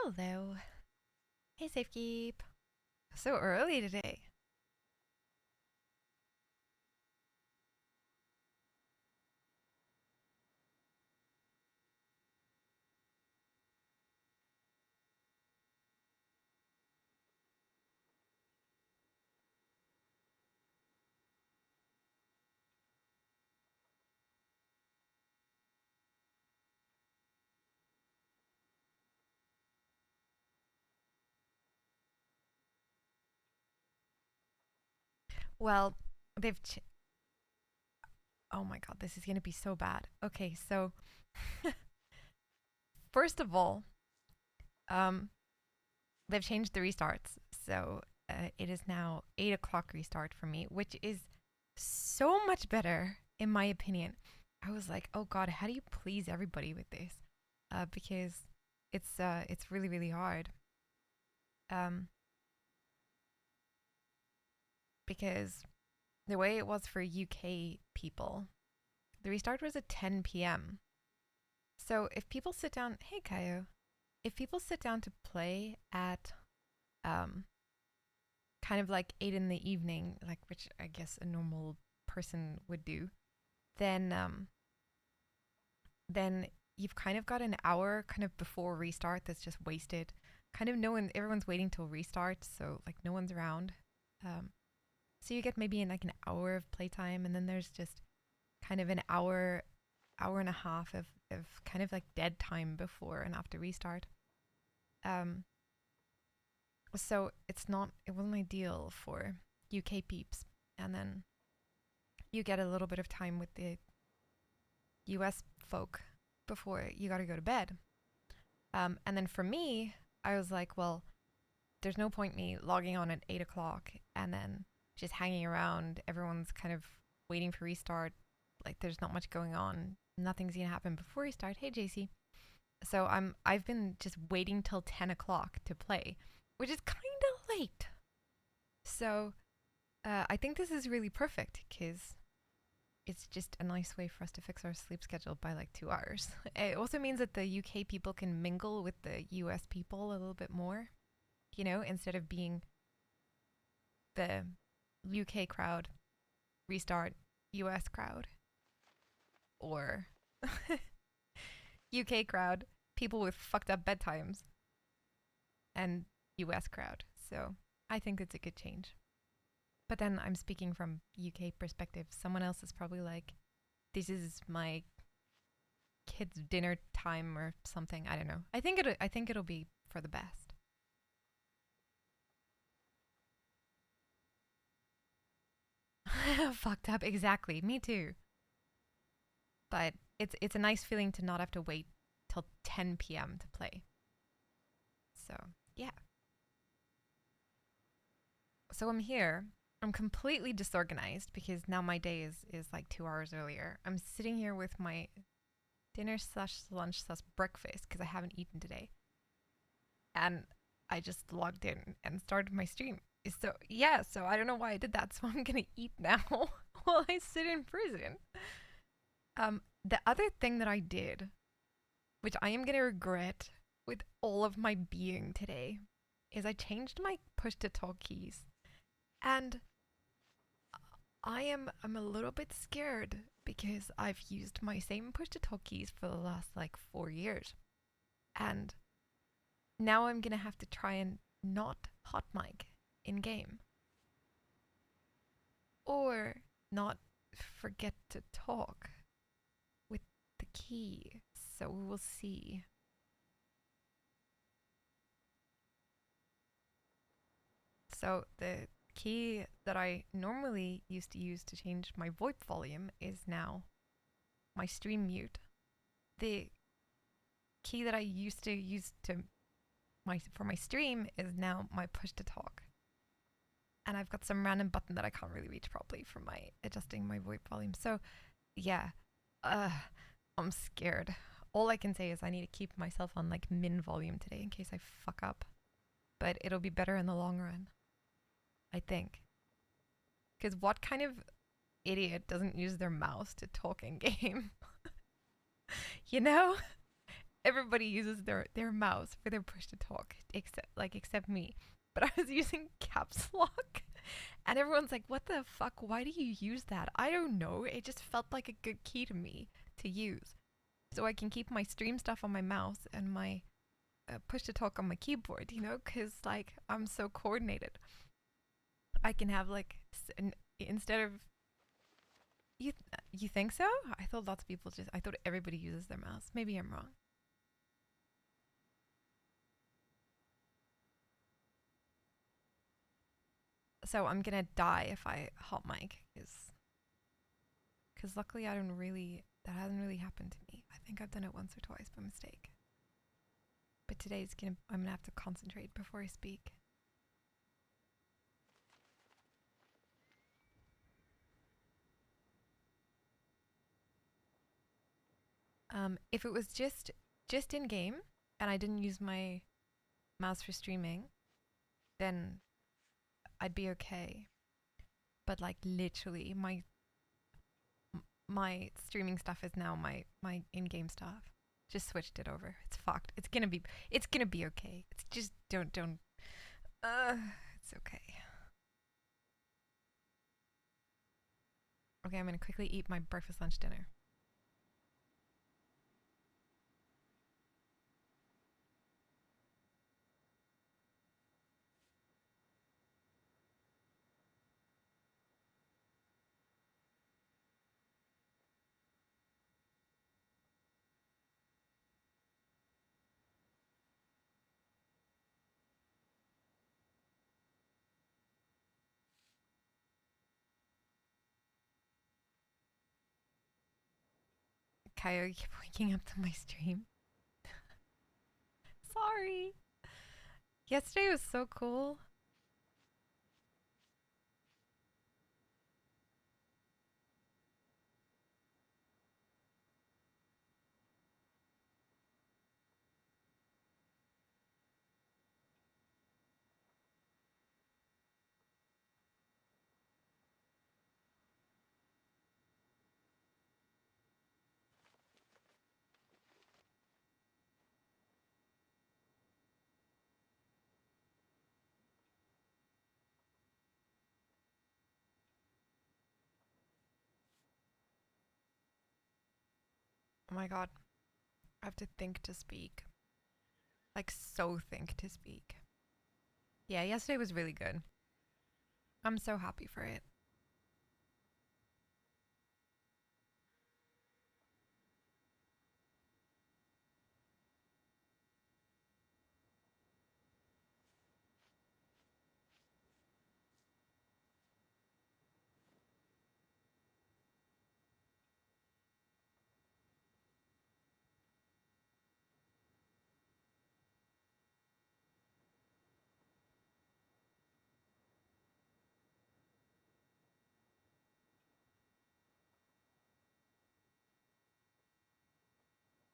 Hello. Hey, Safekeep. So early today. Well, they've. Oh my god, this is gonna be so bad. Okay, so first of all, um, they've changed the restarts, so it is now 8 o'clock restart for me, which is so much better in my opinion. I was like, oh god, how do you please everybody with this? Because it's really really hard. Um, because the way it was for UK people, the restart was at 10 p.m. So if people sit down, hey Kaio, if people sit down to play at um kind of like 8 in the evening, like which I guess a normal person would do, then then you've kind of got an hour kind of before restart that's just wasted. Kind of no one, everyone's waiting till restart, so like no one's around. Um, so you get maybe in like an hour of playtime, and then there's just kind of an hour and a half of kind of like dead time before and after restart. Um, so it wasn't ideal for UK peeps. And then you get a little bit of time with the US folk before you got to go to bed. And then for me, I was like, well, there's no point me logging on at 8 o'clock and then just hanging around. Everyone's kind of waiting for restart. Like there's not much going on. Nothing's gonna happen before restart. Hey JC. So I've been just waiting till 10 o'clock to play, which is kind of late. So I think this is really perfect because it's just a nice way for us to fix our sleep schedule by like 2 hours. It also means that the UK people can mingle with the US people a little bit more, instead of being the UK crowd, restart US crowd, or UK crowd, people with fucked up bedtimes, and US crowd. So I think it's a good change. But then I'm speaking from UK perspective. Someone else is probably like, this is my kids' dinner time or something. I don't know. I think it'll be for the best. Fucked up, exactly. Me too. But it's a nice feeling to not have to wait till 10 p.m. to play. So yeah. So I'm here. I'm completely disorganized because now my day is like 2 hours earlier. I'm sitting here with my dinner slash lunch slash breakfast because I haven't eaten today. And I just logged in and started my stream. So yeah, so I don't know why I did that. So I'm gonna eat now while I sit in prison. The other thing that I did, which I am gonna regret with all of my being today, is I changed my push to talk keys. And I'm a little bit scared because I've used my same push to talk keys for the last like 4 years. And now I'm gonna have to try and not hot mic in game. Or not forget to talk with the key. So we will see. So the key that I normally used to use to change my VoIP volume is now my stream mute. The key that I used to use to for my stream is now my push to talk. And I've got some random button that I can't really reach properly for my adjusting my VoIP volume. So yeah, uh, I'm scared. All I can say is I need to keep myself on like min volume today in case I fuck up. But it'll be better in the long run, I think. Because what kind of idiot doesn't use their mouse to talk in game? you know? everybody uses their mouse for their push to talk, except me. But I was using caps lock, and everyone's like, "What the fuck? Why do you use that?" I don't know. It just felt like a good key to me to use, so I can keep my stream stuff on my mouse and my push to talk on my keyboard. You know, because like I'm so coordinated. I can have like instead of you think so? I thought lots of people just. I thought everybody uses their mouse. Maybe I'm wrong. So I'm gonna die if I hot mic, because luckily I don't really that hasn't really happened to me. I think I've done it once or twice by mistake. But I'm gonna have to concentrate before I speak. If it was just in game and I didn't use my mouse for streaming, then I'd be okay. But like literally, my streaming stuff is now my in-game stuff. Just switched it over. It's fucked. It's gonna be okay. It's just don't it's okay. Okay, I'm gonna quickly eat my breakfast, lunch, dinner. Kyle, you keep waking up to my stream. Sorry. Yesterday was so cool. Oh my god. I have to think to speak. Like, so think to speak. Yeah, yesterday was really good. I'm so happy for it.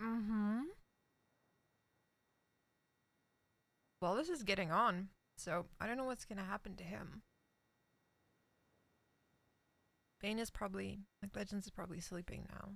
Mm-hmm. Well, this is getting on, so I don't know what's gonna happen to him. Bane is probably, like, Legends is probably sleeping now.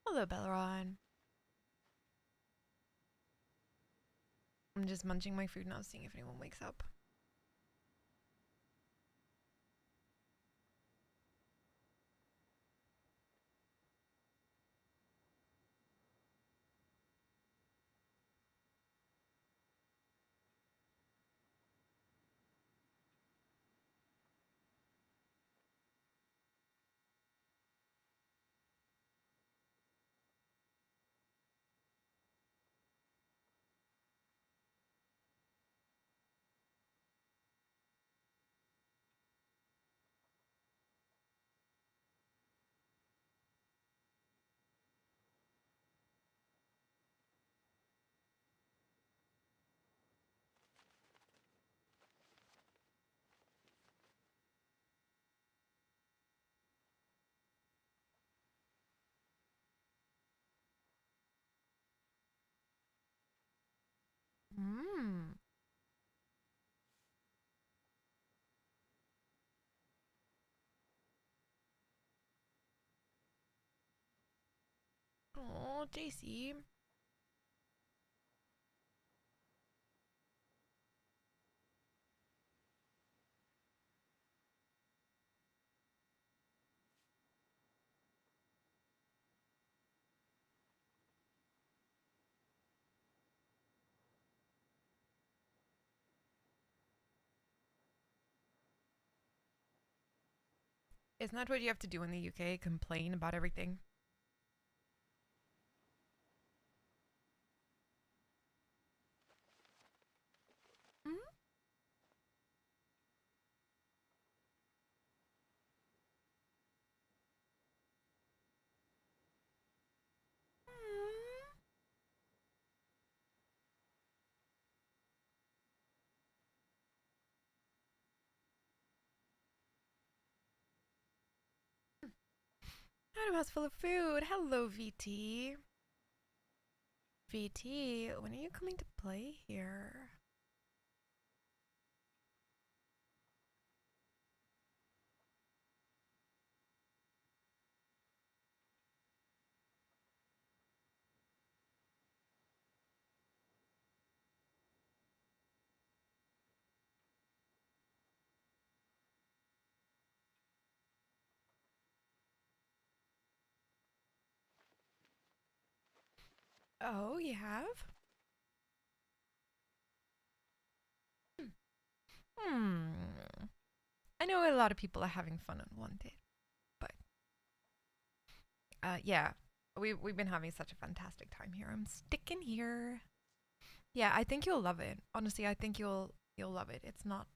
Hello, Belleron. I'm just munching my food now, seeing if anyone wakes up. Mmm. Oh, JC. Isn't that what you have to do in the UK? Complain about everything? Mm? Item house full of food. Hello, VT. VT, when are you coming to play here? Oh, you have? Hmm. I know a lot of people are having fun on Wanted, but yeah, we've been having such a fantastic time here. I'm sticking here. Yeah, I think you'll love it. Honestly, I think you'll love it. It's not.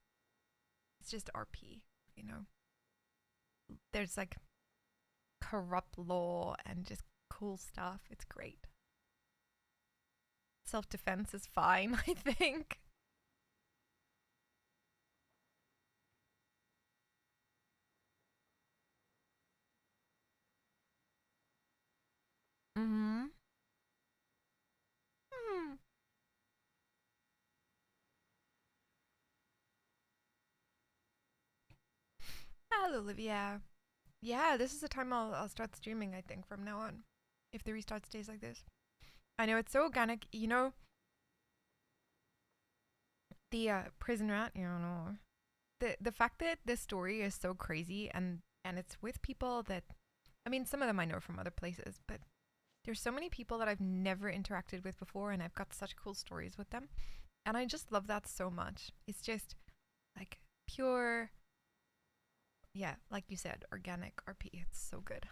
It's just RP. You know, there's like corrupt law and just cool stuff. It's great. Self defense is fine. I think. Mm-hmm. Hmm. Hello, Olivia. Yeah, this is the time I'll start streaming, I think, from now on. If the restart stays like this. I know it's so organic. You know, the prison rat, you know. The fact that this story is so crazy and it's with people that I mean some of them I know from other places, but there's so many people that I've never interacted with before and I've got such cool stories with them. And I just love that so much. It's just like pure yeah, like you said, organic RP. It's so good.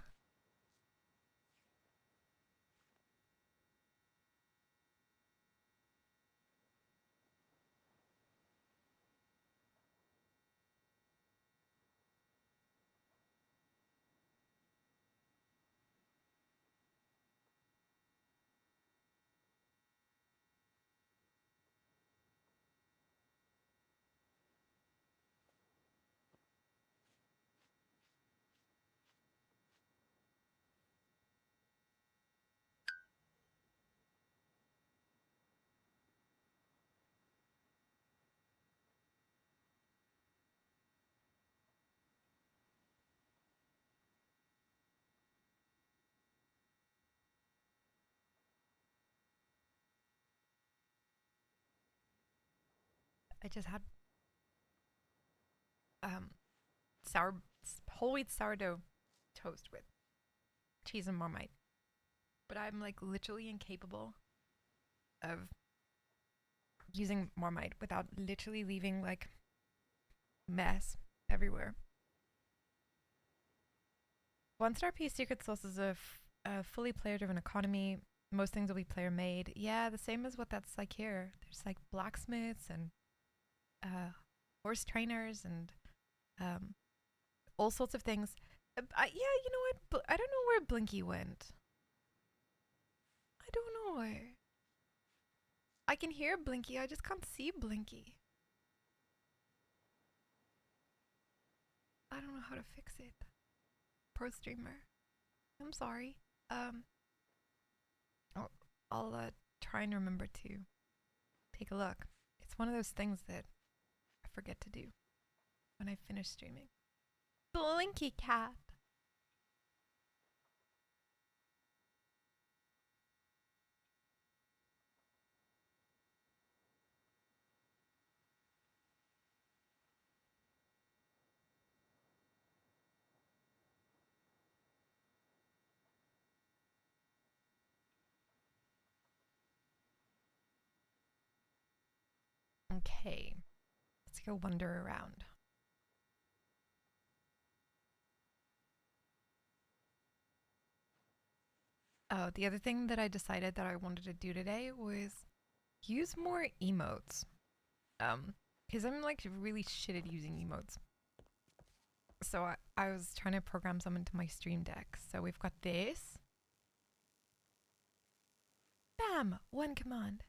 I just had um sour whole wheat sourdough toast with cheese and marmite. But I'm like literally incapable of using Marmite without literally leaving like mess everywhere. One star piece secret sauce is a fully player driven economy. Most things will be player made. Yeah, the same as what that's like here. There's like blacksmiths and uh, horse trainers and um, all sorts of things. Yeah, you know what? I don't know where Blinky went. I don't know. I can hear Blinky. I just can't see Blinky. I don't know how to fix it. Pro streamer. I'm sorry. Um, I'll try and remember to take a look. It's one of those things that I forget to do when I finish streaming. Blinky cat. Okay, let's go wander around. Oh, the other thing that I decided that I wanted to do today was use more emotes. Because I'm like really shit at using emotes. So I was trying to program some into my stream deck. So we've got this. Bam! One command.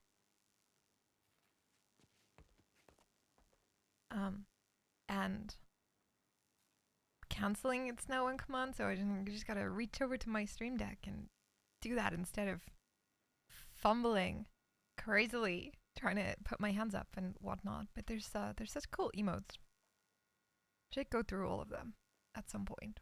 And canceling it's now one command, so I just gotta reach over to my stream deck and do that instead of fumbling crazily trying to put my hands up and whatnot. But there's such cool emotes. Should go through all of them at some point.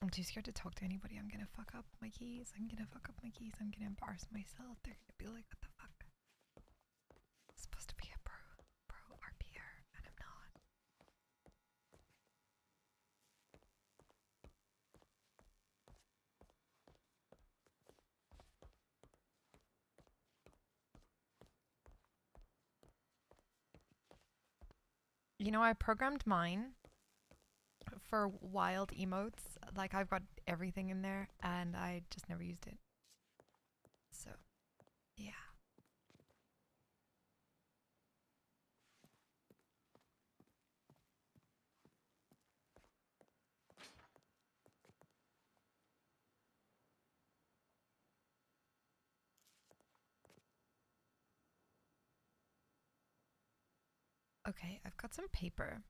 I'm too scared to talk to anybody. I'm gonna fuck up my keys. I'm gonna embarrass myself. They're gonna be like, what the fuck? I'm supposed to be a pro RPer, and I'm not. You know, I programmed mine for wild emotes. Like, I've got everything in there, and I just never used it. So, yeah. Okay, I've got some paper.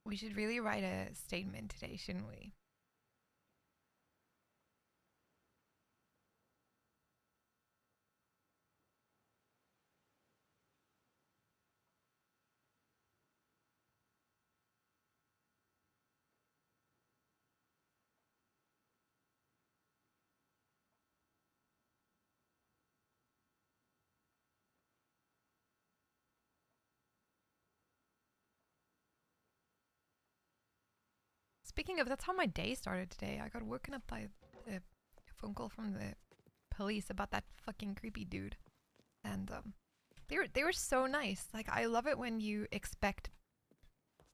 We should really write a statement today, shouldn't we? Speaking of, that's how my day started today. I got woken up by a phone call from the police about that fucking creepy dude. And they were so nice. Like, I love it when you expect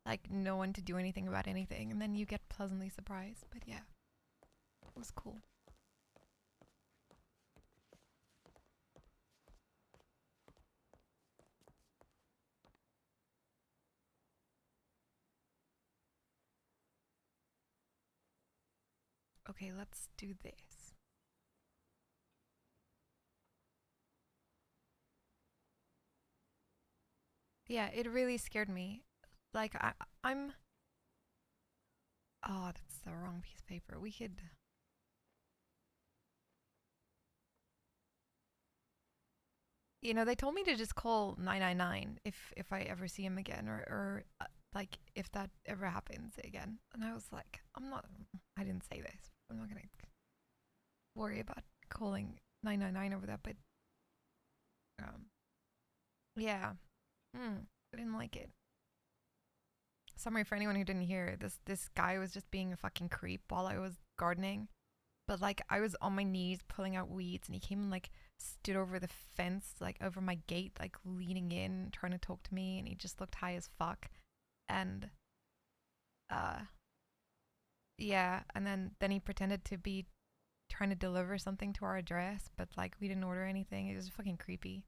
like no one to do anything about anything and then you get pleasantly surprised. But yeah, it was cool. Okay, let's do this. Yeah, it really scared me. Like, I'm... Oh, that's the wrong piece of paper. We could... You know, they told me to just call 999 if I ever see him again, or like, if that ever happens again. And I was like, I didn't say this. I'm not gonna worry about calling 999 over that, but... Yeah. I didn't like it. Summary for anyone who didn't hear, this guy was just being a fucking creep while I was gardening. But like, I was on my knees pulling out weeds, and he came and like stood over the fence, like over my gate, like leaning in, trying to talk to me, and he just looked high as fuck. And yeah, and then he pretended to be trying to deliver something to our address, but like we didn't order anything. It was fucking creepy.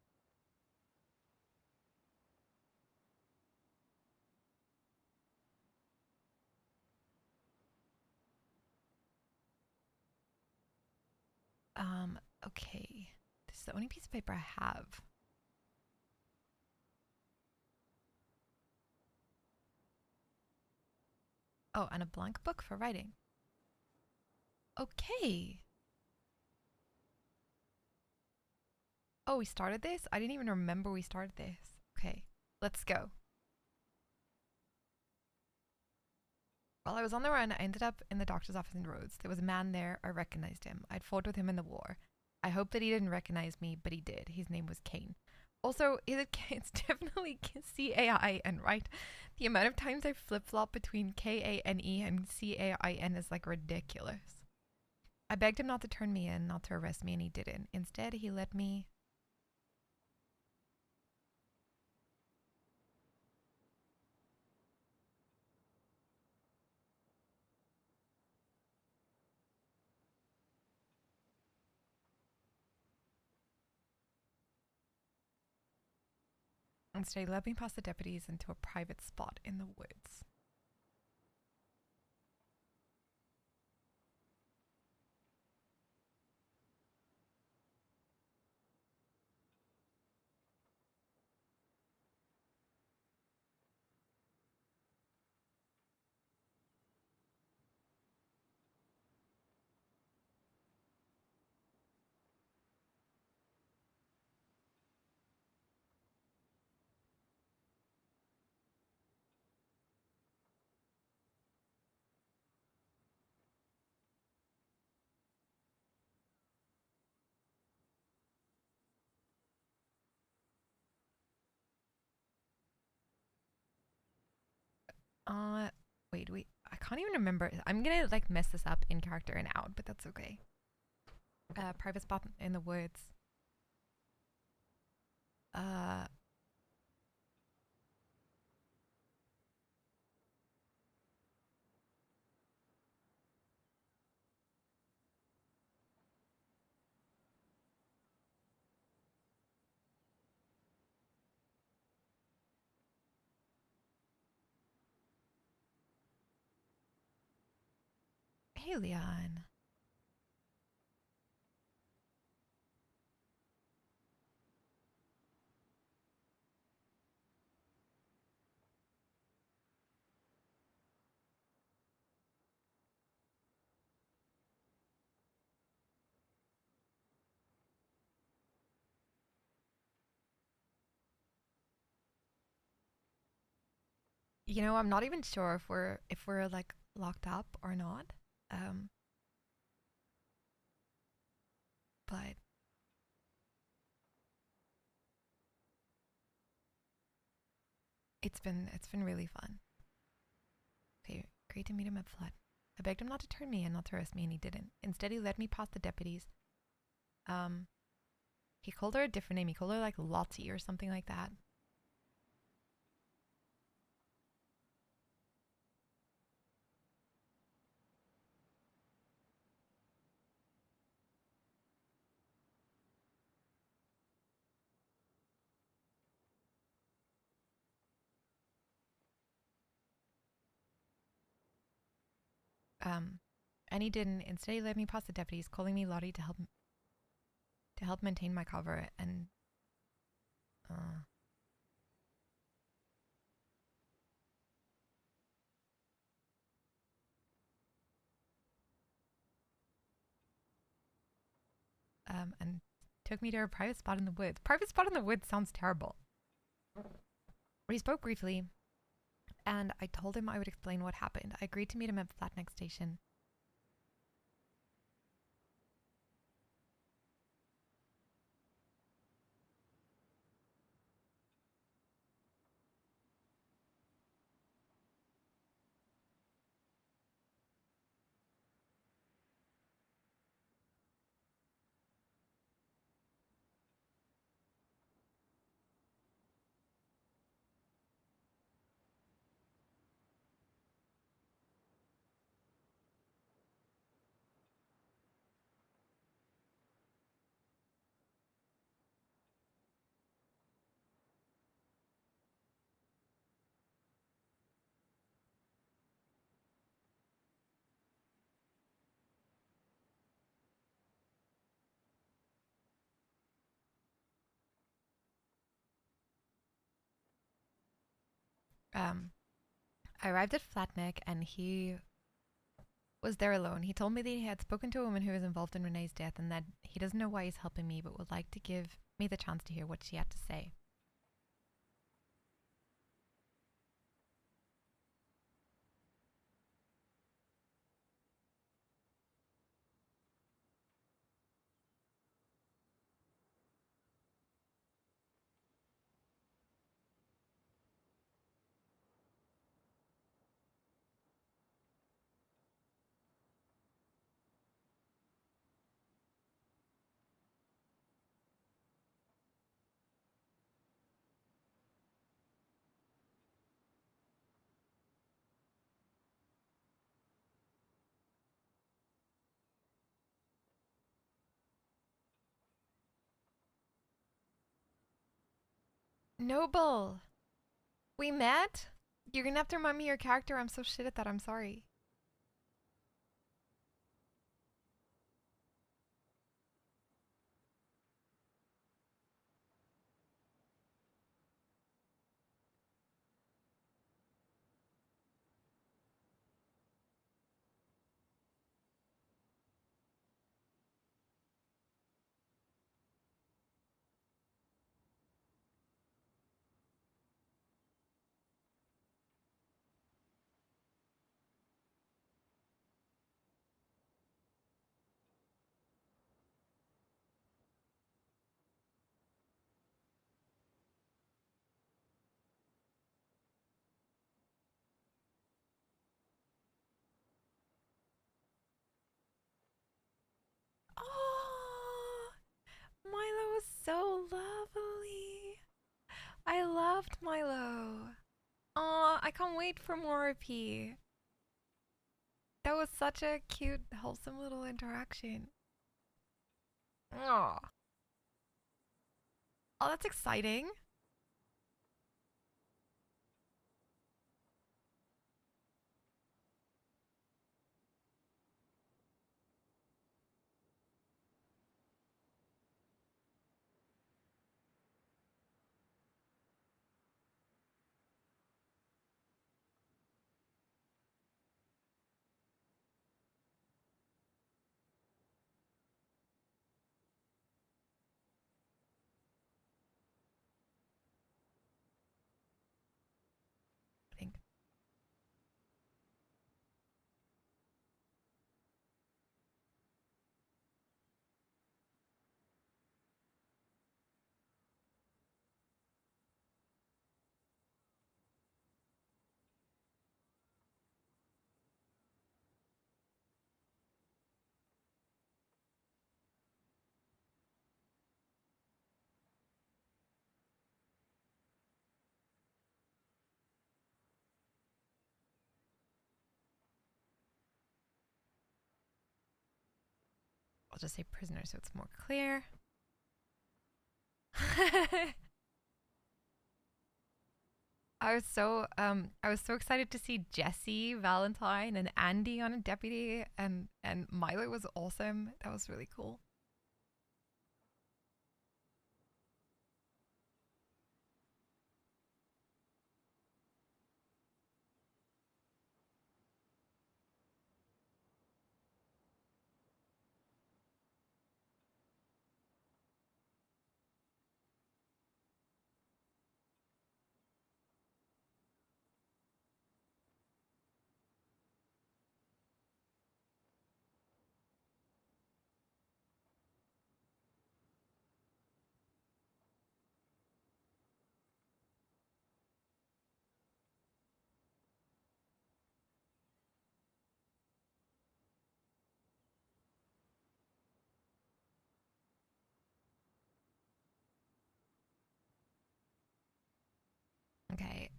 Okay. This is the only piece of paper I have. Oh, and a blank book for writing. Okay. Oh, we started this? I didn't even remember we started this. Okay, let's go. While I was on the run, I ended up in the doctor's office in Rhodes. There was a man there. I recognized him. I'd fought with him in the war. I hope that he didn't recognize me, but he did. His name was Kane. Also, it's definitely C-A-I-N, right? The amount of times I flip-flop between K-A-N-E and C-A-I-N is like ridiculous. I begged him not to turn me in, not to arrest me, and he didn't. Instead, he let me... Instead, he led me past the deputies into a private spot in the woods. Uh, wait. I can't even remember. I'm gonna like mess this up in character and out, but that's okay. Private spot in the woods. Uh, hey, Leon. You know, I'm not even sure if we're like locked up or not. Um, but it's been really fun. Okay, great to meet him at Flood. I begged him not to turn me in, not to arrest me, and he didn't. Instead, he led me past the deputies. Um, he called her a different name. He called her like Lottie or something like that. Um, and he didn't. Instead, he led me past the deputies, calling me Lottie to help maintain my cover and uh, and took me to a private spot in the woods. Private spot in the woods sounds terrible. We spoke briefly, and I told him I would explain what happened. I agreed to meet him at the Flatneck station. Um, I arrived at Flatneck and he was there alone. He told me that he had spoken to a woman who was involved in Renee's death and that he doesn't know why he's helping me but would like to give me the chance to hear what she had to say. Noble! We met? You're gonna have to remind me your character. I'm so shit at that. I'm sorry. Oh, Milo was so lovely. I loved Milo. Oh, I can't wait for more RP. That was such a cute, wholesome little interaction. Oh, oh, that's exciting. I think. I'll just say prisoner so it's more clear. I was so excited to see Jesse, Valentine, and Andy on a deputy, and Milo was awesome. That was really cool. Okay.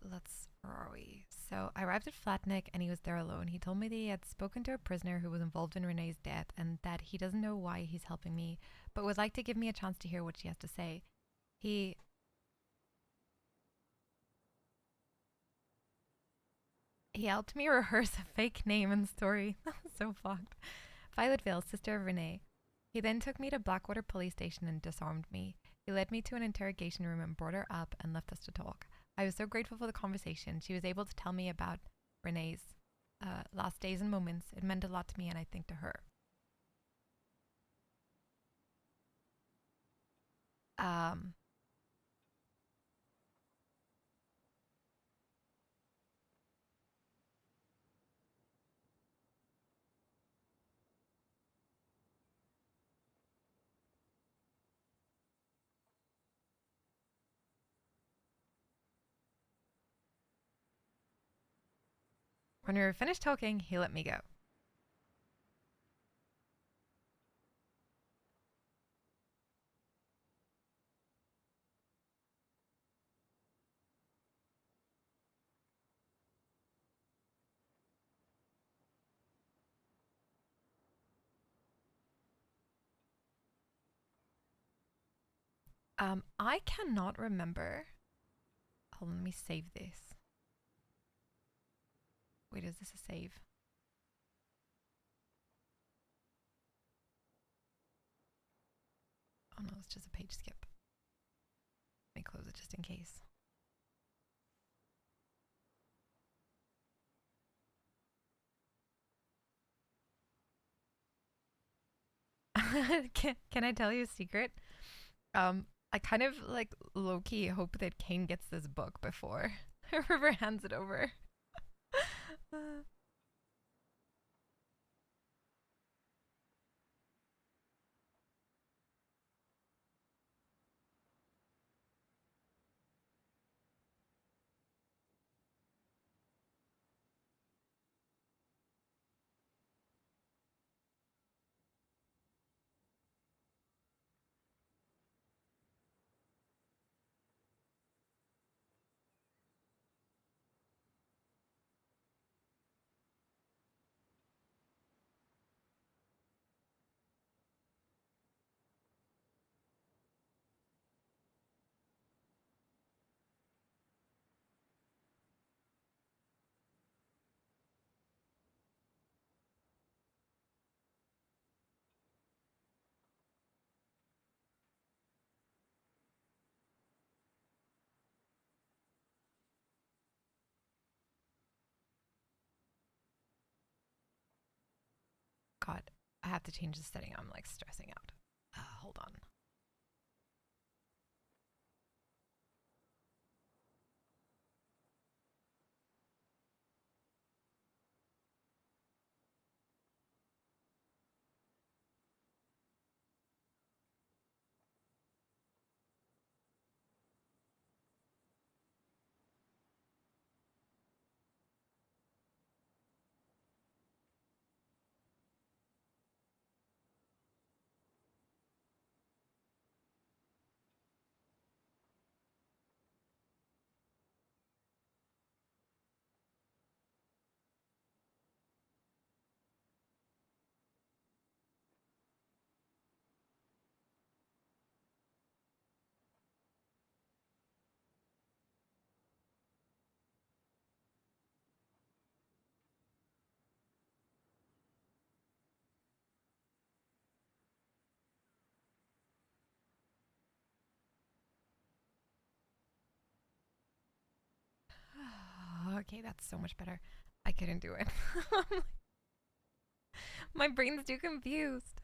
Let's. Where are we? So I arrived at Flatnick and he was there alone. He told me that he had spoken to a prisoner who was involved in Renee's death and that he doesn't know why he's helping me, but would like to give me a chance to hear what she has to say. He he helped me rehearse a fake name and story. That was so fucked. Violet Vale, sister of Renee. He then took me to Blackwater police station and disarmed me. He led me to an interrogation room and brought her up and left us to talk. I was so grateful for the conversation. She was able to tell me about Renee's last days and moments. It meant a lot to me, and I think to her. When we were finished talking, he let me go. I cannot remember. Oh, let me save this. Wait, is this a save? Oh no, it's just a page skip. Let me close it just in case. Can I tell you a secret? I kind of like low-key hope that Kane gets this book before River hands it over. God, I have to change the setting. I'm like stressing out. Hold on. Okay, that's so much better. I couldn't do it. My brain's too confused.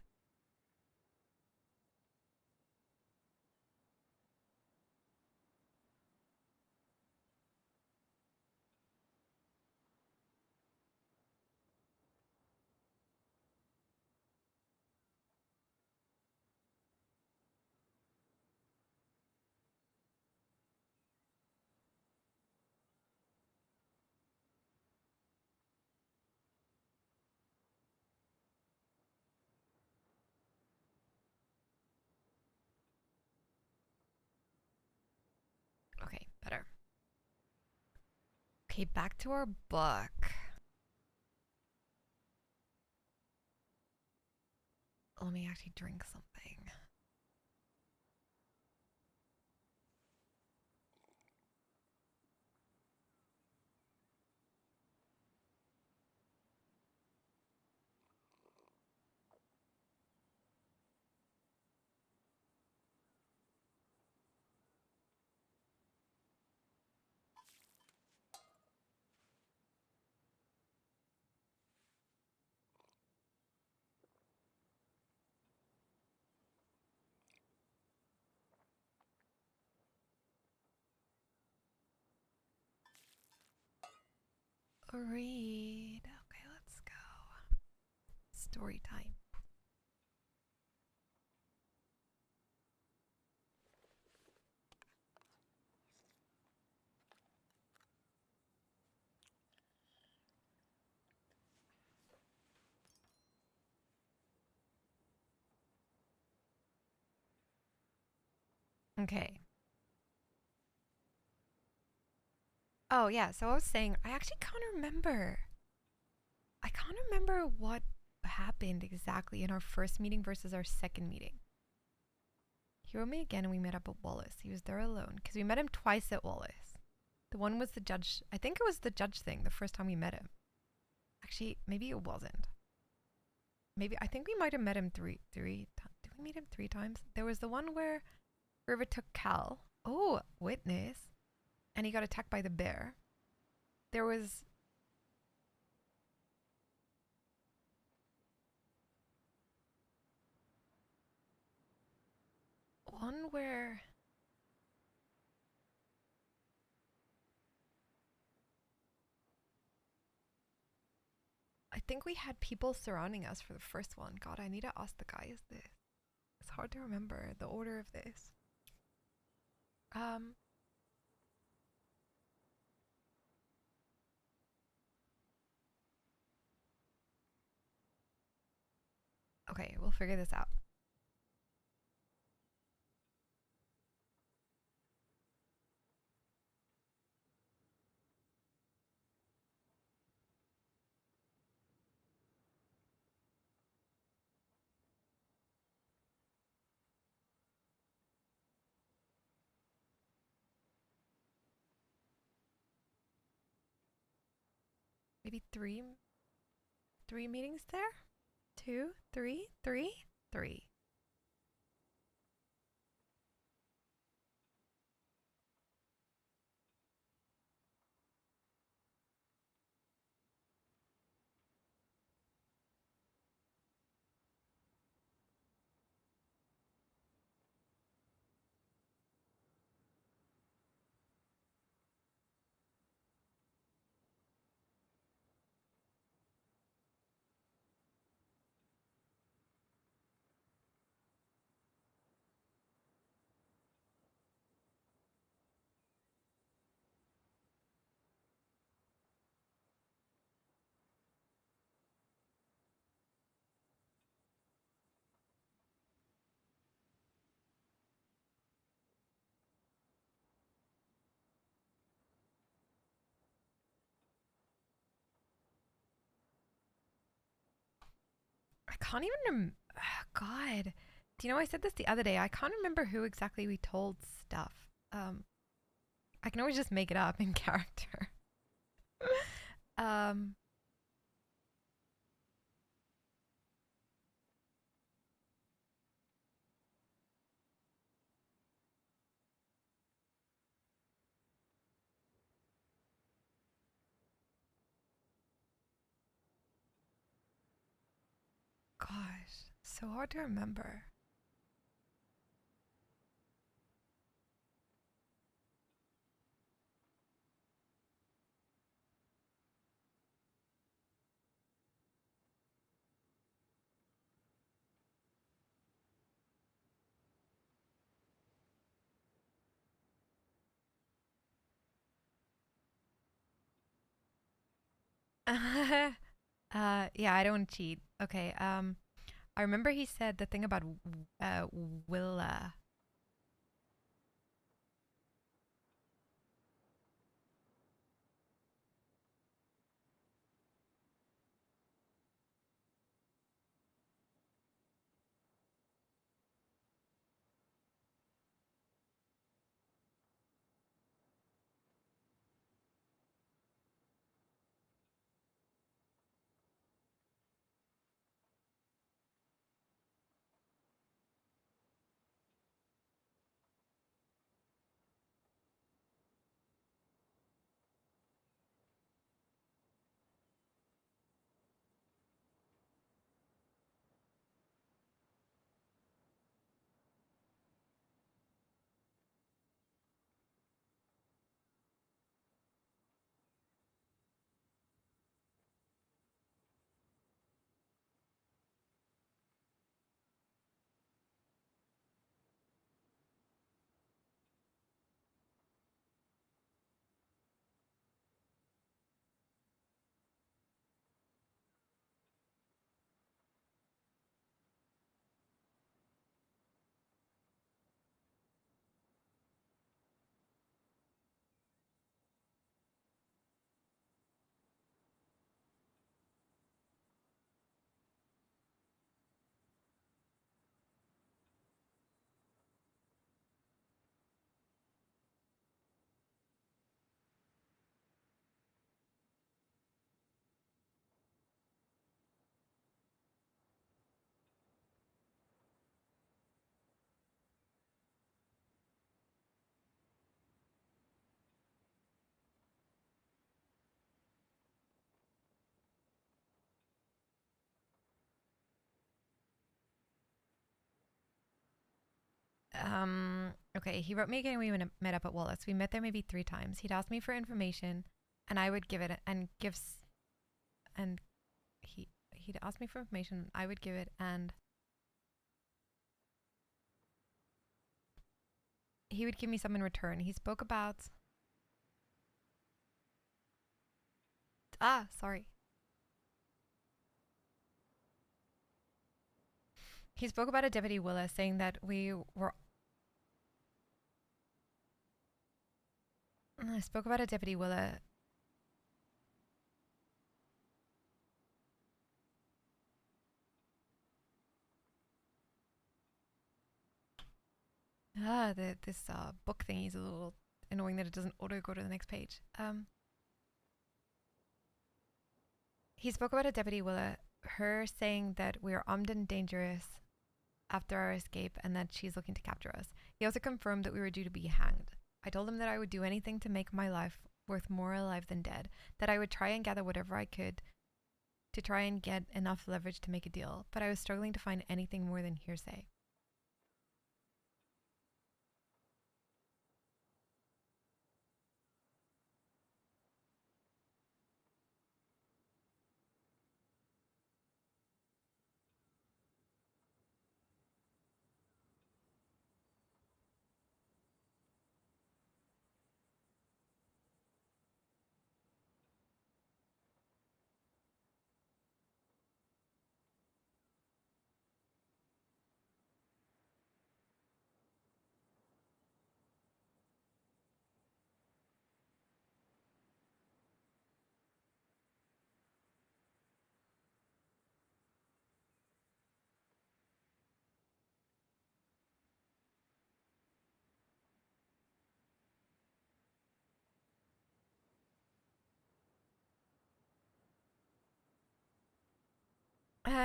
Okay, better. Okay, back to our book. Let me actually drink something. read. Okay, let's go. Story time. Okay. Oh, yeah, so I was saying, I actually can't remember. I can't remember what happened exactly in our first meeting versus our second meeting. He wrote me again and we met up at Wallace. He was there alone because we met him twice at Wallace. The one was the judge. I think it was the judge thing the first time we met him. Actually, maybe it wasn't. Maybe I think we might have met him three. Did we meet him 3 times? There was the one where River took Cal. Oh, witness. And he got attacked by the bear. There was one where I think we had people surrounding us for the first one. God, I need to ask the guys this. It's hard to remember the order of this. Okay, we'll figure this out. Maybe three meetings there? 2, 3, 3, 3. I can't even God. Do you know I said this the other day? I can't remember who exactly we told stuff. I can always just make it up in character. um Gosh, so hard to remember. Yeah, I don't cheat. Okay. I remember he said the thing about Willa. Okay, he wrote me again. We met up at Wallace. We met there maybe 3 times. He'd ask me for information, and I would give it, and and he'd ask me for information. I would give it, and he would give me some in return. He spoke about sorry. He spoke about a Deputy Willa saying that we were. I spoke about a Deputy Willa. This book thingy is a little annoying that it doesn't auto go to the next page. He spoke about a Deputy Willa, her saying that we are armed and dangerous after our escape and that she's looking to capture us. He also confirmed that we were due to be hanged. I told him that I would do anything to make my life worth more alive than dead, that I would try and gather whatever I could to try and get enough leverage to make a deal, but I was struggling to find anything more than hearsay.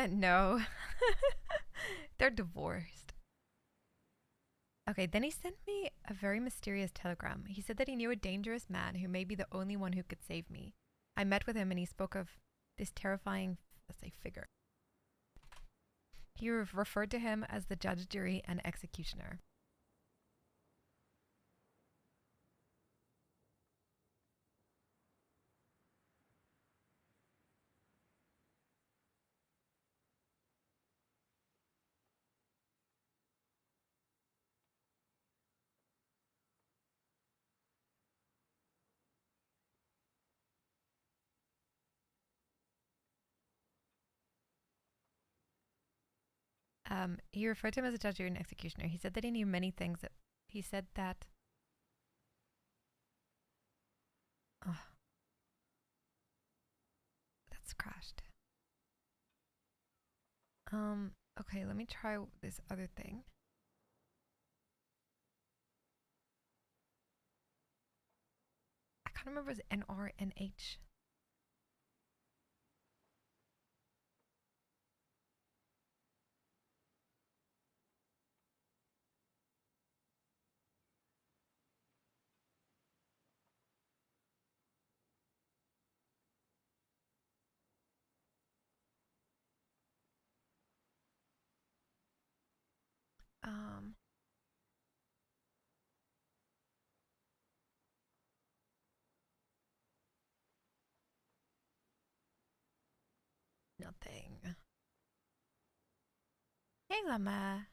No. They're divorced. Okay, then he sent me a very mysterious telegram. He said that he knew a dangerous man who may be the only one who could save me. I met with him and he spoke of this terrifying, let's say, figure. He referred to him as the judge, jury, and executioner. He referred to him as a judge, jury, and executioner. He said that he knew many things. He said that. Oh, that's crashed. Okay, let me try this other thing. I can't remember if it was NR, NH. Nothing. Hey, Llama.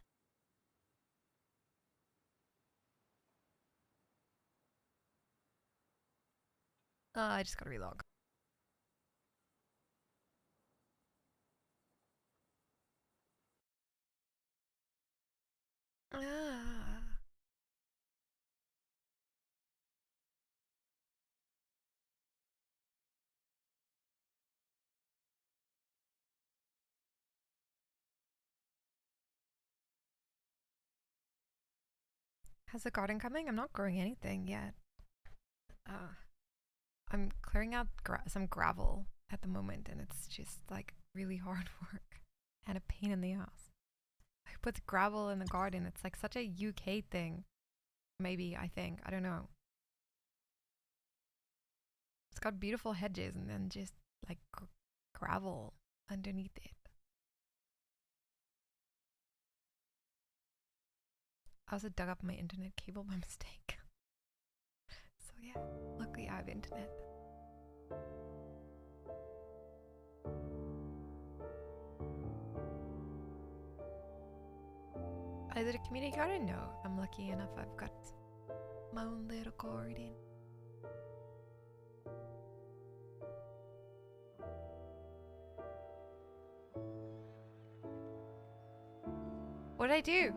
I just gotta relog. How's the garden coming? I'm not growing anything yet. I'm clearing out some gravel at the moment, and it's just like really hard work and a pain in the ass. I put gravel in the garden. It's like such a UK thing. Maybe, I think. I don't know. It's got beautiful hedges and then just like gravel underneath it. I also dug up my internet cable by mistake. So yeah, luckily I have internet. Is it a community garden? No, I'm lucky enough I've got my own little garden. What did I do?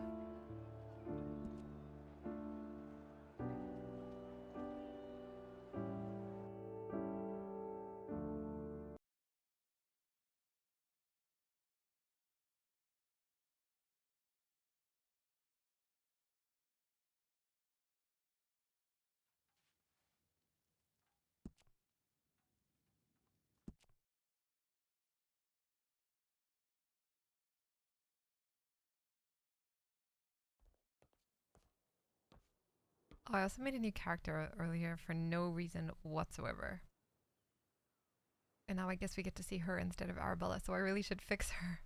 Oh, I also made a new character earlier for no reason whatsoever. And now I guess we get to see her instead of Arabella, so I really should fix her.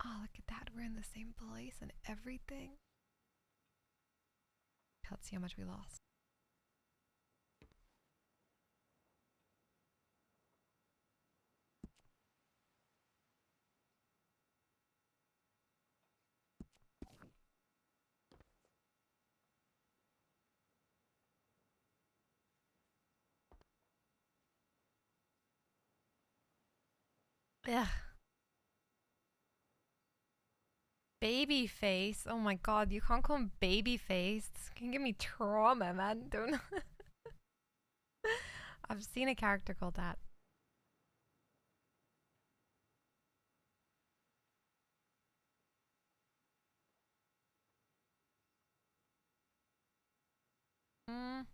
Oh, look at that. We're in the same place and everything. Let's see how much we lost. Ugh. Baby face. Oh my god, you can't call him baby face. This can give me trauma, man. Don't. I've seen a character called that. Mm.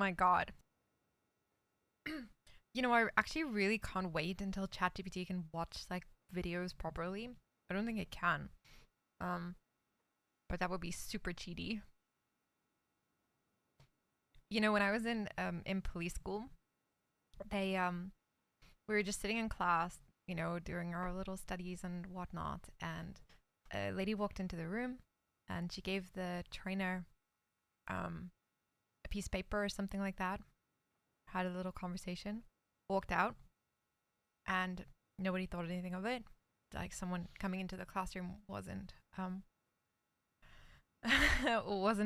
my god. You know, I actually really can't wait until ChatGPT can watch like videos properly. I don't think it can. Um, but that would be super cheaty. You know, when I was in police school, they we were just sitting in class, you know, doing our little studies and whatnot, and a lady walked into the room, and she gave the trainer a piece of paper or something like that. Had a little conversation, walked out, and nobody thought anything of it. Like someone coming into the classroom wasn't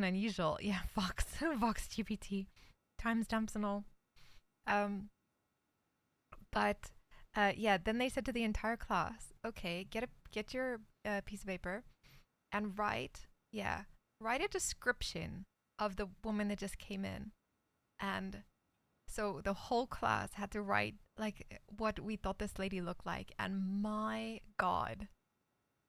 unusual. Yeah, Vox GPT, timestamps and all. Um, but yeah, then they said to the entire class, okay, get your piece of paper and write a description of the woman that just came in. And so the whole class had to write like what we thought this lady looked like. And my God,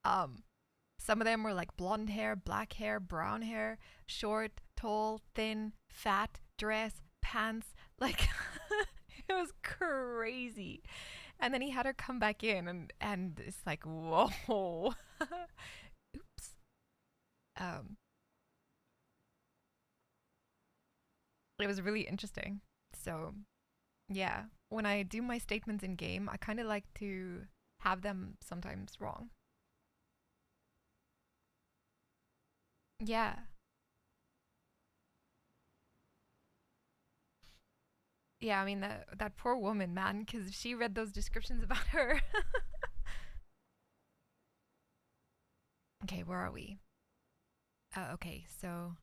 some of them were like blonde hair, black hair, brown hair, short, tall, thin, fat, dress, pants. Like it was crazy. And then he had her come back in, and it's like, whoa. Oops. Um, it was really interesting. So yeah, when I do my statements in game, I kind of like to have them sometimes wrong. Yeah. Yeah, I mean that poor woman, man, because she read those descriptions about her. Okay, where are we? Okay, so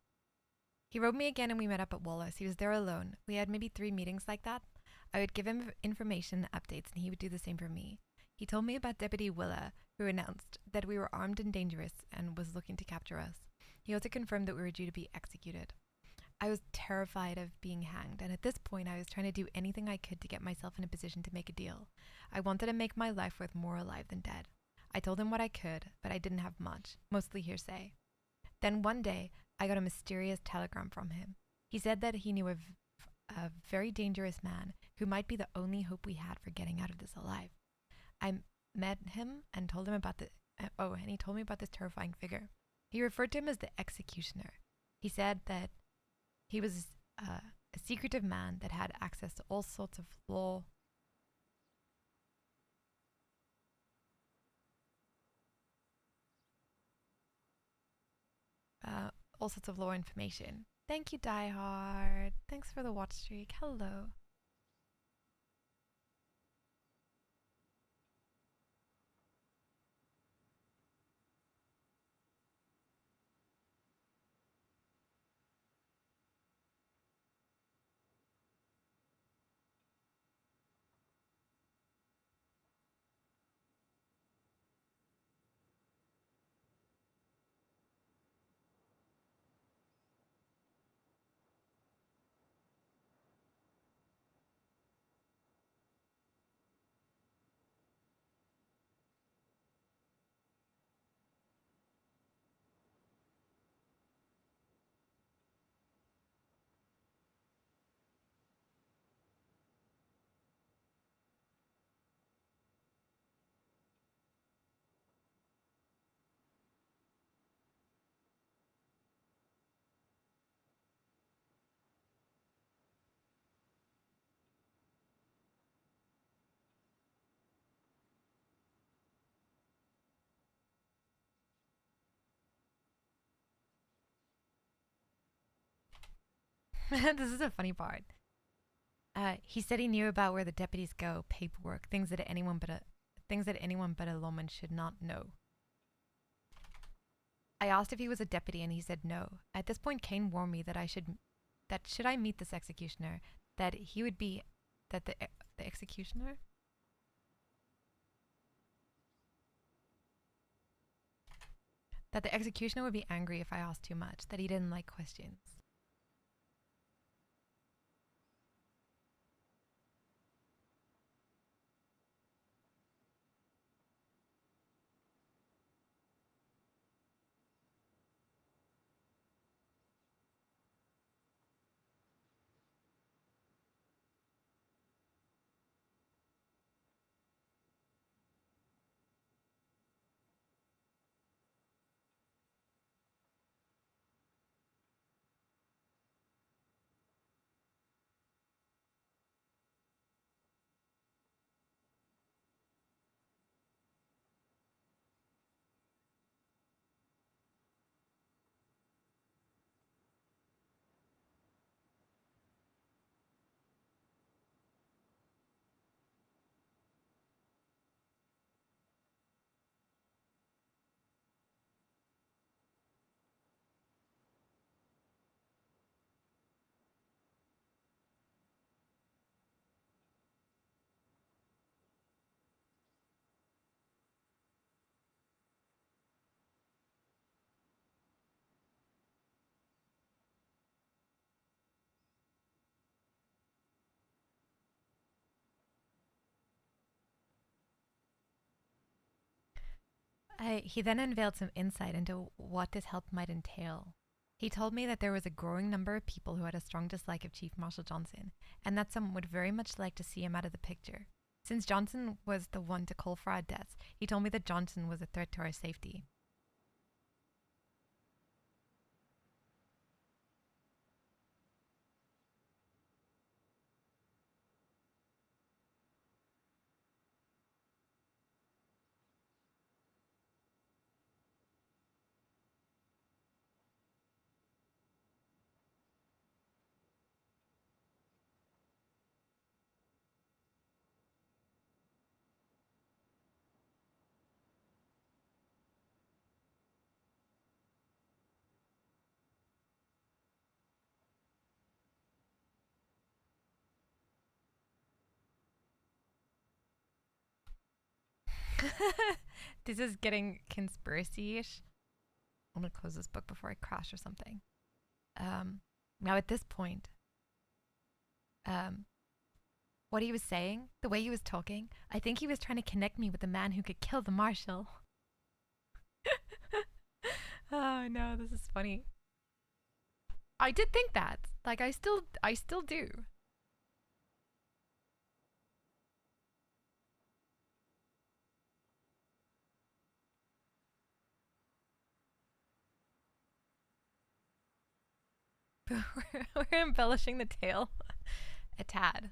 he wrote me again and we met up at Wallace. He was there alone. We had maybe 3 meetings like that. I would give him information updates and he would do the same for me. He told me about Deputy Willa, who announced that we were armed and dangerous and was looking to capture us. He also confirmed that we were due to be executed. I was terrified of being hanged, and at this point I was trying to do anything I could to get myself in a position to make a deal. I wanted to make my life worth more alive than dead. I told him what I could, but I didn't have much, mostly hearsay. Then one day, I got a mysterious telegram from him. He said that he knew a very dangerous man who might be the only hope we had for getting out of this alive. I met him and told him about and he told me about this terrifying figure. He referred to him as the executioner. He said that he was a secretive man that had access to all sorts of law. All sorts of law information. Thank you, Die Hard. Thanks for the watch streak. Hello. This is a funny part. He said he knew about where the deputies go, paperwork, things that anyone but a lawman should not know. I asked if he was a deputy, and he said no. At this point, Kane warned me that should I meet this executioner, that he would be that the executioner that the executioner would be angry if I asked too much, that he didn't like questions. He then unveiled some insight into what this help might entail. He told me that there was a growing number of people who had a strong dislike of Chief Marshal Johnson, and that some would very much like to see him out of the picture. Since Johnson was the one to call for our deaths, he told me that Johnson was a threat to our safety. This is getting conspiracy-ish. I'm gonna close this book before I crash or something. Now at this point, um, what he was saying, the way he was talking, I think he was trying to connect me with the man who could kill the marshal. Oh no, this is funny. I did think that. Like I still do. We're embellishing the tale a tad.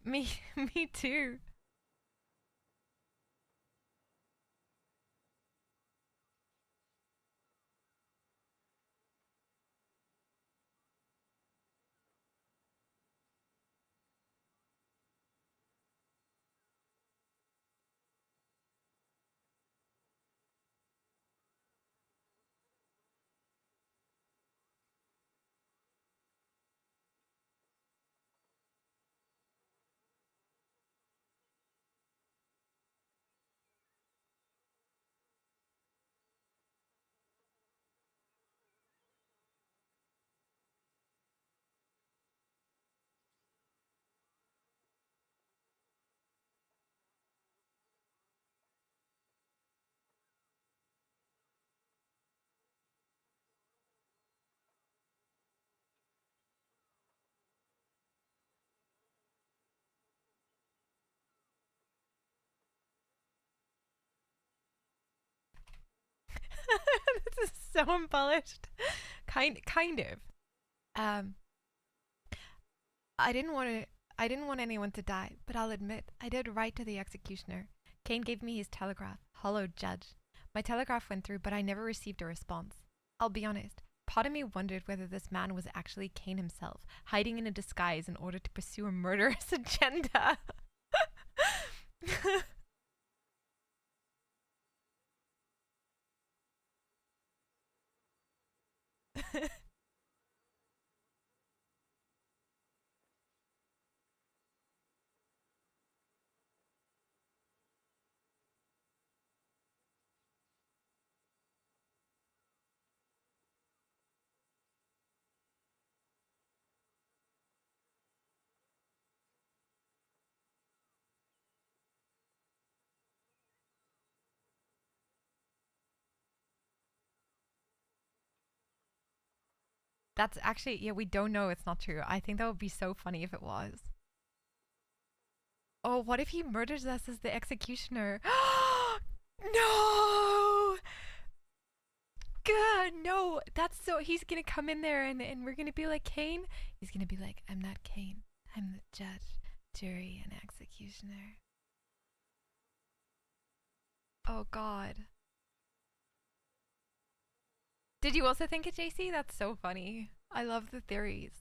me me too. This is so embellished. Kind of. Um, I didn't want to. I didn't want anyone to die, but I'll admit I did write to the executioner. Kane gave me his telegraph. Hello, Judge. My telegraph went through, but I never received a response. I'll be honest. Part of me wondered whether this man was actually Kane himself, hiding in a disguise in order to pursue a murderous agenda. That's actually, yeah, we don't know it's not true. I think that would be so funny if it was. Oh, what if he murders us as the executioner? No! God, no. That's so. He's gonna come in there and we're gonna be like, Kane? He's gonna be like, I'm not Kane. I'm the judge, jury, and executioner. Oh, God. Did you also think it, JC? That's so funny. I love the theories.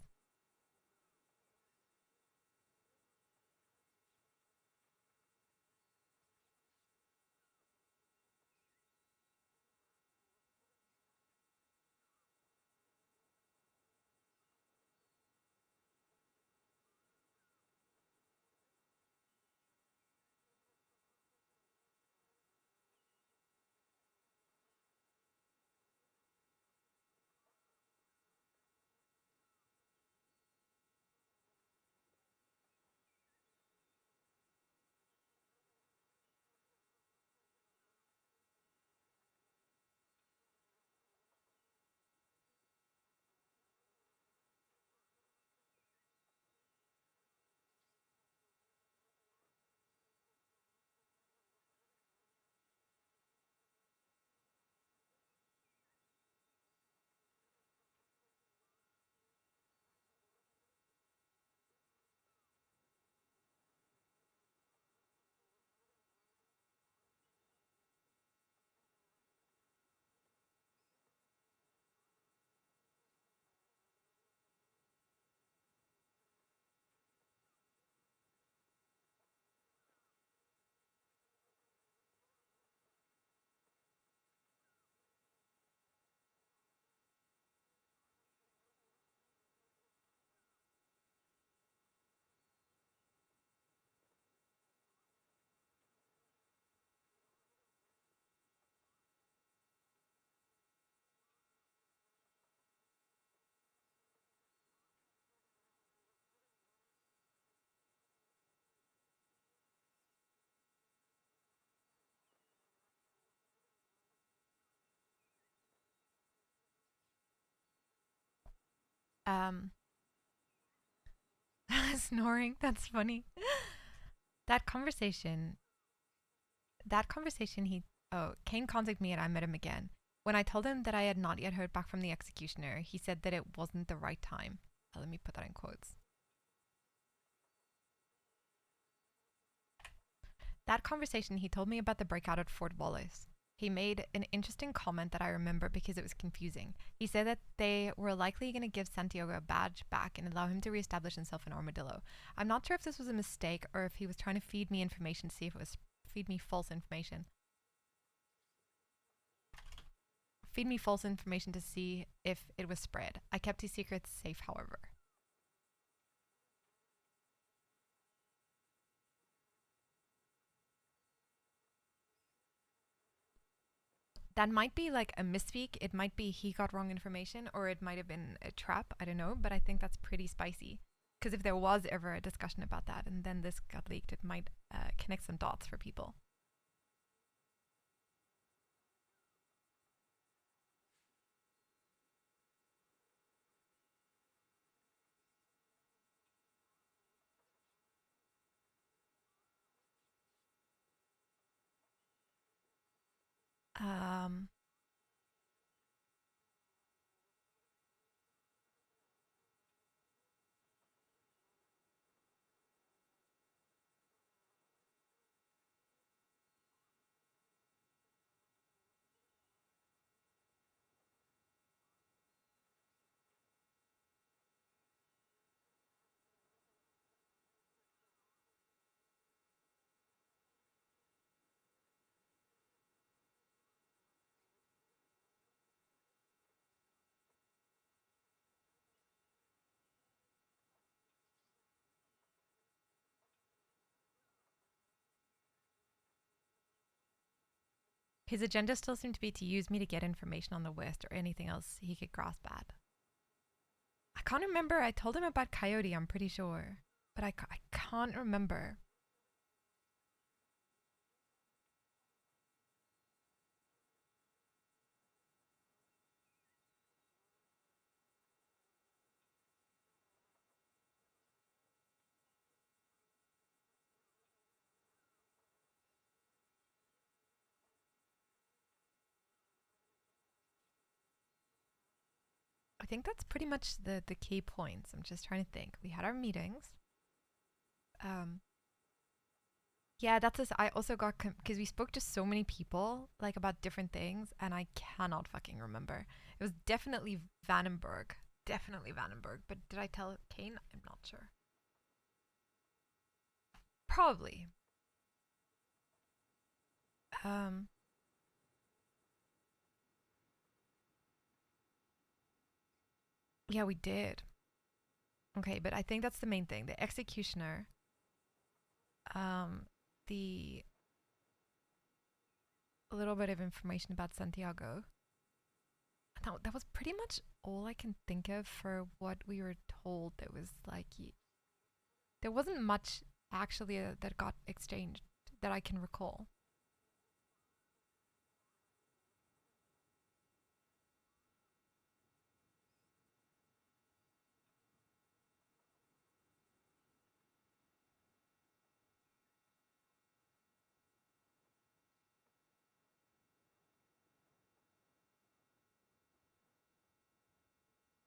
Um, snoring. That's funny. That conversation. That conversation. Kane contacted me and I met him again. When I told him that I had not yet heard back from the executioner, he said that it wasn't the right time. Let me put that in quotes. That conversation, he told me about the breakout at Fort Wallace. He made an interesting comment that I remember because it was confusing. He said that they were likely going to give Santiago a badge back and allow him to reestablish himself in Armadillo. I'm not sure if this was a mistake or if he was trying to feed me information to see if it was feed me false information. Feed me false information to see if it was spread. I kept his secrets safe, however. That might be like a misspeak. It might be he got wrong information, or it might have been a trap. I don't know, but I think that's pretty spicy. Because if there was ever a discussion about that and then this got leaked, it might connect some dots for people. Um, his agenda still seemed to be to use me to get information on the West or anything else he could grasp at. I can't remember. I told him about Coyote, I'm pretty sure. But I can't remember. think that's pretty much the key points. I'm just trying to think. We had our meetings. Um, yeah, that's this. I also got because we spoke to so many people like about different things, and I cannot fucking remember. It was definitely Vandenberg. But did I tell Kane? I'm not sure. Probably. Um, yeah, we did. Okay, but I think that's the main thing. The executioner, um, the a little bit of information about Santiago. That was pretty much all I can think of for what we were told. There was like there wasn't much actually that got exchanged that I can recall.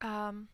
Um,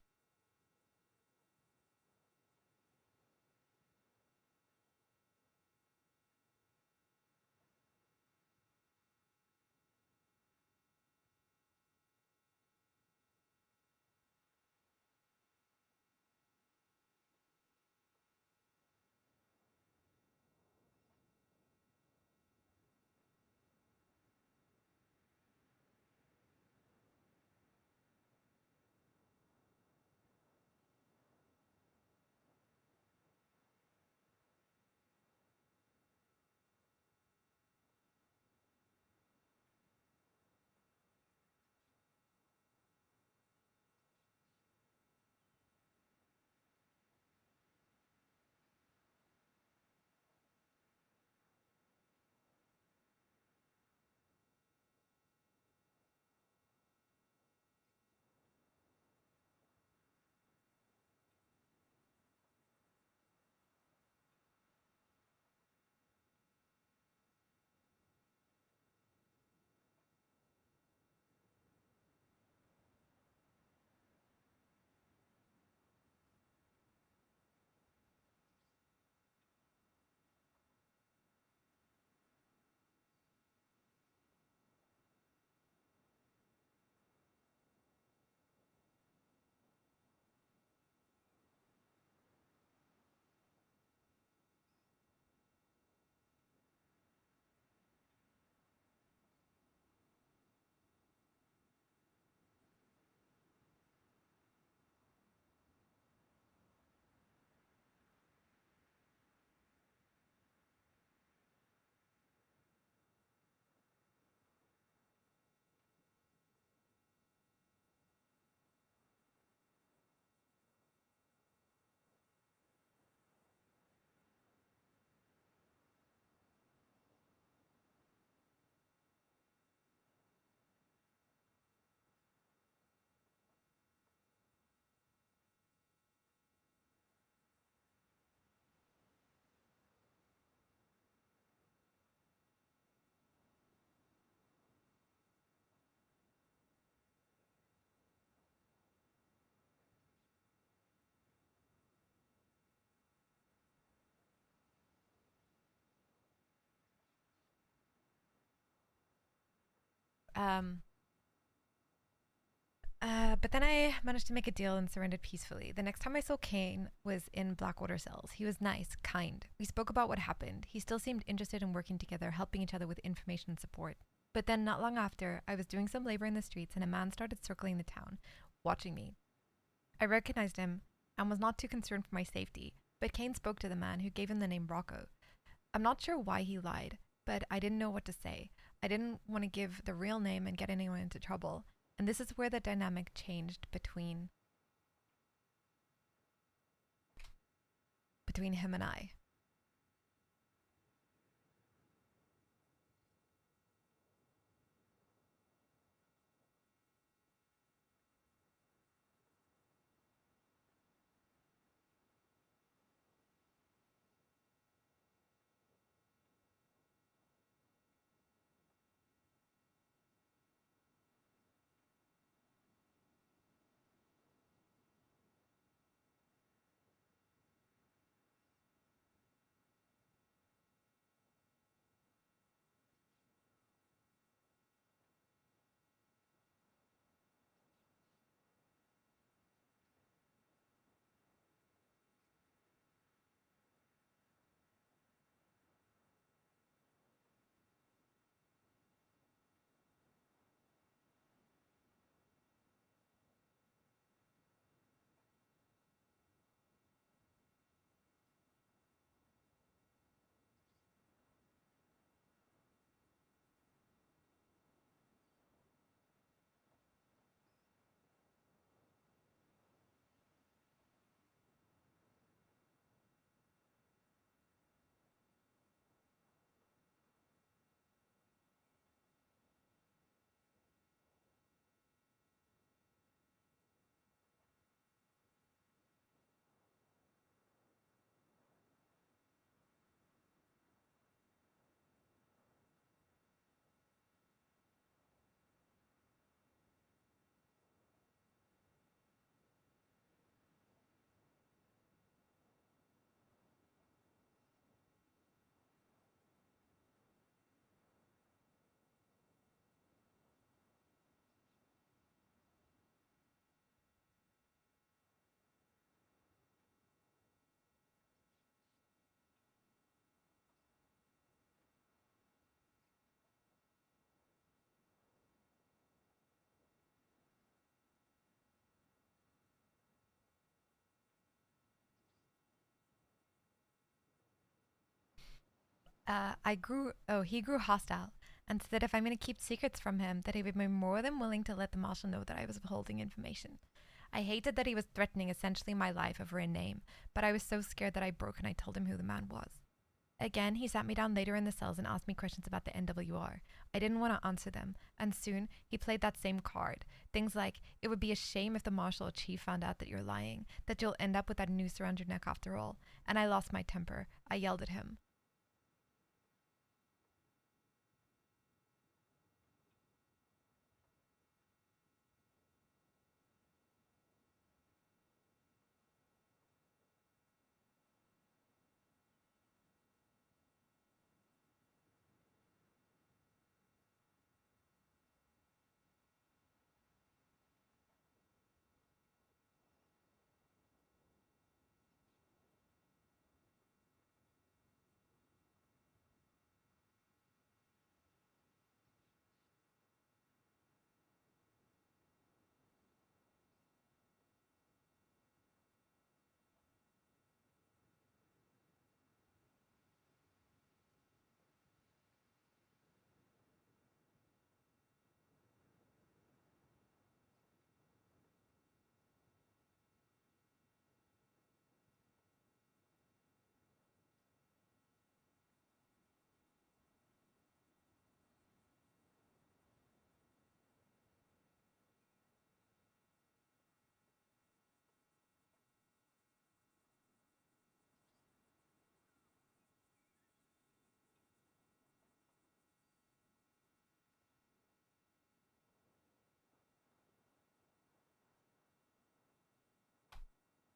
um, but then I managed to make a deal and surrendered peacefully. The next time I saw Kane was in Blackwater cells. He was nice, kind. We spoke about what happened. He still seemed interested in working together, helping each other with information and support. But then, not long after, I was doing some labor in the streets and a man started circling the town, watching me. I recognized him and was not too concerned for my safety, but Kane spoke to the man who gave him the name Rocco. I'm not sure why he lied, but I didn't know what to say. I didn't want to give the real name and get anyone into trouble. And this is where the dynamic changed between him and I. he grew hostile and said that if I'm going to keep secrets from him, that he would be more than willing to let the marshal know that I was withholding information. I hated that he was threatening essentially my life over a name, but I was so scared that I broke and I told him who the man was. Again, he sat me down later in the cells and asked me questions about the NWR. I didn't want to answer them, and soon he played that same card. Things like, it would be a shame if the marshal or chief found out that you're lying, that you'll end up with that noose around your neck after all. And I lost my temper. I yelled at him.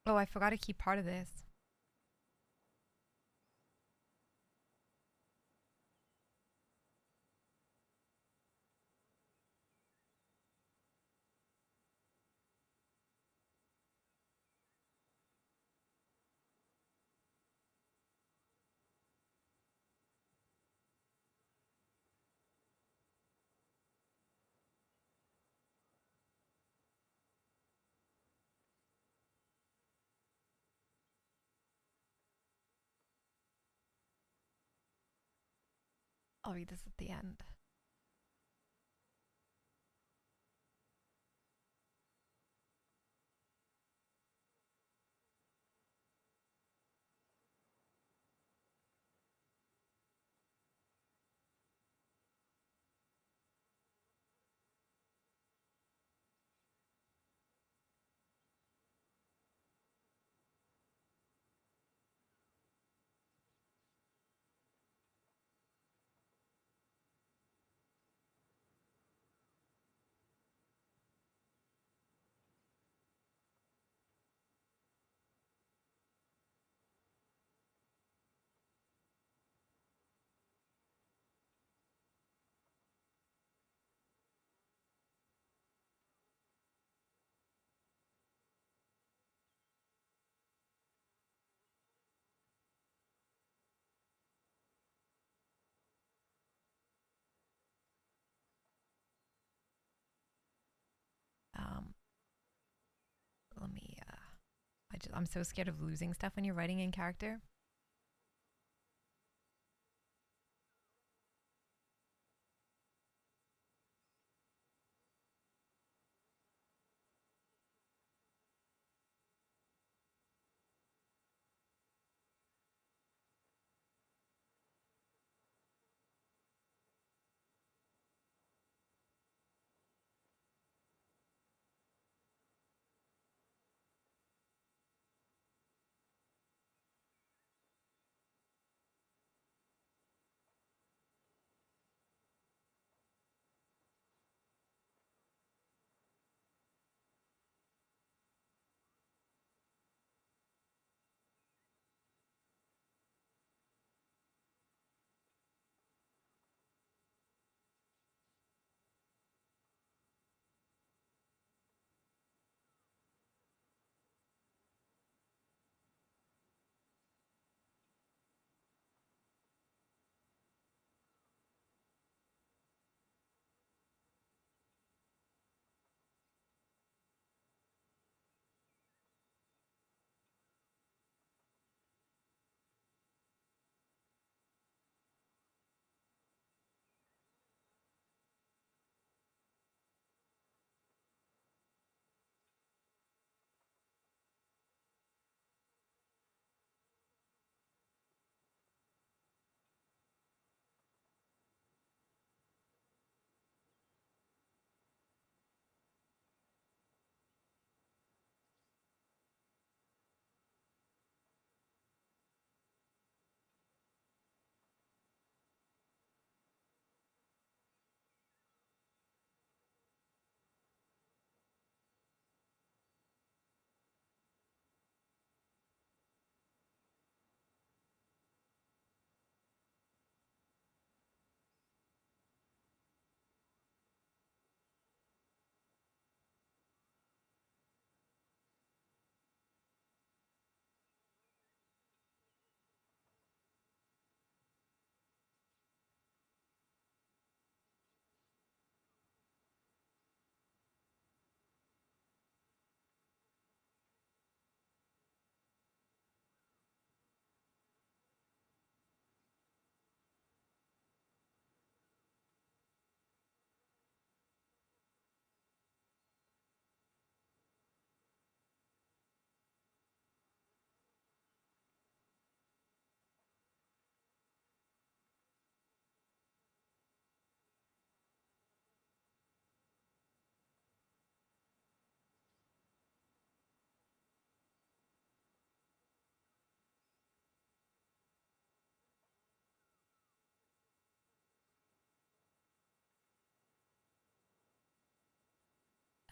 Oh, I forgot a key part of this. I'll read this at the end. Um, let me. I'm so scared of losing stuff when you're writing in character.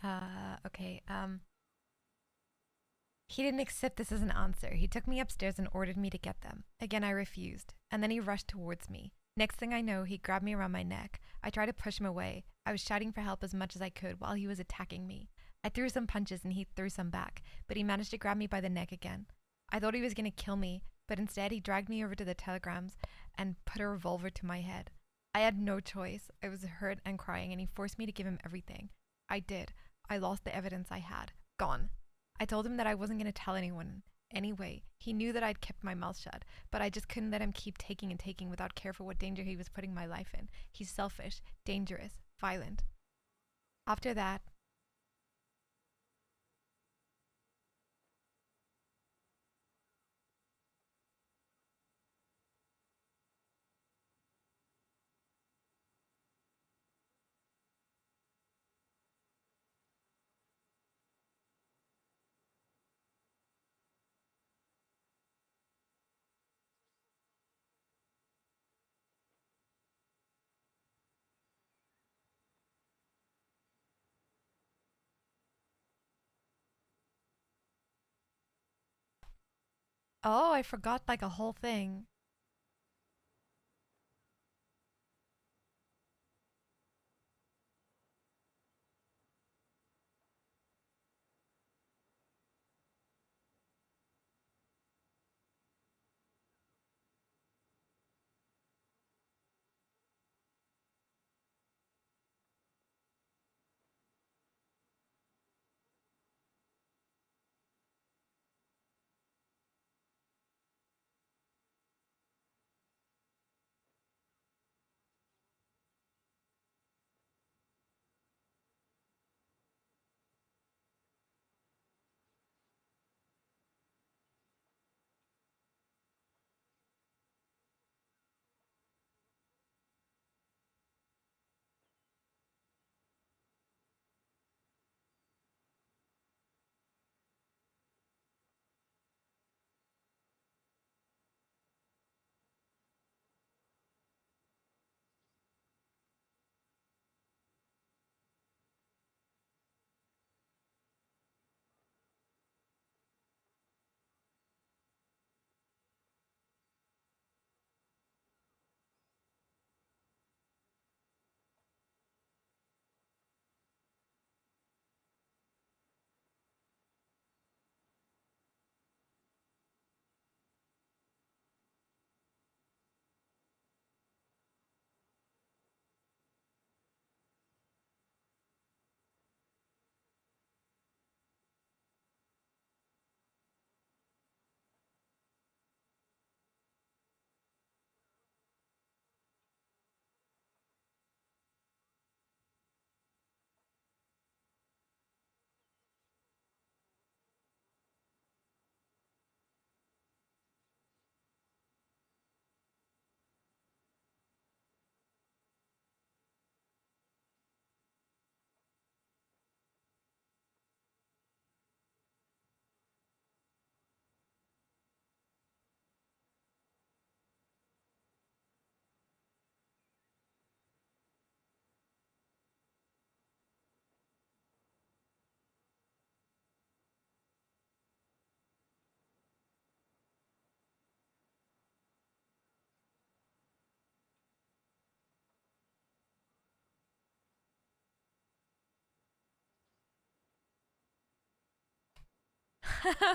Okay. He didn't accept this as an answer. He took me upstairs and ordered me to get them. Again, I refused, and then he rushed towards me. Next thing I know, he grabbed me around my neck. I tried to push him away. I was shouting for help as much as I could while he was attacking me. I threw some punches and he threw some back, but he managed to grab me by the neck again. I thought he was going to kill me, but instead he dragged me over to the telegrams and put a revolver to my head. I had no choice. I was hurt and crying, and he forced me to give him everything. I did. I lost the evidence I had. Gone. I told him that I wasn't going to tell anyone. Anyway, he knew that I'd kept my mouth shut, but I just couldn't let him keep taking and taking without care for what danger he was putting my life in. He's selfish, dangerous, violent. After that, oh, I forgot like a whole thing.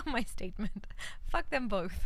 My statement. Fuck them both.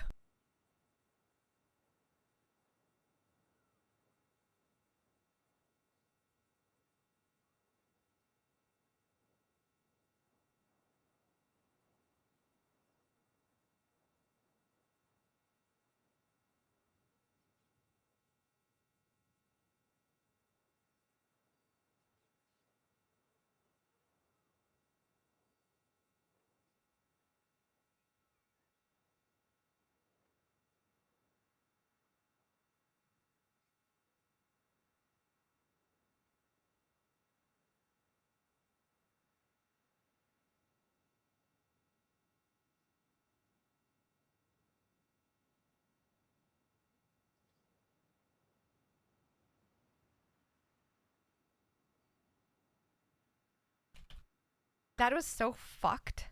That was so fucked.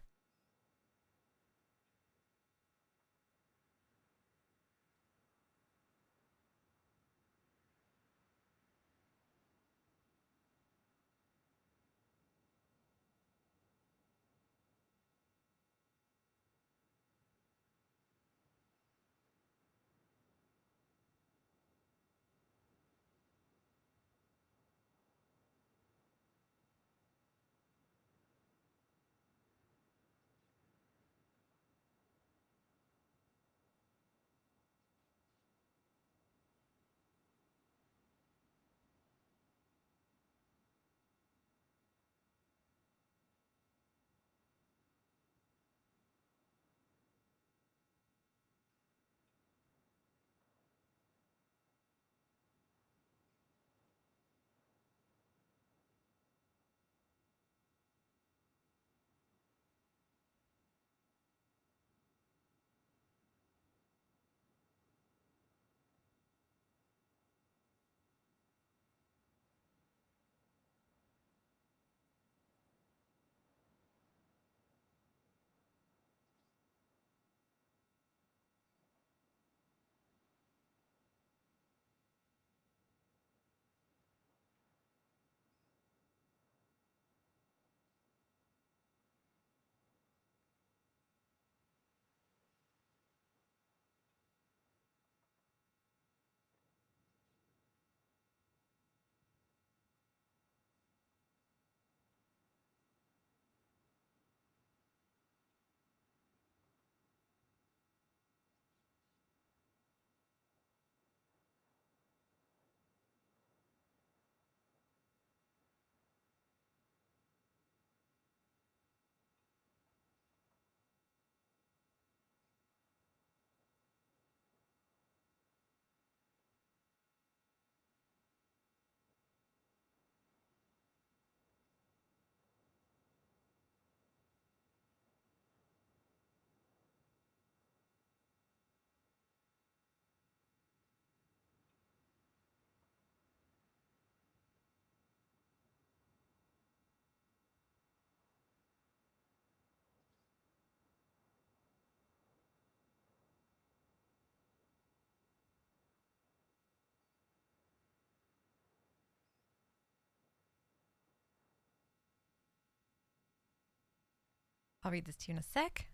I'll read this to you in a sec.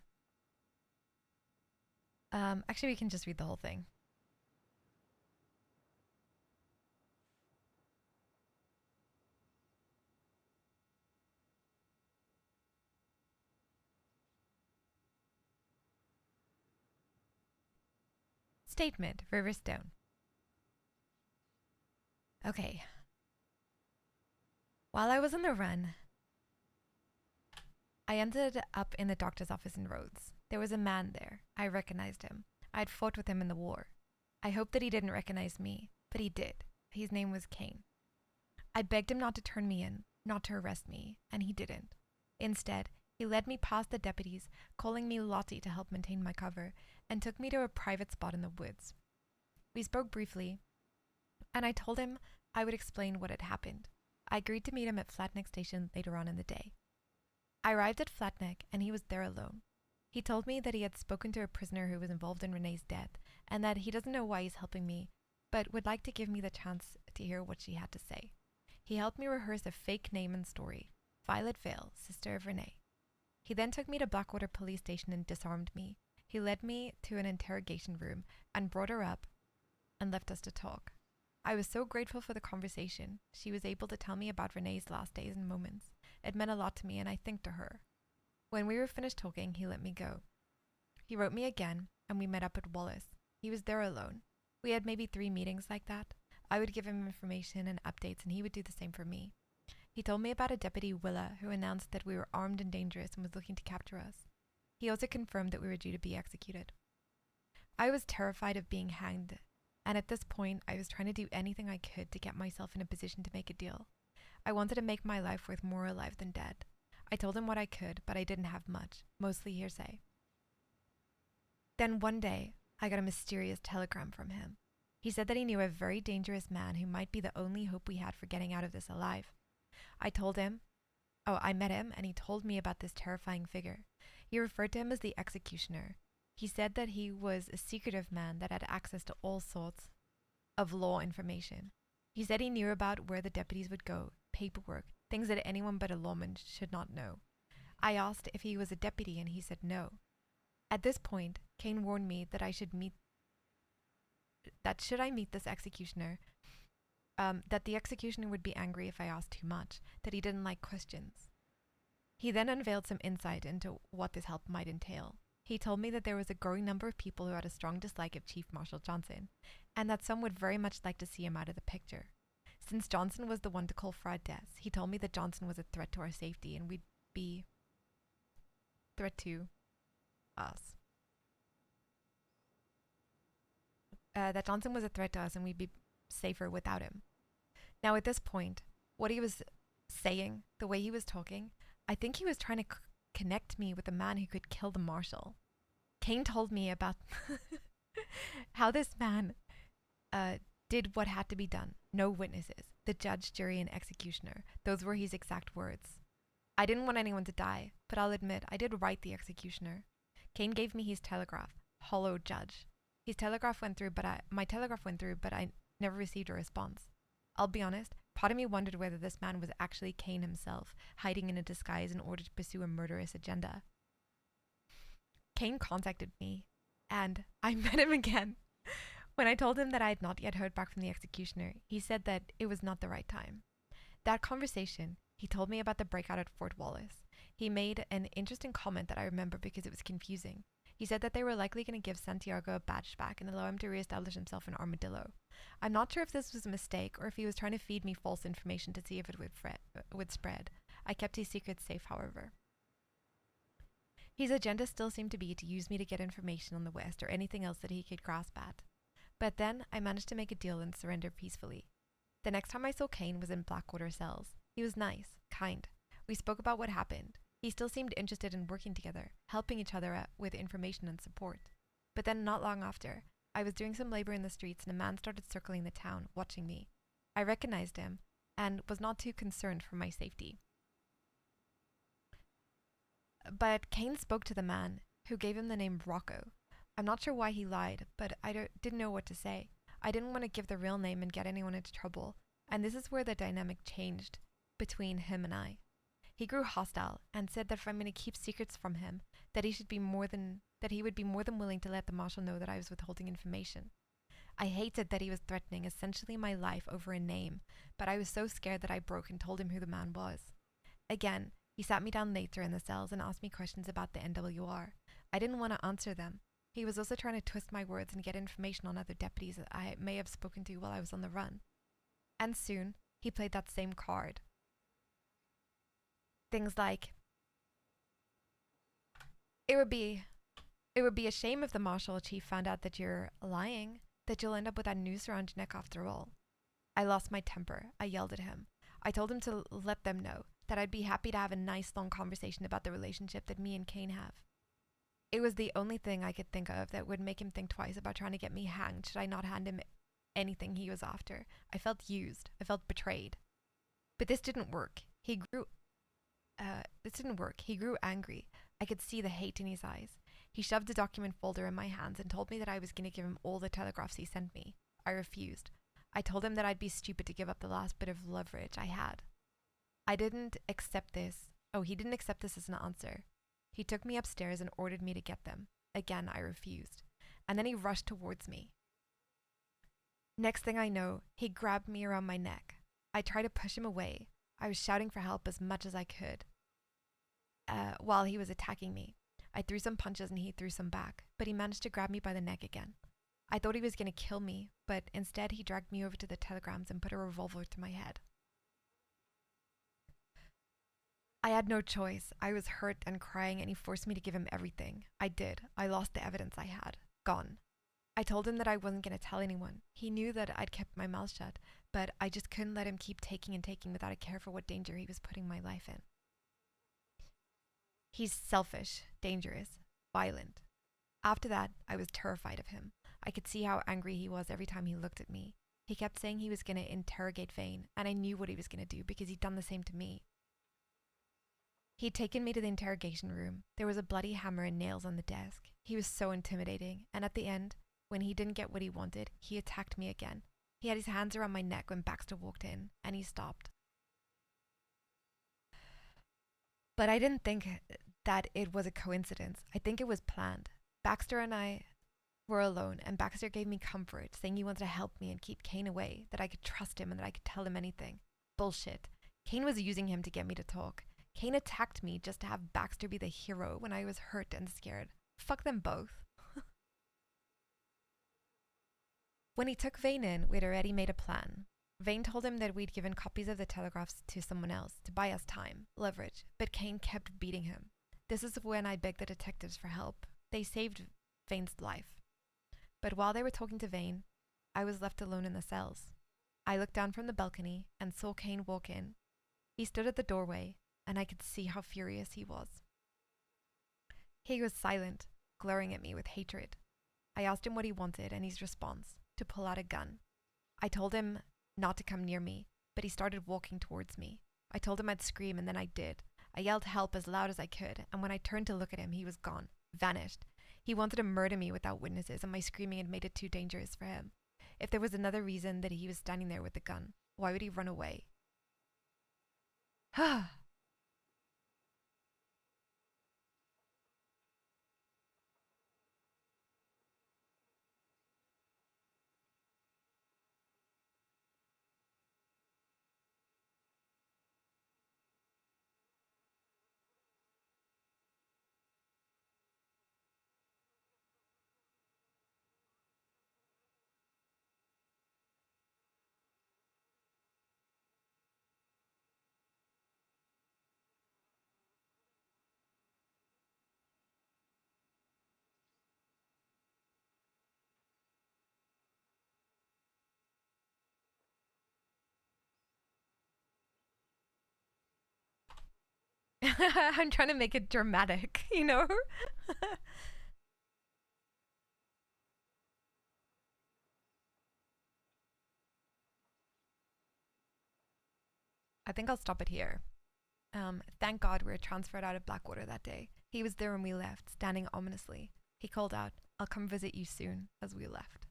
Actually, we can just read the whole thing. Statement, Riverstone. Okay. While I was on the run, I ended up in the doctor's office in Rhodes. There was a man there. I recognized him. I had fought with him in the war. I hoped that he didn't recognize me, but he did. His name was Kane. I begged him not to turn me in, not to arrest me, and he didn't. Instead, he led me past the deputies, calling me Lottie to help maintain my cover, and took me to a private spot in the woods. We spoke briefly, and I told him I would explain what had happened. I agreed to meet him at Flatneck Station later on in the day. I arrived at Flatneck, and he was there alone. He told me that he had spoken to a prisoner who was involved in Renee's death, and that he doesn't know why he's helping me, but would like to give me the chance to hear what she had to say. He helped me rehearse a fake name and story, Violet Vale, sister of Renee. He then took me to Blackwater Police Station and disarmed me. He led me to an interrogation room and brought her up and left us to talk. I was so grateful for the conversation. She was able to tell me about Renee's last days and moments. It meant a lot to me, and I thanked her. When we were finished talking, he let me go. He wrote me again, and we met up at Wallace. He was there alone. We had maybe 3 meetings like that. I would give him information and updates, and he would do the same for me. He told me about a deputy, Willa, who announced that we were armed and dangerous and was looking to capture us. He also confirmed that we were due to be executed. I was terrified of being hanged, and at this point, I was trying to do anything I could to get myself in a position to make a deal. I wanted to make my life worth more alive than dead. I told him what I could, but I didn't have much, mostly hearsay. Then one day, I got a mysterious telegram from him. He said that he knew a very dangerous man who might be the only hope we had for getting out of this alive. I told him Oh, I met him and he told me about this terrifying figure. He referred to him as the executioner. He said that he was a secretive man that had access to all sorts of law information. He said he knew about where the deputies would go, paperwork, things that anyone but a lawman should not know. I asked if he was a deputy and he said no. At this point, Kane warned me that should I meet this executioner, that the executioner would be angry if I asked too much, that he didn't like questions. He then unveiled some insight into what this help might entail. He told me that there was a growing number of people who had a strong dislike of Chief Marshal Johnson, and that some would very much like to see him out of the picture. Since Johnson was the one to call for our deaths, he told me that Johnson was a threat to our safety and we'd be threat to us. That Johnson was a threat to us and we'd be safer without him. Now at this point, what he was saying, the way he was talking, I think he was trying to connect me with a man who could kill the marshal. Kane told me about how this man did what had to be done. No witnesses. The judge, jury, and executioner. Those were his exact words. I didn't want anyone to die, but I'll admit I did write the executioner. Kane gave me his telegraph. Hollow judge. His telegraph went through, but my telegraph went through, but I never received a response. I'll be honest, part of me wondered whether this man was actually Kane himself, hiding in a disguise in order to pursue a murderous agenda. Kane contacted me, and I met him again. When I told him that I had not yet heard back from the executioner, he said that it was not the right time. That conversation, he told me about the breakout at Fort Wallace. He made an interesting comment that I remember because it was confusing. He said that they were likely going to give Santiago a badge back and allow him to reestablish himself in Armadillo. I'm not sure if this was a mistake or if he was trying to feed me false information to see if it would spread. I kept his secrets safe, however. His agenda still seemed to be to use me to get information on the West or anything else that he could grasp at. But then I managed to make a deal and surrender peacefully. The next time I saw Kane was in Blackwater cells. He was nice, kind. We spoke about what happened. He still seemed interested in working together, helping each other with information and support. But then not long after, I was doing some labor in the streets and a man started circling the town, watching me. I recognized him and was not too concerned for my safety. But Kane spoke to the man, who gave him the name Rocco. I'm not sure why he lied, but I didn't know what to say. I didn't want to give the real name and get anyone into trouble, and this is where the dynamic changed between him and I. He grew hostile and said that if I'm going to keep secrets from him, that he would be more than willing to let the marshal know that I was withholding information. I hated that he was threatening essentially my life over a name, but I was so scared that I broke and told him who the man was. Again, he sat me down later in the cells and asked me questions about the NWR. I didn't want to answer them. He was also trying to twist my words and get information on other deputies that I may have spoken to while I was on the run. And soon, he played that same card. Things like, it would be a shame if the marshal chief found out that you're lying, that you'll end up with that noose around your neck after all. I lost my temper. I yelled at him. I told him to let them know that I'd be happy to have a nice long conversation about the relationship that me and Kane have. It was the only thing I could think of that would make him think twice about trying to get me hanged should I not hand him anything he was after. I felt used. I felt betrayed. But this didn't work. He grew angry. I could see the hate in his eyes. He shoved a document folder in my hands and told me that I was going to give him all the telegraphs he sent me. I refused. I told him that I'd be stupid to give up the last bit of leverage I had. He didn't accept this as an answer. He took me upstairs and ordered me to get them. Again, I refused. And then he rushed towards me. Next thing I know, he grabbed me around my neck. I tried to push him away. I was shouting for help as much as I could. While he was attacking me, I threw some punches and he threw some back, but he managed to grab me by the neck again. I thought he was going to kill me, but instead he dragged me over to the telegrams and put a revolver to my head. I had no choice. I was hurt and crying and he forced me to give him everything. I did. I lost the evidence I had. Gone. I told him that I wasn't going to tell anyone. He knew that I'd kept my mouth shut, but I just couldn't let him keep taking and taking without a care for what danger he was putting my life in. He's selfish, dangerous, violent. After that, I was terrified of him. I could see how angry he was every time he looked at me. He kept saying he was going to interrogate Vane, and I knew what he was going to do because he'd done the same to me. He'd taken me to the interrogation room. There was a bloody hammer and nails on the desk. He was so intimidating, and at the end, when he didn't get what he wanted, he attacked me again. He had his hands around my neck when Baxter walked in, and he stopped. But I didn't think that it was a coincidence. I think it was planned. Baxter and I were alone, and Baxter gave me comfort, saying he wanted to help me and keep Kane away, that I could trust him and that I could tell him anything. Bullshit. Kane was using him to get me to talk. Kane attacked me just to have Baxter be the hero when I was hurt and scared. Fuck them both. When he took Vane in, we'd already made a plan. Vane told him that we'd given copies of the telegraphs to someone else to buy us time, leverage, but Kane kept beating him. This is when I begged the detectives for help. They saved Vane's life. But while they were talking to Vane, I was left alone in the cells. I looked down from the balcony and saw Kane walk in. He stood at the doorway, and I could see how furious he was. He was silent, glaring at me with hatred. I asked him what he wanted, and his response, to pull out a gun. I told him not to come near me, but he started walking towards me. I told him I'd scream, and then I did. I yelled help as loud as I could, and when I turned to look at him, he was gone, vanished. He wanted to murder me without witnesses, and my screaming had made it too dangerous for him. If there was another reason that he was standing there with the gun, why would he run away? I'm trying to make it dramatic, you know? I think I'll stop it here. Thank God we were transferred out of Blackwater that day. He was there when we left, standing ominously. He called out, "I'll come visit you soon," as we left.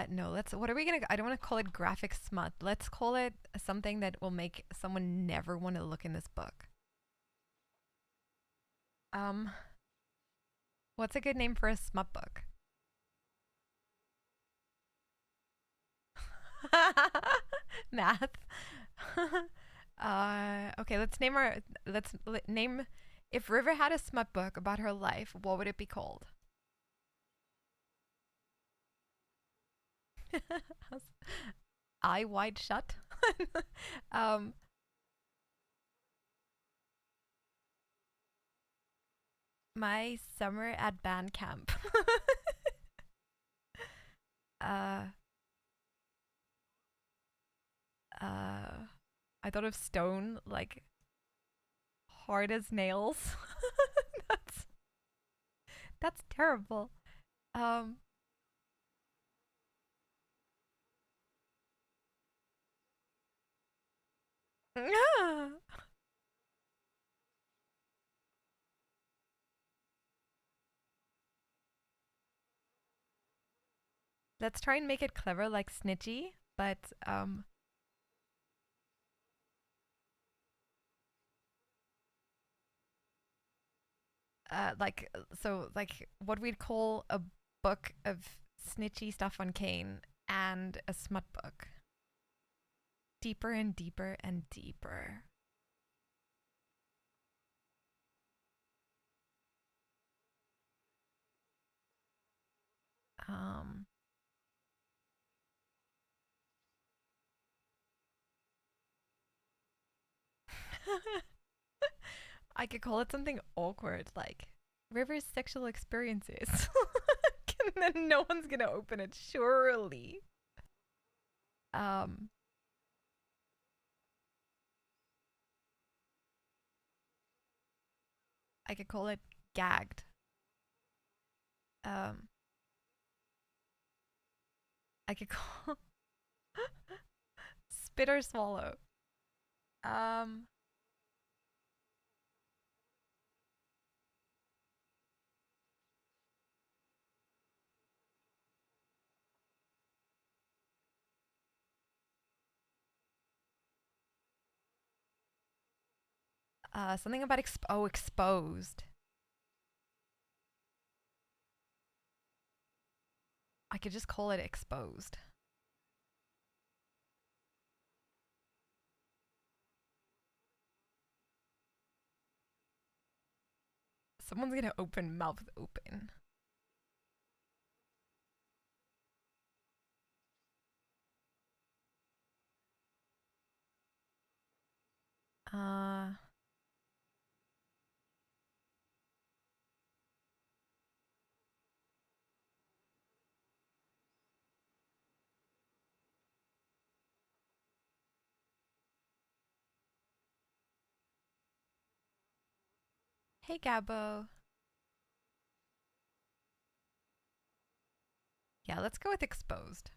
No, what are we gonna, I don't want to call it graphic smut. Let's call it something that will make someone never want to look in this book. Um, what's a good name for a smut book? Math. Okay, let's name, if River had a smut book about her life, what would it be called? Eye wide shut. um, my summer at band camp. uh, I thought of stone, like hard as nails. that's that's terrible. Um, let's try and make it clever, like snitchy, but like what we'd call a book of snitchy stuff on Kane and a smut book. Deeper and deeper and deeper. Um, I could call it something awkward, like River's sexual experiences. And then no one's gonna open it, surely. Um, I could call it gagged. Um, I could call spit or swallow. Um, something about exposed. I could just call it exposed. Someone's gonna open mouth open. Uh, hey Gabo. Yeah, let's go with exposed.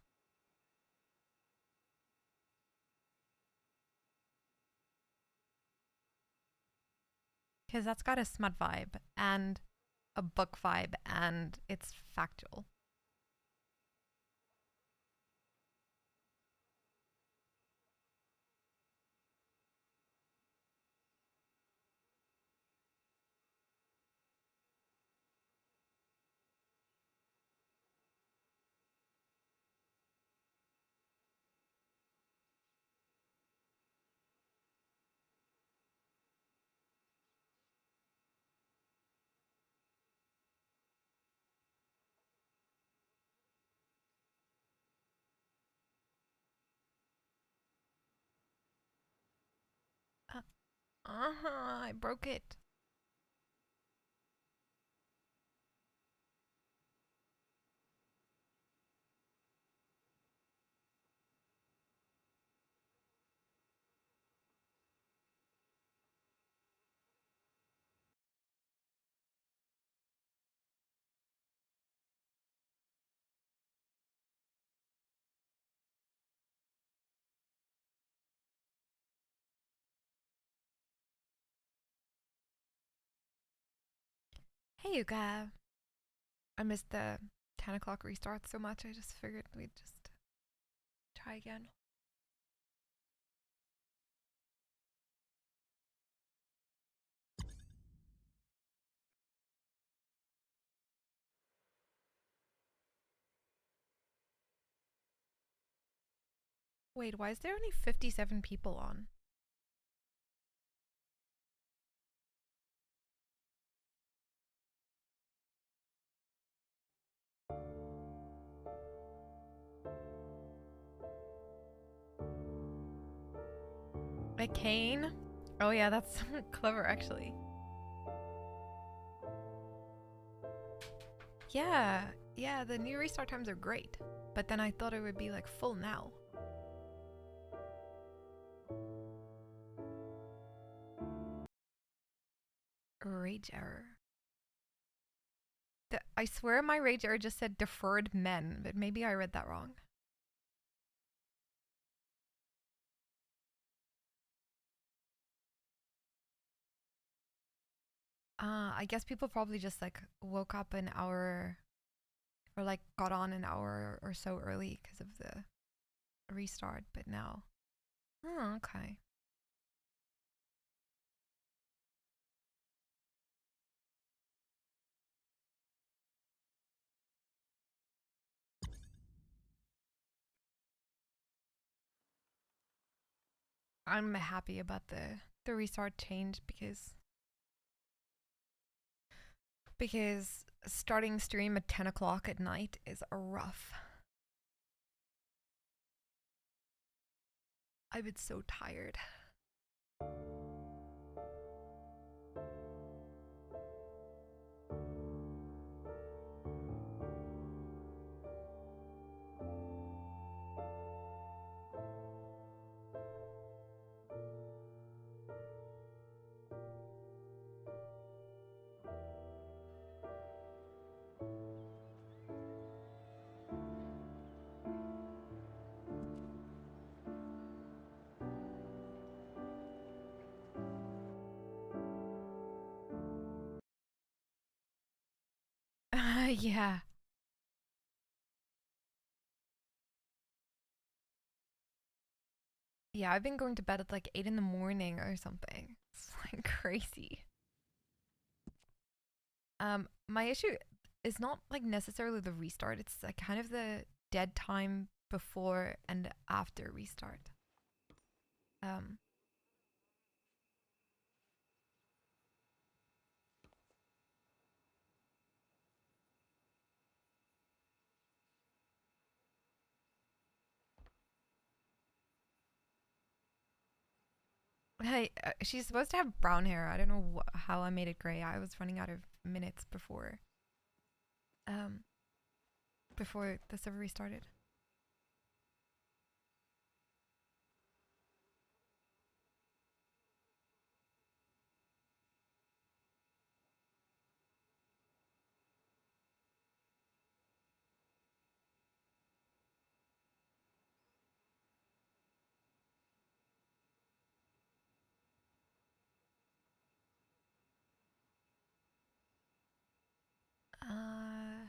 Because that's got a smut vibe and a book vibe and it's factual. Uh, I broke it. Hey Yuka. I missed the 10 o'clock restart so much, I just figured we'd just try again. Wait, why is there only 57 people on? A cane? Oh yeah, that's clever actually. Yeah, yeah, the new restart times are great. But then I thought it would be like full now. Rage error. I swear my rage error just said deferred men, but maybe I read that wrong. I guess people probably just like woke up an hour or like got on an hour or so early because of the restart, but now. Oh, okay. I'm happy about the restart change because starting stream at 10 o'clock at night is rough. I've been so tired. Yeah. Yeah, I've been going to bed at like 8 in the morning or something. It's like crazy. My issue is not like necessarily the restart. It's like kind of the dead time before and after restart. Um, hey, she's supposed to have brown hair. I don't know how I made it gray. I was running out of minutes um, before the server restarted. Uh,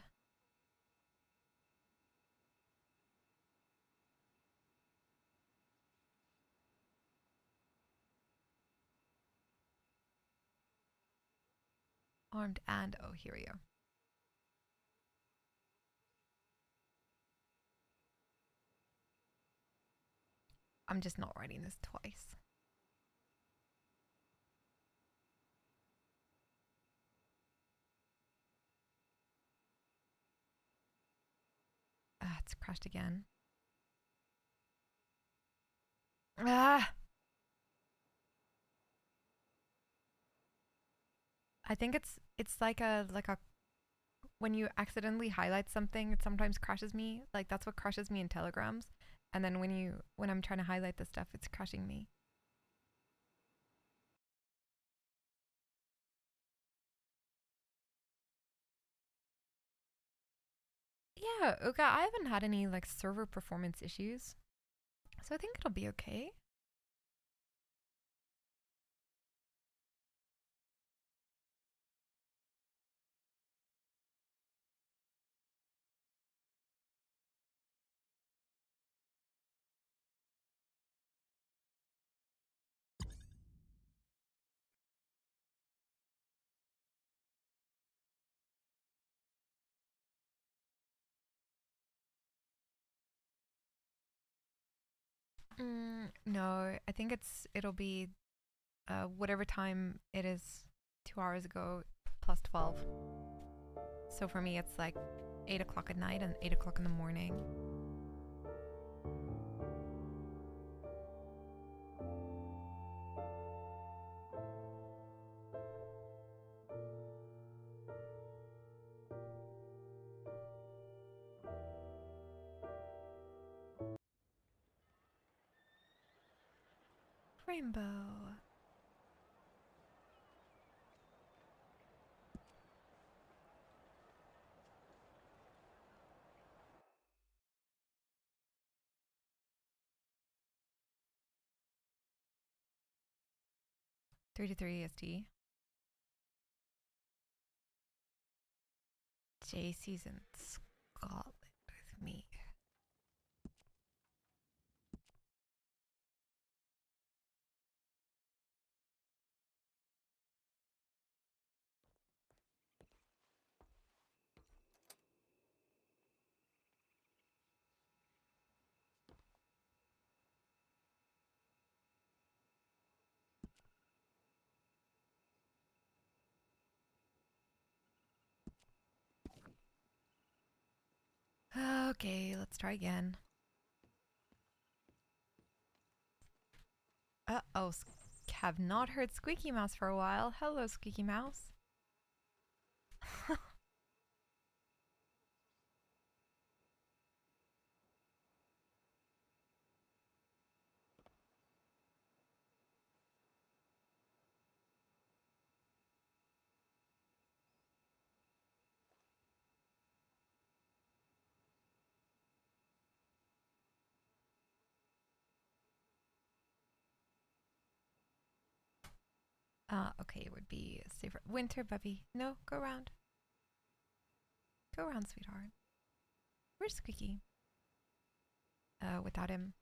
armed and oh, here we go. I'm just not writing this twice. It's crashed again. Ah, I think it's like a when you accidentally highlight something, it sometimes crashes me. Like that's what crashes me in telegrams. And then when I'm trying to highlight the stuff, it's crashing me. Yeah, okay. I haven't had any like server performance issues, so I think it'll be okay. No, I think it'll be whatever time it is 2 hours ago plus 12. So for me, it's like 8 o'clock at night and 8 o'clock in the morning. Rainbow. 3 to 3 EST. JC's in Scotland with me. Okay, let's try again. Oh, have not heard Squeaky Mouse for a while. Hello, Squeaky Mouse. Okay, it would be safer. Winter, Bubby. No, go around. Go around, sweetheart. Where's Squeaky? Without him.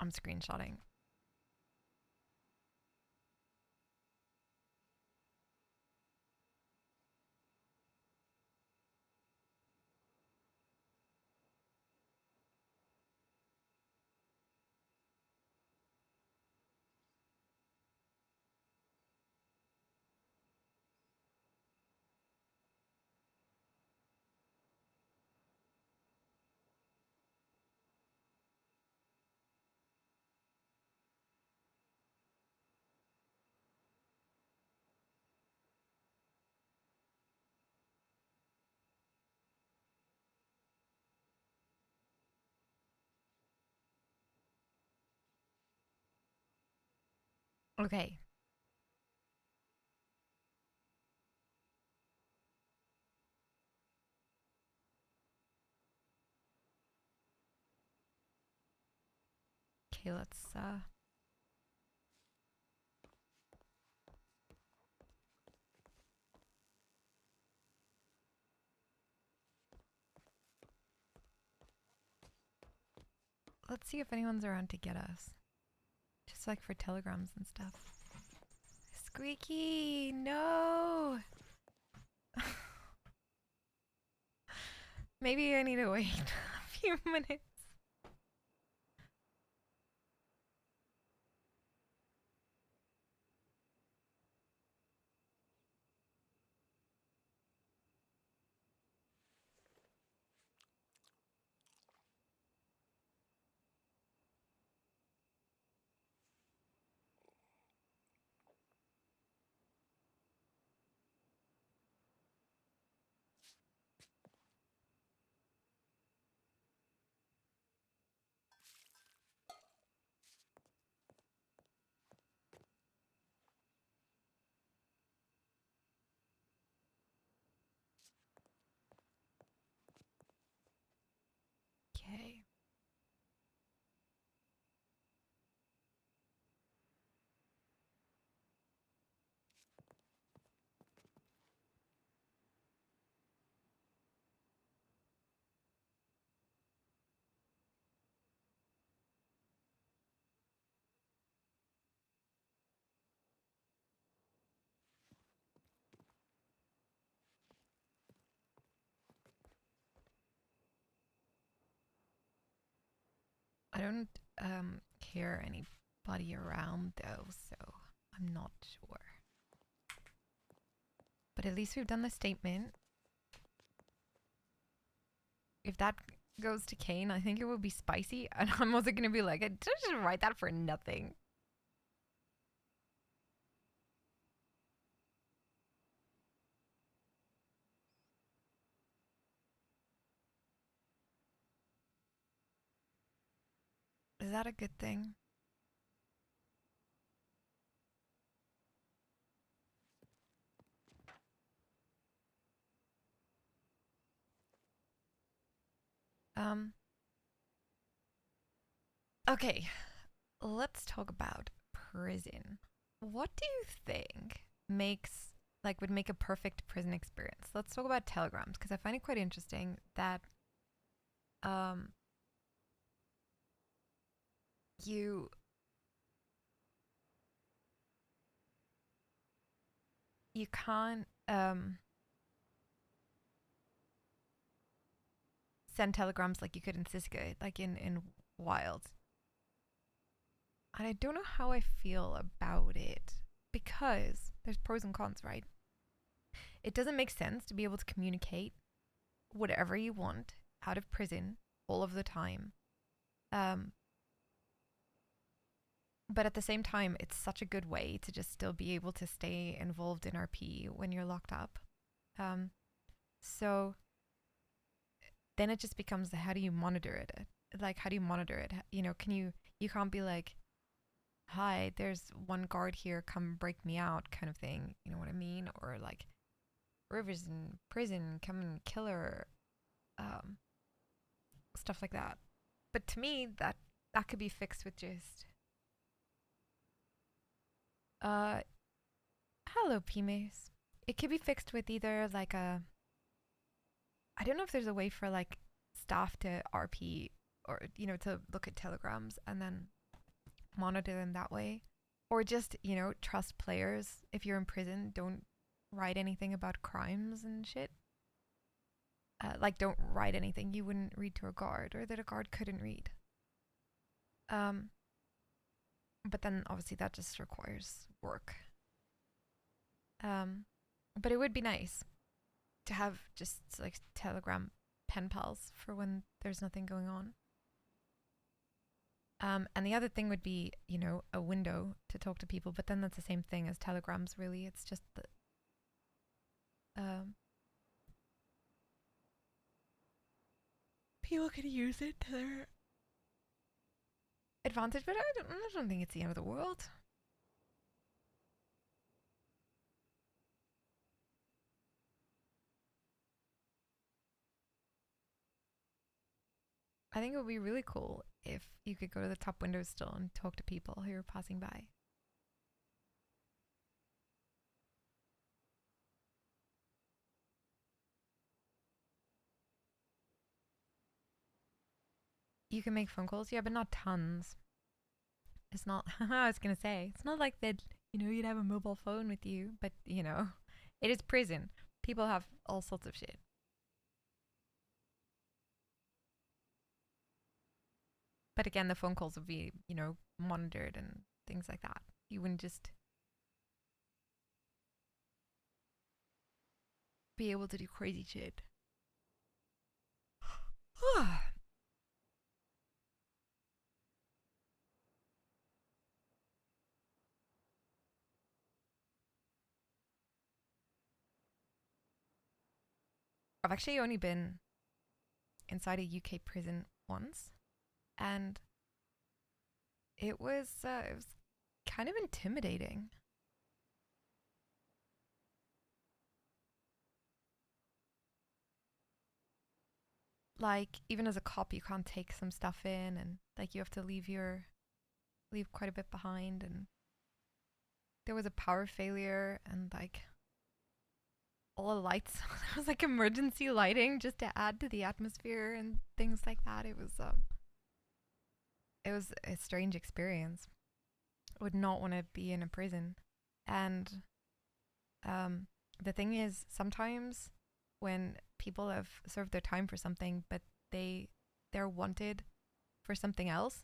I'm screenshotting. Okay. Okay, let's see if anyone's around to get us. Just like for telegrams and stuff. Squeaky, no! Maybe I need to wait a few minutes. Okay. I don't hear anybody around though, so I'm not sure. But at least we've done the statement. If that goes to Kane, I think it will be spicy, and I'm also gonna be like, I just write that for nothing. Is that a good thing? Okay, let's talk about prison. What do you think would make a perfect prison experience? Let's talk about telegrams, because I find it quite interesting that you can't send telegrams like you could in Cisco, like in Wild. And I don't know how I feel about it, because there's pros and cons, right? It doesn't make sense to be able to communicate whatever you want out of prison all of the time. But at the same time, it's such a good way to just still be able to stay involved in RP when you're locked up. So then it just becomes, how do you monitor it? Like, how do you monitor it? You know, you can't be like, hi, there's one guard here, come break me out, kind of thing. You know what I mean? Or like, River's in prison, come and kill her. Stuff like that. But to me, that could be fixed with just hello, P-Mace. it could be fixed with either like a, I don't know if there's a way for like staff to RP or, you know, to look at telegrams and then monitor them that way. Or just, you know, trust players. If you're in prison, don't write anything about crimes and shit. Like, don't write anything you wouldn't read to a guard or that a guard couldn't read. But then obviously that just requires work. But it would be nice to have just like Telegram pen pals for when there's nothing going on. And the other thing would be, you know, a window to talk to people, but then that's the same thing as telegrams, really. It's just that people can use it to their advantage, but I don't think it's the end of the world. I think it would be really cool if you could go to the top windows still and talk to people who are passing by. You can make phone calls, yeah, but not tons. It's not, I was gonna say, it's not like that, you know, you'd have a mobile phone with you, but, you know, it is prison. People have all sorts of shit. But again, the phone calls would be, you know, monitored and things like that. You wouldn't just be able to do crazy shit. I've actually only been inside a UK prison once, and it was kind of intimidating. Like, even as a cop, you can't take some stuff in, and like you have to leave quite a bit behind. And there was a power failure, and like all the lights, there was like emergency lighting just to add to the atmosphere and things like that. It was a strange experience. I would not want to be in a prison. And the thing is, sometimes when people have served their time for something, but they're wanted for something else,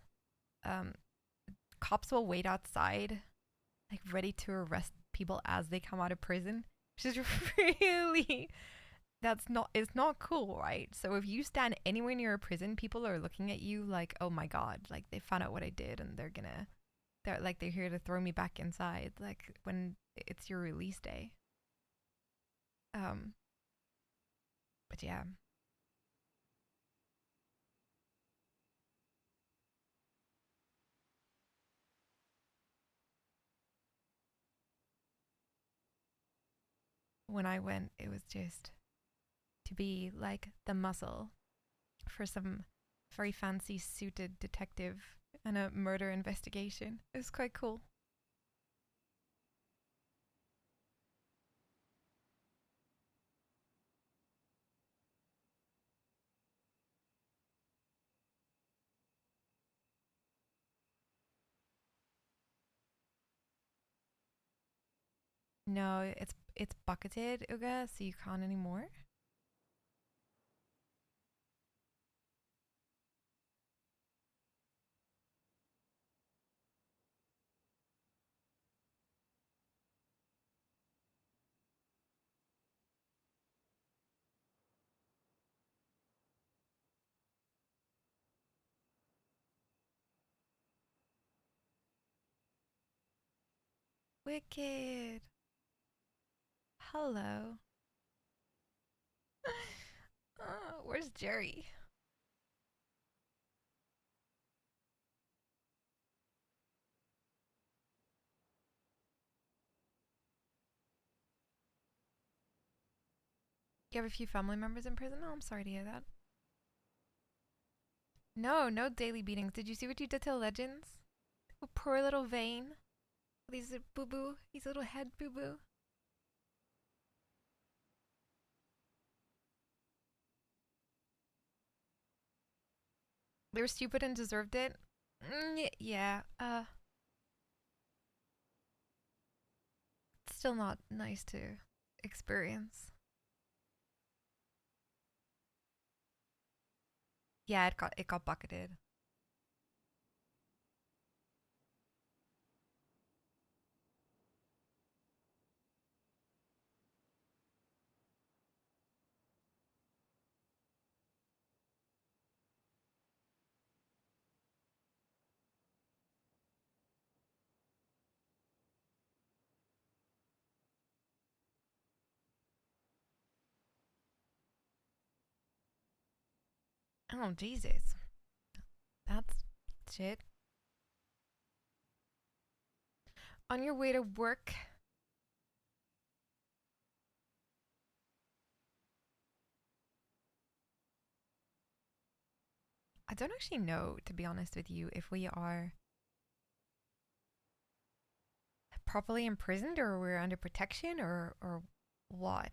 cops will wait outside, like ready to arrest people as they come out of prison, which is really, it's not cool, right? So if you stand anywhere near a prison, people are looking at you like, oh my god, like they found out what I did and they're here to throw me back inside, like when it's your release day. But yeah. When I went, it was just to be like the muscle for some very fancy suited detective and a murder investigation. It was quite cool. No, it's bucketed, Uga, so you can't anymore. Wicked. Hello. Where's Jerry? You have a few family members in prison? Oh, I'm sorry to hear that. No, no daily beatings. Did you see what you did to Legends? Oh, poor little Vane. These boo boo. His little head boo boo. They were stupid and deserved it. Yeah. It's still not nice to experience. Yeah, it got bucketed. Oh Jesus, that's shit. On your way to work, I don't actually know, to be honest with you, if we are properly imprisoned or we're under protection or what.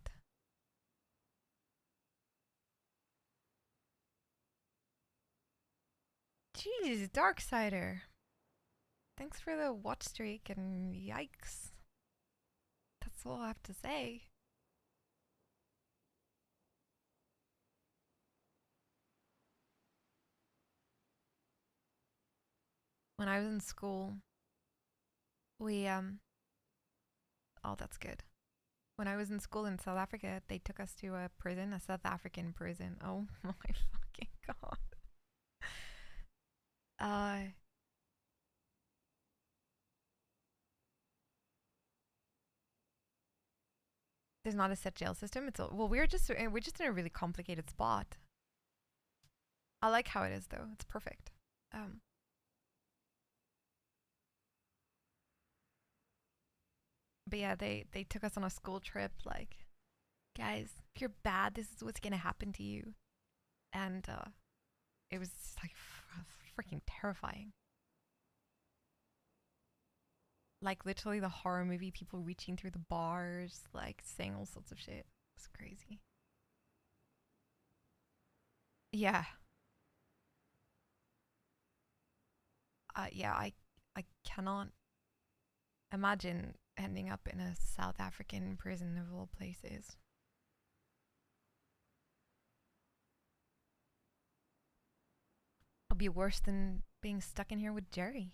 Jeez, Darksider. Thanks for the watch streak and yikes. That's all I have to say. When I was in school, we oh, that's good. When I was in school in South Africa, they took us to a prison, a South African prison. Oh my fucking god. Uh there's not a set jail system. Well, we're just in a really complicated spot. I like how it is though. It's perfect. Um but yeah, they took us on a school trip like, guys, if you're bad, this is what's going to happen to you. And it was like freaking terrifying. Like literally the horror movie, people reaching through the bars, like saying all sorts of shit. It's crazy. Yeah. Yeah, I cannot imagine ending up in a South African prison of all places. It'll be worse than being stuck in here with Jerry.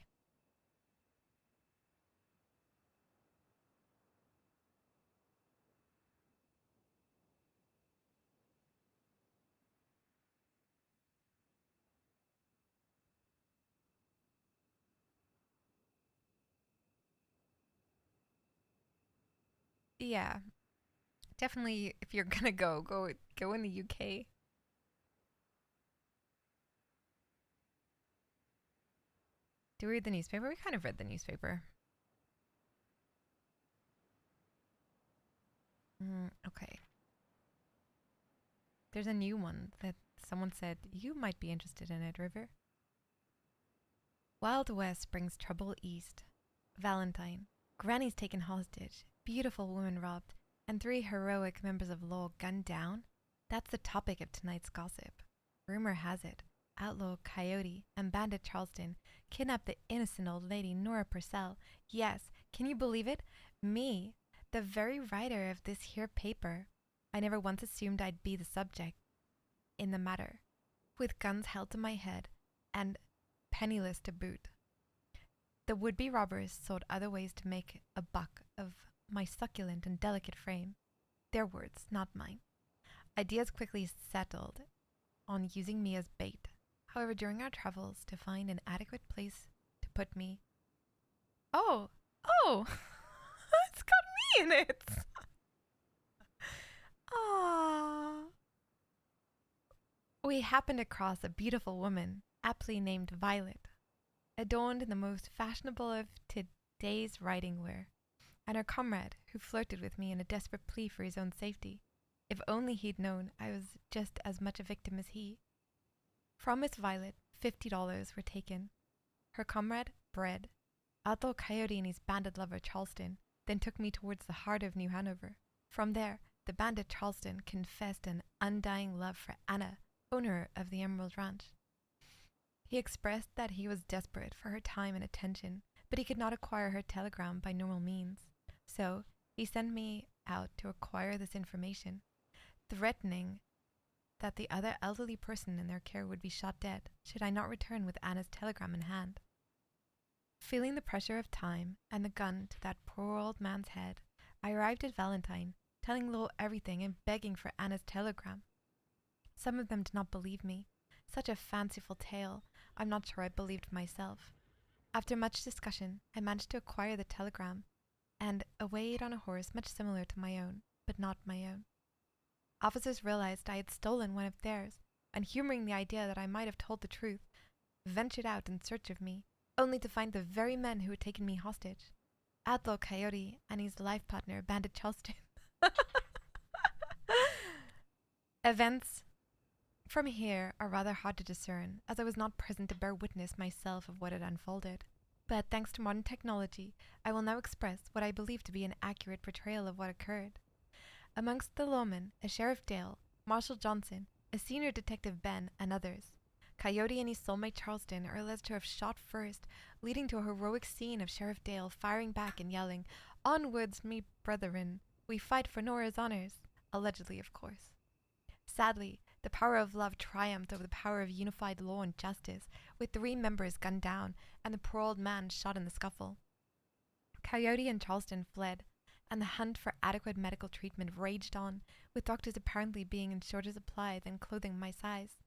Yeah, definitely. If you're gonna go in the UK. Do we read the newspaper? We kind of read the newspaper. Okay. There's a new one that someone said you might be interested in it, River. Wild West brings trouble east. Valentine. Granny's taken hostage. Beautiful woman robbed. And 3 heroic members of law gunned down. That's the topic of tonight's gossip. Rumor has it, outlaw Coyote and Bandit Charleston kidnapped the innocent old lady Nora Purcell. Yes, can you believe it? Me, the very writer of this here paper. I never once assumed I'd be the subject in the matter, with guns held to my head and penniless to boot. The would-be robbers sought other ways to make a buck of my succulent and delicate frame. Their words, not mine. Ideas quickly settled on using me as bait. However, during our travels to find an adequate place to put me... Oh! Oh! It's got me in it! Aww. We happened across a beautiful woman, aptly named Violet, adorned in the most fashionable of today's riding wear, and her comrade, who flirted with me in a desperate plea for his own safety. If only he'd known I was just as much a victim as he. From Miss Violet, $50 were taken. Her comrade, Bread, outlaw Coyote and his bandit lover Charleston, then took me towards the heart of New Hanover. From there, the bandit Charleston confessed an undying love for Anna, owner of the Emerald Ranch. He expressed that he was desperate for her time and attention, but he could not acquire her telegram by normal means. So he sent me out to acquire this information, threatening that the other elderly person in their care would be shot dead should I not return with Anna's telegram in hand. Feeling the pressure of time and the gun to that poor old man's head, I arrived at Valentine, telling Lowell everything and begging for Anna's telegram. Some of them did not believe me. Such a fanciful tale, I'm not sure I believed myself. After much discussion, I managed to acquire the telegram, and away on a horse much similar to my own, but not my own. Officers realized I had stolen one of theirs, and humoring the idea that I might have told the truth, ventured out in search of me, only to find the very men who had taken me hostage. Outlaw Coyote and his life partner, Bandit Charleston. Events from here are rather hard to discern, as I was not present to bear witness myself of what had unfolded. But thanks to modern technology, I will now express what I believe to be an accurate portrayal of what occurred. Amongst the lawmen, a Sheriff Dale, Marshal Johnson, a senior detective Ben, and others. Coyote and his soulmate Charleston are alleged to have shot first, leading to a heroic scene of Sheriff Dale firing back and yelling, "Onwards, me brethren, we fight for Nora's honors," allegedly, of course. Sadly, the power of love triumphed over the power of unified law and justice, with 3 members gunned down and the poor old man shot in the scuffle. Coyote and Charleston fled, and the hunt for adequate medical treatment raged on, with doctors apparently being in shorter supply than clothing my size.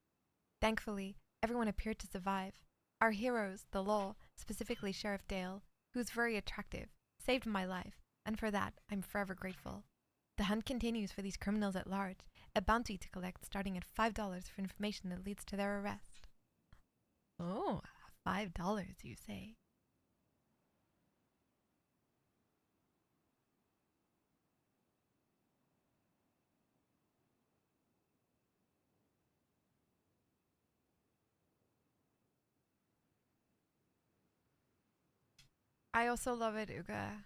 Thankfully, everyone appeared to survive. Our heroes, the law, specifically Sheriff Dale, who was very attractive, saved my life, and for that I'm forever grateful. The hunt continues for these criminals at large, a bounty to collect starting at $5 for information that leads to their arrest. Oh, $5, you say? I also love it, Uga.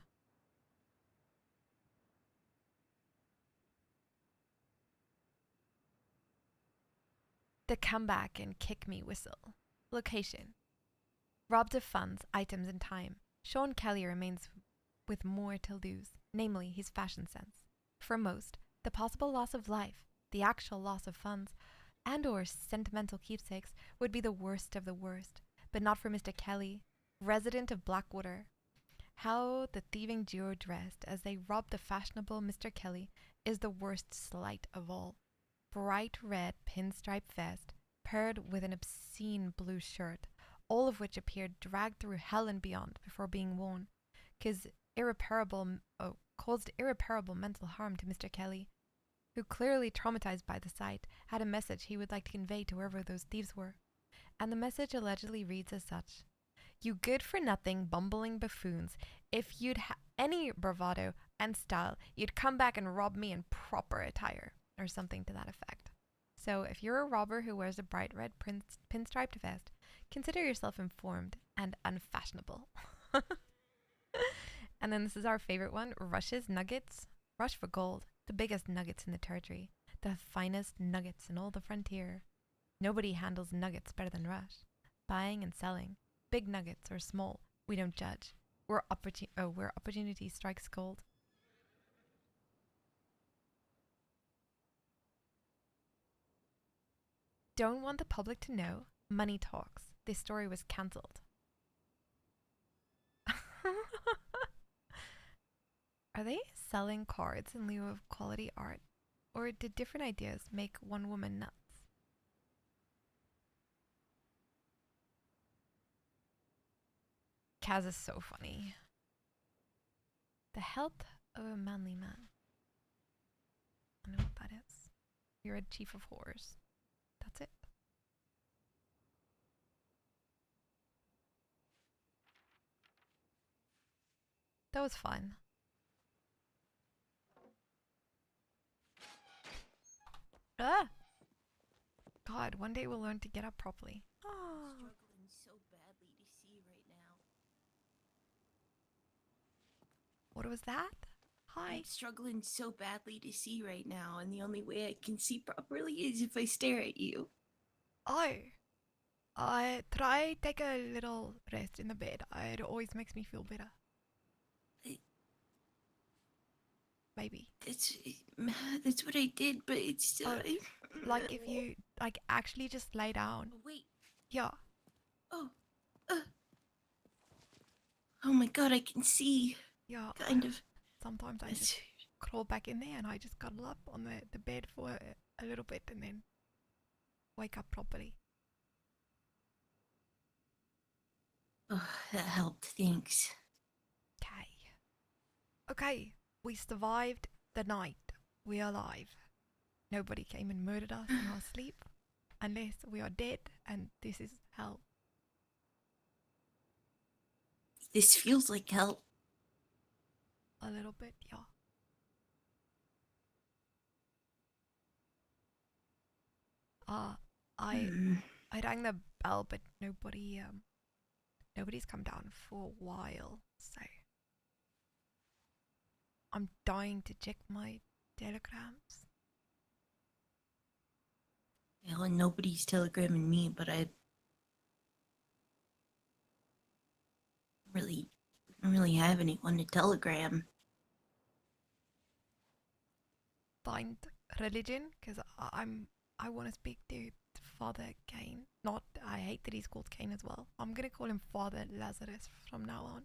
The comeback and kick me whistle. Location. Robbed of funds, items, and time, Sean Kelly remains with more to lose, namely his fashion sense. For most, the possible loss of life, the actual loss of funds, and or sentimental keepsakes would be the worst of the worst, but not for Mr. Kelly, resident of Blackwater. How the thieving duo dressed as they robbed the fashionable Mr. Kelly is the worst slight of all. Bright red pinstripe vest, paired with an obscene blue shirt, all of which appeared dragged through hell and beyond before being worn, caused irreparable mental harm to Mr. Kelly, who, clearly traumatized by the sight, had a message he would like to convey to whoever those thieves were. And the message allegedly reads as such: "You good-for-nothing bumbling buffoons, if you'd any bravado and style, you'd come back and rob me in proper attire," or something to that effect. So if you're a robber who wears a bright red pinstriped vest, consider yourself informed and unfashionable. And then this is our favorite one, Rush's Nuggets. Rush for gold, the biggest nuggets in the territory, the finest nuggets in all the frontier. Nobody handles nuggets better than Rush. Buying and selling, big nuggets or small, we don't judge. Where opportunity strikes gold. Don't want the public to know. Money talks. This story was cancelled. Are they selling cards in lieu of quality art? Or did different ideas make one woman nuts? Kaz is so funny. The health of a manly man. I know what that is. You're a chief of horrors. That's it. That was fun. Ah! God, one day we'll learn to get up properly. Oh. Struggling so badly to see right now. What was that? Hi. I'm struggling so badly to see right now, and the only way I can see properly is if I stare at you. Oh. I try take a little rest in the bed. It always makes me feel better. I- Maybe. That's what I did, but it's still. Oh, like if you like actually just lay down. Oh, wait. Yeah, Oh. Uh, oh my God! I can see. yeah. Kind of. Sometimes I just It's, crawl back in there and I just cuddle up on the bed for a little bit and then wake up properly. oh, that helped. Thanks. Okay. Okay, we survived the night. We're alive. Nobody came and murdered us in our sleep. Unless we are dead and this is hell. This feels like hell. A little bit, yeah. Uh, I Hmm. I rang the bell, but nobody's come down for a while. So I'm dying to check my telegrams. Well, and nobody's telegramming me, but I really don't really have anyone to telegram. Find religion, because I want to speak to Father Kane. Not I hate that he's called Kane as well. I'm gonna call him Father Lazarus from now on.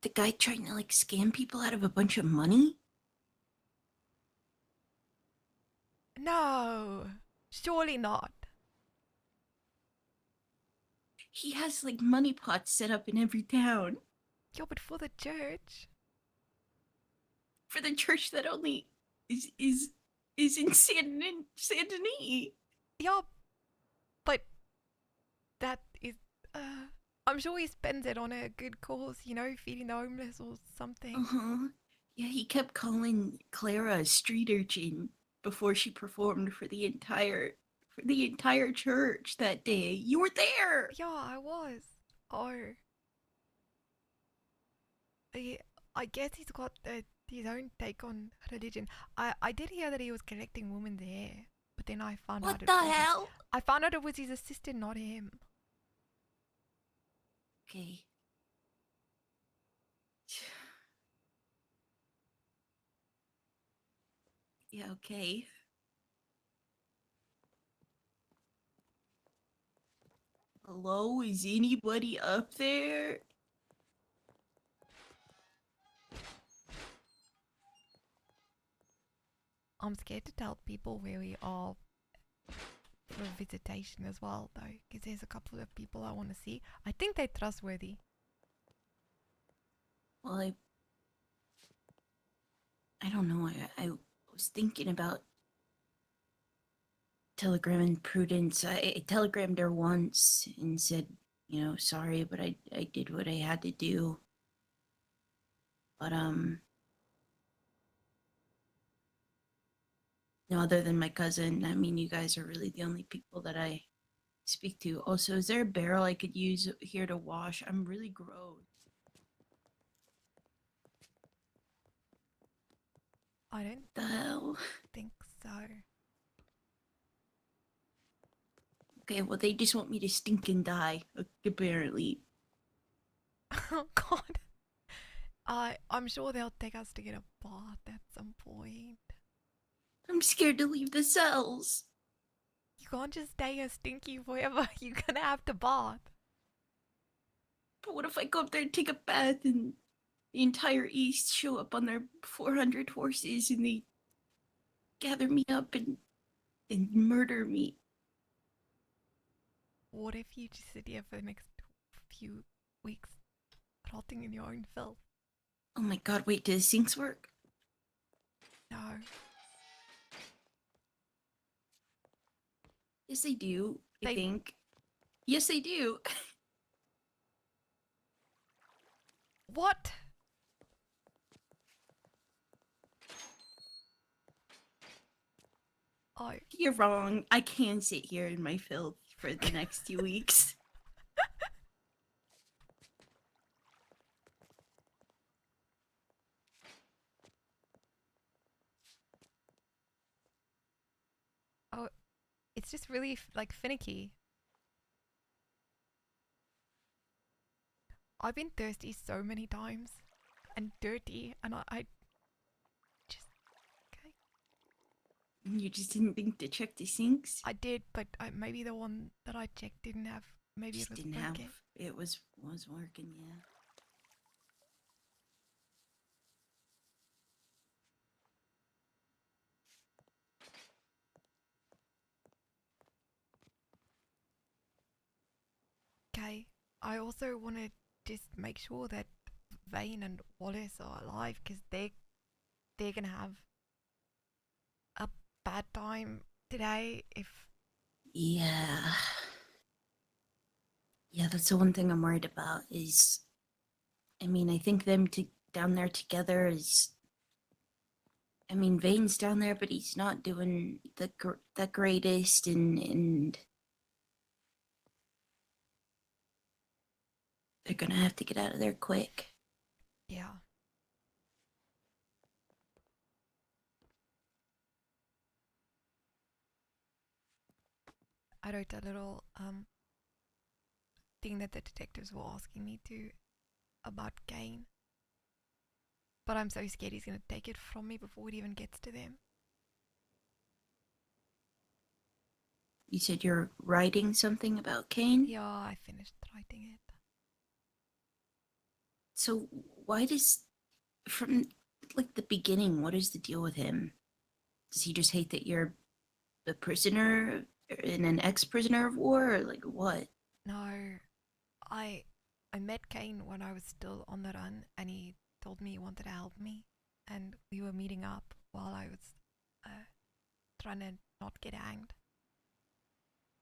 The guy trying to like scam people out of a bunch of money? No, surely not. He has like money pots set up in every town Yeah, but for the church. for the church that only is in Saint Denis. Yeah, but that is. Uh, I'm sure he spends it on a good cause, feeding the homeless or something. Uh-huh. Yeah, he kept calling Clara a street urchin before she performed for the entire church that day. You were there. Yeah, I was. Oh, he, I guess he's got his own take on religion. I did hear that he was collecting women's hair, but then I found out What it the wasn't. hell? I found out it was his assistant, not him. Okay. Yeah, okay. Hello, is anybody up there? I'm scared to tell people where we are for visitation as well, though, because there's a couple of people I want to see. I think they're trustworthy. Well, I don't know. I was thinking about telegramming Prudence. I telegrammed her once and said, sorry, but I did what I had to do. But no, other than my cousin, I mean, you guys are really the only people that I speak to. Also, is there a barrel I could use here to wash? I'm really gross. I don't The hell? think so. Okay, well, they just want me to stink and die, apparently. Oh God. I'm sure they'll take us to get a bath at some point. I'm scared to leave the cells. You can't just stay a stinky forever. You're gonna have to bath. But what if I go up there and take a bath and the entire East show up on their 400 horses and they gather me up and murder me? What if you just sit here for the next few weeks, rotting in your own filth? Oh my God, wait, do the sinks work? No. Yes, they do, I They think. Yes, they do. what? Oh, You're wrong. I can sit here in my filth for the next 2 weeks. it's just really like finicky. I've been thirsty so many times and dirty, and I just okay. You just didn't think to check the sinks? I did, but maybe the one that I checked didn't have. Maybe Just it was didn't have. broken. It was working, yeah. Okay. I also want to just make sure that Vane and Wallace are alive because they're gonna have a bad time today if. Yeah. Yeah, that's the one thing I'm worried about is, I mean, I think them down there together is, I mean, Vane's down there, but he's not doing the greatest, and they're gonna have to get out of there quick. Yeah. I wrote a little thing that the detectives were asking me to about Kane. But I'm so scared he's gonna take it from me before it even gets to them. You said you're writing something about Kane? Yeah, I finished writing it. So why does, from like the beginning, what is the deal with him? Does he just hate that you're a prisoner and an ex-prisoner of war, or like what? No, I I met Kane when I was still on the run, and he told me he wanted to help me, and we were meeting up while I was trying to not get hanged.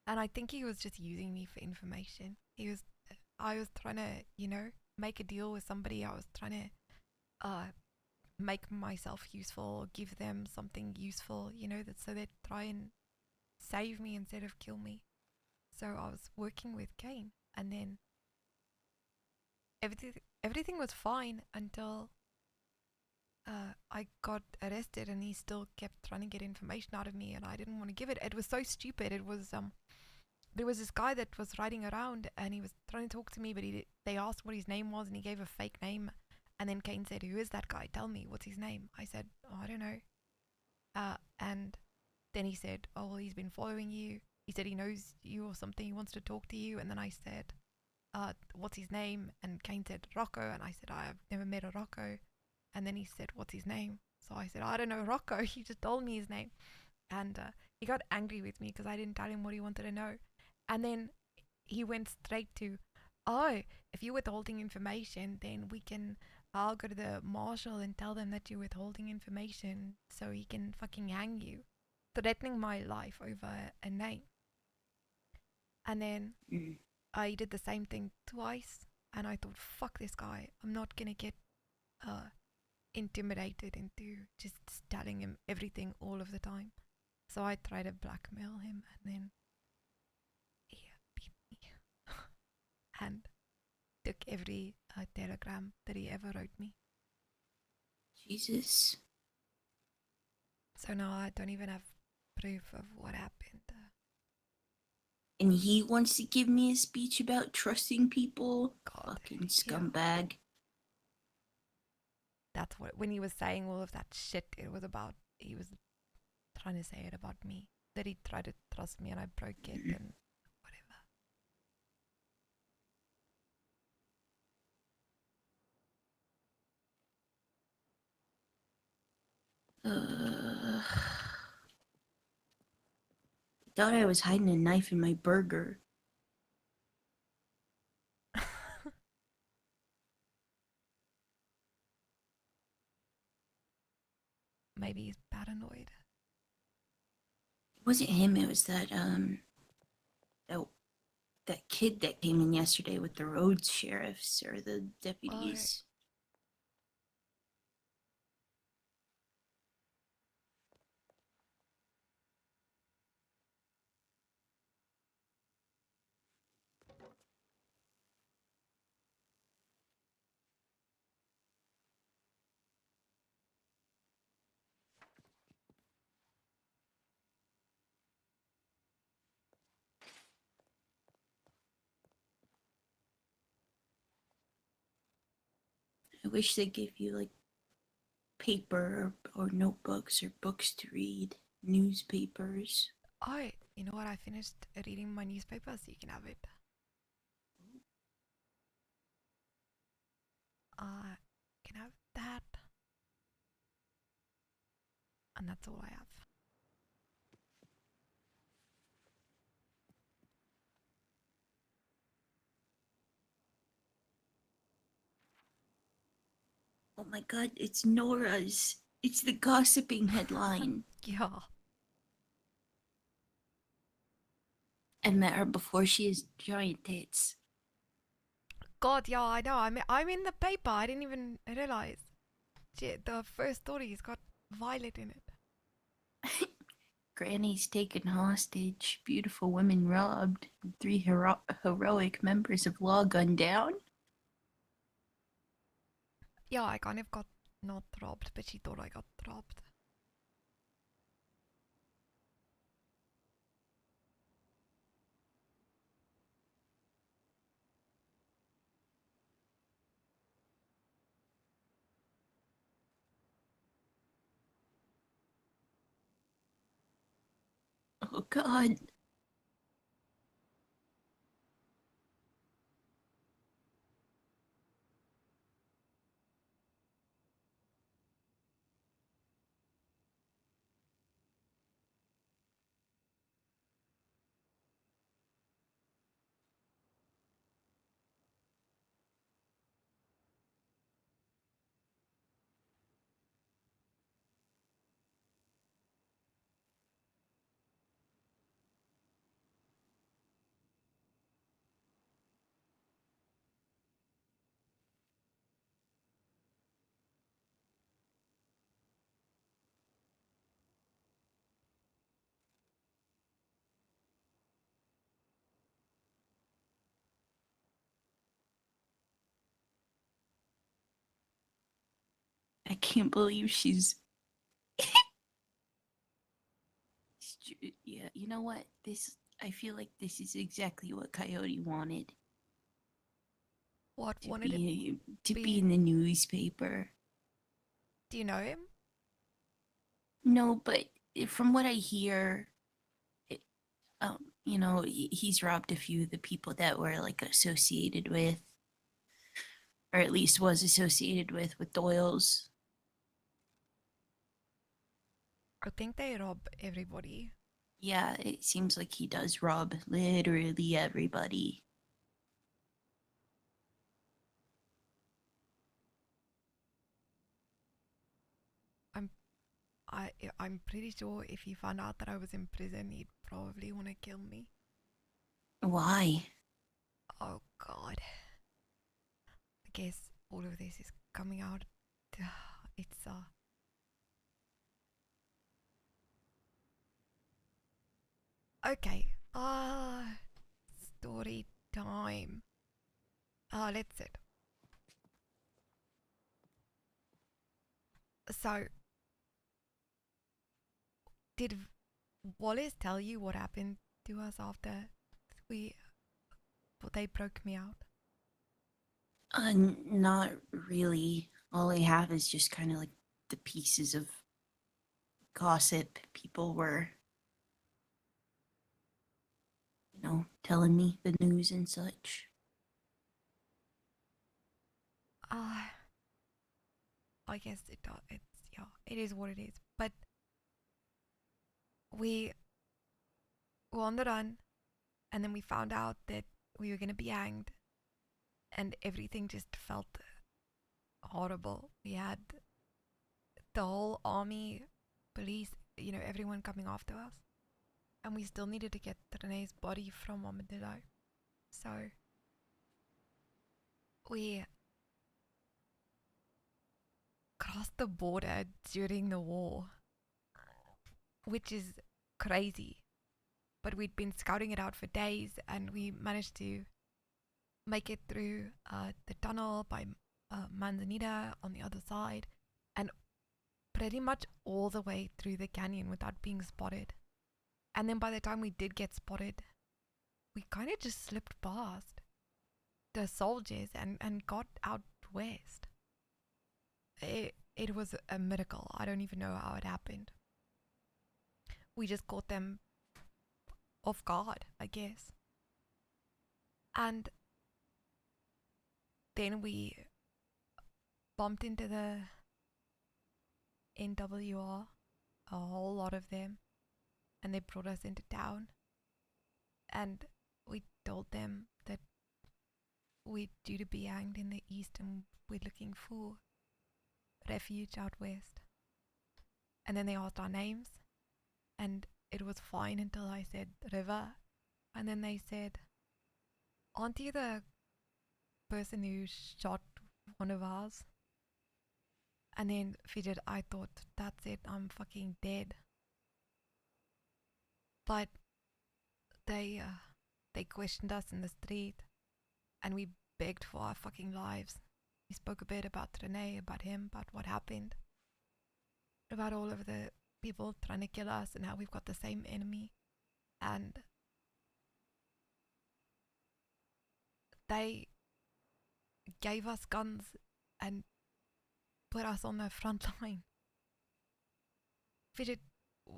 And I think he was just using me for information. I was trying to, make a deal with somebody. I was trying to make myself useful, give them something useful, that so they'd try and save me instead of kill me. So I was working with Kane, and then everything was fine until I got arrested, and he still kept trying to get information out of me, and I didn't want to give it. It was so stupid. It was there was this guy that was riding around, and he was trying to talk to me, but they asked what his name was, and he gave a fake name. And then Kane said, "Who is that guy? Tell me, what's his name?" I said, "Oh, I don't know." And then he said, "Oh, well, he's been following you. He said he knows you or something. He wants to talk to you." And then I said, "What's his name?" And Kane said, "Rocco." And I said, "I've never met a Rocco." And then he said, "What's his name?" So I said, "I don't know, Rocco." He just told me his name. And he got angry with me because I didn't tell him what he wanted to know. And then he went straight to, "Oh, if you're withholding information, then I'll go to the marshal and tell them that you're withholding information so he can fucking hang you," threatening my life over a name. And then I did the same thing twice, and I thought, fuck this guy. I'm not gonna get uh, intimidated into just telling him everything all of the time. So I tried to blackmail him, and then he beat me and took every telegram that he ever wrote me. Jesus. So now I don't even have proof of what happened. And he wants to give me a speech about trusting people? God, Fucking yeah. scumbag. That's what, when he was saying all of that shit, it was about, he was trying to say it about me. That he tried to trust me and I broke it and I thought I was hiding a knife in my burger. maybe he's paranoid. It wasn't him, it was that, that kid that came in yesterday with the road sheriffs or the deputies. I wish they gave you like paper or notebooks or books to read, newspapers. Oh, you know what? I finished reading my newspaper, so you can have it. Can have that, and that's all I have. Oh my god, it's Nora's. It's the gossiping headline. Yeah. I met her before she has giant tits. God, yeah, I know. I'm in the paper. I didn't even realize. Shit, the first story's got Violet in it. Granny's taken hostage, beautiful women robbed, and three heroic members of law gunned down. Yeah, I kind of got not robbed, but she thought I got robbed. Oh god. I can't believe she's. Yeah, you know what? I feel like this is exactly what Coyote wanted. What To wanted it be be? in the newspaper. Do you know him? No, but from what I hear, it, he's robbed a few of the people that were like associated with, or at least was associated with Doyle's. I think they rob everybody. Yeah, it seems like he does rob literally everybody. I'm I'm pretty sure if he found out that I was in prison, he'd probably want to kill me. Why? Oh God. I guess all of this is coming out. It's okay. Story time. Let's sit. So, did Wallace tell you what happened to us after we they broke me out? Not really. All I have is just kind of like the pieces of gossip people were, telling me the news and such. Uh, I guess it does. It's yeah, it is what it is. But we were on the run, and then we found out that we were gonna be hanged, and everything just felt horrible. We had the whole army, police, everyone coming after us, and we still needed to get Renee's body from Armadillo. So we crossed the border during the war, which is crazy. But we'd been scouting it out for days, and we managed to make it through the tunnel by Manzanita on the other side, and pretty much all the way through the canyon without being spotted. And then by the time we did get spotted, we kind of just slipped past the soldiers and got out west. it was a miracle. I don't even know how it happened. We just caught them off guard, I guess. And then we bumped into the NWR, a whole lot of them, and they brought us into town. And we told them that we're due to be hanged in the east and we're looking for refuge out west. And then they asked our names, and it was fine until I said River. And then they said, aren't you the person who shot one of ours? And then figured, I thought, that's it, I'm fucking dead. But they questioned us in the street, and we begged for our fucking lives. We spoke a bit about Renee, about him, about what happened, about all of the people trying to kill us and how we've got the same enemy. And they gave us guns and put us on the front line.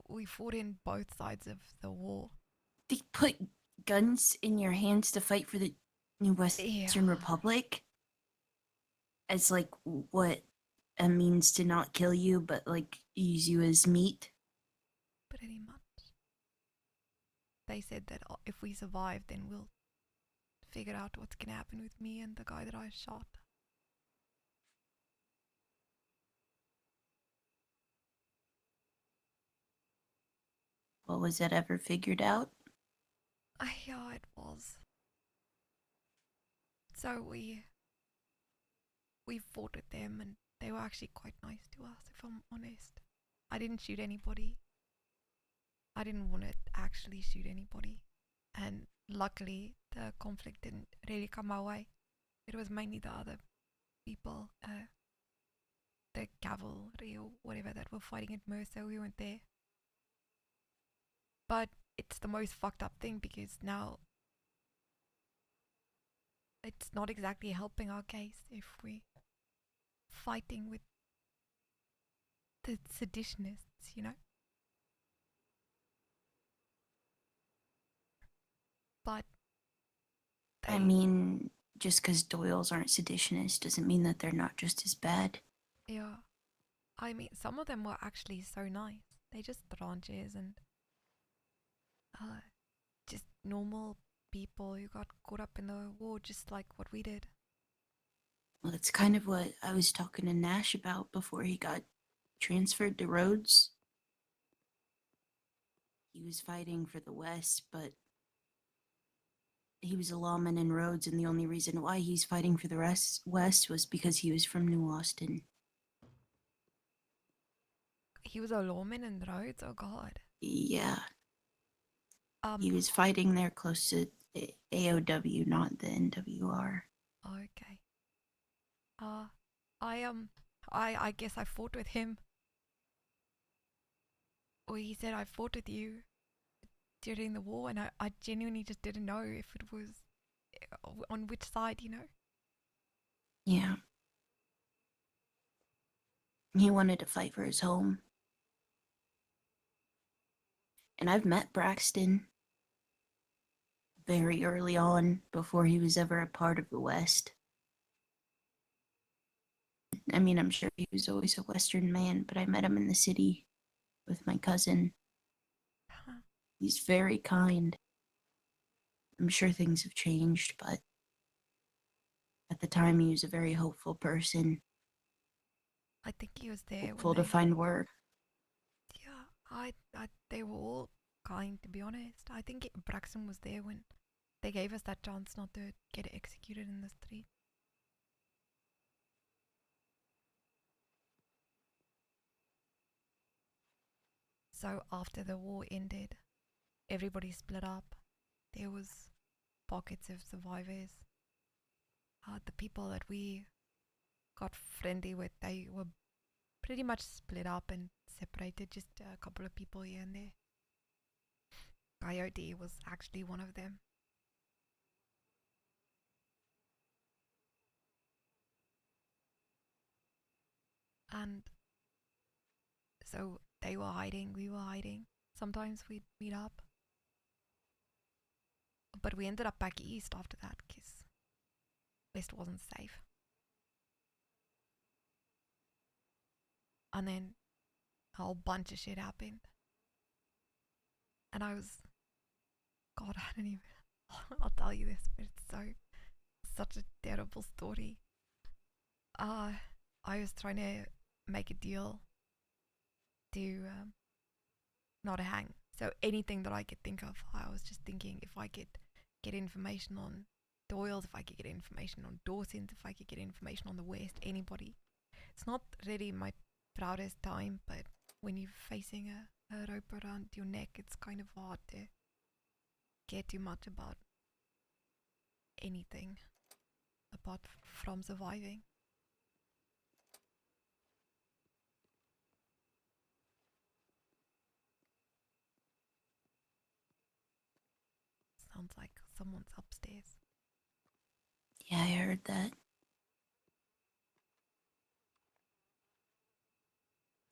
We fought in both sides of the war. They put guns in your hands to fight for the New Western Republic? As, like, what a means to not kill you, but, like, use you as meat? Pretty much. They said that if we survive, then we'll figure out what's gonna happen with me and the guy that I shot. Well, was that ever figured out? Yeah, it was. So we fought with them, and they were actually quite nice to us, if I'm honest. I didn't shoot anybody. I didn't want to actually shoot anybody. And luckily, the conflict didn't really come my way. It was mainly the other people, the cavalry or whatever that were fighting at Mercer. We weren't there. But it's the most fucked up thing, because now it's not exactly helping our case if we're fighting with the seditionists, you know? But I mean, just because Doyles aren't seditionists doesn't mean that they're not just as bad. yeah, I mean, some of them were actually so nice. They just ranchers and just normal people who got caught up in the war, just like what we did. Well, that's kind of what I was talking to Nash about before he got transferred to Rhodes. He was fighting for the West, but he was a lawman in Rhodes, and the only reason why he's fighting for the West was because he was from New Austin. He was a lawman in Rhodes? Oh god. Yeah. He was fighting there close to AOW, not the NWR. Okay. I guess I fought with him. Or he said I fought with you during the war, and I genuinely just didn't know if it was on which side, you know? Yeah. He wanted to fight for his home. And I've met Braxton very early on, before he was ever a part of the West. I mean, I'm sure he was always a Western man, but I met him in the city with my cousin. He's very kind. I'm sure things have changed, but at the time he was a very hopeful person. I think he was there hopeful when to find work. Yeah, they were all kind, to be honest. I think Braxton was there when they gave us that chance not to get executed in the street. So after the war ended, everybody split up. There was pockets of survivors. The people that we got friendly with, they were pretty much split up and separated, just a couple of people here and there. Coyote was actually one of them. And so they were hiding, we were hiding. Sometimes we'd meet up. But we ended up back east after that because west wasn't safe. And then a whole bunch of shit happened. And I was, God, I don't even, I'll tell you this, but it's such a terrible story. I was trying to make a deal to not hang. So anything that I could think of, I was just thinking if I could get information on Doyle's, if I could get information on Dawson's, if I could get information on the West, anybody. It's not really my proudest time, but when you're facing a rope around your neck, it's kind of hard to care too much about anything apart from surviving. Sounds like someone's upstairs. Yeah, I heard that.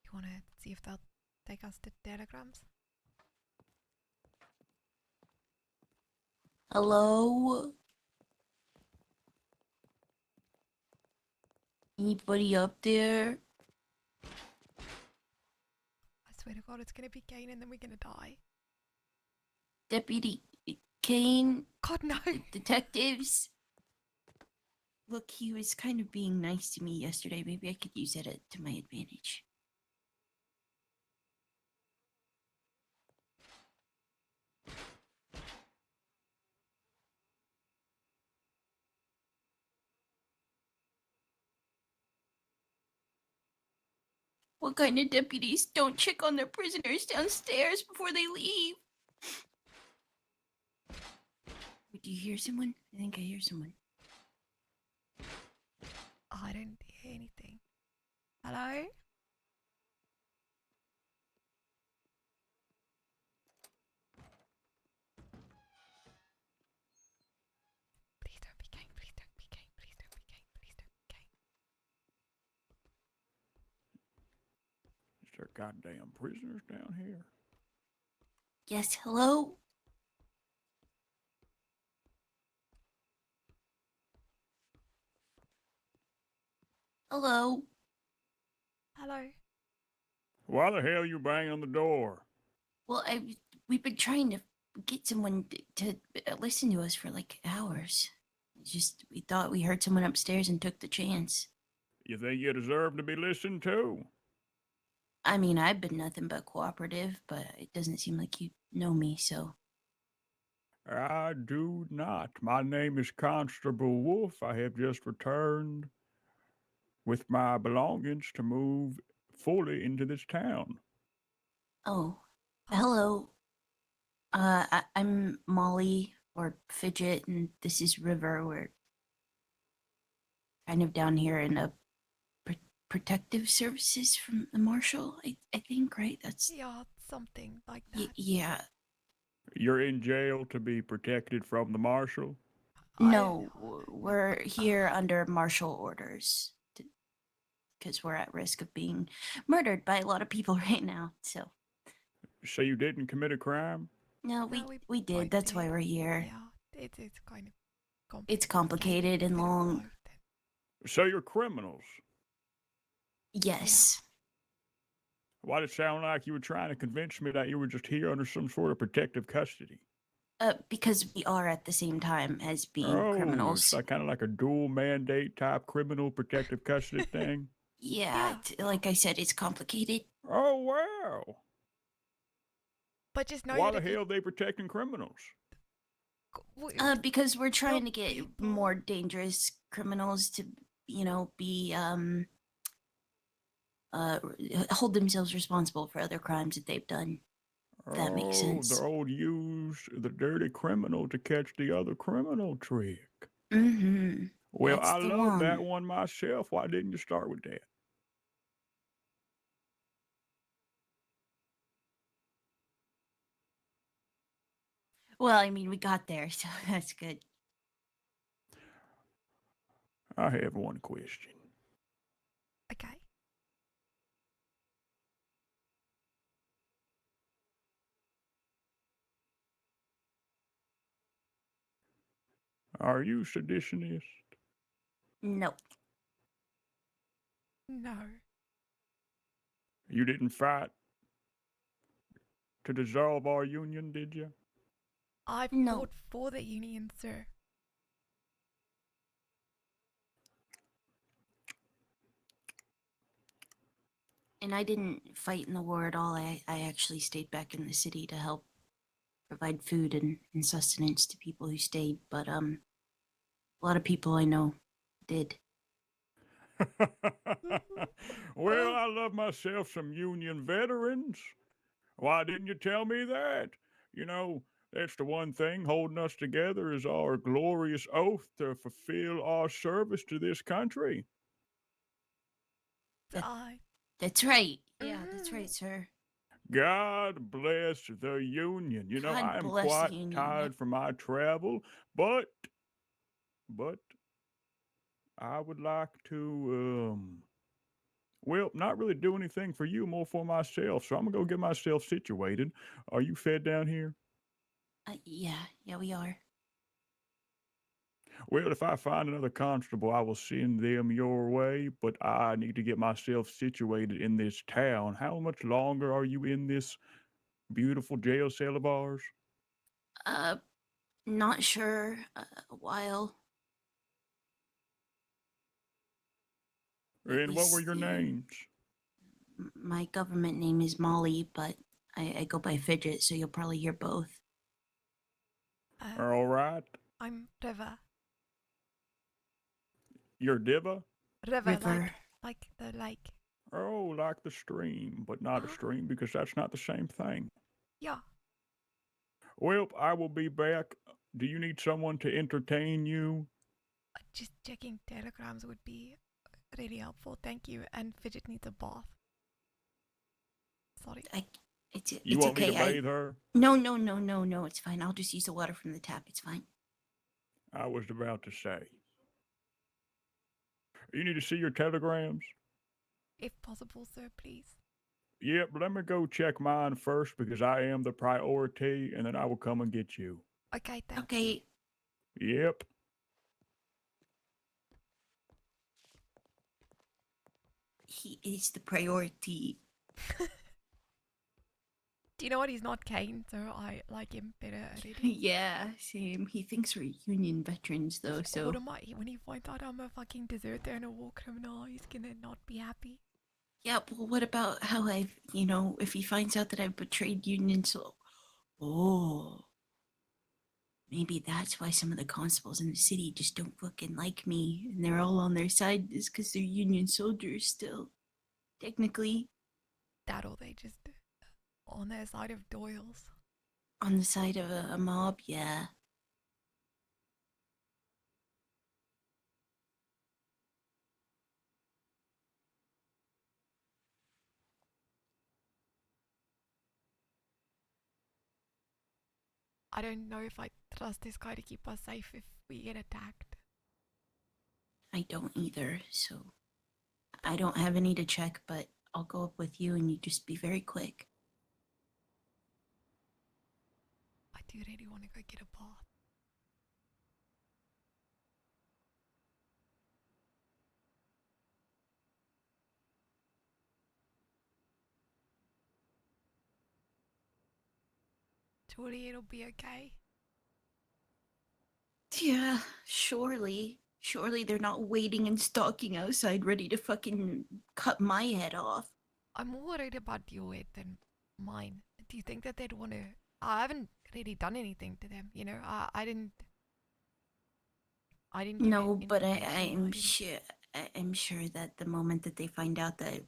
You want to see if they'll take us to telegrams? Hello? Anybody up there? I swear to God, it's gonna be Kane and then we're gonna die. Deputy Kane? God, no! Detectives? Look, he was kind of being nice to me yesterday. Maybe I could use it to my advantage. What kind of deputies don't check on their prisoners downstairs before they leave? Wait, do you hear someone? I think I hear someone. Oh, I don't hear anything. Hello? Please don't be Kane, please don't be Kane, please don't be Kane, please don't be Kane. Is there goddamn prisoners down here? Yes, hello? Hello? Hello? Why the hell you banging on the door? Well, we've been trying to get someone to listen to us for like hours. It's just, we thought we heard someone upstairs and took the chance. You think you deserve to be listened to? I mean, I've been nothing but cooperative, but it doesn't seem like you know me, so. I do not. My name is Constable Wolf. I have just returned with my belongings to move fully into this town. Oh, hello. I'm Molly, or Fidget, and this is River. We're kind of down here in a protective services from the marshal, I think, right? That's Yeah, something like that. yeah. You're in jail to be protected from the marshal? No, we're here under martial orders because we're at risk of being murdered by a lot of people right now. So So you didn't commit a crime? no, we did. both That's why did. we're here. Yeah, it's kind of complicated. It's complicated and long. So you're criminals? Yes. Why did it sound like you were trying to convince me that you were just here under some sort of protective custody? Because we are at the same time as being criminals. It's like, kind of like a dual mandate type criminal protective custody thing? Yeah, like I said, it's complicated. Oh, wow. But just know Why the hell are they protecting criminals? Because we're trying to get more dangerous criminals to, be, hold themselves responsible for other crimes that they've done. If that makes sense. The old use the dirty criminal to catch the other criminal trick. Mm-hmm. Well, That's I the love that one myself. Why didn't you start with that? Well, I mean, we got there, so that's good. I have one question. Okay. Are you seditionist? No. No. You didn't fight to dissolve our union, did you? I No. fought for the union, sir. And I didn't fight in the war at all. I actually stayed back in the city to help provide food and sustenance to people who stayed. But a lot of people I know did. Well, I love myself some Union veterans. Why didn't you tell me that? You know, that's the one thing holding us together is our glorious oath to fulfill our service to this country. So I. That's right. Yeah, that's right, sir. God bless the Union. You know, God I am bless the quite Union. tired from my travel, but I would like to well, not really do anything for you, more for myself. So I'm gonna go get myself situated. Are you fed down here? Yeah, we are. Well, if I find another constable, I will send them your way, but I need to get myself situated in this town. How much longer are you in this beautiful jail cell of ours? Not sure. A while. At And what were least your names? my government name is Molly, but I go by Fidget, so you'll probably hear both. All right. I'm River. You're Diva? River, River. like the lake. Oh, like the stream, but not a stream because that's not the same thing. Yeah. Well, I will be back. Do you need someone to entertain you? Just checking telegrams would be really helpful. Thank you. And Fidget needs a bath. Sorry. It's You want okay. me to bathe her? No. It's fine. I'll just use the water from the tap. It's fine. I was about to say. You need to see your telegrams? If possible, sir, please. Yep, let me go check mine first because I am the priority, and then I will come and get you. Okay, thank Okay. you. Yep. He is the priority. Do you know what? He's not Kane, so I like him better already. Yeah, same. He thinks we're Union veterans, though, so. What am I? When he finds out I'm a fucking deserter and a war criminal, he's gonna not be happy. Yeah, well, what about how I've, if he finds out that I've betrayed Union, so. Oh. Maybe that's why some of the constables in the city just don't fucking like me, and they're all on their side is because they're Union soldiers still. Technically. That or they just on their side of Doyle's. On the side of a mob, yeah. I don't know if I trust this guy to keep us safe if we get attacked. I don't either, so. I don't have any to check, but I'll go up with you and you just be very quick. I do really want to go get a bath. Surely it'll be okay. Yeah, surely. Surely they're not waiting and stalking outside ready to fucking cut my head off. I'm more worried about your head than mine. Do you think that they'd want to? I haven't really done anything to them, you know. I didn't. Give No, it but information, I'm sure that the moment that they find out that,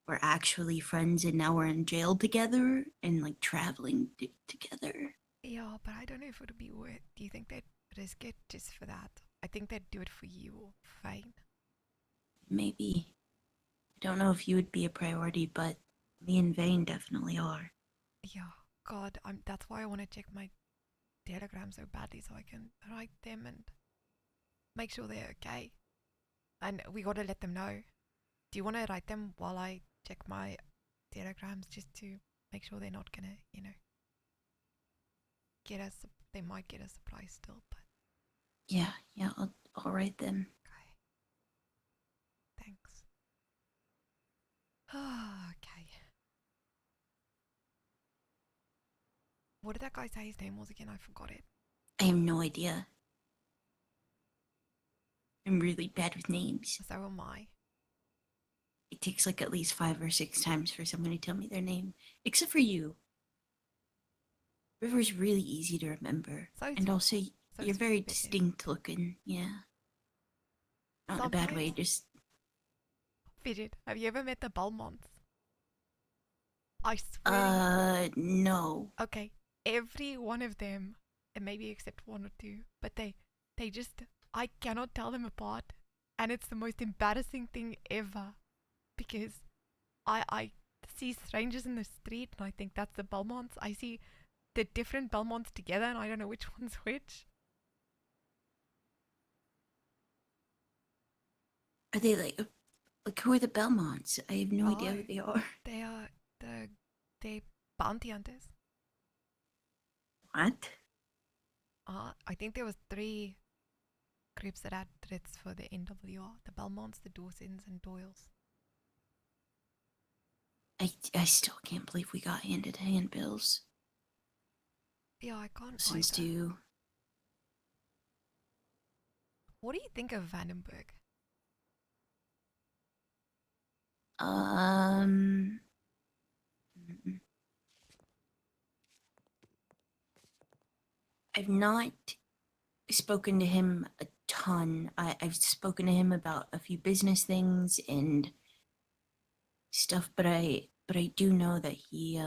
we're actually friends and now we're in jail together and like traveling together. Yeah, but I don't know if it would be worth. Do you think they'd risk it just for that? I think they'd do it for you, fine. Maybe. I don't know if you would be a priority, but me and Vane definitely are. Yeah, God, that's why I want to check my telegram so badly so I can write them and make sure they're okay. And we gotta let them know. Do you want to write them while I check my telegrams just to make sure they're not gonna, get us they might get a surprise still, but Yeah, I'll write them. okay. Thanks. Okay. What did that guy say his name was again? I forgot it. I have no idea. I'm really bad with names. So am I. It takes like at least 5 or 6 times for someone to tell me their name. Except for you. River's really easy to remember. So And also, so you're very fitted. distinct looking. Yeah. Not in a bad way, just... Fidget, have you ever met the Belmonts? I swear. No. Okay, every one of them, and maybe except one or two, but they just, I cannot tell them apart, and it's the most embarrassing thing ever, because I see strangers in the street and I think that's the Belmonts. I see the different Belmonts together and I don't know which one's which. Are they like who are the Belmonts? I have no idea who Oh, they are. they are they bounty hunters. What? I think there was 3 groups that had threats for the NWR: the Belmonts, the Dawsons, and Doyles. I still can't believe we got handed handbills. Yeah, I can't Since either. to... What do you think of Vandenberg? Mm-mm. I've not spoken to him a ton. I've spoken to him about a few business things and stuff, but I do know that he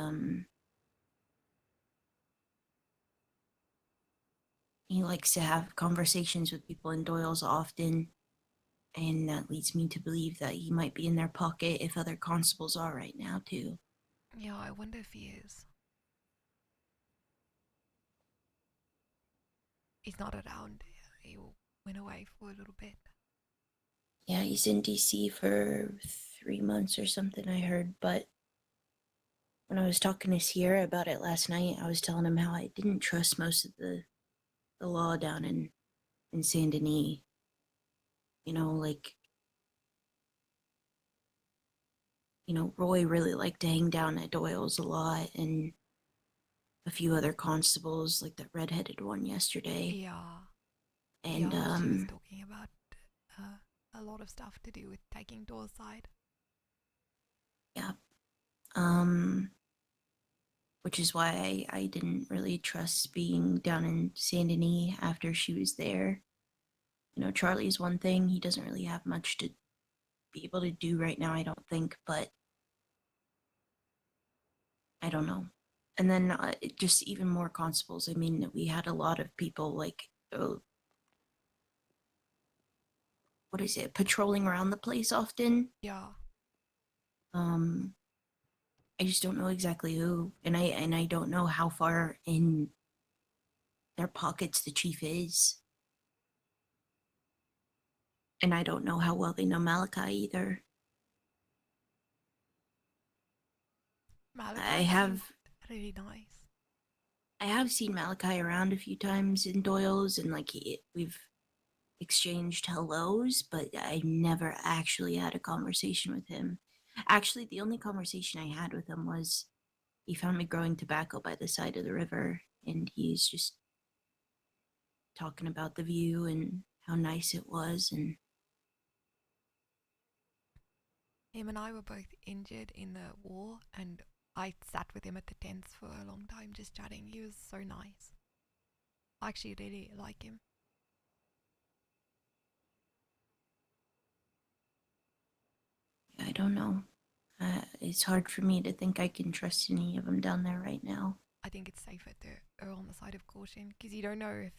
likes to have conversations with people in Doyle's often, and that leads me to believe that he might be in their pocket if other constables are right now too. Yeah, I wonder if he is. He's not around. He went away for a little bit. Yeah, he's in DC for 3 months or something, I heard, but when I was talking to Sierra about it last night, I was telling him how I didn't trust most of the law down in Saint Denis. You know, like, Roy really liked to hang down at Doyle's a lot, and a few other constables, like that redheaded one yesterday. Yeah. And Yeah, she was talking about a lot of stuff to do with taking Door's side. yeah. Which is why I didn't really trust being down in Saint Denis after she was there. Charlie's one thing. He doesn't really have much to be able to do right now, I don't think, but I don't know. And then just even more constables. I mean, we had a lot of people like, what is it, patrolling around the place often. Yeah. I just don't know exactly who, and I don't know how far in their pockets the chief is. And I don't know how well they know Malachi either. Malachi I seems have really nice. I have seen Malachi around a few times in Doyle's, and we've exchanged hellos, but I never actually had a conversation with him. Actually, the only conversation I had with him was he found me growing tobacco by the side of the river, and he's just talking about the view and how nice it was. And Him and I were both injured in the war, and I sat with him at the tents for a long time just chatting. He was so nice. I actually really like him. I don't know. It's hard for me to think I can trust any of them down there right now. I think it's safer to err on the side of caution because you don't know if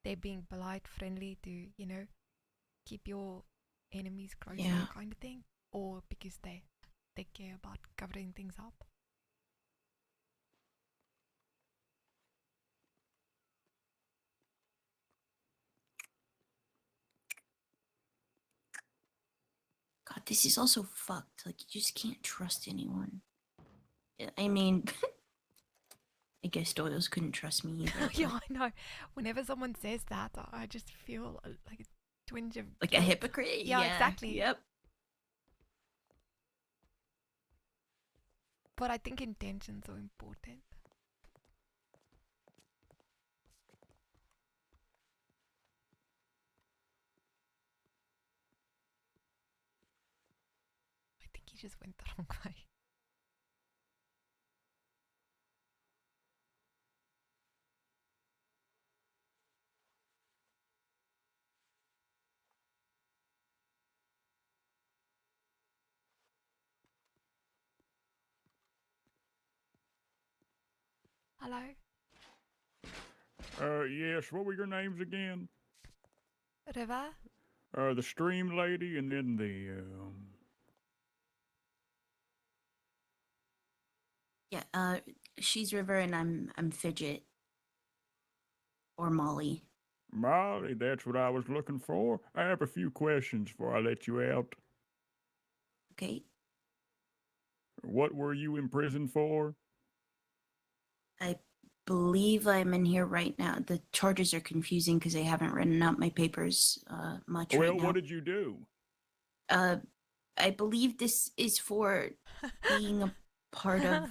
they're being polite, friendly to, keep your enemies closer Yeah. kind of thing, or because they care about covering things up. God, this is also fucked. Like, you just can't trust anyone. I mean, I guess Doyle's couldn't trust me either. Yeah, I know. Whenever someone says that, I just feel like a twinge of Like guilt. a hypocrite? Yeah, exactly. Yep. But I think intentions are important. I think he just went the wrong way. Hello? Yes, what were your names again? River? The stream lady and then the, Yeah, she's River and I'm Fidget. Or Molly. Molly, that's what I was looking for. I have a few questions before I let you out. Okay. What were you in prison for? I believe I'm in here right now. The charges are confusing because I haven't written out my papers much Well, right now. what did you do? I believe this is for being a part of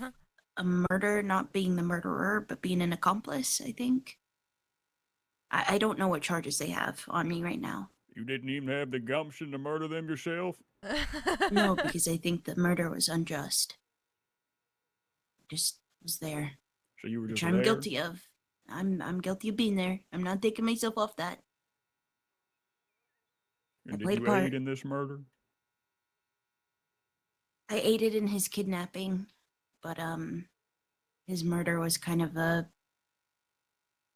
a murder, not being the murderer, but being an accomplice, I think. I don't know what charges they have on me right now. You didn't even have the gumption to murder them yourself? No, because I think the murder was unjust. Just was there. So you were Which just I'm there? guilty of. I'm guilty of being there. I'm not taking myself off that. And I did played a you part. aid in this murder? I aided in his kidnapping, but his murder was kind of a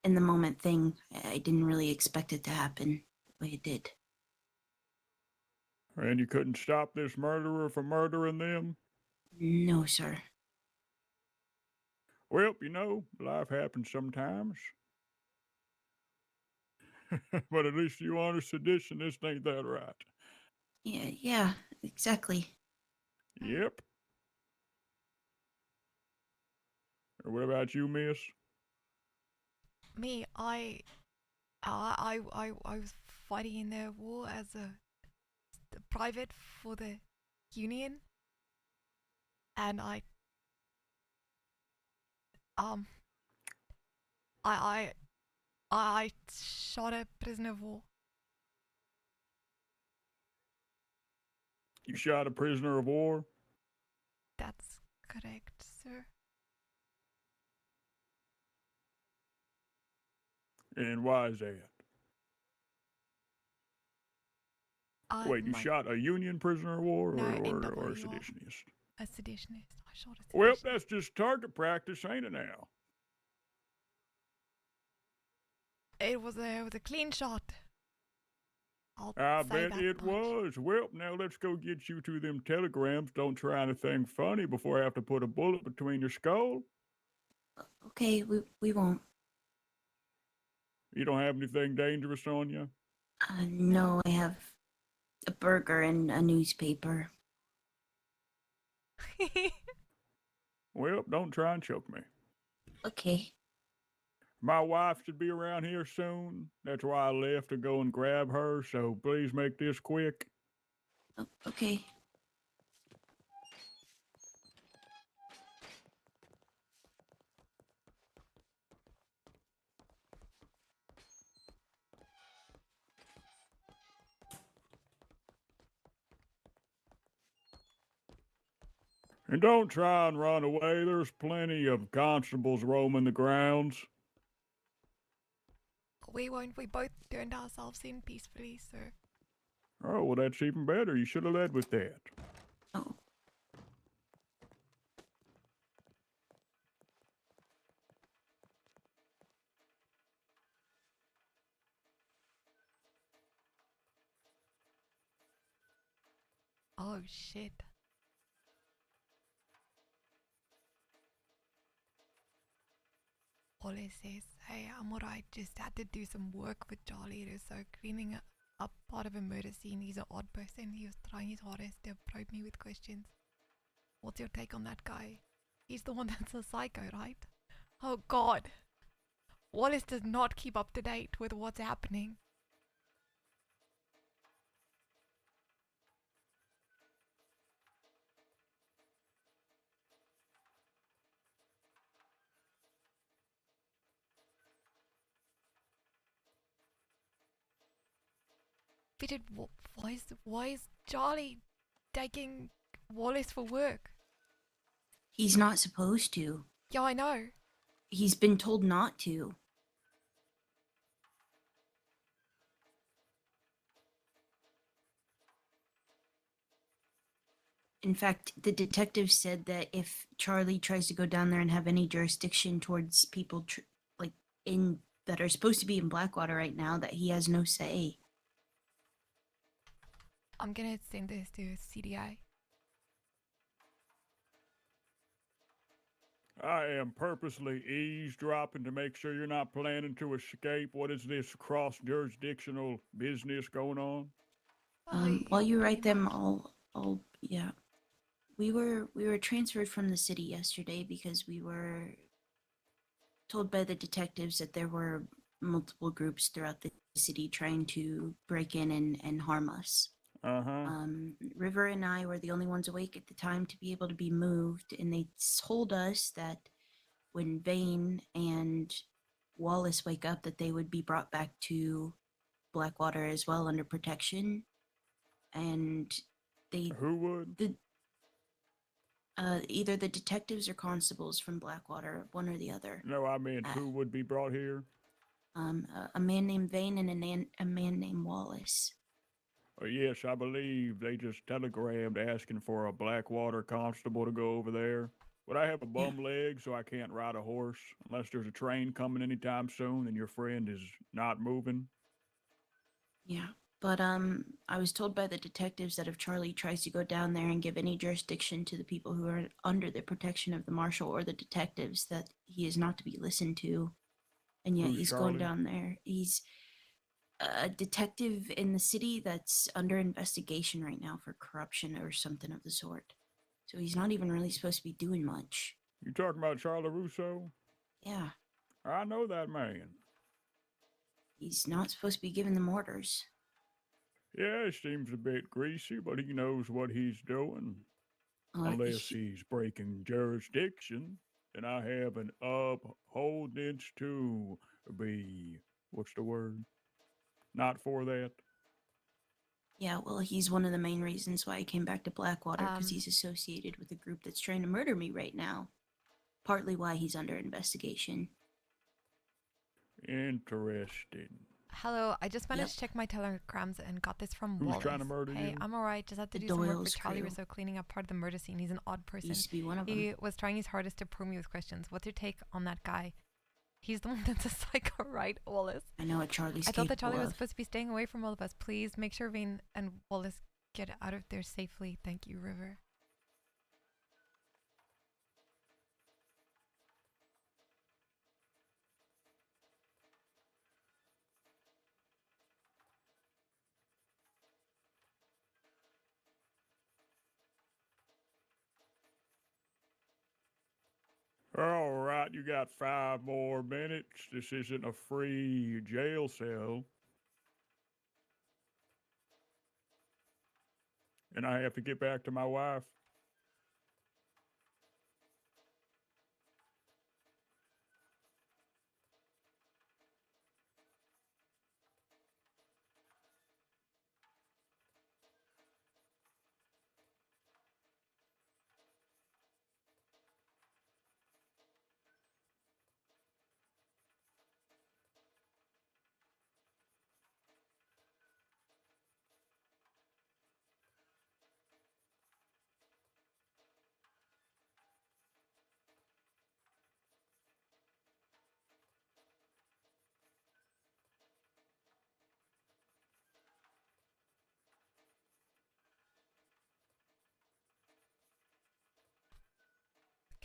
in the moment thing. I didn't really expect it to happen the way it did. And you couldn't stop this murderer from murdering them? No, sir. Well, you know, life happens sometimes. But at least you aren't a seditionist, ain't that right? Yeah, exactly. Yep. What about you, miss? Me, I was fighting in the war as a private for the union, and um I shot a prisoner of war. You shot a prisoner of war? That's correct, sir. And why is that? Wait, you My shot a Union prisoner of war No, or a NWR. seditionist? A seditionist. I shot a seditionist. Well, that's just target practice, ain't it now? It was a clean shot. I say bet that it much. was. Well, now let's go get you to them telegrams. Don't try anything funny before I have to put a bullet between your skull. Okay, we won't. You don't have anything dangerous on you? No, I have a burger and a newspaper. Well, don't try and choke me. Okay. My wife should be around here soon. That's why I left to go and grab her, so please make this quick. Okay. And don't try and run away. There's plenty of constables roaming the grounds. We won't. We both turned ourselves in peacefully, sir. Oh, well, that's even better. You should have led with that. Oh. Oh, shit. Ollie says, hey, I'm alright, just had to do some work with Charlie. So cleaning up part of a murder scene. He's an odd person. He was trying his hardest to probe me with questions. What's your take on that guy? He's the one that's a psycho, right? Oh God. Wallace does not keep up to date with what's happening. Fitted, why is Charlie taking Wallace for work? He's not supposed to. Yeah, I know. He's been told not to. In fact, the detective said that if Charlie tries to go down there and have any jurisdiction towards people like in that are supposed to be in Blackwater right now, that he has no say. I'm gonna send this to CDI. I am purposely eavesdropping to make sure you're not planning to escape. What is this cross-jurisdictional business going on? While you pretty write them, much. I'll yeah. We were transferred from the city yesterday because we were told by the detectives that there were multiple groups throughout the city trying to break in and harm us. Uh-huh. River and I were the only ones awake at the time to be able to be moved, and they told us that when Vane and Wallace wake up, that they would be brought back to Blackwater as well under protection. And Who would? Either the detectives or constables from Blackwater, one or the other. No, I meant who would be brought here? A man named Vane and a man named Wallace. Yes, I believe they just telegrammed asking for a Blackwater constable to go over there. But I have a bum leg, so I can't ride a horse unless there's a train coming anytime soon and your friend is not moving. Yeah, but I was told by the detectives that if Charlie tries to go down there and give any jurisdiction to the people who are under the protection of the marshal or the detectives, that he is not to be listened to. And yet Who's he's Charlie? going down there. He's a detective in the city that's under investigation right now for corruption or something of the sort. So he's not even really supposed to be doing much. You talking about Charlie Russo? Yeah, I know that man. he's not supposed to be giving them orders. Yeah, he seems a bit greasy, but he knows what he's doing. Unless he's breaking jurisdiction, then I have an upholdance to be. What's the word? Not for that. Yeah, well, he's one of the main reasons why I came back to Blackwater, because he's associated with a group that's trying to murder me right now. Partly why he's under investigation. Interesting. Hello, I just managed to check my telegrams and got this from Who's Wallace. trying to murder Hey, you? I'm alright. Just had to The do some work for Doyle's Charlie crew. Rousseau cleaning up part of the murder scene. He's an odd person. Used to be one of them. He was trying his hardest to probe me with questions. What's your take on that guy? He's the one that's a psycho, right, Wallace? I know what Charlie's I thought that capable Charlie was of. supposed to be staying away from all of us. Please make sure Vane and Wallace get out of there safely. Thank you, River. All right, you got 5 more minutes. This isn't a free jail cell. And I have to get back to my wife.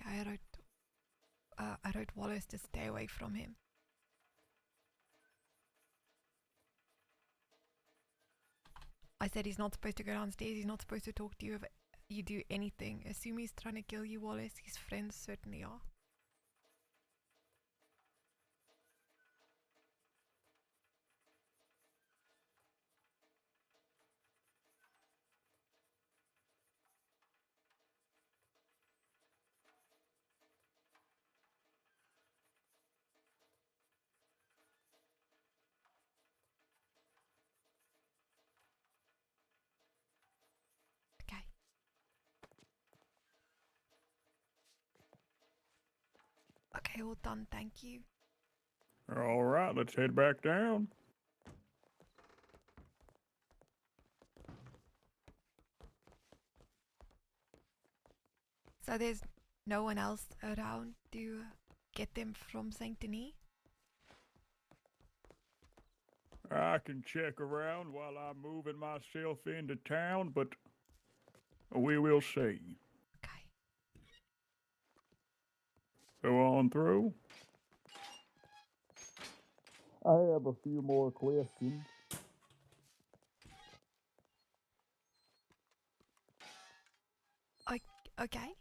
Okay, I wrote Wallace to stay away from him. I said he's not supposed to go downstairs. He's not supposed to talk to you if you do anything. Assume he's trying to kill you, Wallace. His friends certainly are. Okay, all done, thank you. All right, let's head back down. So there's no one else around to get them from Saint Denis? I can check around while I'm moving myself into town, but we will see. Okay. Go on through. I have a few more questions. Okay.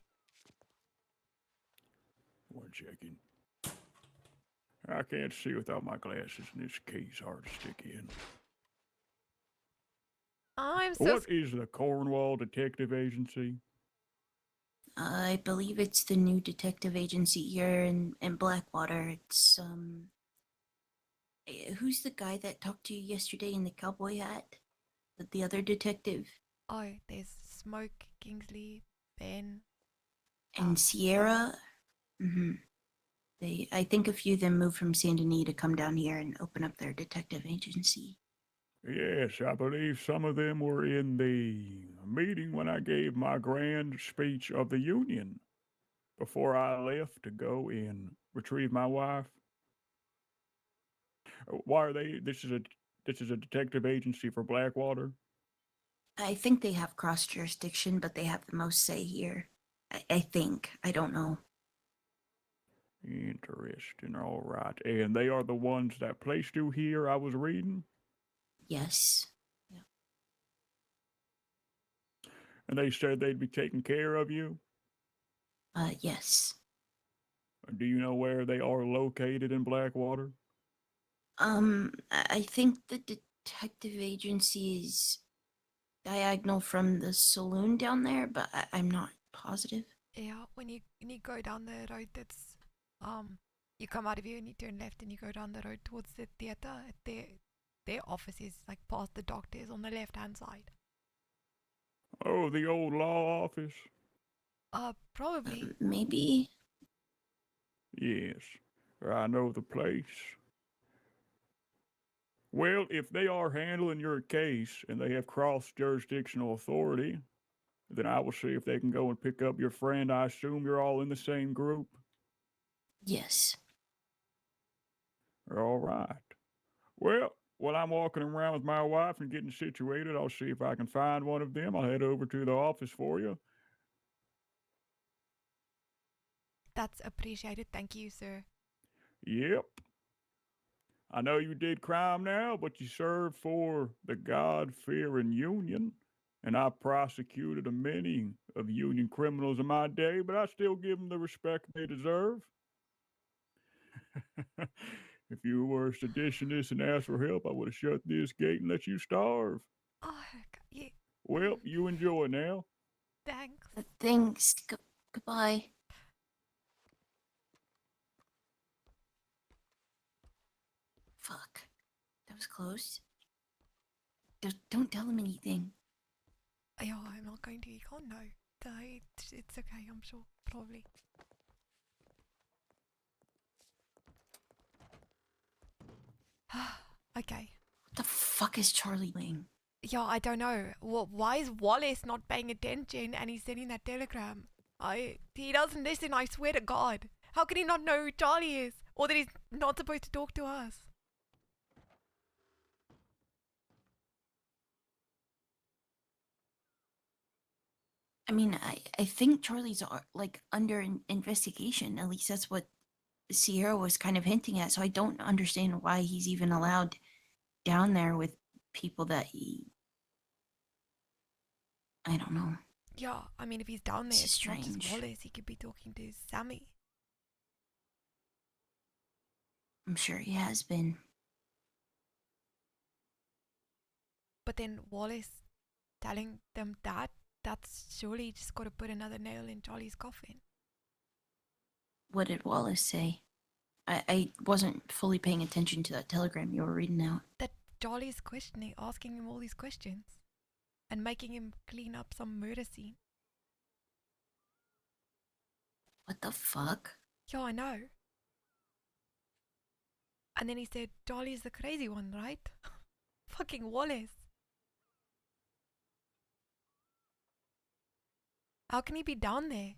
One second. I can't see without my glasses, and this key's hard to stick in. I'm so What is the Cornwall Detective Agency? I believe it's the new detective agency here in Blackwater. It's, who's the guy that talked to you yesterday in the cowboy hat? The other detective? Oh, there's Smoke, Kingsley, Ben. And Sierra? Mm-hmm. I think a few of them moved from Saint Denis to come down here and open up their detective agency. Yes, I believe some of them were in the meeting when I gave my grand speech of the Union before I left to go and retrieve my wife. Why are they? This is a detective agency for Blackwater. I think they have cross jurisdiction, but they have the most say here. I think. I don't know. Interesting. All right, and they are the ones that placed you here. I was reading, Yes. and they said they'd be taking care of you. Yes. Do you know where they are located in Blackwater? I think the detective agency is diagonal from the saloon down there, but I'm not positive. Yeah, when you go down the road, that's you come out of here and you turn left and you go down the road towards the theater. Their office is like past the doctors on the left hand side. Oh, the old law office. Probably. Maybe. Yes, I know the place. Well, if they are handling your case and they have cross jurisdictional authority, then I will see if they can go and pick up your friend. I assume you're all in the same group. Yes. All right. Well, while I'm walking around with my wife and getting situated, I'll see if I can find one of them. I'll head over to the office for you. That's appreciated. Thank you, sir. Yep. I know you did crime now, but you served for the God-fearing Union, and I prosecuted a many of Union criminals in my day, but I still give them the respect they deserve. If you were a seditionist and asked for help, I would have shut this gate and let you starve. Oh, yeah. Well, you enjoy now. Thanks. Thanks. Goodbye. Fuck. That was close. Don't tell him anything. Yeah, I'm not going to. You can't know. It's okay, I'm sure. Probably. Okay. What the fuck is Charlie doing? Yeah, I don't know. Well, why is Wallace not paying attention and he's sending that telegram? He doesn't listen, I swear to God. How can he not know who Charlie is? Or that he's not supposed to talk to us? I mean, I think Charlie's like under investigation. At least that's what Sierra was kind of hinting at. So I don't understand why he's even allowed down there with people that I don't know. Yeah, I mean, if he's down there, This is it's not just strange. Wallace. He could be talking to Sammy. I'm sure he has been. But then Wallace telling them that's surely just got to put another nail in Charlie's coffin. What did Wallace say? I wasn't fully paying attention to that telegram you were reading out. That Charlie's questioning, asking him all these questions, and making him clean up some murder scene. What the fuck? Yeah, I know. And then he said, Charlie's the crazy one, right? Fucking Wallace. How can he be down there?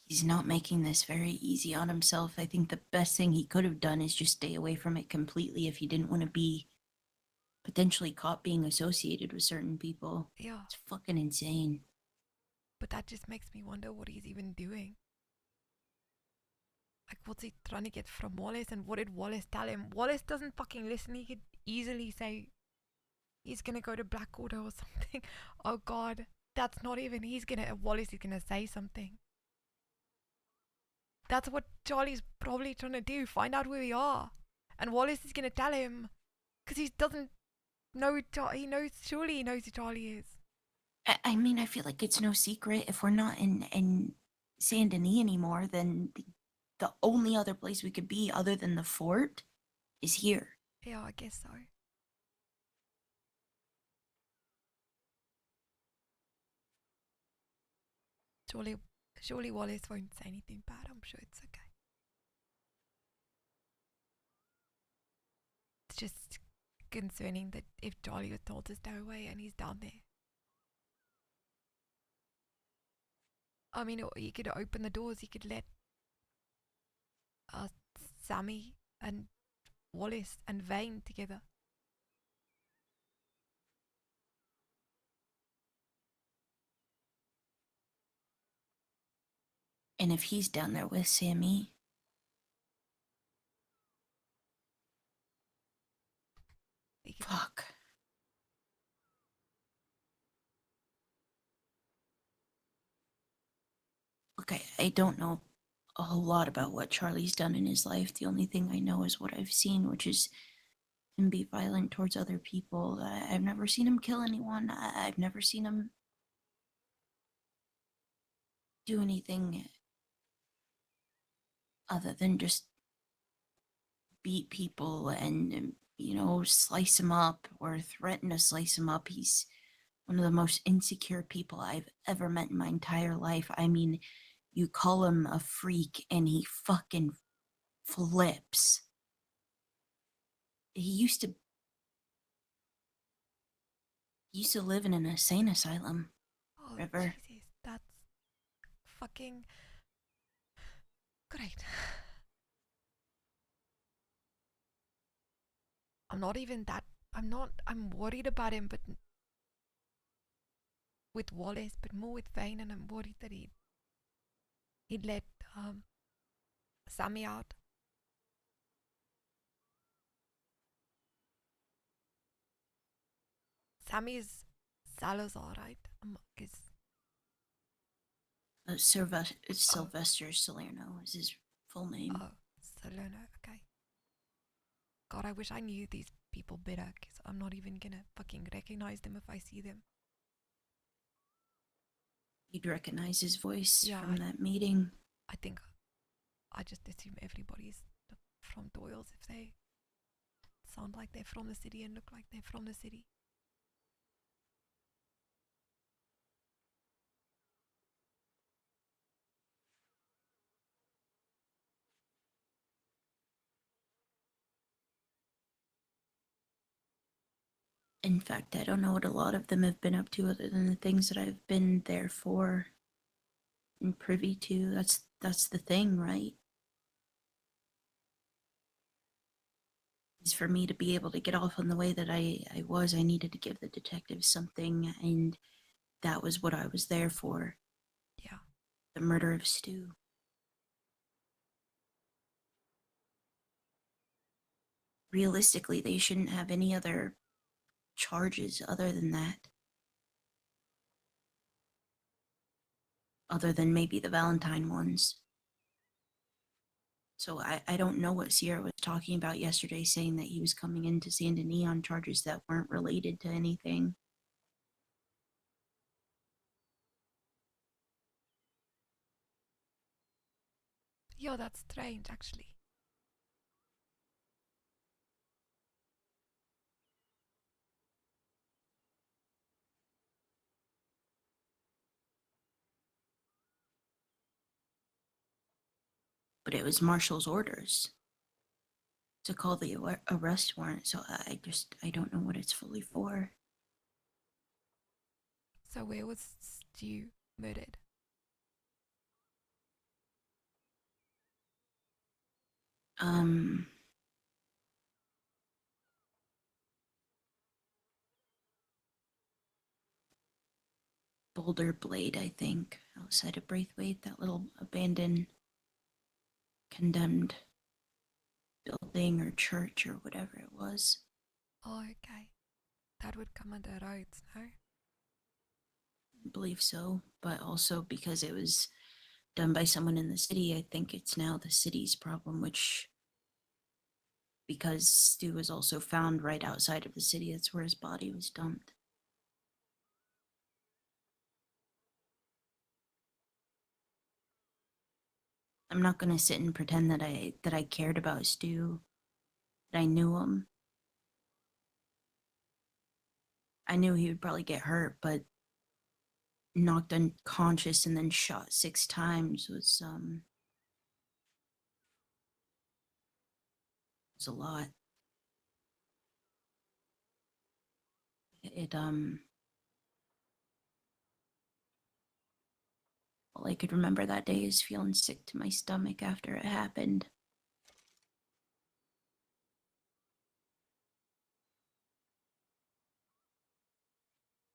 He's not making this very easy on himself. I think the best thing he could have done is just stay away from it completely if he didn't want to be potentially caught being associated with certain people. Yeah, It's fucking insane. but that just makes me wonder what he's even doing. Like, what's he trying to get from Wallace, and what did Wallace tell him? Wallace doesn't fucking listen. He could easily say he's gonna go to Blackwater or something. Oh god, that's not even, Wallace is gonna say something. That's what Charlie's probably trying to do, find out where we are. And Wallace is gonna tell him, because he doesn't know, surely he knows who Charlie is. I mean, I feel like it's no secret. If we're not in Saint Denis anymore, then the only other place we could be other than the fort is here. Yeah, I guess so. Surely Wallace won't say anything bad. I'm sure it's okay. It's just concerning that if Charlie was told to stay away and he's down there. I mean, he could open the doors. He could let Sammy and Wallace and Vane together. And if he's down there with Sammy, fuck. Look, I don't know a whole lot about what Charlie's done in his life. The only thing I know is what I've seen, which is him be violent towards other people. I've never seen him kill anyone. I've never seen him do anything other than just beat people and, slice them up or threaten to slice them up. He's one of the most insecure people I've ever met in my entire life. I mean, you call him a freak and he fucking flips. He used to live in an insane asylum. Oh, River. Jesus, that's fucking great. I'm worried about him, but with Wallace, but more with Vane, and I'm worried that he'd let Sammy out. Sammy is Salazar, right? Sylvester Salerno is his full name. Oh, Salerno, okay. God, I wish I knew these people better, because I'm not even gonna fucking recognize them if I see them. You'd recognize his voice Yeah, from that meeting. I think I just assume everybody's from Doyle's if they sound like they're from the city and look like they're from the city. In fact, I don't know what a lot of them have been up to other than the things that I've been there for and privy to. That's the thing, right? Is for me to be able to get off on the way that I was, I needed to give the detectives something, and that was what I was there for. Yeah. The murder of Stu. Realistically, they shouldn't have any other charges other than that. Other than maybe the Valentine ones. So I don't know what Sierra was talking about yesterday, saying that he was coming into Saint Denis on charges that weren't related to anything. Yeah, that's strange, actually. but it was Marshall's orders to call the arrest warrant, so I don't know what it's fully for. So where was Stu murdered? Boulder Blade, I think, outside of Braithwaite, that little abandoned, condemned building or church or whatever it was. Oh, okay. That would come under roads, no? I believe so, but also because it was done by someone in the city, I think it's now the city's problem, which, because Stu was also found right outside of the city, that's where his body was dumped. I'm not gonna sit and pretend that I cared about Stu, that I knew him. I knew he would probably get hurt, but knocked unconscious and then shot 6 times was a lot. All I could remember that day is feeling sick to my stomach after it happened.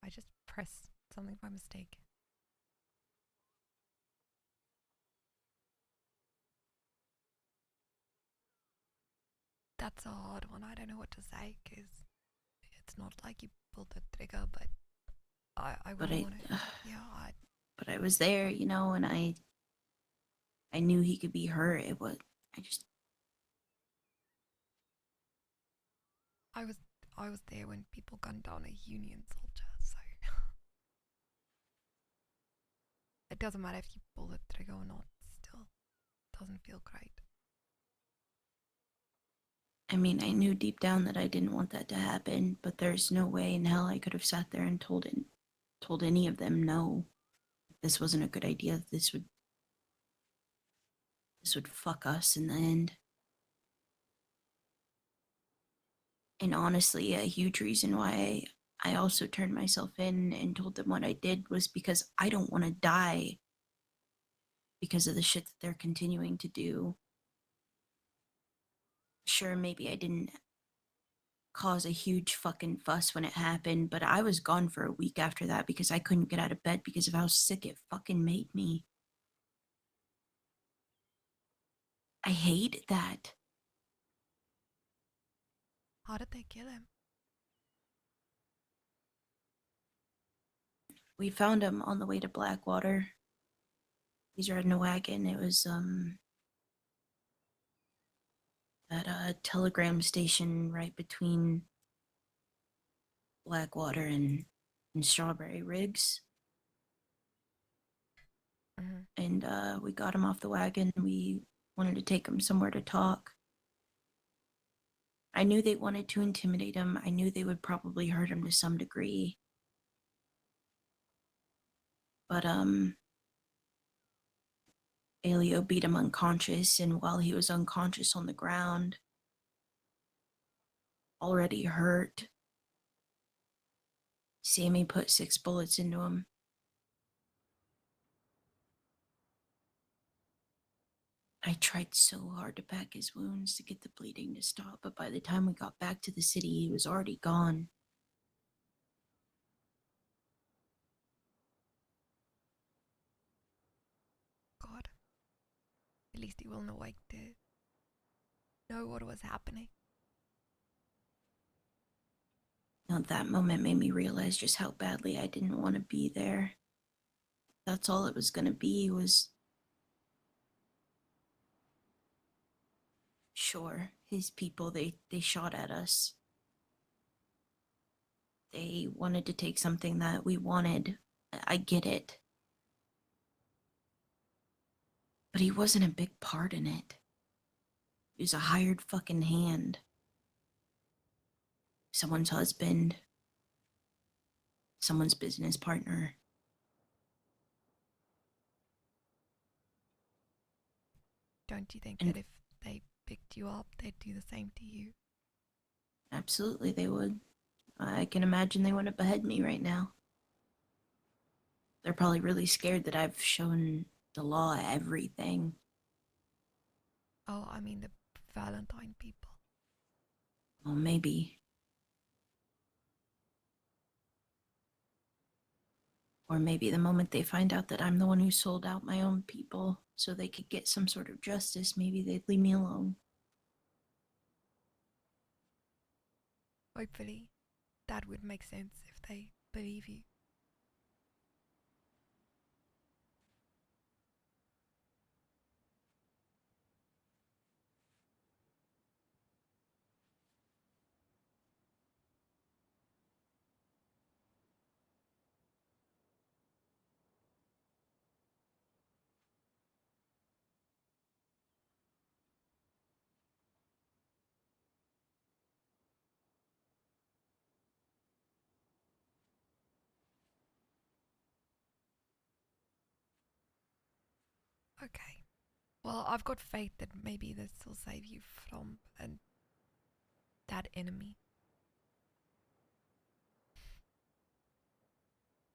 I just pressed something by mistake. That's a hard one. I don't know what to say because it's not like you pulled the trigger, but I wouldn't want to. Yeah, But I was there, you know, and I knew he could be hurt. I was there when people gunned down a Union soldier, so it doesn't matter if you pull the trigger or not. Still, doesn't feel great. I mean, I knew deep down that I didn't want that to happen, but there's no way in hell I could have sat there and told any of them no. This wasn't a good idea. This would fuck us in the end. And honestly, a huge reason why I also turned myself in and told them what I did was because I don't want to die because of the shit that they're continuing to do. Sure, maybe I didn't cause a huge fucking fuss when it happened, but I was gone for a week after that because I couldn't get out of bed because of how sick it fucking made me. I hate that. How did they kill him? We found him on the way to Blackwater. He's riding a wagon. It was that telegram station right between Blackwater and Strawberry Rigs. Mm-hmm. And we got him off the wagon. We wanted to take him somewhere to talk. I knew they wanted to intimidate him. I knew they would probably hurt him to some degree. But Elio beat him unconscious, and while he was unconscious on the ground, already hurt, Sammy put 6 bullets into him. I tried so hard to pack his wounds to get the bleeding to stop, but by the time we got back to the city, he was already gone. God. At least he will know, like, to know what was happening. Now, that moment made me realize just how badly I didn't want to be there. That's all it was going to be was... Sure, his people, they shot at us. They wanted to take something that we wanted. I get it. But he wasn't a big part in it. He was a hired fucking hand. Someone's husband. Someone's business partner. Don't you think And that if they picked you up, they'd do the same to you? absolutely, they would. I can imagine they want to behead me right now. They're probably really scared that I've shown the law everything. Oh, I mean the Valentine people. Well, maybe. Or maybe the moment they find out that I'm the one who sold out my own people so they could get some sort of justice, maybe they'd leave me alone. Hopefully, that would make sense if they believe you. Okay. Well, I've got faith that maybe this will save you from that enemy.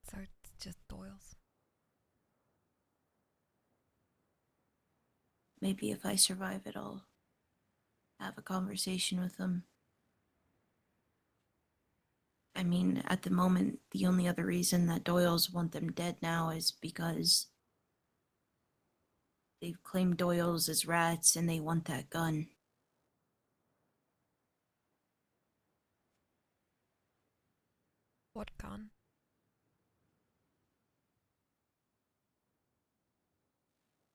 So it's just Doyle's. Maybe if I survive it, I'll have a conversation with them. I mean, at the moment, the only other reason that Doyle's want them dead now is because they've claimed Doyle's as rats and they want that gun. What gun?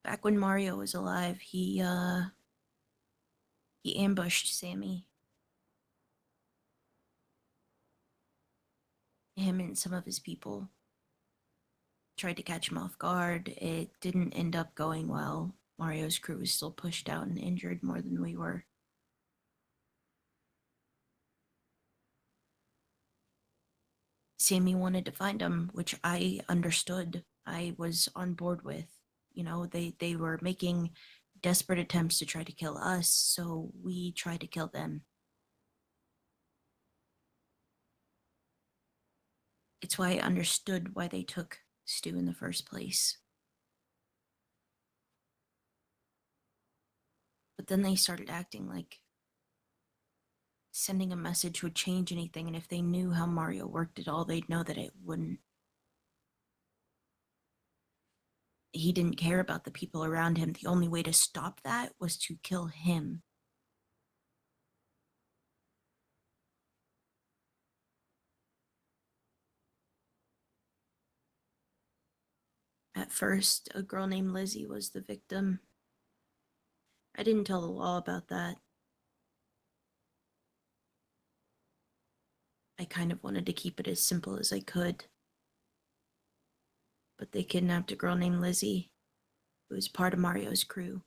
Back when Mario was alive, he ambushed Sammy. Him and some of his people tried to catch him off guard. It didn't end up going well. Mario's crew was still pushed out and injured more than we were. Sammy wanted to find him, which I understood. I was on board with. You know, they were making desperate attempts to try to kill us, so we tried to kill them. It's why I understood why they took Stu in the first place. But then they started acting like sending a message would change anything, and if they knew how Mario worked at all, they'd know that it wouldn't. He didn't care about the people around him. The only way to stop that was to kill him. At first, a girl named Lizzie was the victim. I didn't tell the law about that. I kind of wanted to keep it as simple as I could. But they kidnapped a girl named Lizzie, who was part of Mario's crew.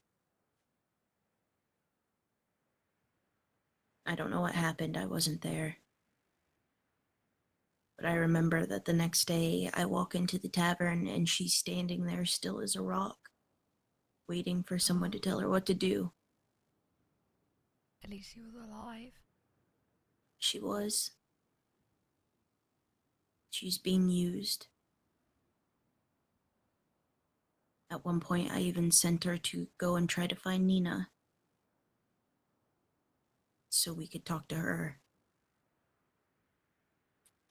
I don't know what happened, I wasn't there. But I remember that the next day I walk into the tavern and she's standing there still as a rock, waiting for someone to tell her what to do. At least he was alive. She was. She's being used. At one point, I even sent her to go and try to find Nina so we could talk to her.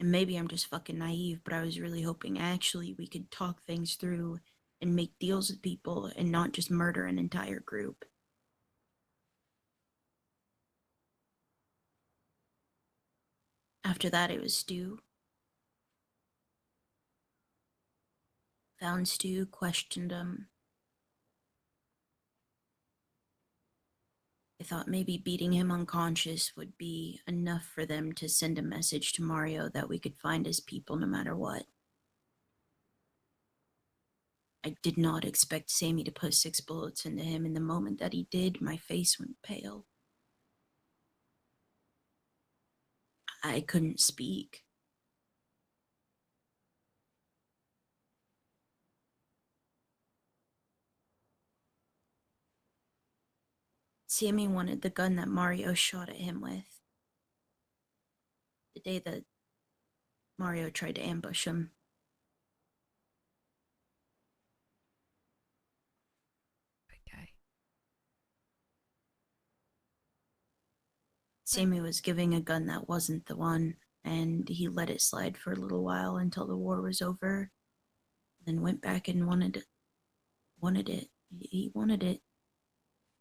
And maybe I'm just fucking naive, but I was really hoping actually we could talk things through and make deals with people and not just murder an entire group. After that, it was Stu. Found Stu, questioned him. I thought maybe beating him unconscious would be enough for them to send a message to Mario that we could find his people no matter what. I did not expect Sammy to put 6 bullets into him, and the moment that he did, my face went pale. I couldn't speak. Sammy wanted the gun that Mario shot at him with. The day that Mario tried to ambush him. Okay. Sammy was giving a gun that wasn't the one, and he let it slide for a little while until the war was over, then went back and wanted it. He wanted it.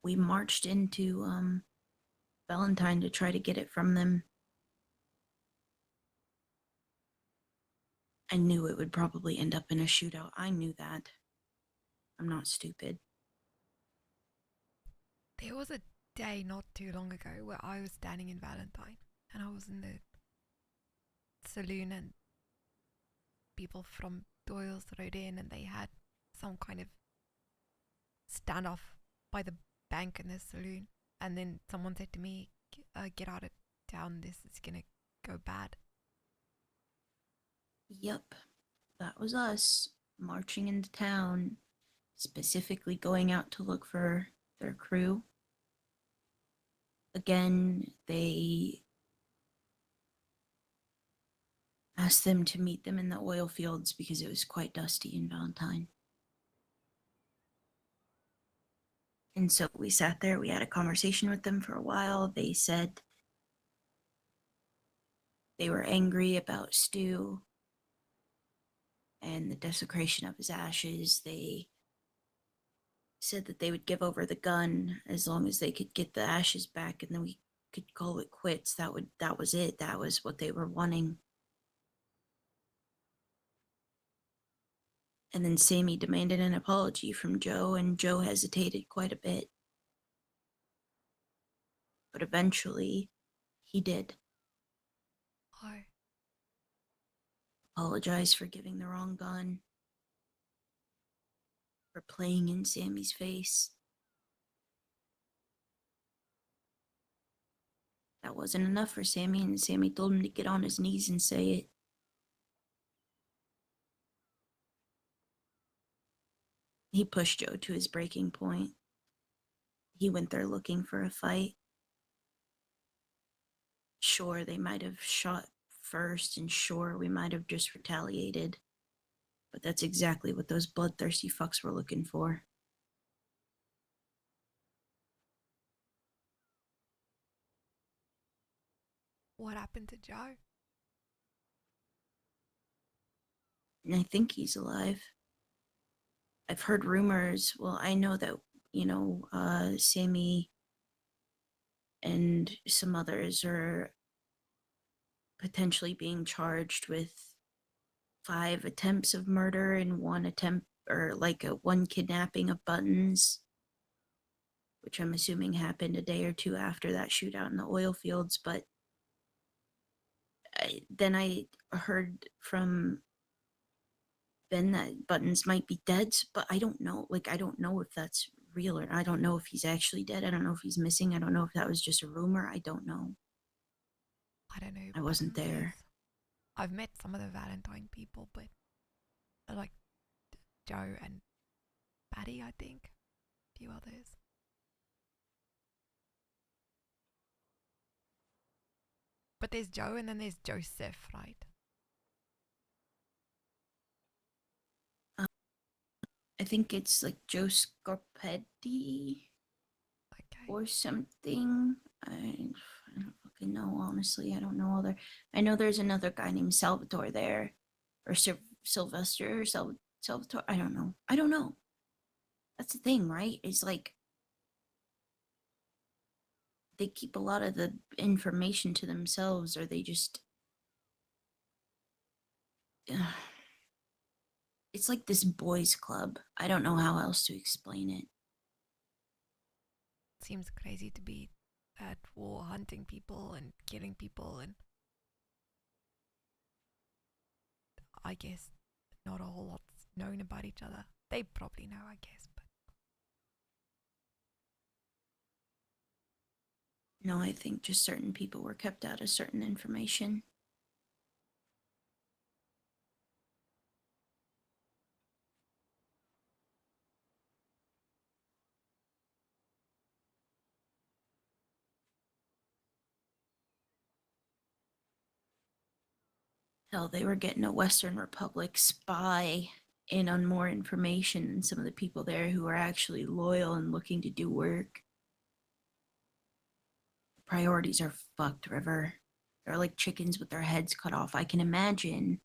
We marched into Valentine to try to get it from them. I knew it would probably end up in a shootout. I knew that. I'm not stupid. There was a day not too long ago where I was standing in Valentine and I was in the saloon and people from Doyle's rode in and they had some kind of standoff by the bank in the saloon. And then someone said to me, get out of town, this is gonna go bad. Yep, that was us marching into town, specifically going out to look for their crew. Again, they asked them to meet them in the oil fields because it was quite dusty in Valentine. And so we sat there, we had a conversation with them for a while. They said they were angry about Stu and the desecration of his ashes. They said that they would give over the gun as long as they could get the ashes back, and then we could call it quits. That was it. That was what they were wanting. And then Sammy demanded an apology from Joe, and Joe hesitated quite a bit. But eventually, he did. I Apologize for giving the wrong gun, for playing in Sammy's face. That wasn't enough for Sammy, and Sammy told him to get on his knees and say it. He pushed Joe to his breaking point. He went there looking for a fight. Sure, they might have shot first, and sure, we might have just retaliated. But that's exactly what those bloodthirsty fucks were looking for. what happened to Joe? And I think he's alive. I've heard rumors. Well, I know that, Sammy and some others are potentially being charged with 5 attempts of murder and 1 attempt, or like one kidnapping of Buttons, which I'm assuming happened a day or 2 after that shootout in the oil fields. But then I heard from Ben that Buttons might be dead, but I don't know. Like, I don't know if that's real, or I don't know if he's actually dead. I don't know if he's missing. I don't know if that was just a rumor. I don't know. I don't know. I wasn't there. I've met some of the Valentine people, but I like Joe and Patty, I think. A few others. But there's Joe and then there's Joseph, right? I think it's like Joe Scarpetti Okay. or something. I don't fucking know, honestly. I don't know other. I know there's another guy named Salvatore there, or Sylvester or Salvatore. I don't know. I don't know. That's the thing, right? It's like they keep a lot of the information to themselves, or they just. It's like this boys' club. I don't know how else to explain it. Seems crazy to be at war hunting people and killing people, and I guess not a whole lot's known about each other. They probably know, I guess, but No, I think just certain people were kept out of certain information. Hell, they were getting a Western Republic spy in on more information and some of the people there who are actually loyal and looking to do work. Priorities are fucked, River. They're like chickens with their heads cut off. I can imagine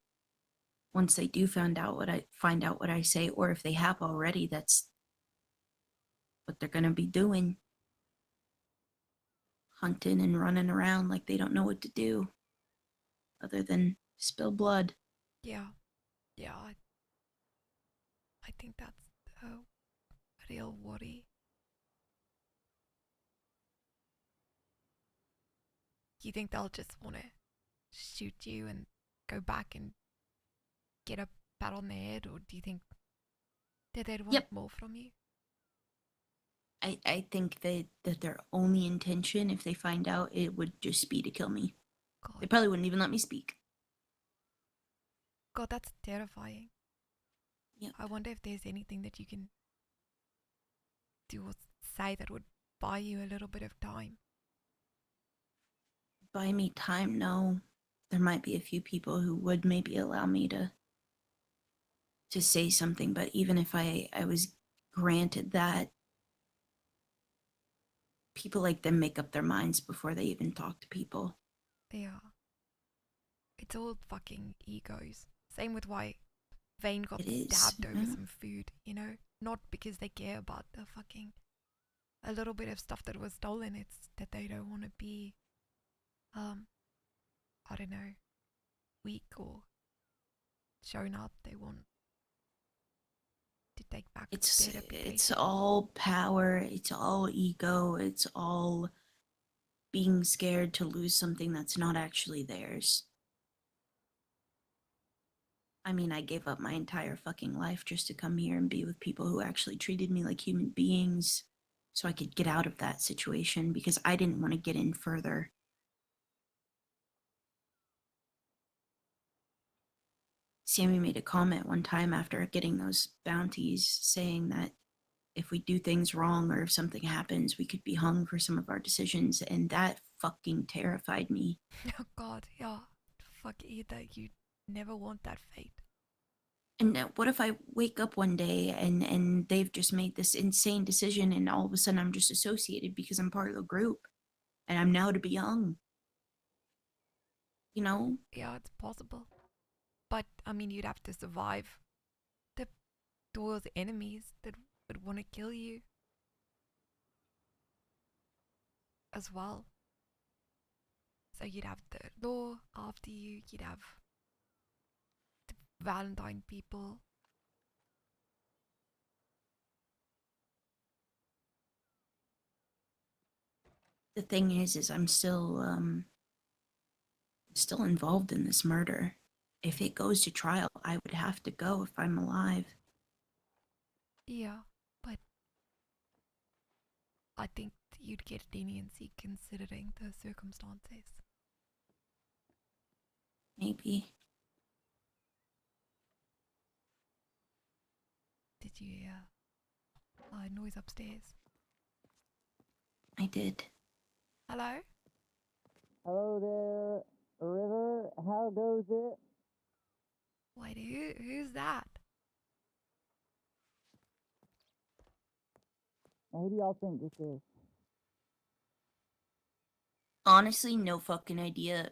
once they do find out what I say, or if they have already, that's what they're gonna be doing. Hunting and running around like they don't know what to do. Other than spill blood. Yeah. Yeah. I think that's a real worry. You think they'll just want to shoot you and go back and get a pat on the head, or do you think that they'd want more from you? I think that their only intention, if they find out, it would just be to kill me. God. They probably wouldn't even let me speak. God, that's terrifying. Yeah. I wonder if there's anything that you can do or say that would buy you a little bit of time. Buy me time, no. There might be a few people who would maybe allow me to say something, but even if I was granted that, people like them make up their minds before they even talk to people. Yeah. It's all fucking egos. Same with why Vane got stabbed over some food, you know? Not because they care about the fucking a little bit of stuff that was stolen. It's that they don't want to be I don't know, weak or shown up. They want to take back their reputation. It's all power, it's all ego, it's all being scared to lose something that's not actually theirs. I mean, I gave up my entire fucking life just to come here and be with people who actually treated me like human beings so I could get out of that situation because I didn't want to get in further. Sammy made a comment one time after getting those bounties saying that if we do things wrong or if something happens, we could be hung for some of our decisions, and that fucking terrified me. Oh God, yeah. Fuck either. You never want that fate. And what if I wake up one day and they've just made this insane decision and all of a sudden I'm just associated because I'm part of the group and I'm now to be hung? You know? Yeah, it's possible. But, I mean, you'd have to survive the Doyle's enemies that would want to kill you as well. So you'd have the law after you, you'd have the Valentine people. The thing is I'm still involved in this murder. If it goes to trial, I would have to go if I'm alive. Yeah, but I think you'd get leniency considering the circumstances. Maybe. Did you hear noise upstairs? I did. Hello? Hello there, River. How goes it? Wait, who's that? Now, who do y'all think this is? Honestly, no fucking idea.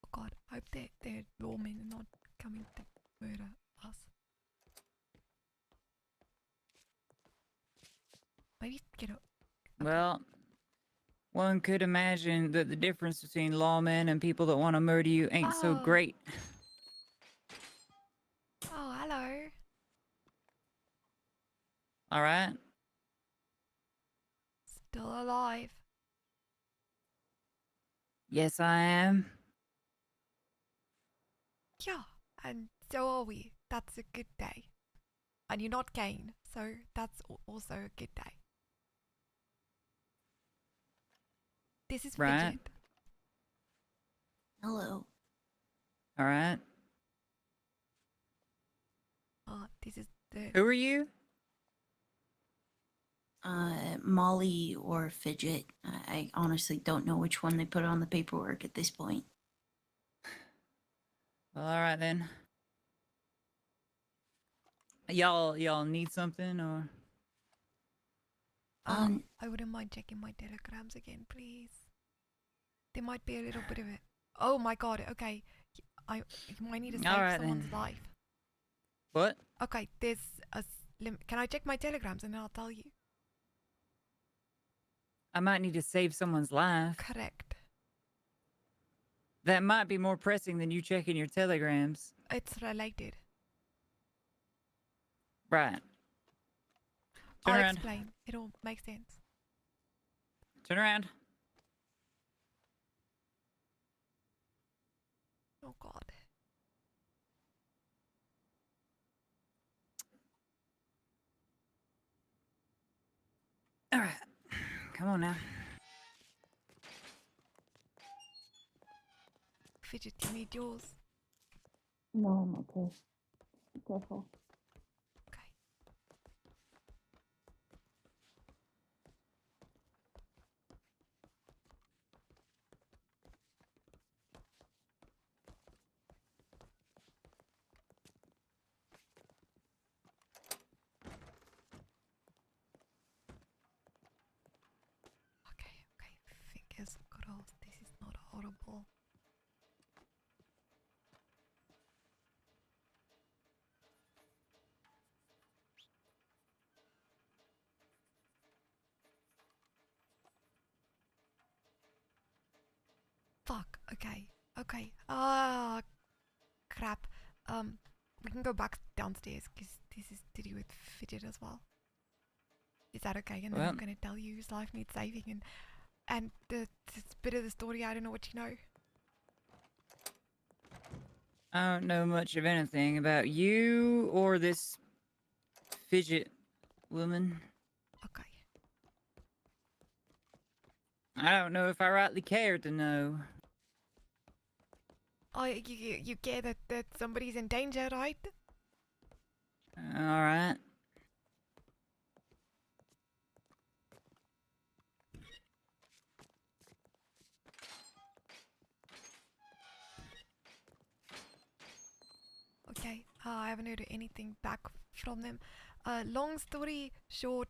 Oh God, I hope they're lawmen and not coming to murder us. Maybe get a... Well, one could imagine that the difference between lawmen and people that want to murder you ain't so great. Oh, hello. All right? Still alive. Yes, I am. Yeah, and so are we. That's a good day. And you're not Kane, so that's also a good day. This is Right. Fidget. Hello. All right. this is the. Who are you? Molly or Fidget. I honestly don't know which one they put on the paperwork at this point. Well, all right then. Y'all need something or? I wouldn't mind checking my telegrams again, please. There might be a little bit of it. Oh my god, okay. You might need to save Alright someone's then. life. What? Okay, there's a can I check my telegrams and then I'll tell you? I might need to save someone's life. Correct. That might be more pressing than you checking your telegrams. It's related. Right. I'll Turn around. explain. It'll make sense. Turn around. Oh god. All right. Come on now. Fidget, you need yours. No, I'm okay. Be careful. Okay. Okay. Fingers crossed this is not horrible. Fuck. Okay. Ah, crap. We can go back downstairs because this is to do with Fidget as well. Is that okay? And then I'm Well. gonna tell you his life needs saving and the bit of the story I don't know what you know. I don't know much of anything about you or this fidget woman. Okay. I don't know if I rightly care to know. Oh, you care that somebody's in danger, right? All right. Okay. I haven't heard anything back from them. Long story short,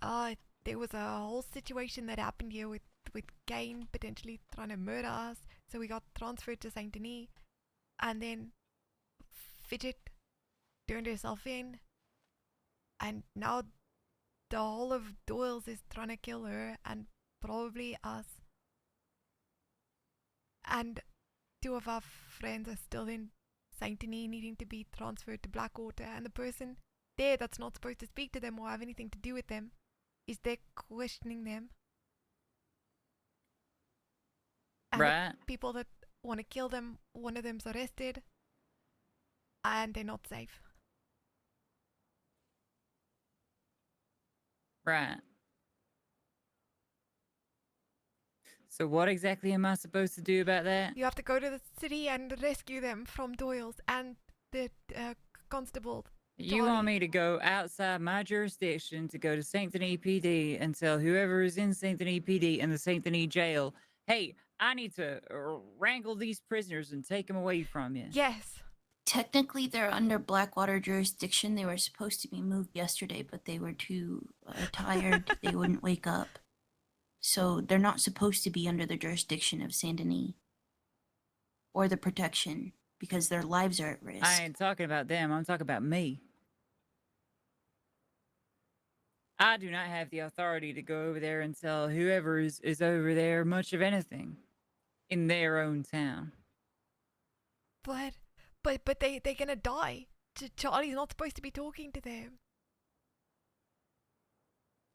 there was a whole situation that happened here with Kane potentially trying to murder us. So we got transferred to Saint Denis, and then Fidget turned herself in, and now the whole of Doyle's is trying to kill her and probably us. And two of our friends are still in Saint Denis needing to be transferred to Blackwater, and the person there that's not supposed to speak to them or have anything to do with them is there questioning them. And Right. the people that want to kill them, one of them's arrested, and they're not safe. Right. So what exactly am I supposed to do about that? You have to go to the city and rescue them from Doyle's and the constable. You want Charlie. me to go outside my jurisdiction to go to Saint Denis PD and tell whoever is in Saint Denis PD and the Saint Denis jail, hey, I need to wrangle these prisoners and take them away from you. Yes. Technically, they're under Blackwater jurisdiction. They were supposed to be moved yesterday, but they were too tired. They wouldn't wake up. So they're not supposed to be under the jurisdiction of Saint Denis or the protection because their lives are at risk. I ain't talking about them. I'm talking about me. I do not have the authority to go over there and tell whoever is over there much of anything in their own town. But they're gonna die. Charlie's not supposed to be talking to them.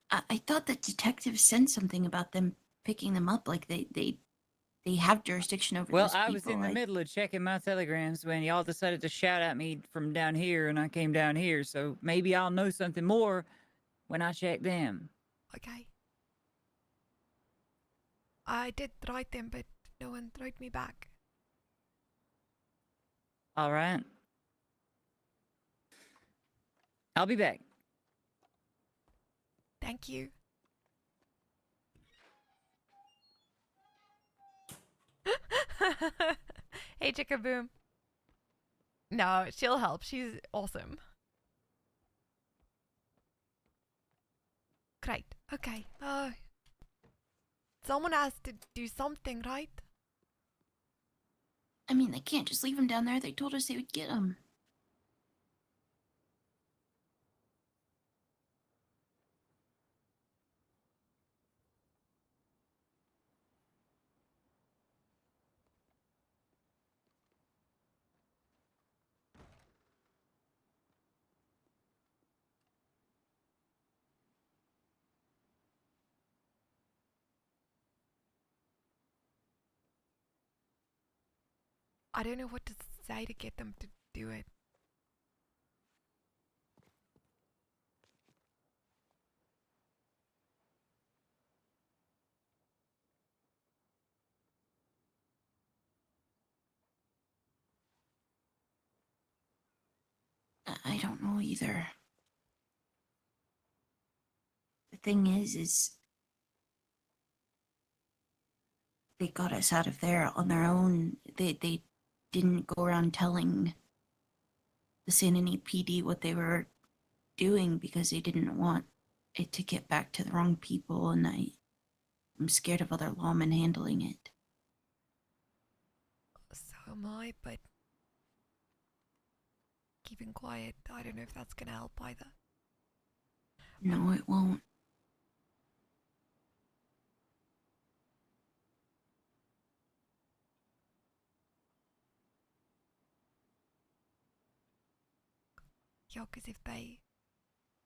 I thought the detectives said something about them picking them up, like they have jurisdiction over Well, those I people. was in the middle of checking my telegrams when y'all decided to shout at me from down here, and I came down here, so maybe I'll know something more when I check them. Okay. I did write them, but no one wrote me back. All right. I'll be back. Thank you. Hey, Chickaboom. No, she'll help. She's awesome. Great. Okay. Someone has to do something, right? I mean, they can't just leave him down there. They told us they would get him. I don't know what to say to get them to do it. I don't know either. The thing is they got us out of there on their own. They didn't go around telling the San Antonio PD what they were doing because they didn't want it to get back to the wrong people, and I'm scared of other lawmen handling it. So am I, but keeping quiet, I don't know if that's gonna help either. No, it won't. Yeah, because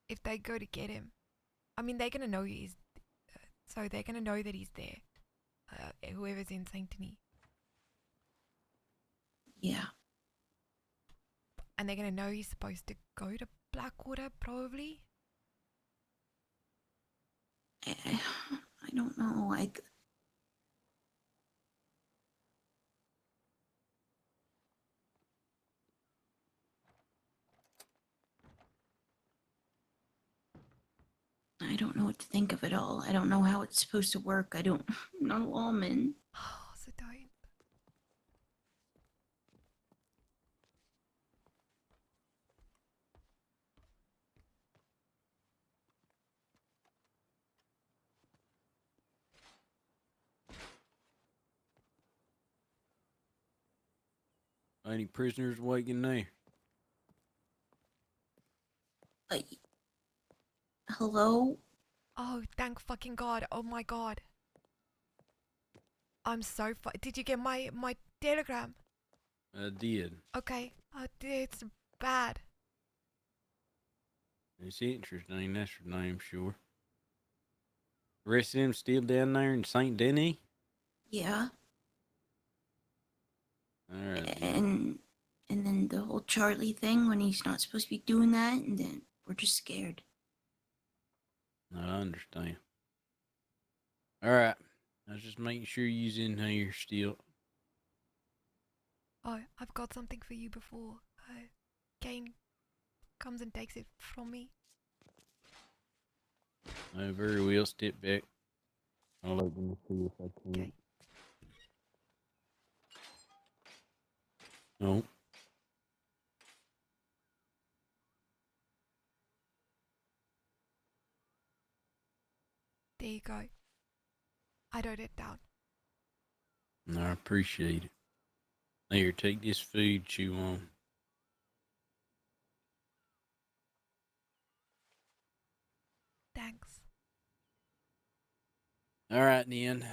if they go to get him, I mean, they're gonna know he's, so they're gonna know that he's there. Whoever's in Sanctiny, Yeah. and they're gonna know he's supposed to go to Blackwater, probably. I don't know. I don't know what to think of it all. I don't know how it's supposed to work. I'm not a lawman. Oh, so don't. Any prisoners waiting there? Hello? Oh, thank fucking God. Oh my God. I'm so Did you get my telegram? I did. Okay. It's bad. It's interesting. That's her name, sure. The rest of them still down there in St. Denis? Yeah. All right. And then the whole Charlie thing when he's not supposed to be doing that, and then we're just scared. I understand. All right. I was just making sure you's in here still. Oh, I've got something for you before Kane comes and takes it from me. I very well step back. I'll open the see if I can. Okay. No. There you go. I wrote it down. I appreciate it. Here, take this food, chew on. Thanks. All right, then.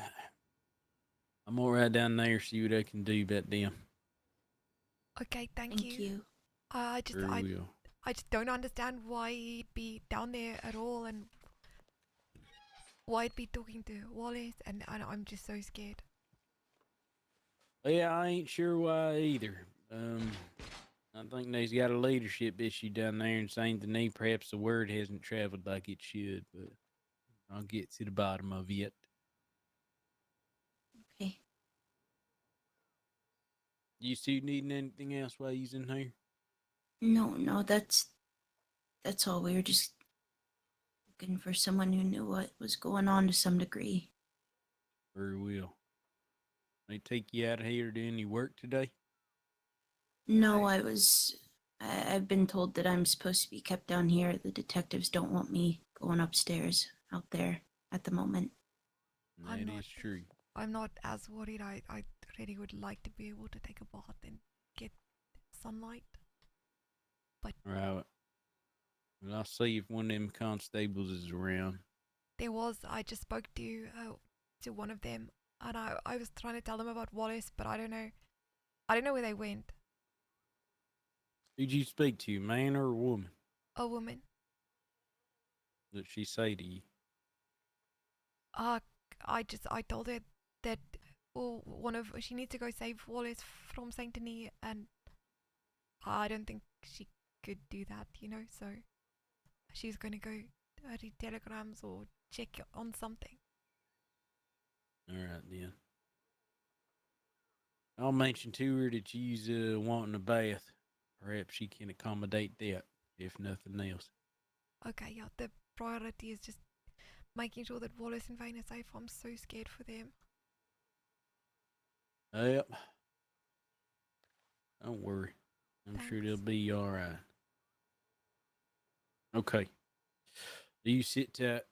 I'm gonna ride down there see what I can do about them. Okay, thank Thank you. I Very well. just don't understand why he'd be down there at all, and why he'd be talking to Wallace, and I'm just so scared. Yeah, I ain't sure why either. I think they's got a leadership issue down there in Saint Denis. Perhaps the word hasn't traveled like it should, but I'll get to the bottom of it. Okay. You two needing anything else while you's in here? No, that's That's all. We were just looking for someone who knew what was going on to some degree. Very well. They take you out of here to do any work today? No, I've been told that I'm supposed to be kept down here. The detectives don't want me going upstairs out there at the moment. I'm That not- is true. I'm not as worried. I really would like to be able to take a bath and get sunlight. Right. Well, I'll see if one of them constables is around. I just spoke to one of them, and I was trying to tell them about Wallace, but I don't know where they went. Who'd you speak to, man or a woman? A woman. What did she say to you? I told her that she needs to go save Wallace from Saint Denis, and I don't think she could do that, so she's gonna go read telegrams or check on something. All right, then. I'll mention to her that she's wanting a bath. Perhaps she can accommodate that, if nothing else. Okay, yeah, the priority is just making sure that Wallace and Vane are safe. I'm so scared for them. Yep. Don't worry. I'm sure they'll Thanks. be all right. Okay. Do you sit tight?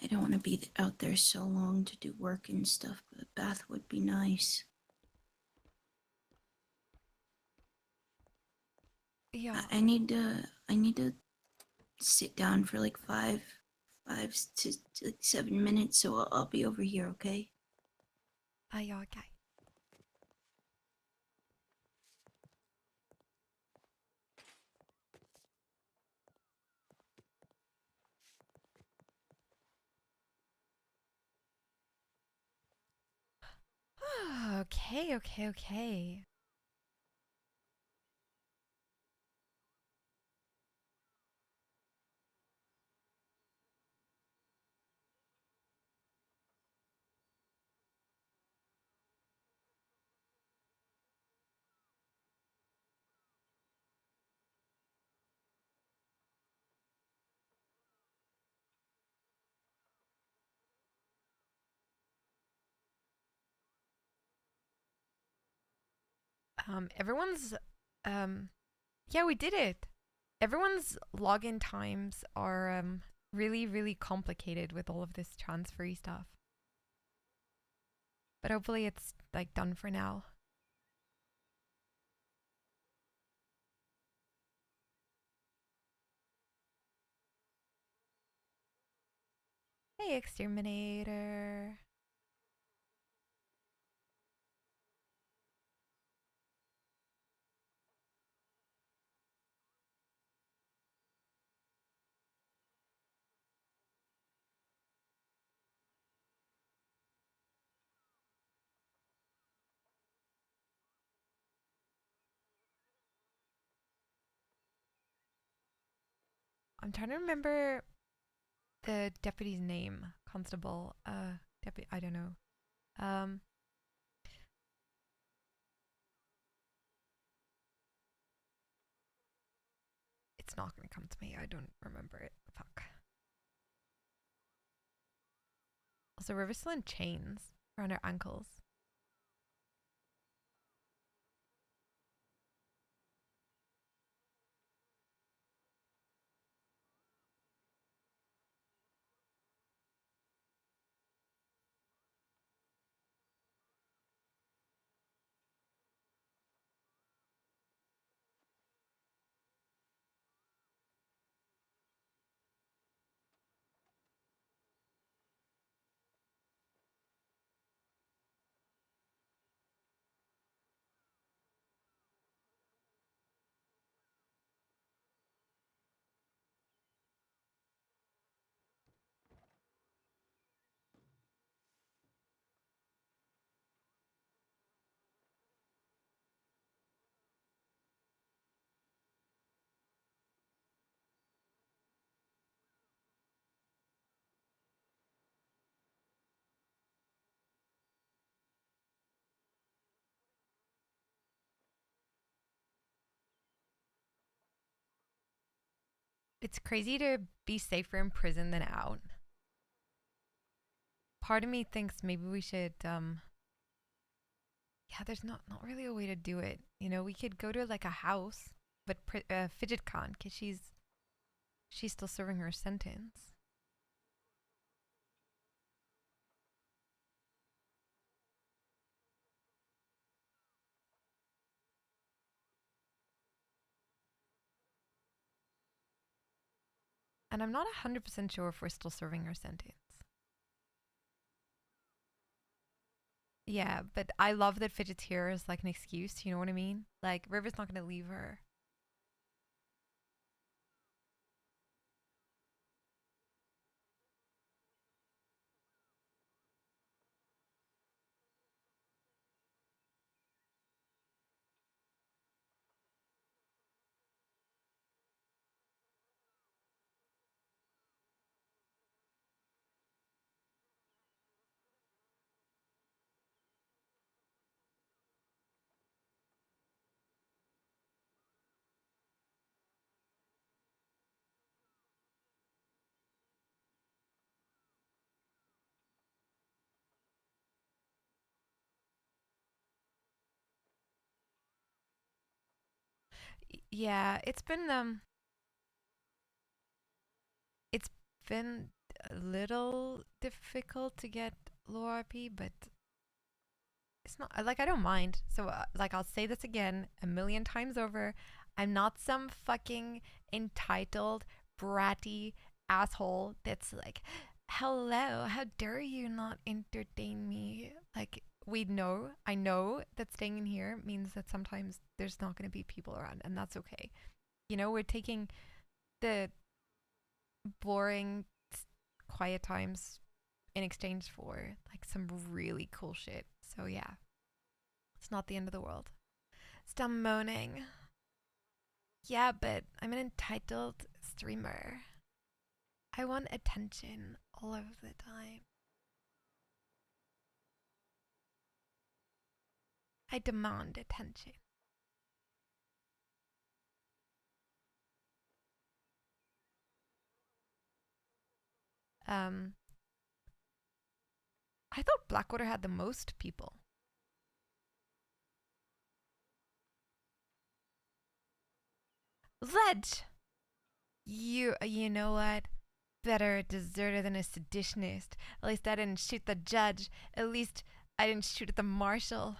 I don't want to be out there so long to do work and stuff, but a bath would be nice. Yeah. I need to sit down for like five to like 7 minutes, so I'll be over here, okay? Yeah, okay. Okay. Everyone's yeah, we did it. Everyone's login times are really complicated with all of this transfery stuff. But hopefully it's like done for now. Hey, exterminator. I'm trying to remember the deputy's name. Constable, deputy, I don't know. It's not gonna come to me. I don't remember it. Fuck. Also, we're still in chains around our ankles. It's crazy to be safer in prison than out. Part of me thinks maybe we should, yeah, there's not really a way to do it. You know, we could go to like a house, but Fidget can't, cause she's still serving her sentence. And I'm not 100% sure if we're still serving her sentence. Yeah, but I love that Fidget's here as like an excuse, you know what I mean? Like, River's not gonna leave her. Yeah, it's been a little difficult to get low RP, but it's not like I don't mind. So like I'll say this again a million times over. I'm not some fucking entitled bratty asshole that's like, "Hello, how dare you not entertain me?" Like I know that staying in here means that sometimes there's not going to be people around, and that's okay. You know, we're taking the boring quiet times in exchange for like some really cool shit. So yeah, it's not the end of the world. Stop moaning. Yeah, but I'm an entitled streamer. I want attention all of the time. I demand attention. I thought Blackwater had the most people. Ledge! You know what? Better a deserter than a seditionist. At least I didn't shoot the judge. At least I didn't shoot at the marshal.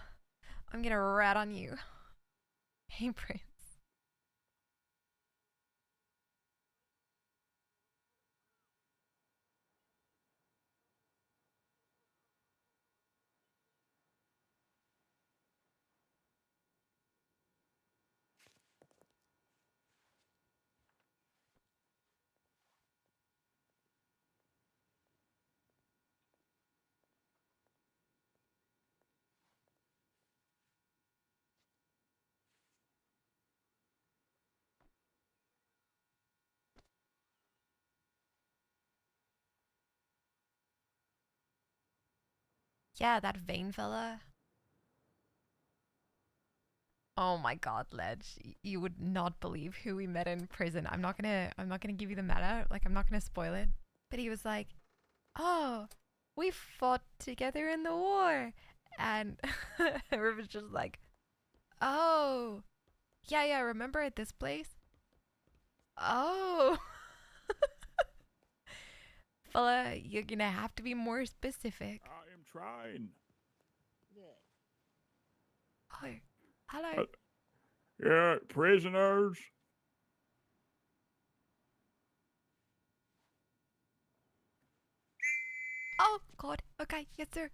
I'm gonna rat on you. Hey, Prince. Yeah, that Vane fella. Oh my god, Ledge. You would not believe who we met in prison. I'm not gonna give you the meta. Like, I'm not gonna spoil it. But he was like, "Oh, we fought together in the war." And River's just like, "Oh, yeah, remember at this place?" Oh. Fella, you're gonna have to be more specific. I am trying. Oh, hello. Yeah, prisoners. Oh, God. Okay, yes, sir.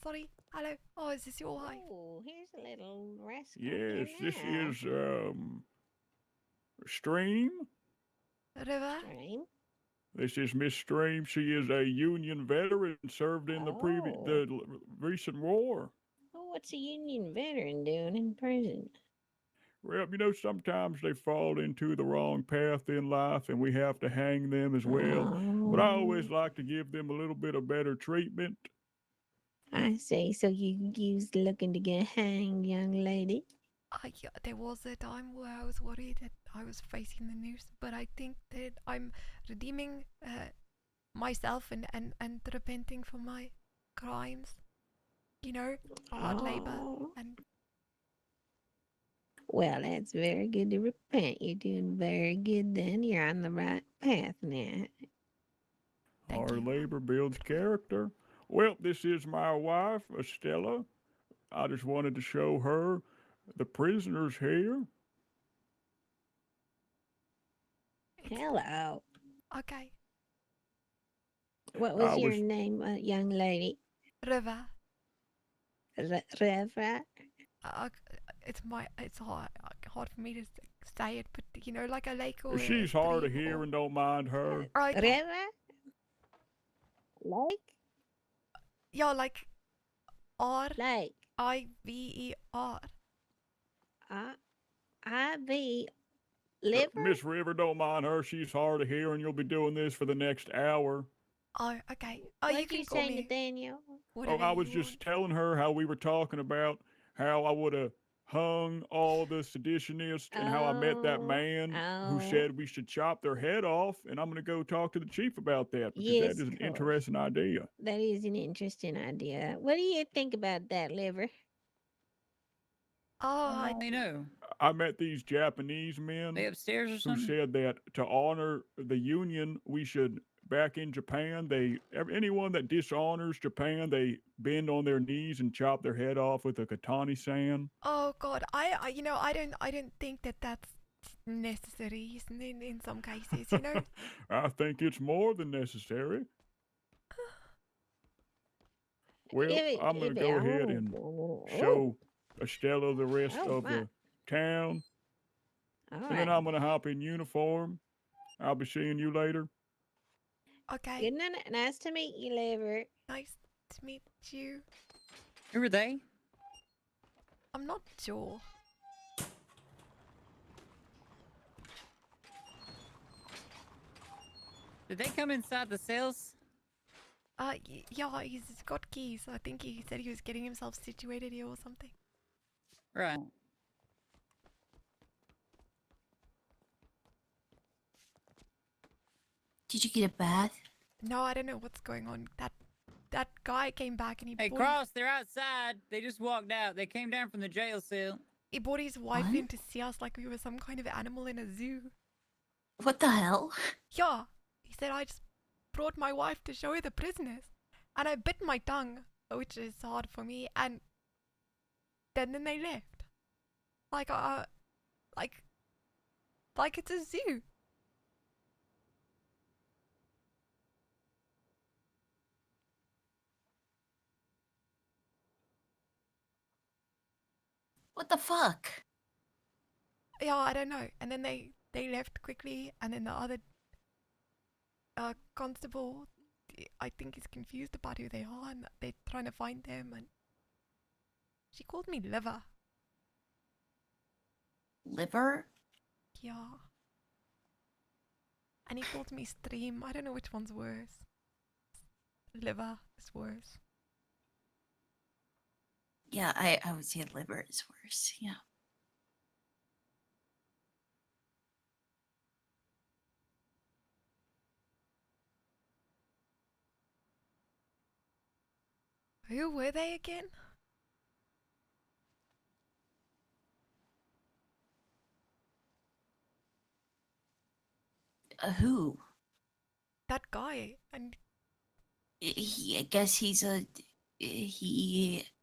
Sorry. Hello. Oh, is this your wife? Oh, here's a little rascal. Yes, here this now. is Stream. River? Stream. This is Miss Stream. She is a Union veteran, served in the recent war. Oh, what's a Union veteran doing in prison? Well, you know, sometimes they fall into the wrong path in life and we have to hang them as well. But I always like to give them a little bit of better treatment. I see. So you's looking to get hanged, young lady? Yeah, there was a time where I was worried that I was facing the noose, but I think that I'm redeeming myself and repenting for my crimes. You know, hard labor Oh, and well, that's very good to repent. You're doing very good then. You're on the right path now. thank Hard you. labor builds character. Well, this is my wife, Estella. I just wanted to show her the prisoners here. It's Hello. okay. What I was your was name, young lady? River. Reva? Uh, it's hard for me to say it, but you know, like a lake or a She's hard of stream or hearing, don't mind her. okay. Reva? Lake? Yeah, like R Lake. I V E R. I-V. Liver? Miss River, don't mind her. She's hard of hearing. You'll be doing this for the next hour. Oh, okay. Oh, you What'd can you call say, me Nathaniel? Oh, whatever I was you just want. telling her how we were talking about how I would have hung all the seditionists and how I met that man who Oh. said we should chop their head off. And I'm going to go talk to the chief about that because Yes, that is an of course. interesting idea. That is an interesting idea. What do you think about that, Liver? Oh, I I know. I met these Japanese men They upstairs or who something? said that to honor the Union, we should. Back in Japan, anyone that dishonors Japan, they bend on their knees and chop their head off with a katani-san. oh God, you know, I don't think that that's necessary in some cases, you know. I think it's more than necessary. Well, I'm going to go ahead and show Estella the rest Oh, of my. the town, All and then right. I'm going to hop in uniform. I'll be seeing you later. Okay, Good night. Nice to meet you, Liver. nice to meet you. Who are they? I'm not sure. Did they come inside the cells? Yeah, he's got keys. I think he said he was getting himself situated here or something. Right. Did you get a bath? No, I don't know what's going on. That guy came back and Hey, Cross, they're outside. They just walked out. They came down from the jail cell. he brought his wife What? in to see us like we were some kind of animal in a zoo. What the hell? Yeah, he said I just brought my wife to show her the prisoners, and I bit my tongue, which is hard for me, and then they left. Like like it's a zoo. What the fuck? Yeah, I don't know. And then they left quickly, and then the other constable, I think, is confused about who they are, and they're trying to find them. And she called me liver. Liver? Yeah. And he called me stream. I don't know which one's worse. Liver is worse. Yeah, I would say liver is worse. Yeah. Who were they again? Who? That guy. And I guess he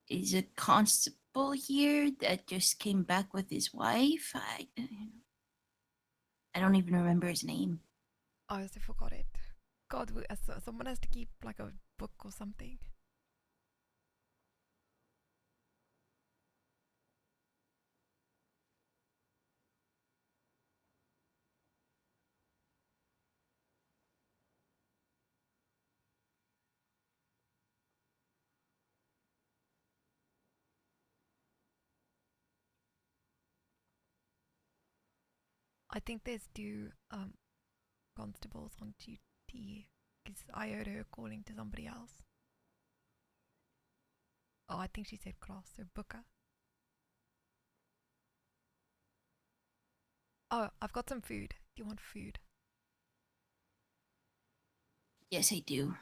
is a constable here that just came back with his wife. I don't even remember his name. I also forgot it. God, someone has to keep like a book or something. I think there's two constables on duty because I heard her calling to somebody else. Oh, I think she said Cross or Booker. Oh, I've got some food. Do you want food? Yes, I do.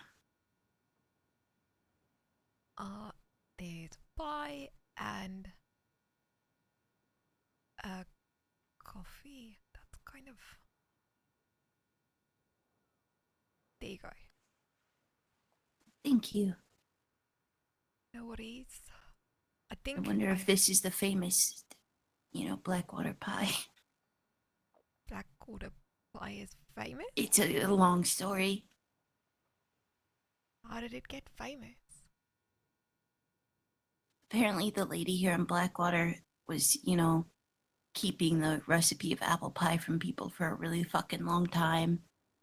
There's pie and coffee. That's kind of. There you go. Thank you. No worries. I I think wonder if this is the famous, Blackwater pie. Blackwater pie is famous. It's a long story. How did it get famous? Apparently, the lady here in Blackwater was, keeping the recipe of apple pie from people for a really fucking long time.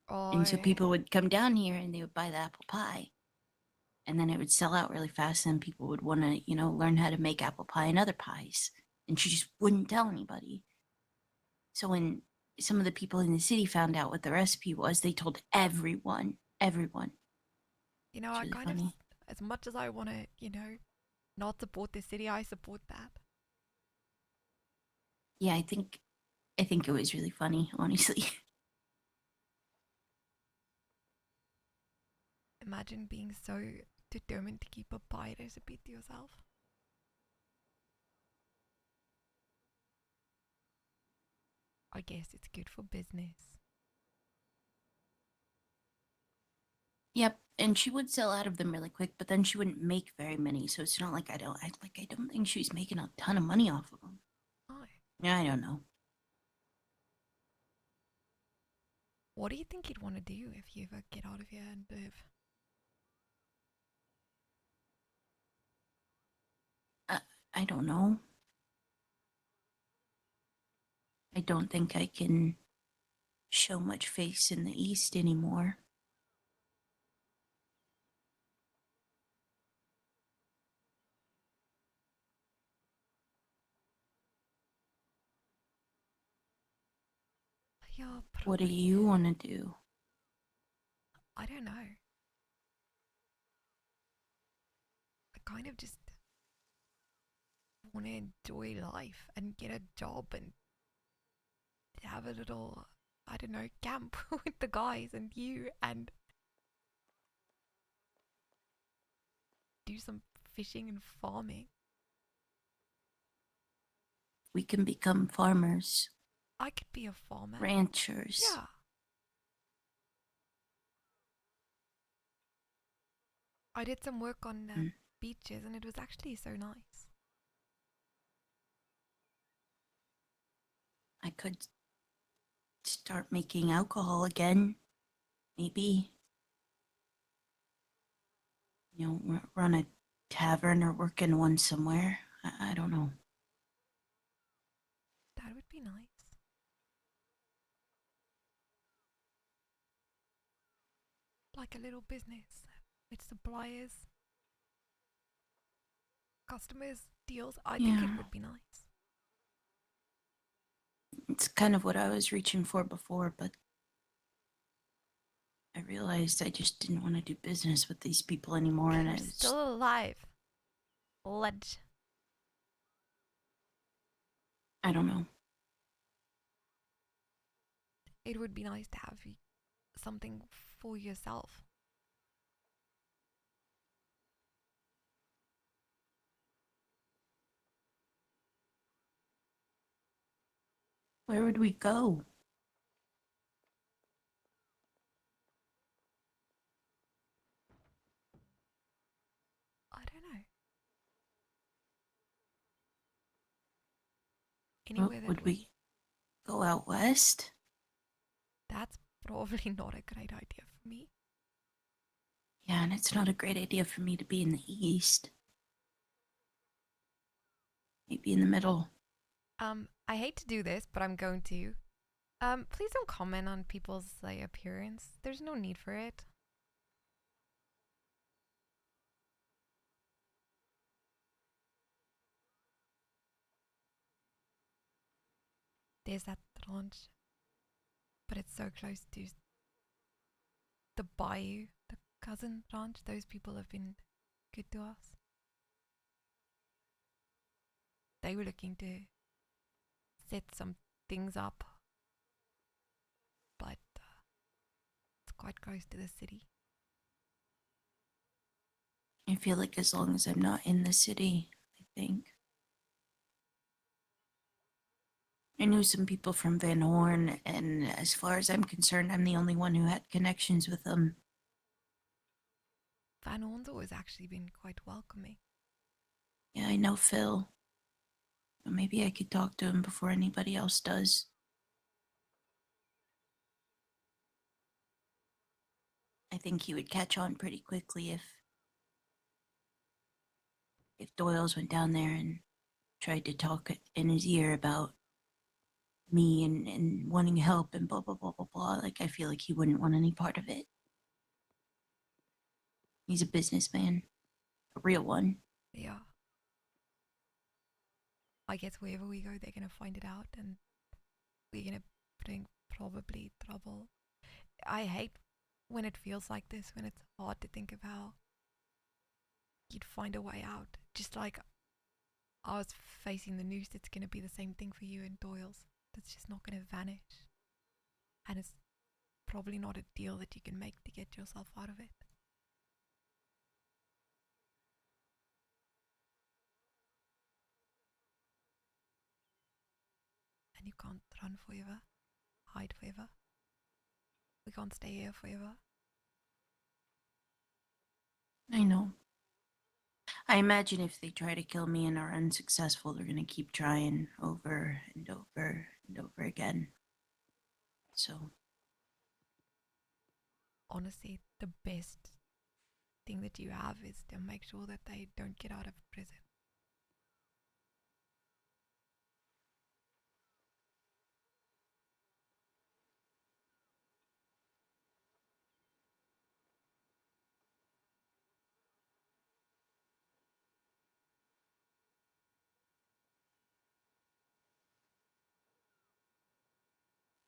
Oh, And so people would come down here and they would buy the apple pie. And then it would sell out really fast and people would want to, learn how to make apple pie and other pies. And she just wouldn't tell anybody. So when some of the people in the city found out what the recipe was, they told everyone. Everyone. you know, It's I really kind funny. of, as much as I want to, not support the city, I support that. Yeah, I think it was really funny, honestly. Imagine being so determined to keep a pie recipe to yourself. I guess it's good for business. Yep, and she would sell out of them really quick, but then she wouldn't make very many. So it's not like I don't think she was making a ton of money off of them. Oh, Yeah, I don't know. what do you think you'd want to do if you ever get out of here and live? I don't know. I don't think I can show much face in the East anymore. Yeah, What do probably. you want to do? I don't know. I kind of just want to enjoy life and get a job and have a little, I don't know, camp with the guys and you and do some fishing and farming. We can become farmers, I could be a farmer. ranchers. Yeah. I did some work on beaches and it was actually so nice. I could start making alcohol again. Maybe. Run a tavern or work in one somewhere. I don't know. That would be nice. Like a little business with suppliers, customers, deals. I think it would be nice. It's kind of what I was reaching for before, but I realized I just didn't want to do business with these people anymore, and You're I was still alive. Ledge. I don't know. It would be nice to have something for yourself. Where would we go? I don't know. Anywhere that Would we go out west? That's probably not a great idea for me. Yeah, and it's not a great idea for me to be in the east. Maybe in the middle. I hate to do this, but I'm going to. Please don't comment on people's appearance. There's no need for it. There's that ranch, but it's so close to the bayou, the cousin ranch. Those people have been good to us. They were looking to set some things up quite close to the city. I feel like as long as I'm not in the city, I think. I knew some people from Van Horn, and as far as I'm concerned, I'm the only one who had connections with them. Van Horn's always actually been quite welcoming. Yeah, I know Phil. But maybe I could talk to him before anybody else does. I think he would catch on pretty quickly if Doyle's went down there and tried to talk in his ear about me and wanting help and blah blah blah blah blah. Like, I feel like he wouldn't want any part of it. He's a businessman. A real one. Yeah. I guess wherever we go, they're gonna find it out, and we're gonna bring probably trouble. I hate when it feels like this, when it's hard to think of how you'd find a way out. Just like I was facing the noose, it's gonna be the same thing for you and Doyle's. That's just not gonna vanish. And it's probably not a deal that you can make to get yourself out of it. And you can't run forever, hide forever. We can't stay here forever. I know. I imagine if they try to kill me and are unsuccessful, they're gonna keep trying over and over and over again. So, Honestly, the best thing that you have is to make sure that they don't get out of prison.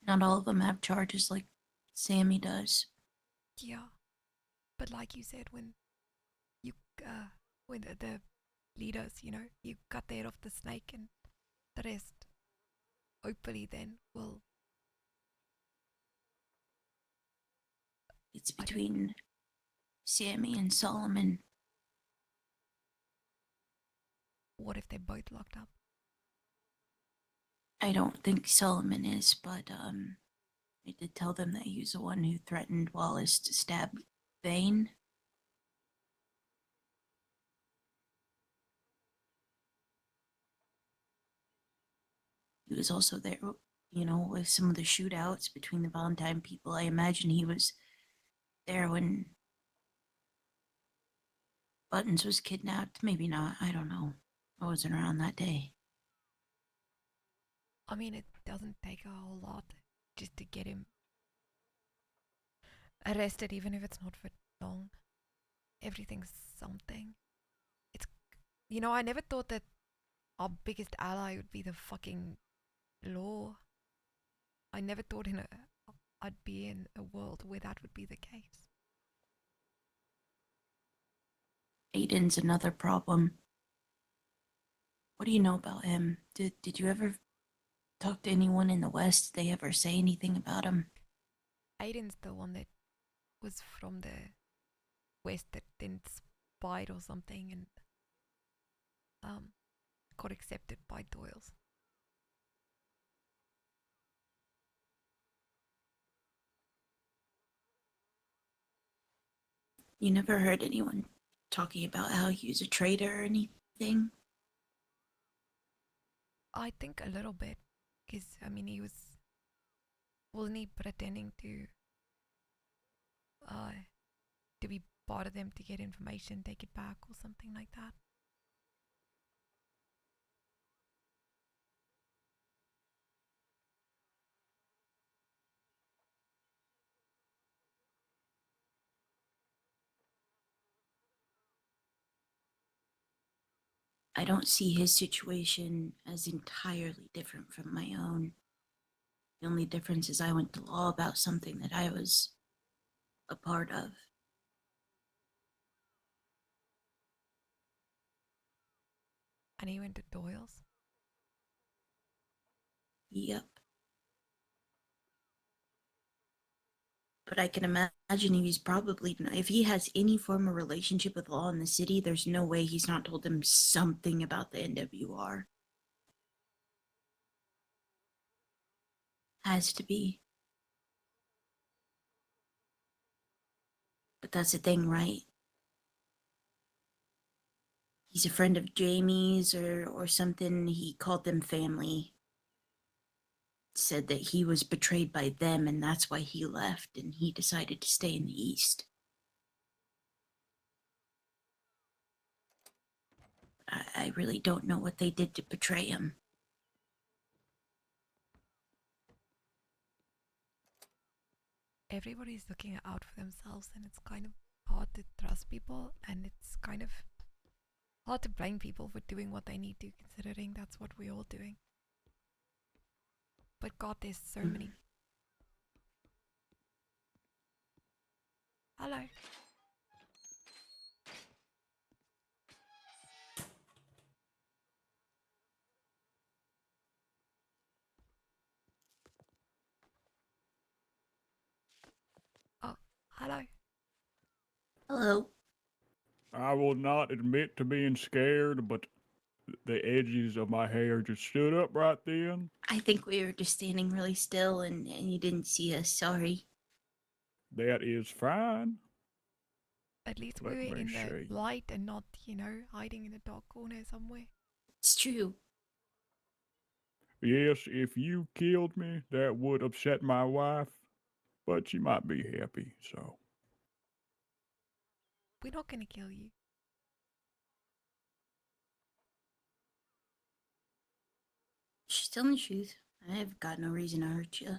not all of them have charges like Sammy does. Yeah, but like you said, you when the leaders, you cut the head off the snake, and the rest, hopefully, then will. It's between Sammy and Solomon. What if they're both locked up? I don't think Solomon is, but I did tell them that he was the one who threatened Wallace to stab Vane. He was also there, with some of the shootouts between the Valentine people. I imagine he was there when Buttons was kidnapped. Maybe not. I don't know. I wasn't around that day. I mean, it doesn't take a whole lot just to get him arrested, even if it's not for long. Everything's something. It's, I never thought that our biggest ally would be the fucking law. I never thought I'd be in a world where that would be the case. Aiden's another problem. What do you know about him? Did you ever talk to anyone in the West? Did they ever say anything about him? Aiden's the one that was from the West that then spied or something and got accepted by Doyle's. You never heard anyone talking about how he was a traitor or anything? I think a little bit, because wasn't he pretending to be part of them to get information, take it back or something like that? I don't see his situation as entirely different from my own. The only difference is I went to law about something that I was a part of. And he went to Doyle's? Yep. But I can imagine he's probably, if he has any form of relationship with law in the city, there's no way he's not told them something about the NWR. Has to be. But that's the thing, right? He's a friend of Jamie's or something. He called them family. Said that he was betrayed by them and that's why he left and he decided to stay in the East. I really don't know what they did to betray him. Everybody's looking out for themselves, and it's kind of hard to trust people, and it's kind of hard to blame people for doing what they need to, considering that's what we're all doing. But God, there's so many. Hello. Oh, hello. Hello. I will not admit to being scared, but the edges of my hair just stood up right then. I think we were just standing really still and you didn't see us. Sorry. That is fine. At least we Let were me in the see. light and not, hiding in a dark corner somewhere. It's true. Yes, if you killed me, that would upset my wife, but she might be happy, so. We're not gonna kill you. She's telling the truth. I've got no reason to hurt you.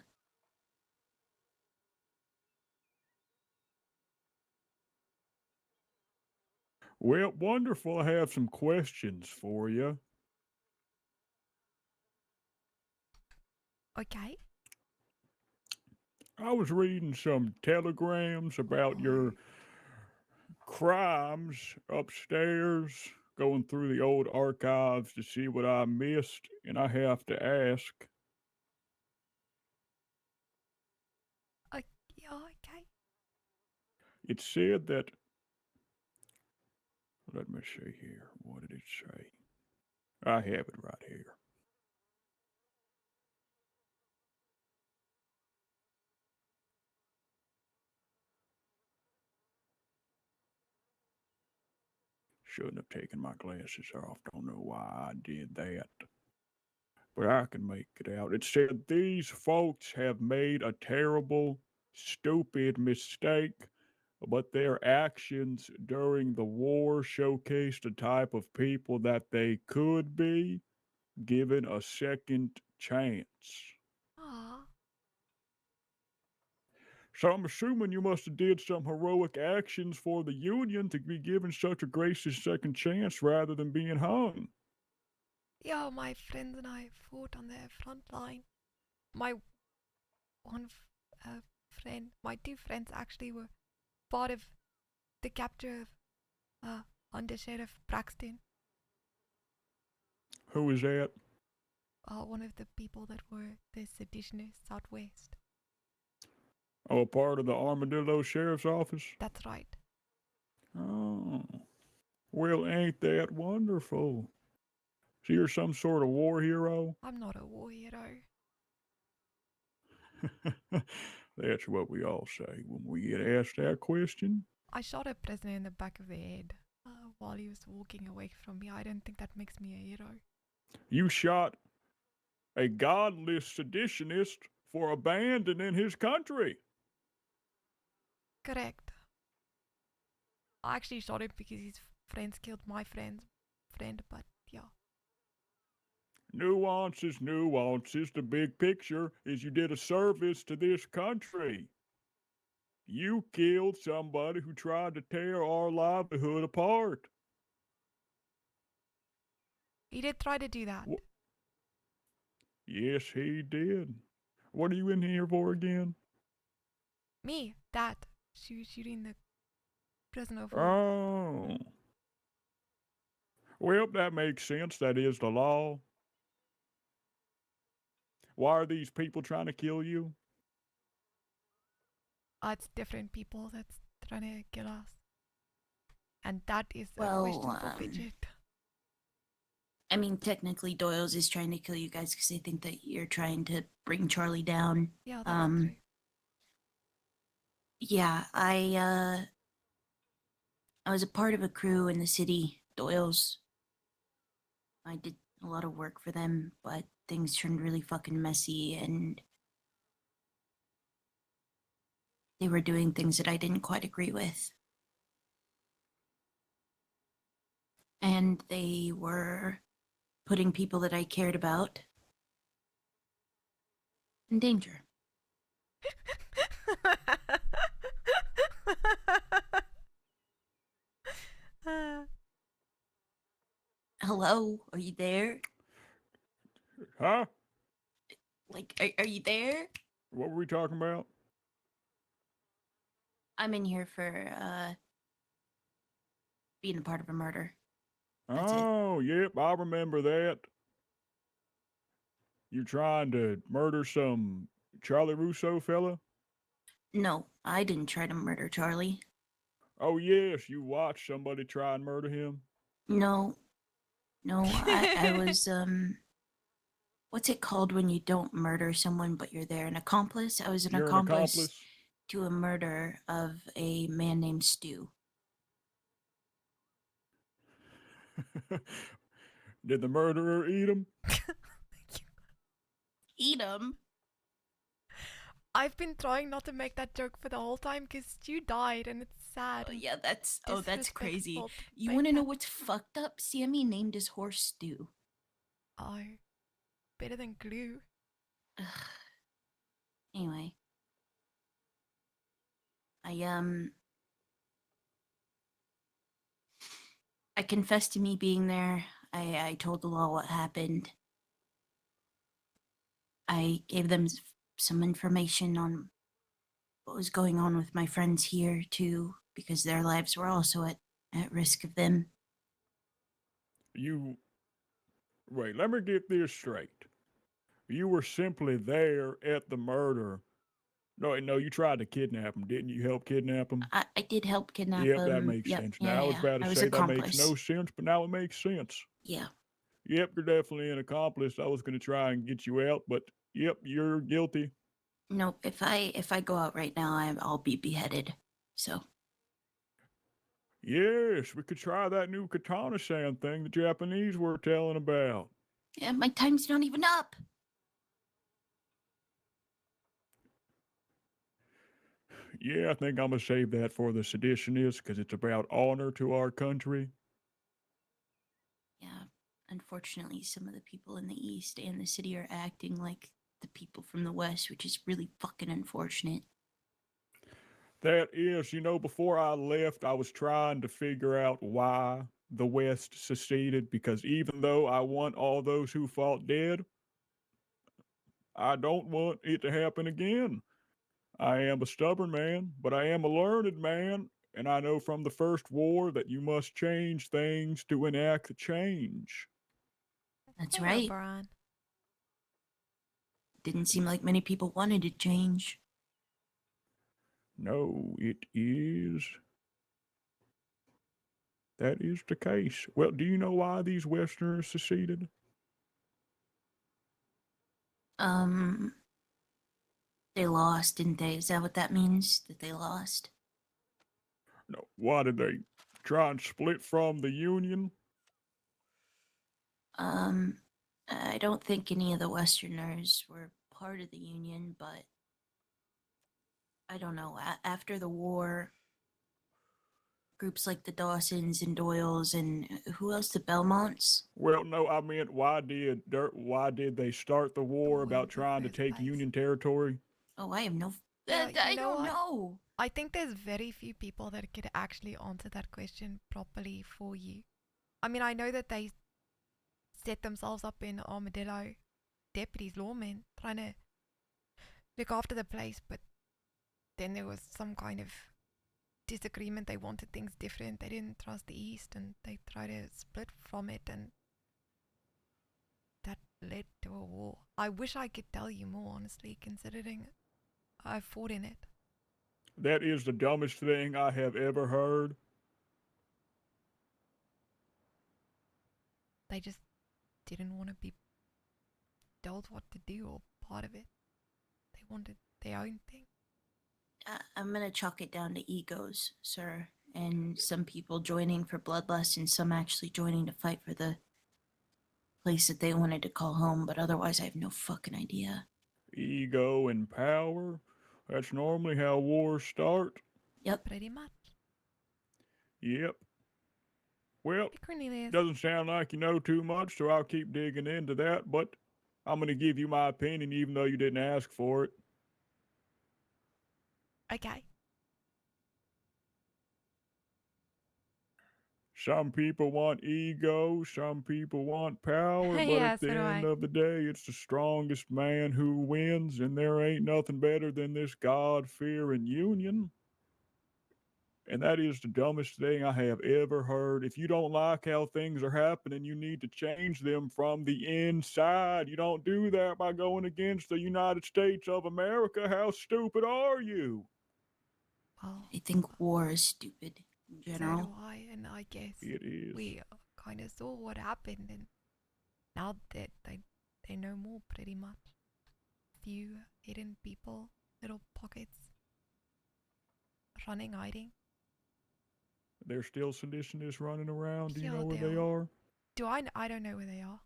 Well, wonderful. I have some questions for you. Okay. I was reading some telegrams about your crimes upstairs, going through the old archives to see what I missed, and I have to ask. Yeah, okay. It said that. Let me see here. What did it say? I have it right here. Shouldn't have taken my glasses off. Don't know why I did that. But I can make it out. It said these folks have made a terrible, stupid mistake, but their actions during the war showcased the type of people that they could be given a second chance. Aw. So I'm assuming you must have did some heroic actions for the Union to be given such a gracious second chance rather than being hung. Yeah, my friends and I fought on the front line. My one friend, my two friends actually were part of the capture of Under Sheriff Braxton. Who is that? One of the people that were the seditionists out west. Oh, a part of the Armadillo Sheriff's Office? That's right. Oh. Well, ain't that wonderful? So you're some sort of war hero? I'm not a war hero. That's what we all say when we get asked that question. I shot a prisoner in the back of the head while he was walking away from me. I don't think that makes me a hero. You shot a godless seditionist for abandoning his country. Correct. I actually shot him because his friends killed my friend, but yeah. Nuances, nuances. The big picture is you did a service to this country. You killed somebody who tried to tear our livelihood apart. He did try to do that. Yes, he did. What are you in here for again? Me, that. She was shooting the prisoner for. Oh. Well, that makes sense. That is the law. Why are these people trying to kill you? It's different people that's trying to kill us. And that is a Well, question for Bridget. I mean, technically, Doyle's is trying to kill you guys because they think that you're trying to bring Charlie down. Yeah, that's true. Yeah, I was a part of a crew in the city, Doyle's. I did a lot of work for them, but things turned really fucking messy, and they were doing things that I didn't quite agree with. And they were putting people that I cared about in danger. Hello? Are you there? Huh? Like, are you there? What were we talking about? I'm in here for, being a part of a murder. That's it. Oh, yep, I remember that. You trying to murder some Charlie Russo fella? No, I didn't try to murder Charlie. Oh, yes, you watched somebody try and murder him? No, I was, what's it called when you don't murder someone but you're there? An accomplice? I was an You're an accomplice accomplice? to a murder of a man named Stu. Did the murderer eat him? Eat him? I've been trying not to make that joke for the whole time because Stu died and it's sad. Oh, and yeah, that's crazy. disrespectful to You make want to know that- what's fucked up? Sammy named his horse Stu. Oh, better than glue. Ugh. Anyway. I confessed to me being there. I told the law what happened. I gave them some information on what was going on with my friends here, too, because their lives were also at risk of them. Wait, let me get this straight. You were simply there at the murder. No, you tried to kidnap him, didn't you? Help kidnap him? I did help kidnap Yep, them. that makes Yep, sense. yeah, Now I was yeah. about to I was say that makes accomplice. no sense, but now it makes sense. Yeah. Yep, you're definitely an accomplice. I was going to try and get you out, but yep, you're guilty. Nope. If I go out right now, I'll be beheaded. So. Yes, we could try that new katana sound thing the Japanese were telling about. Yeah, my time's not even up. Yeah, I think I'm going to save that for the seditionists because it's about honor to our country. Yeah. Unfortunately, some of the people in the East and the city are acting like the people from the West, which is really fucking unfortunate. That is, before I left, I was trying to figure out why the West seceded because even though I want all those who fought dead, I don't want it to happen again. I am a stubborn man, but I am a learned man, and I know from the first war that you must change things to enact change. That's Hey, right. O'Brien. Didn't seem like many people wanted to change. No, it is. That is the case. Well, do you know why these Westerners seceded? They lost, didn't they? Is that what that means? That they lost? No. Why did they try and split from the Union? I don't think any of the Westerners were part of the Union, but I don't know. After the war, groups like the Dawsons and Doyles and who else? The Belmonts? Well, no, I meant why did they start the war War in about the trying to first take place. Union territory? Oh, I have no. Yeah, you I know don't what? know. I think there's very few people that could actually answer that question properly for you. I mean, I know that they set themselves up in Armadillo, deputies, lawmen, trying to look after the place, but then there was some kind of disagreement. They wanted things different. They didn't trust the East, and they tried to split from it, and that led to a war. I wish I could tell you more, honestly, considering I fought in it. That is the dumbest thing I have ever heard. They just didn't want to be told what to do or part of it. They wanted their own thing. I'm gonna chalk it down to egos, sir, and some people joining for bloodlust and some actually joining to fight for the place that they wanted to call home, but otherwise I have no fucking idea. Ego and power. That's normally how wars start. Yep. Pretty much. Yep. Well, Hey, Cornelius. doesn't sound like you know too much, so I'll keep digging into that, but I'm going to give you my opinion even though you didn't ask for it. Okay. Some people want ego, some people want power, but Yeah, at the so do end I. of the day, it's the strongest man who wins, and there ain't nothing better than this God-fearing union. And that is the dumbest thing I have ever heard. If you don't like how things are happening, you need to change them from the inside. You don't do that by going against the United States of America. How stupid are you? Well, I think war is stupid in so general. do I, and I guess It is. we kind of saw what happened, and now that they know more pretty much. Few hidden people, little pockets, running, hiding. There's still seditionists running around. Do you Yeah, know where they they are. are? Do I? I don't know where they are.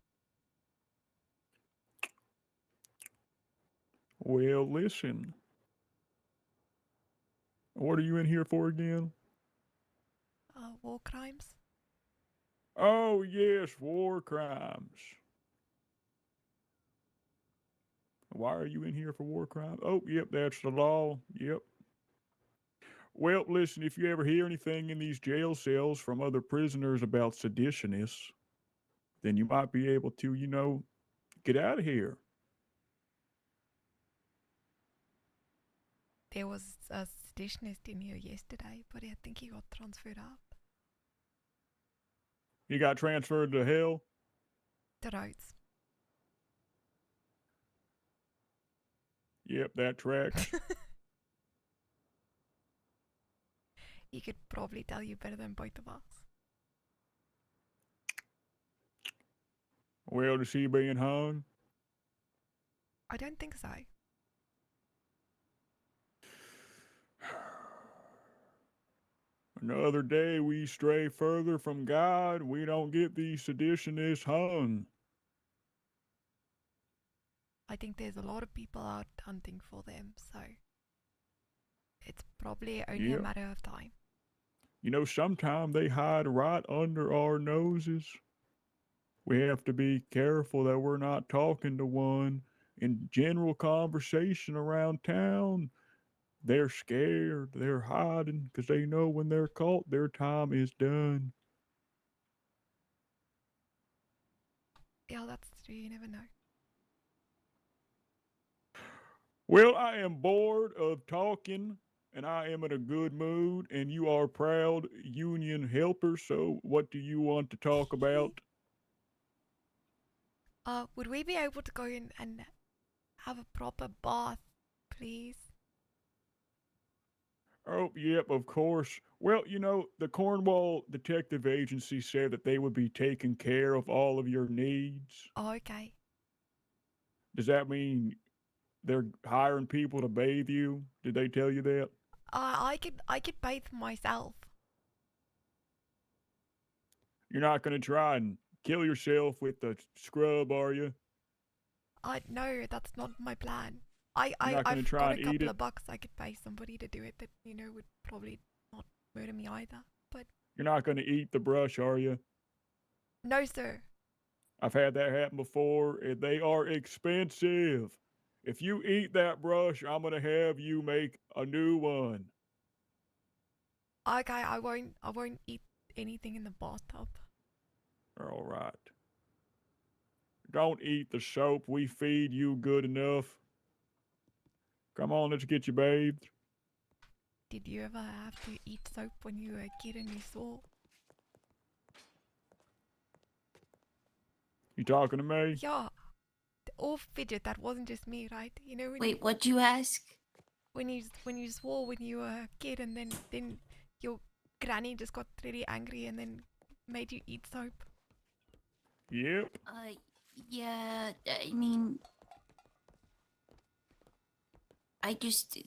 Well, listen. What are you in here for again? War crimes. Oh, yes, war crimes. Why are you in here for war crimes? Oh, yep, that's the law. Yep. Well, listen, if you ever hear anything in these jail cells from other prisoners about seditionists, then you might be able to, get out of here. There was a seditionist in here yesterday, but I think he got transferred up. You got transferred to hell? The roads. Yep, that tracks. He could probably tell you better than both of us. Well, is he being hung? I don't think so. Another day we stray further from God, we don't get these seditionists hung. I think there's a lot of people out hunting for them, so it's probably only a Yep. matter of time. Sometimes they hide right under our noses. We have to be careful that we're not talking to one in general conversation around town. They're scared. They're hiding because they know when they're caught, their time is done. Yeah, that's true. You never know. Well, I am bored of talking and I am in a good mood, and you are proud union helpers. So, what do you want to talk about? Would we be able to go in and have a proper bath, please? Oh, yep, of course. Well, the Cornwall Detective Agency said that they would be taking care of all of your needs. Oh, okay. Does that mean they're hiring people to bathe you? Did they tell you that? I could bathe myself. You're not going to try and kill yourself with the scrub, are you? No, that's not my plan. You're not gonna I've try got a and eat couple it? of bucks. I could pay somebody to do it that, would probably not murder me either. But You're not going to eat the brush, are you? no, sir. I've had that happen before, and they are expensive. If you eat that brush, I'm going to have you make a new one. Okay, I won't eat anything in the bathtub. All right. Don't eat the soap. We feed you good enough. Come on, let's get you bathed. Did you ever have to eat soap when you were a kid and you saw? You talking to me? Yeah. Or fidget, that wasn't just me, right? Wait, what'd you ask? when you swore when you were a kid, and then your granny just got really angry and then made you eat soap. Yep. Yeah, I mean, I just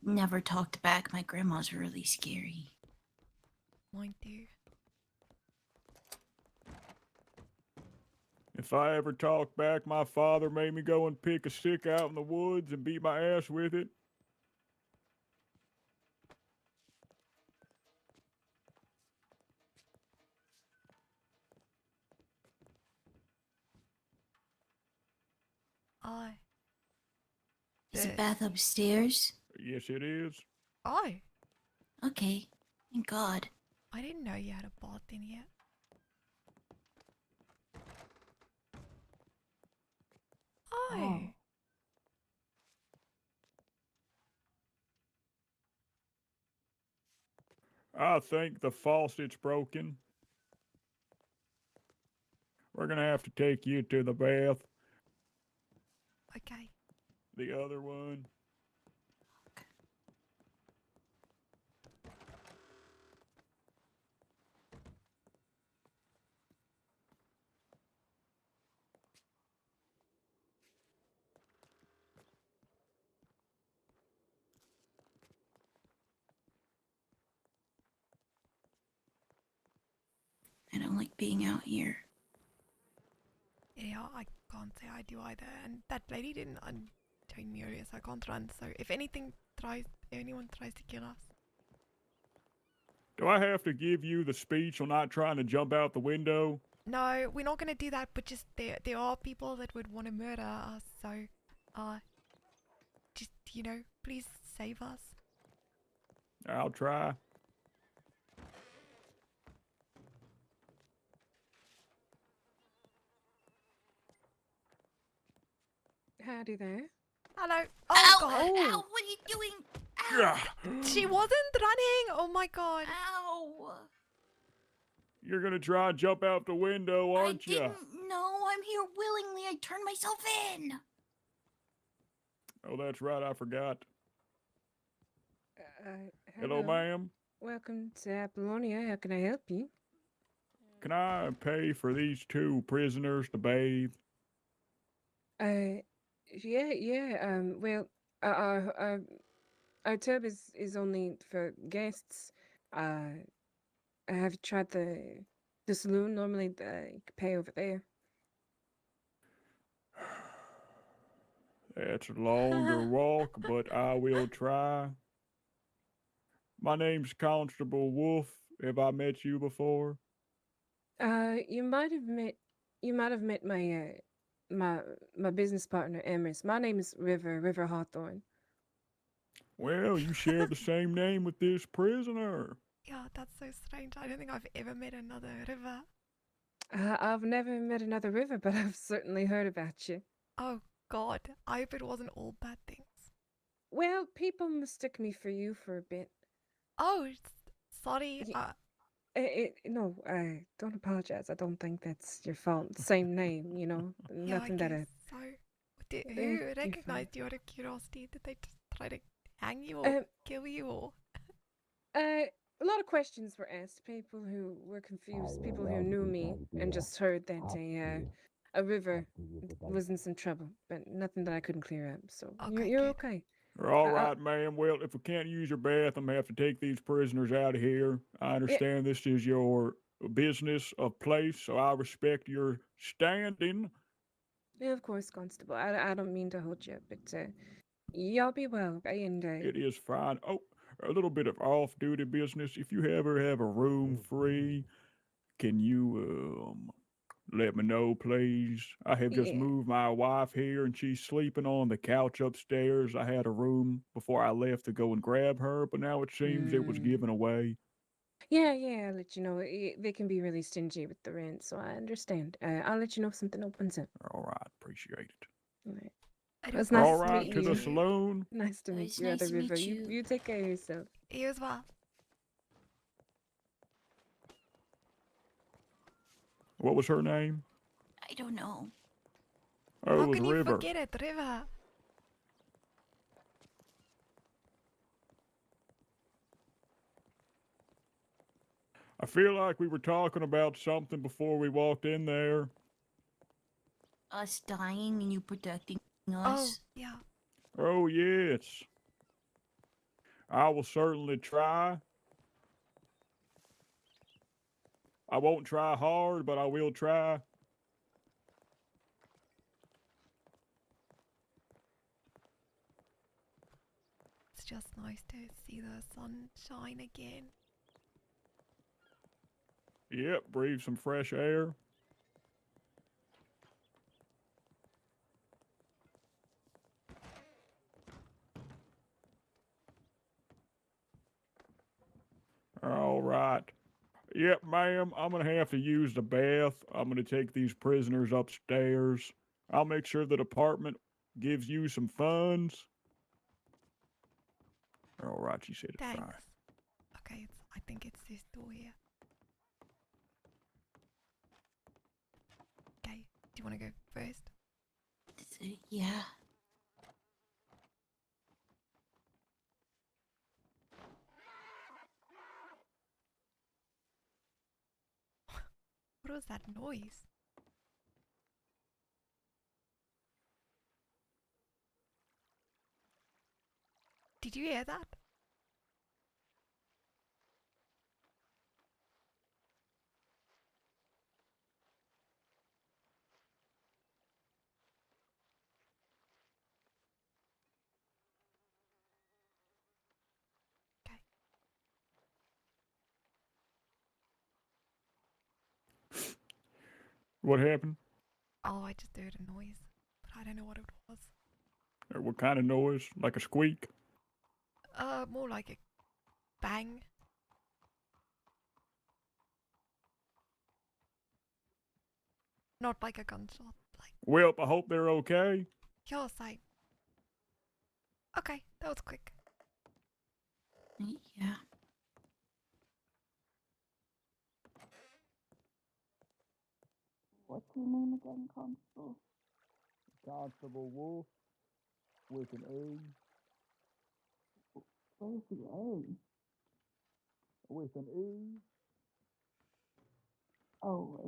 never talked back. My grandma's really scary. Mine too. If I ever talk back, my father made me go and pick a stick out in the woods and beat my ass with it. I. Is the The- bath upstairs? Yes, it is. Oh, Okay, thank God. I didn't know you had a bath in here. Oh. I think the faucet's broken. We're gonna have to take you to the bath. Okay. The other one. I don't like being out here. Yeah, I can't say I do either. And that lady didn't unchain me earlier, so I can't run. So if anyone tries to kill us, Do I have to give you the speech on not trying to jump out the window? no, we're not gonna do that. But just there are people that would want to murder us. So, just please save us. I'll try. Howdy there. Hello. Oh Ow! God. Ow! What are you doing? Ow! She wasn't running. Oh my God. Ow! You're gonna try and jump out the window, aren't I you? didn't know. I'm here willingly. I turned myself in. Oh, that's right. I forgot. Hello, Hello. ma'am. Welcome to Apollonia. How can I help you? Can I pay for these two prisoners to bathe? Yeah. Well, our tub is only for guests. Have you tried the saloon? Normally, you can pay over there. That's a longer walk, but I will try. My name's Constable Wolf. Have I met you before? You might have met my business partner, Emrys. My name is River Hawthorne. Well, you share the same name with this prisoner. Yeah, that's so strange. I don't think I've ever met another river. I've never met another River, but I've certainly heard about you. Oh God. I hope it wasn't all bad things. Well, people mistook me for you for a bit. Oh, sorry. No, don't apologize. I don't think that's your fault. Same name, Yeah, nothing I that guess so. Who You're fine. recognized you out of curiosity? Did they just try to hang you or kill you or? A lot of questions were asked. People who were confused, people who knew me and just heard that a River was in some trouble, but nothing that I couldn't clear up. So Okay, you're good. okay. All right, ma'am. Well, if we can't use your bath, I'm gonna have to take these prisoners out of here. I understand this is your business of place, so I respect your standing. Yeah, of course, Constable. I don't mean to hold you, but y'all be well, okay? And It is fine. Oh, a little bit of off-duty business. If you ever have a room free, can you let me know, please? I have just Yeah. moved my wife here, and she's sleeping on the couch upstairs. I had a room before I left to go and grab her, but now it seems it was given away. Yeah, I'll let you know. They can be really stingy with the rent, so I understand. I'll let you know if something opens up. All right, appreciate it. All right. I It was don't nice All to right, meet to the you. saloon. Nice to meet It's you, nice Other to meet River. you. You take care of yourself. You as well. What was her name? I don't know. Oh, How it was can you River. forget it, River? I feel like we were talking about something before we walked in there. Us dying and you protecting Oh, us. yeah. Oh, yes. I will certainly try. I won't try hard, but I will try. It's just nice to see the sun shine again. Yep, breathe some fresh air. All right. Yep, ma'am, I'm going to have to use the bath. I'm going to take these prisoners upstairs. I'll make sure the department gives you some funds. All right, she said it's Thanks. fine. Okay, I think it's this door here. Okay, do you want to go first? Yeah. What was that noise? Did you hear that? Okay. What happened? Oh, I just heard a noise, but I don't know what it was. What kind of noise? Like a squeak? More like a bang. Not like a gunshot. Like, Well, I hope they're okay. your side. Okay, that was quick. Yeah. What's your name again, Constable? Constable Wolf with an A. Where's the A? With an E. Oh,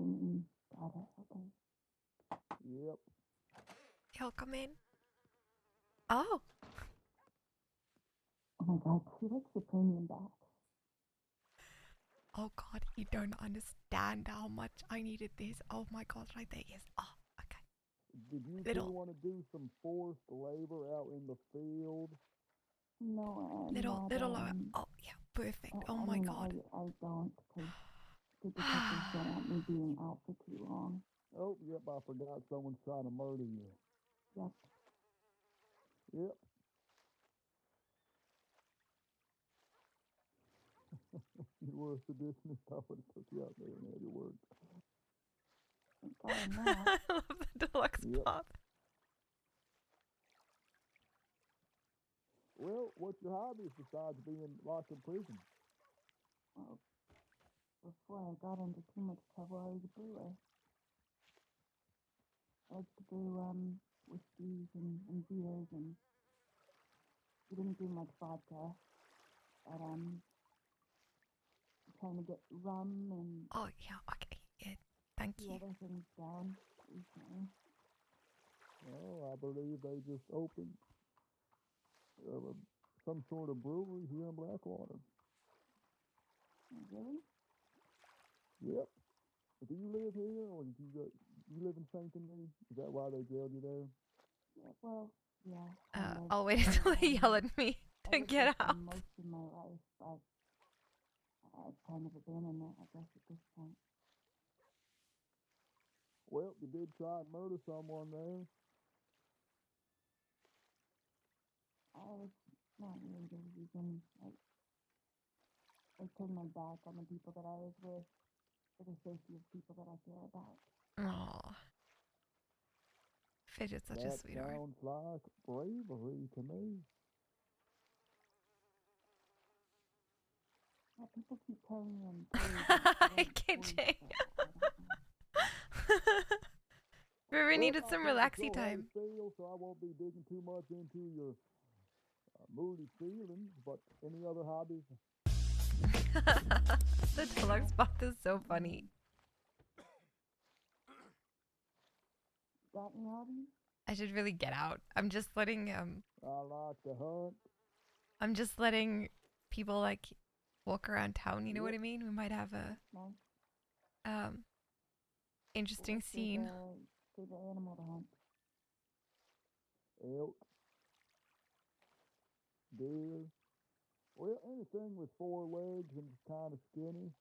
got it. Okay. Yep. He'll come in. Oh, Oh my god, she likes the premium back. oh God, you don't understand how much I needed this. Oh my God, right there, yes. Oh, okay. Did you Little- two want to do some forced labor out in the field? No, Little lower. Oh, yeah, perfect. Oh my God. I don't, because the detectives don't want me being out for too long. Oh, yep, I forgot someone's trying to murder you. Yep. Yep. You were a seditionist, I would have took you out there and had your word. Thank God I'm not. I love the deluxe Yep. pop. Well, what's your hobbies besides being locked in prison? Well, before I got into too much trouble, I was a brewer. I like to brew whiskeys and beers, and we didn't do much vodka, but trying to get rum and Oh, yeah, okay. Yeah, thank a few you. other things down recently. Oh, I believe they just opened some sort of brewery here in Blackwater. Really? Yep. Do you live here, or did you live in St. Denis? Is that why they jailed you there? Yeah, well, yeah. kind of. I'll wait until they yell at me I to lived get there for out. most of my life, but I've kind of abandoned it, I guess, at this point. Well, you did try and murder someone there. It's not really the reason. I turned my back on the people that I was with for the safety of people that I care about. Aw. Fidget's such a That sweetheart. sounds like bravery to me. Yeah, people keep telling me I'm brave. I kidding. River needed Well, some I think relaxy it's so how time. you feel, so I won't be digging too much into your moody feelings. But any other hobbies? The deluxe box is so funny. Got any hobbies? I should really get out. I'm just letting I like to hunt. I'm just letting people like walk around town, you know what I mean? We might have a Nice. interesting What's your, scene. favorite animal to hunt? Elk. Deer. Well, anything with 4 legs and kind of skinny.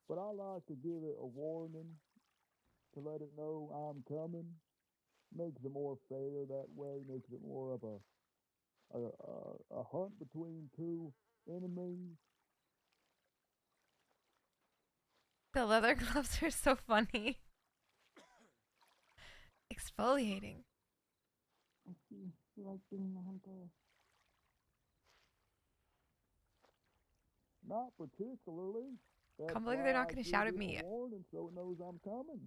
But I like to give it a warning to let it know I'm coming. Makes it more fair that way. Makes it more of a hunt between 2 enemies. The leather gloves are so funny. Exfoliating. I see. You like being the hunter. Not particularly. That's Can't believe they're not why I gonna give shout at it me. a warning so it knows I'm coming.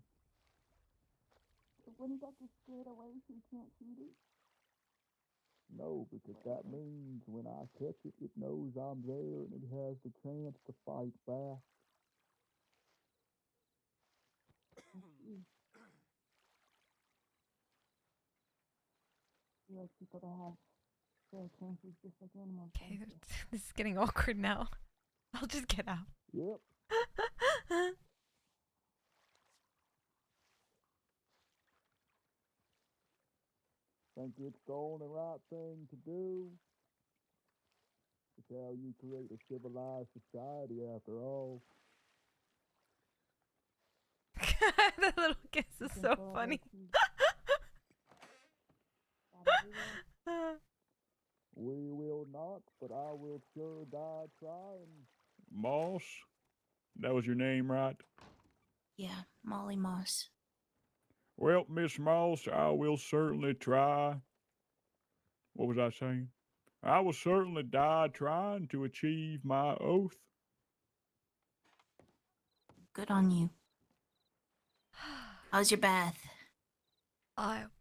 So wouldn't that just scare it away so you can't shoot it? No, because that means when I catch it, it knows I'm there and it has the chance to fight back. I see. You like people to have fair chances just like animals, Okay, don't you? this is getting awkward now. I'll just get out. Yep. Think it's the only right thing to do. It's how you create a civilized society after all. The little kiss You is can so throw away funny. keys. Got everywhere. We will not, but I will sure die trying. Moss? That was your name, right? Yeah, Molly Moss. Well, Miss Moss, I will certainly try. What was I saying? I will certainly die trying to achieve my oath. Good on you. How's your bath?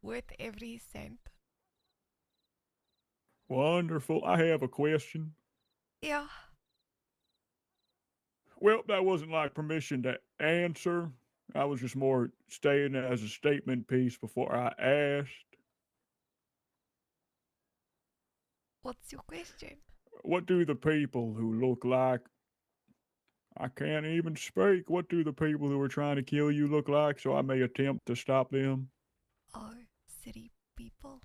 Worth every cent. Wonderful. I have a question. Yeah. Well, that wasn't like permission to answer. I was just more stating it as a statement piece before I asked. What's your question? What do the people who look like I can't even speak? What do the people who are trying to kill you look like so I may attempt to stop them? Oh, city people.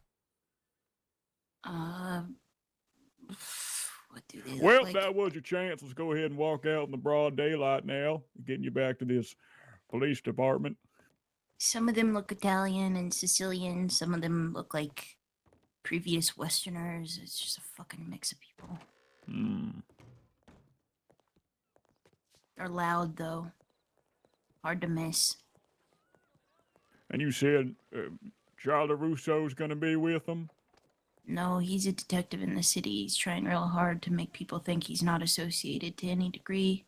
What do they Well, look like? that was your chance. Let's go ahead and walk out in the broad daylight now, getting you back to this police department. Some of them look Italian and Sicilian. Some of them look like previous Westerners. It's just a fucking mix of people. They're loud, though. Hard to miss. And you said Charlie Russo's going to be with them? No, he's a detective in the city. He's trying real hard to make people think he's not associated to any degree.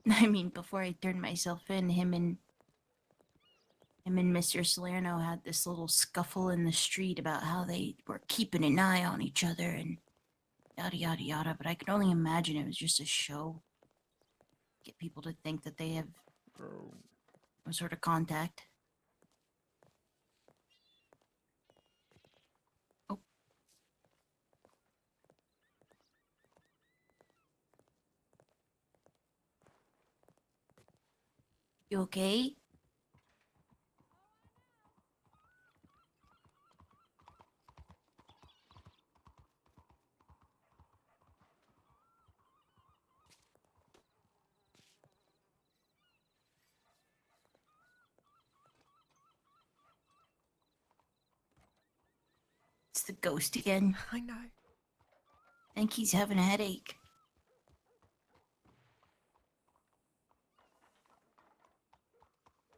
I mean, before I turned myself in, him and Mr. Salerno had this little scuffle in the street about how they were keeping an eye on each other and yada yada yada, but I could only imagine it was just a show. Get people to think that they have some sort of contact. Oh. You okay? It's the ghost again. I know. I think he's having a headache.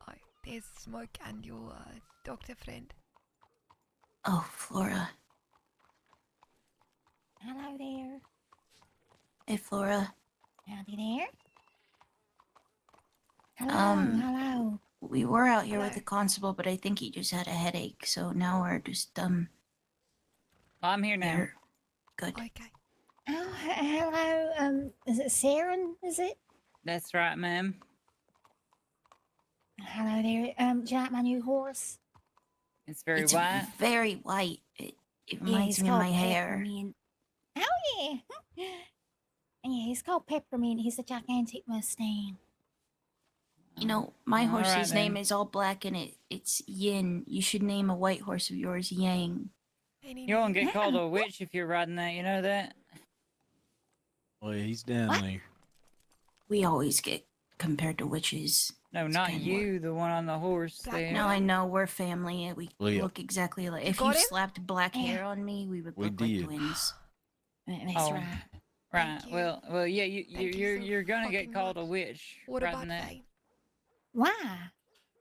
Oh, there's Smoke and your doctor friend. Oh, Flora. Hello there. Hey, Flora. Howdy there. Hello, Um, hello. We were out here with Hello. the constable, but I think he just had a headache, so now we're just, I'm here now. here. Good. Okay. Oh, hello. Is it Saren? Is it? That's right, ma'am. Hello there. Do you like my new horse? It's very It's white. very white. It Yeah, reminds he's me of called my hair. Peppermint. Oh yeah. Yeah, he's called Peppermint. He's a gigantic Mustang. You know, my All right, horse's name then. is all black and it's Yin. You should name a white horse of yours Yang. Any You won't name? get called a witch if you're riding that. You know that? Well, he's down What? there. We always get compared to witches. No, It's not kinda you, the one on the horse Black there. No, I know we're family. We Well, yeah. look exactly like. You If got you him? slapped black Yeah. hair on me, we would We look like did. twins. That's Oh. right. Right. Thank you. Well, yeah. Thank you so You're gonna get fucking called a much. witch. What riding about that. Faye? Why?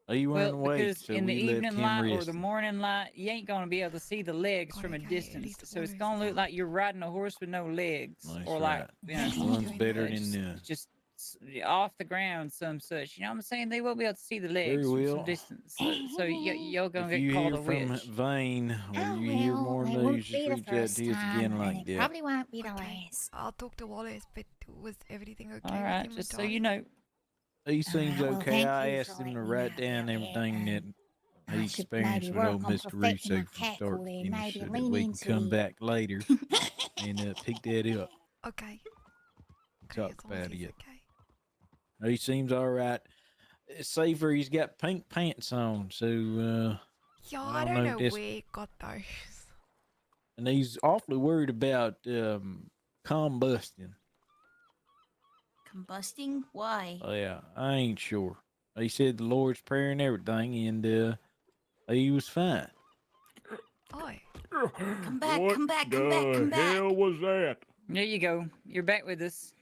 He weren't Well, awake, because so in the we left evening him light or the resting. morning light, you ain't gonna be able to see the legs God, from a okay, at distance. least So it's Walrus gonna is look out. like you're riding a horse with no legs, That's or like right. you know, One's Doing better that. than off the ground, some such. You know what I'm saying? They won't be able to see the Very legs from some well. distance. So you're gonna If get you called hear a from witch. Vane or Oh you hear well, more it news, won't just be the reach out first to us time, again and like it that. probably won't be the Okay. last. I'll talk to Wallace, but was everything okay All with right, him just and so you Dolly? know. He seems Well, okay. thank I you asked for him to letting me write know down about everything that. that I he should experienced maybe with work old on Mr. perfecting my Russo from start cackle to and finish maybe so that lean we can into come it. back later and pick that up. Okay. Okay, Talk as long as about he's it. okay. He seems all right. It's safer. He's got pink pants on, so Yeah, I I don't don't know know this- where he got those. and he's awfully worried about combusting. Combusting? Why? Oh yeah, I ain't sure. He said the Lord's Prayer and everything, and he was fine. Oh, Come back, What come back, the come back, come back. hell was that? There you go. You're back with us.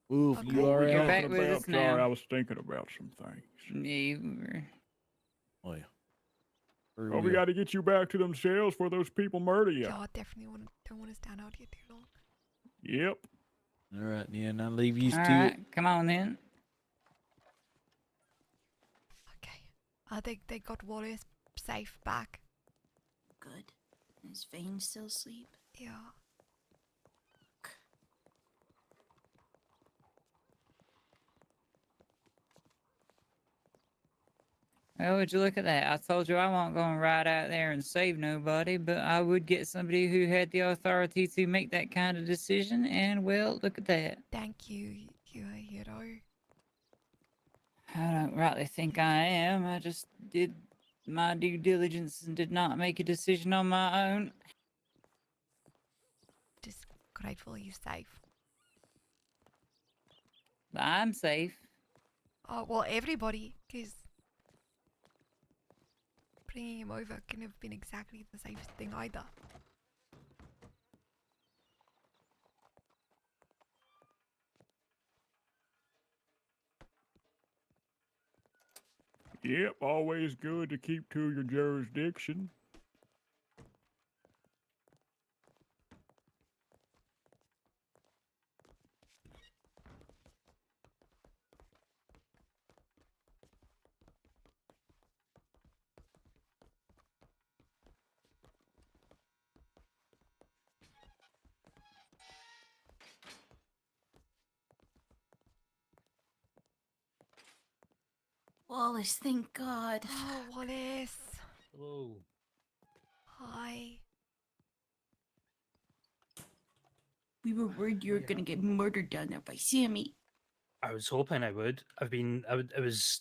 Wolf, Okay. you What all we You're right? back talking with about? us Sorry, now. I was thinking about some things. Well, Oh, we got to get you back to themselves before those people murder you. yeah, I definitely don't want to stand out here too long. Yep. All right, then I'll leave you All to right, it. come on then. Okay. They got Wallace safe back. Good. Is Vane still asleep? Yeah. Well, would you look at that? I told you I wasn't going to ride out there and save nobody, but I would get somebody who had the authority to make that kind of decision, and well, look at that. Thank you, you hero. I don't rightly think I am. I just did my due diligence and did not make a decision on my own. Just grateful you're safe. But I'm safe. Oh, well, everybody, because bringing him over couldn't have been exactly the safest thing either. Yep, always good to keep to your jurisdiction. Wallace, thank God. Oh, Wallace. Hello. Hi. We were worried you were gonna get murdered down there by Sammy. I was hoping I would. It was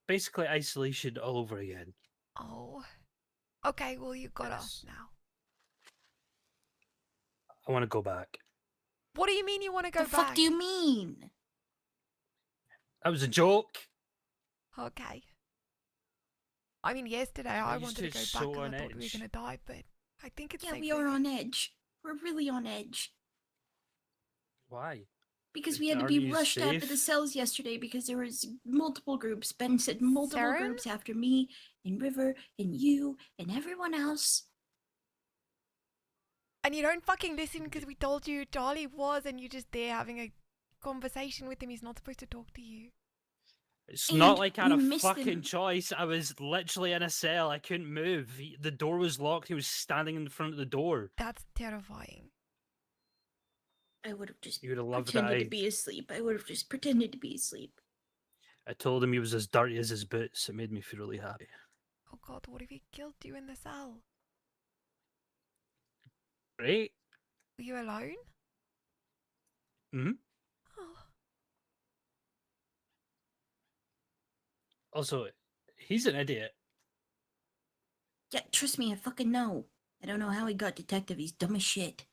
basically isolation all over again. Oh. Okay, well, you got off Yes. now. I want to go back. What do you mean you want to go The back? fuck do you mean? That was a joke. Okay. I mean, yesterday I used wanted to to go back so because I on thought we were edge. going to die, but I think it's Yeah, safe we to are go. on edge. We're really on edge. Why? Because we had to Aren't be you rushed out of the safe? cells yesterday because there was multiple groups. Ben said multiple Saren? groups after me, and River, and you, and everyone else. And you don't fucking listen because we told you Charlie was and you're just there having a conversation with him. He's not supposed to talk to you. It's not And like I had we a missed fucking him. choice. I was literally in a cell. I couldn't move. The door was locked. He was standing in front of the door. That's terrifying. I would have just You would have loved that. pretended to be asleep. I would have just pretended to be asleep. I told him he was as dirty as his boots. It made me feel really happy. Oh god, what if he killed you in the cell? Right? Were you alone? Hmm. Oh, Also, he's an idiot. Yeah, trust me, I fucking know. I don't know how he got detective. He's dumb as shit.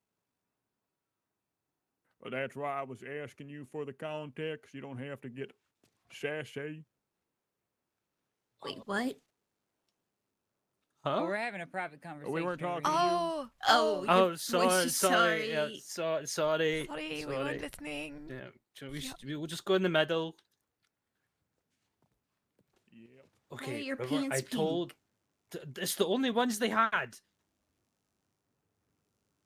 Well, that's why I was asking you for the context. You don't have to get sassy. Wait, what? Oh, Huh? we're having a private conversation. We weren't over talking here. to you. oh, Oh, Oh, your voice sorry, is sorry, yeah, sorry. sorry. sorry, we weren't listening. Yeah, so Yep. we'll just go in the middle. Yep. Okay, your River, pants I told. It's the only ones they had.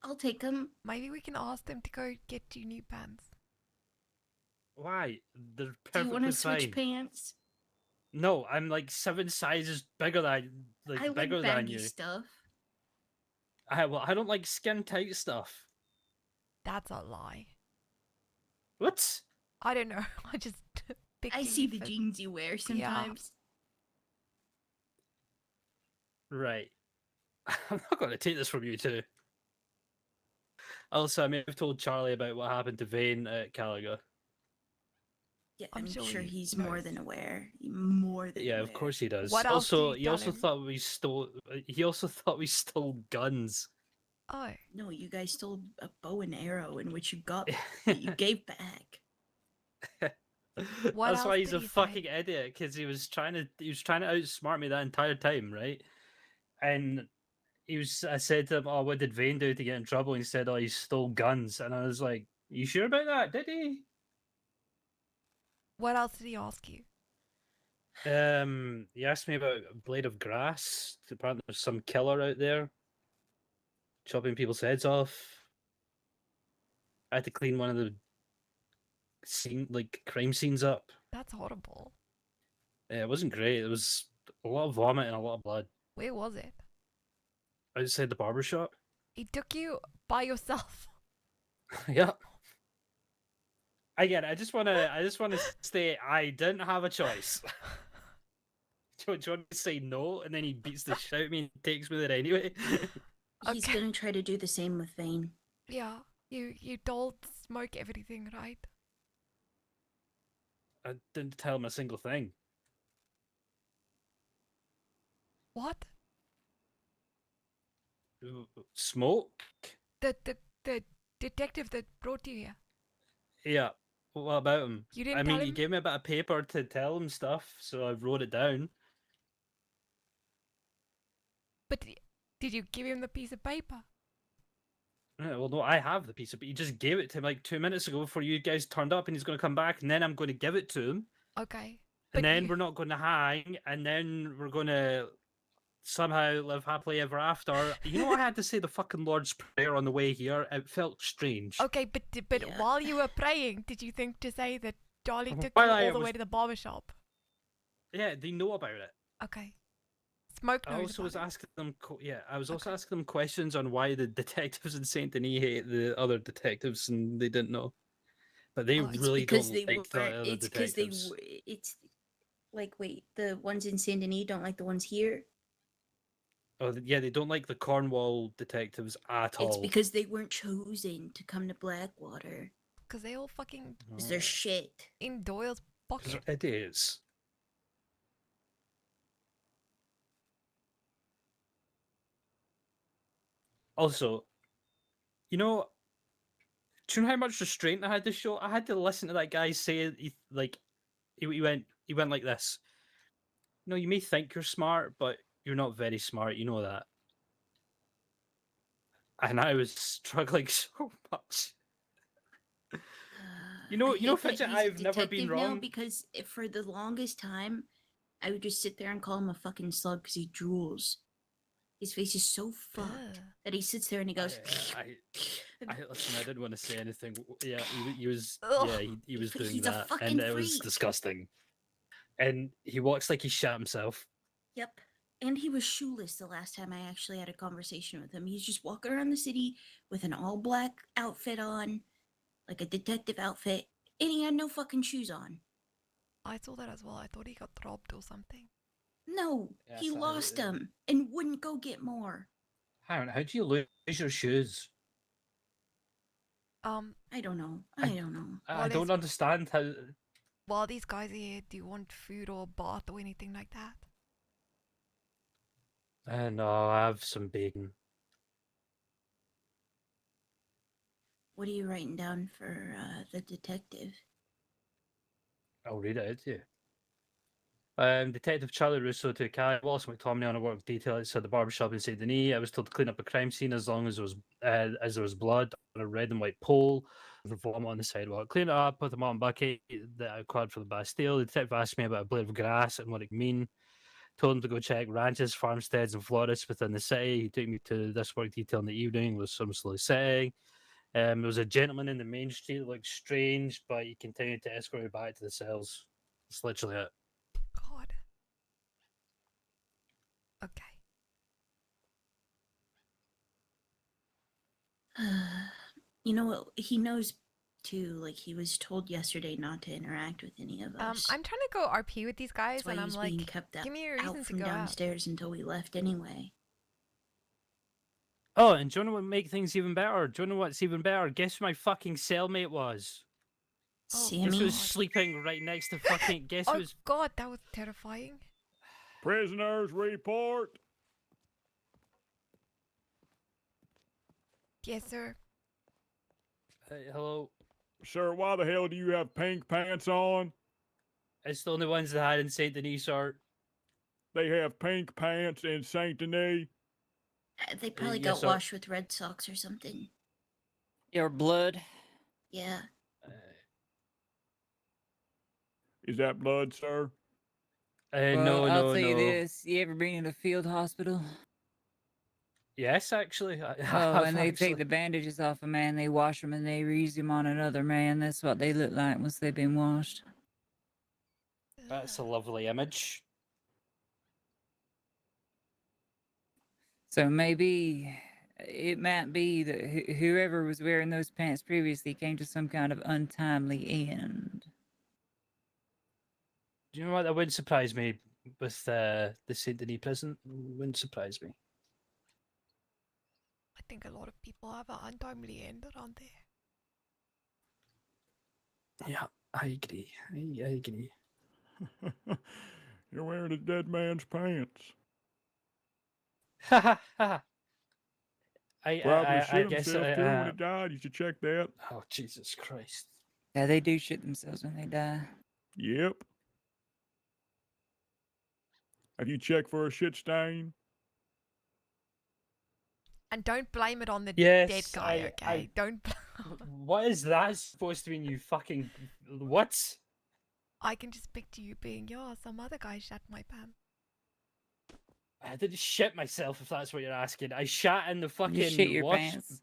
I'll take them. Maybe we can ask them to go get you new pants. Why? They're Do you perfectly want to switch fine. pants? No, I'm like 7 sizes bigger than I like bigger than baggy you. stuff. I don't like skin tight stuff. That's a lie. What? I don't know. I just picked I you see the for- jeans you wear sometimes. Right. I'm not going to take this from you two. Also, I may have told Charlie about what happened to Vane at Caliga. Yeah, I'm I'm sure sure he he's more knows. than aware. More than Yeah, aware. of course he does. What else did Also, you he tell also him? thought we stole. He also thought we stole guns. Oh, No, you guys stole a bow and arrow in which you got that you gave back. What That's why else he's did a he say? fucking idiot, because he was trying to outsmart me that entire time, right? And I said to him, "Oh, what did Vane do to get in trouble?" And he said, "Oh, he stole guns." And I was like, "You sure about that? Did he?" What else did he ask you? He asked me about a blade of grass. Apparently, there's some killer out there chopping people's heads off. I had to clean one of the crime scenes up. That's horrible. Yeah, it wasn't great. It was a lot of vomit and a lot of blood Where was it? outside the barber shop. He took you by yourself. Yeah. Again, I just want to say I didn't have a choice. Do you want to say no, and then he beats the shit out of me and takes me there anyway? He's Okay. gonna try to do the same with Vane. Yeah, you told Smoke everything, right? I didn't tell him a single thing. What? Smoke? The detective that brought you here. Yeah. What about him? You didn't I tell mean, he him? gave me a bit of paper to tell him stuff, so I wrote it down. But did you give him the piece of paper? Yeah, well, no, I have the piece of. But he just gave it to him like 2 minutes ago before you guys turned up, and he's going to come back, and then I'm going to give it to him, Okay. and But then you- we're not going to hang, and then we're going to somehow live happily ever after. You know, I had to say the fucking Lord's Prayer on the way here. It felt strange. Okay, but Yeah. while you were praying, did you think to say that Charlie took While you I all the was- way to the barber shop? Yeah, they know about it. Okay. Smoke knows I also was about it. asking them. I was also Okay. asking them questions on why the detectives in Saint Denis hate the other detectives, and they didn't know. But they Oh, it's really because don't they like were. the other It's because they detectives. were. It's like, wait, the ones in Saint Denis don't like the ones here. Oh, yeah, they don't like the Cornwall detectives at all. It's because they weren't chosen to come to Blackwater. Because they all fucking Because they're shit. in Doyle's 'Cause pocket. they're idiots. Also, you know, do you know how much restraint I had to show? I had to listen to that guy say he went like this. You know, you may think you're smart, but you're not very smart. You know that. And I was struggling so much. You know, I hate that Fidget, he's a I've never been detective now wrong. because for the longest time, I would just sit there and call him a fucking slug because he drools. His face is so fucked Ugh. that he sits there and he goes. Listen, I didn't want to say anything. Yeah, he was. Ugh. Yeah, he was doing He's a that, fucking and it was freak. disgusting. and he walks like he shot himself. Yep. And he was shoeless the last time I actually had a conversation with him. He's just walking around the city with an all black outfit on, like a detective outfit, and he had no fucking shoes on. I saw that as well. I thought he got robbed or something. No, he Yes, lost them and wouldn't go get more. Hang on, how do you lose your shoes? I don't know. I don't know. I Well, don't it's- understand how. While these guys are here, do you want food or bath or anything like that? No, I have some bacon. What are you writing down for the detective? I'll read it out to you. Detective Charlie Russo to Kai Wallace McTominay on a work detail outside the barbershop in St. Denis. I was told to clean up a crime scene as long as there was blood on a red and white pole with vomit on the sidewalk. Clean it up with a mop and bucket that I acquired from the Bastille. The detective asked me about a blade of grass and what it mean. Told him to go check ranches, farmsteads, and florists within the city. He took me to this work detail in the evening. Was some slow setting. There was a gentleman in the main street that looked strange, but he continued to escort me back to the cells. That's literally it. God. Okay. You know what? He knows too. Like he was told yesterday not to interact with any of us. I'm trying to go RP with these guys, That's why and he I'm was like, being kept give me a reason out to from go out. downstairs until we left anyway. Oh, and do you know what make things even better? Do you know what's even better? Guess who my fucking cellmate was? Oh, Guess Sammy. who was sleeping right next to fucking. Guess who Oh was. God, that was terrifying. Prisoners report. Yes, sir. Hello. Sir, why the hell do you have pink pants on? It's the only ones that had in Saint Denis art. They have pink pants in Saint Denis. They probably yes, got sir. washed with Red Sox or something. Your blood. Yeah. Is that blood, sir? No, I'll no, tell you no. this. You ever been in a field hospital? Yes, actually. I Oh, have when they actually. take the bandages off a man, they wash them and they reuse them on another man. That's what they look like once they've been washed. That's a lovely image. So maybe it might be that whoever was wearing those pants previously came to some kind of untimely end. Do you know what? That wouldn't surprise me with the Saint Denis prison. Wouldn't surprise me. I think a lot of people have an untimely end around there. Yeah, I agree. I agree. You're wearing a dead man's pants. Ha ha ha. Probably I shit guess. himself too when he died. You should check that. Oh, Jesus Christ. Yeah, they do shit themselves when they die. Yep. Have you checked for a shit stain? And don't blame it on the Yes, dead guy, okay? Don't. What is that supposed to mean, you fucking. What? I can just picture you being, yeah, some other guy shat my pants. I didn't shit myself, if that's what you're asking. I shat in the fucking You shit your wash. pants.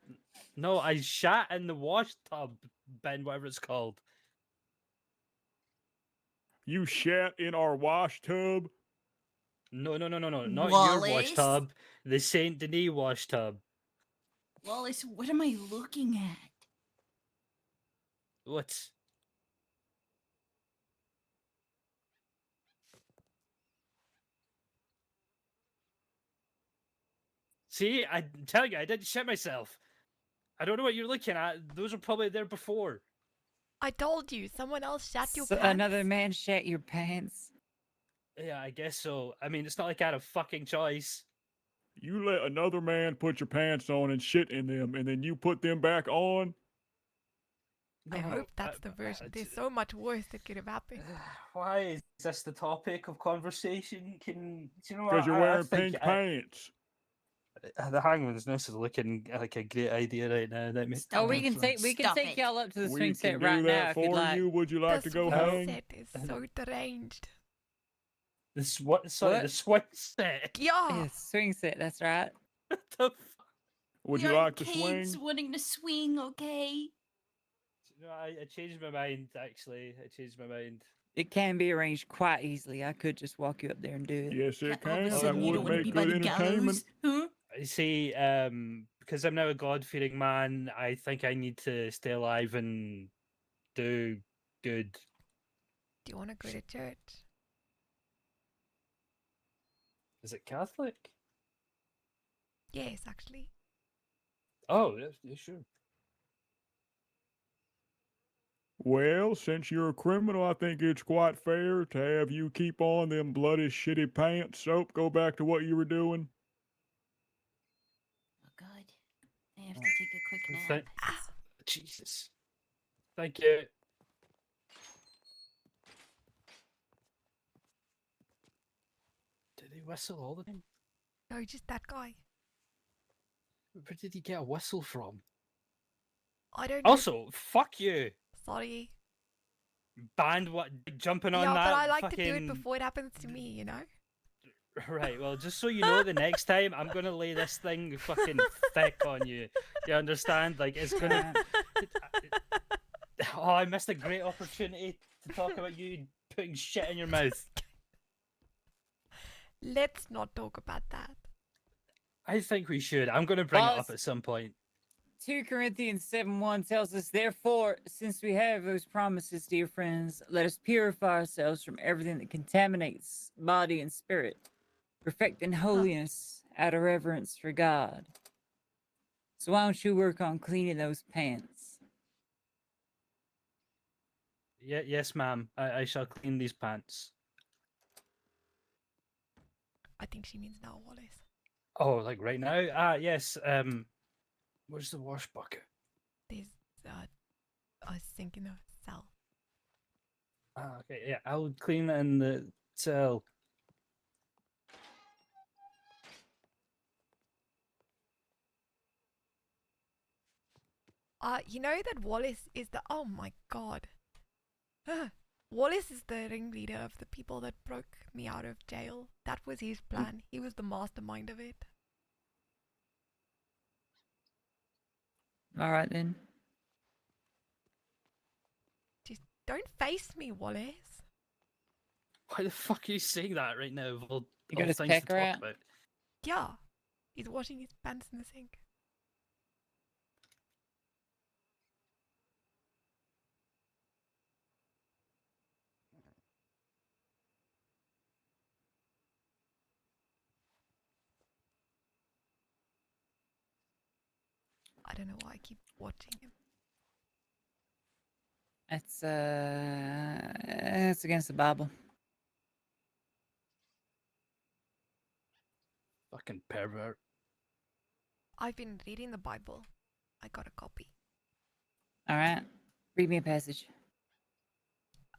No, I shat in the wash tub bin, whatever it's called. You shat in our wash tub? No, not your wash Wallace? tub. The Saint Denis wash tub. Wallace, what am I looking at? What? See, I'm telling you, I didn't shit myself. I don't know what you're looking at. Those are probably there before. I told you, someone else shat your So pants. another man shat your pants. Yeah, I guess so. I mean, it's not like I had a fucking choice. You let another man put your pants on and shit in them, and then you put them back on? I No, hope that's the version. There's so much worse that could have happened. Why is this the topic of conversation? Do you know what? Because you're I wearing think pink pants. The hangman's nest is looking like a great idea right now. Let me. Stop Oh, we it. can take Stop it. y'all up to the We swing can set do right now that if you'd for like. you. Would you like The to go swing hang? set is so deranged. This what? Sorry, What? the swing set. Yeah. Yeah, swing set. That's right. What the fuck? Would We you aren't like to kids swing? wanting to swing, okay? No, I changed my mind. Actually, I changed my mind. It can be arranged quite easily. I could just walk you up there and do it. Yes, it All of a can. That sudden, you would don't want to make be by good the entertainment. gallows, huh? I say, because I'm now a God-fearing man, I think I need to stay alive and do good. Do you want to go to church? Is it Catholic? Yes, actually. Oh, yeah, sure. Well, since you're a criminal, I think it's quite fair to have you keep on them bloody shitty pants. Soap, go back to what you were doing. Oh God, I have to take a quick nap. Thank- Jesus. Thank you. Did he whistle all the time? No, just that guy. Where did he get a whistle from? I don't know. Also, fuck you. Sorry. Banned what jumping on Yeah, that but I like to fucking... do it before it happens to me, you know? Right, well, just so you know, the next time I'm gonna lay this thing fucking thick on you. You understand? Like, it's gonna... Oh, I missed a great opportunity to talk about you putting shit in your mouth. Let's not talk about that. I think we should. I'm gonna bring it Well, up at some point. 2 Corinthians 7:1 tells us, therefore, since we have those promises, dear friends, let us purify ourselves from everything that contaminates body and spirit, perfecting holiness out of reverence for God. So why don't you work on cleaning those pants? Yeah, yes, ma'am. I shall clean these pants. I think she means now, Wallace. Oh, like right now? Ah, yes. Where's the wash bucket? There's a sink in the cell. Ah, okay, yeah. I'll clean it in the cell. You know that Wallace is the... Oh my god. Wallace is the ringleader of the people that broke me out of jail. That was his plan. He was the mastermind of it. All right, then. Just don't face me, Wallace. Why the fuck are you saying that right now? Of all, You got all his things to pecker talk out? about. Yeah. He's washing his pants in the sink. I don't know why I keep watching him. It's against the Bible. Fucking pervert. I've been reading the Bible. I got a copy. All right, read me a passage.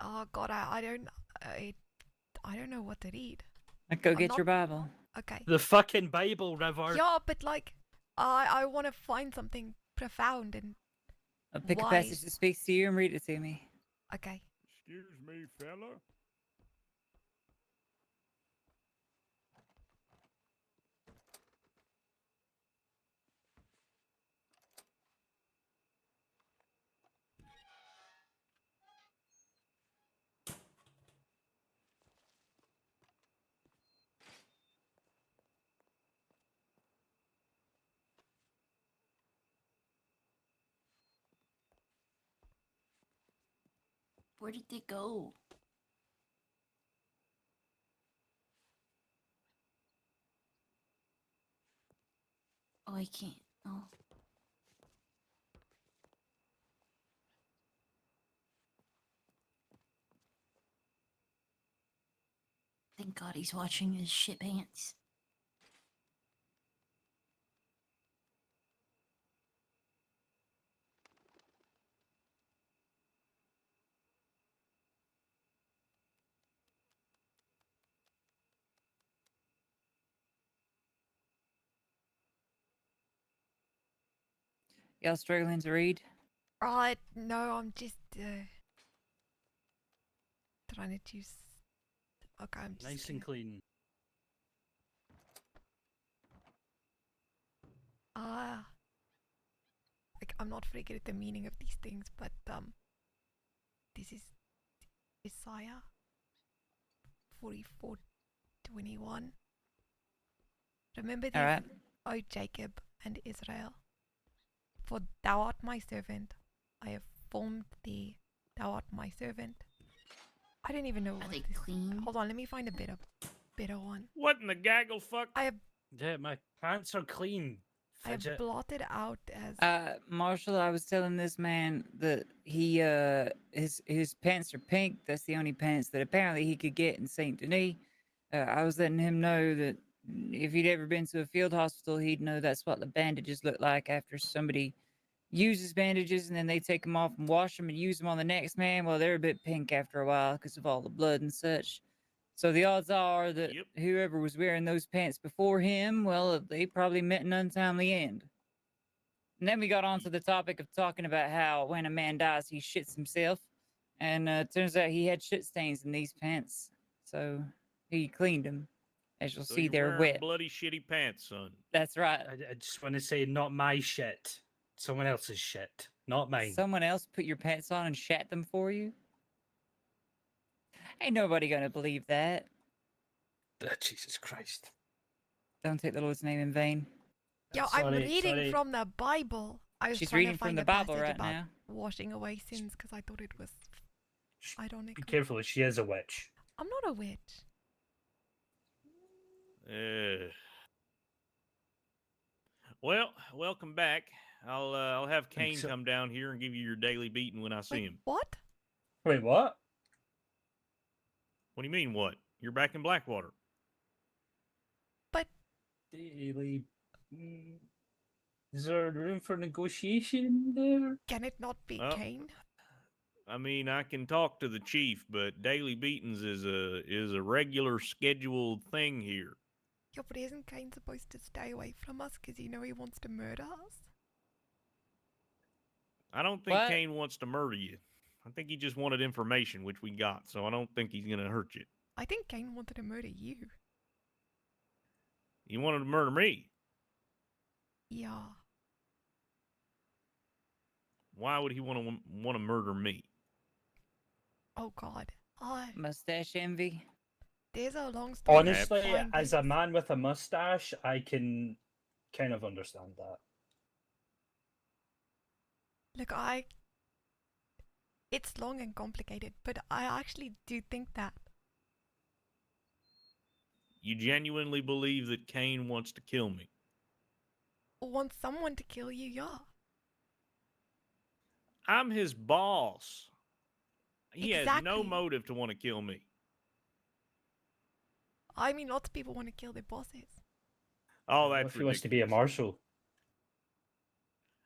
Oh god, I don't know what to read. Go I'm get not- your Bible. Okay. The fucking Bible, River. Yeah, but like, I want to find something profound and I'll pick a why? passage that speaks to you and read it to me. okay. Excuse me, fella. Where did they go? Oh, I can't. Oh. Thank God he's watching his shit pants. Y'all struggling to read? Right, no, I'm just trying to choose. Okay, I'm just Nice and clean. like I'm not very good at the meaning of these things, but this is Isaiah 44:21. Remember All this, right. O Jacob and Israel. For thou art my servant. I have formed thee. Thou art my servant. I don't even know Are what they this. clean? Hold on, let me find a better one. What in the gaggle fuck? I have Yeah, my pants are clean. I have Fidget. blotted out as Marshall, I was telling this man that he his pants are pink. That's the only pants that apparently he could get in Saint Denis. I was letting him know that if he'd ever been to a field hospital, he'd know that's what the bandages look like after somebody uses bandages and then they take them off and wash them and use them on the next man. Well, they're a bit pink after a while because of all the blood and such. So the odds are that Yep. whoever was wearing those pants before him, well, they probably met an untimely end. And then we got on to the topic of talking about how when a man dies, he shits himself. And turns out he had shit stains in these pants. So he cleaned them. As you'll So see, you're they're wearing wet. bloody shitty pants, son. That's right. I just want to say, not my shit. Someone else's shit, not mine. Someone else put your pants on and shat them for you? Ain't nobody gonna believe that. Jesus Christ. Don't take the Lord's name in vain. Yo, I'm reading from the Bible. I was She's trying reading to from find the a Bible passage right about now. washing away sins because I thought it was Be ironic. careful, she is a witch. I'm not a witch. Well, welcome back. I'll have Kane so. come down here and give you your daily beating when I see Wait, him. what? Wait, what? What do you mean, what? You're back in Blackwater. But Daily. Is there room for negotiation there? can it not be Well, Kane? I mean, I can talk to the chief, but daily beatings is a regular scheduled thing here. Yeah, but isn't Kane supposed to stay away from us because he wants to murder us? I don't think What? Kane wants to murder you. I think he just wanted information, which we got, so I don't think he's gonna hurt you. I think Kane wanted to murder you. He wanted to murder me. Yeah. Why would he want to murder me? Oh God. Mustache envy. There's a long story. Honestly, behind as this. a man with a mustache, I can kind of understand that. Look, it's long and complicated, but I actually do think that. You genuinely believe that Kane wants to kill me? Want someone to kill you, yeah. I'm his boss. He has no Exactly. motive to want to kill me. I mean, lots of people want to kill their bosses. Oh, What that's if he wants to be a ridiculous. marshal?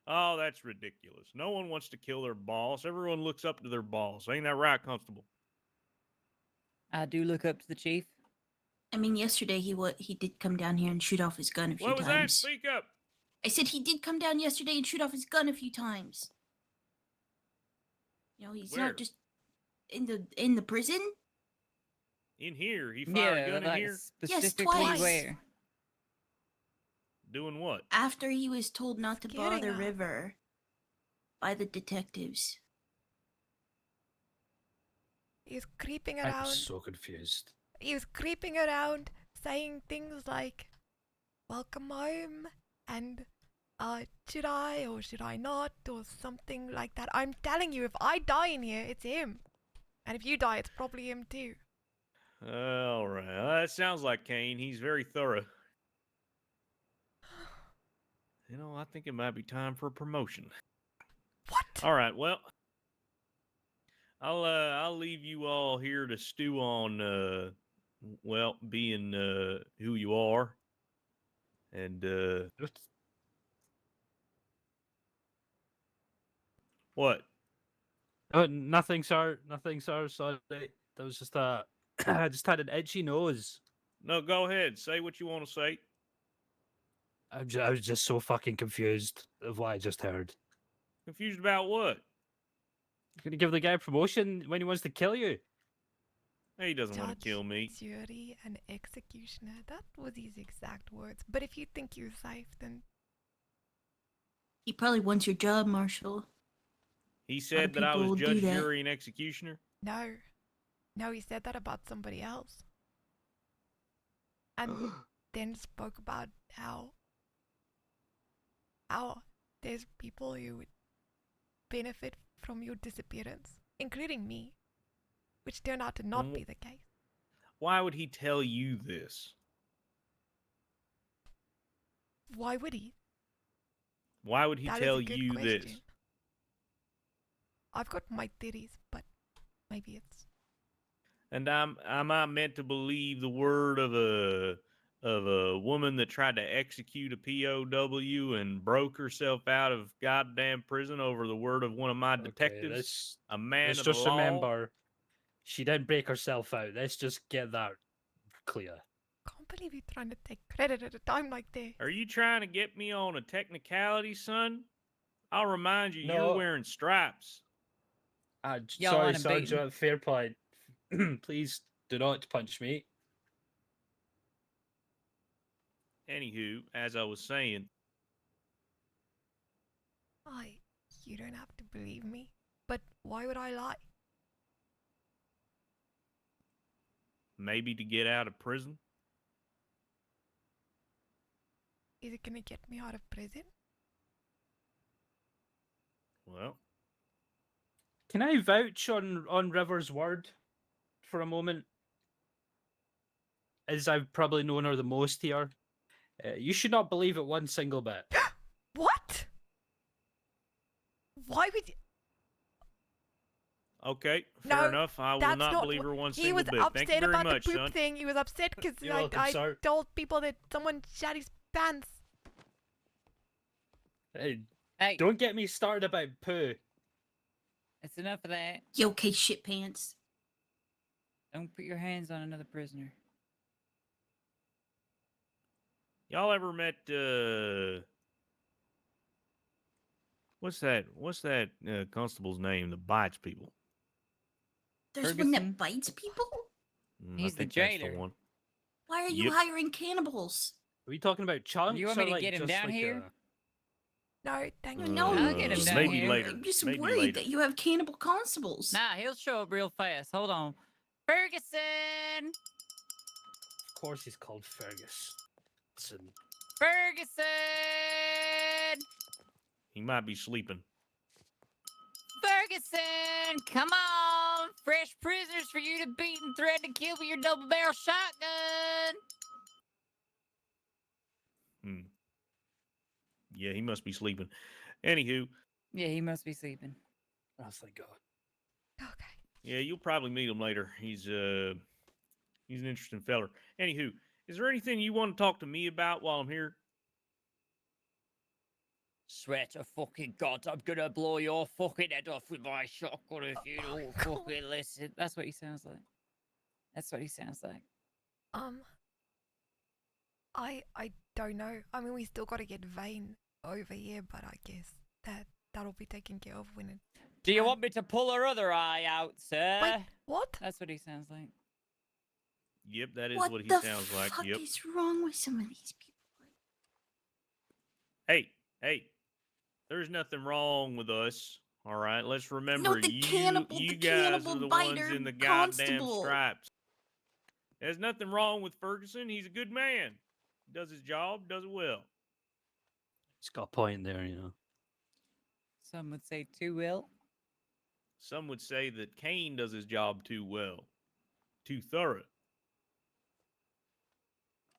Oh, that's ridiculous. No one wants to kill their boss. Everyone looks up to their boss. Ain't that right, Constable? I do look up to the chief. I mean, yesterday he did come down here and shoot off his gun a few What was that? times. Speak up. I said he did come down yesterday and shoot off his gun a few times. You know, he's Where? not just in the prison. In here. He fired a gun in like here? specifically twice. where? Doing what? After he was told not to Scaring bother us. River by the detectives. He's creeping I'm around. so confused. He was creeping around saying things like, welcome home, and should I or should I not, or something like that. I'm telling you, if I die in here, it's him. And if you die, it's probably him too. All right. That sounds like Kane. He's very thorough. You know, I think it might be time for a promotion. What? All right. Well, I'll leave you all here to stew on being who you are. And what? Oh, nothing, sir. Nothing, sir. Sorry. That was just I just had an itchy nose. No, go ahead. Say what you want to say. I was just so fucking confused of what I just heard. Confused about what? You're gonna give the guy a promotion when he wants to kill you? He doesn't want to Judge, kill me. jury, and executioner. That was his exact words. But if you think you're safe, then He probably wants your job, Marshal. He said that I people was will do judge, that. jury, and executioner. no. No, he said that about somebody else. And then spoke about how there's people who would benefit from your disappearance, including me, which turned out to not be the case. Why would he tell you this? Why would he? Why would he That is tell a good you this? question. I've got my theories, but maybe it's And am I meant to believe the word of a woman that tried to execute a POW and broke herself out of goddamn prison over the word of one of my detectives, a man let's of the just law? remember, she didn't break herself out. Let's just get that clear. can't believe you're trying to take credit at a time like this. Are you trying to get me on a technicality, son? I'll remind you, No. you're wearing stripes. Y'all Sorry, want him beaten? Sergeant. Fair point. Please do not punch me. Anywho, as I was saying, You don't have to believe me, but why would I lie? maybe to get out of prison. Is it gonna get me out of prison? Well, Can I vouch on River's word for a moment? As I've probably known her the most here. You should not believe it one single bit. What? Why would you? okay, fair No, enough. I will that's not not believe what- her one He single was bit. Thank you upset very about much, the poop son. thing. He was upset because You're welcome, I sir. told people that someone shat his pants. Hey, Hey, don't get me started about poo. it's enough of that. You okay, shit pants? Don't put your hands on another prisoner. Y'all ever met what's that constable's name that bites people? There's one Ferguson? that bites people? I He's the think that's jailer. one. Why are you Yep. hiring cannibals? Are we talking about chunks? You want me or to like get him just down like here? No, thank you. No, I'll get him just down maybe here. later. I'm just maybe worried later. that you have cannibal constables. Nah, he'll show up real fast. Hold on. Ferguson! Of course he's called Fergus. Listen, Ferguson! He might be sleeping. Ferguson! Come on! Fresh prisoners for you to beat and threaten to kill with your double barrel shotgun! Yeah, he must be sleeping. Anywho, Yeah, he must be sleeping. oh thank God. Okay. yeah, you'll probably meet him later. He's an interesting feller. Anywho, is there anything you want to talk to me about while I'm here? Swear to fucking God, I'm gonna blow your fucking head off with my shotgun if you don't fucking listen. That's what he sounds like. That's what he sounds like. I don't know. I mean, we still got to get Vane over here, but I guess that'll be taken care of when it. Do you want me to pull her other eye out, sir? Wait, what? That's what he sounds like. Yep, that is what what he the sounds like. fuck Yep. is wrong with some of these people? Hey, there's nothing wrong with us. All right, let's remember the you cannibal guys are the ones biter in the goddamn constable. stripes. There's nothing wrong with Ferguson. He's a good man. He does his job, does it well. He's got a point there, you know. Some would say too well. Some would say that Kane does his job too well, too thorough.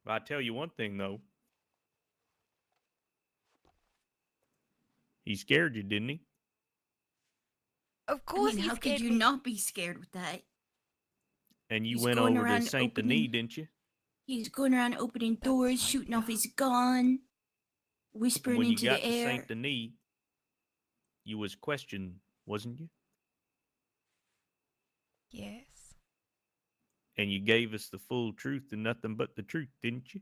But I tell you one thing, though. He scared you, didn't he? Of I course, mean, he how scared could you me. not be scared with that? And you He's went going over to around Saint Denis, opening- didn't you? He's going around opening doors, right, shooting off yeah. his gun, And whispering when you into got the to air. Saint Denis, you was questioned, wasn't you? Yes. And you gave us the full truth and nothing but the truth, didn't you?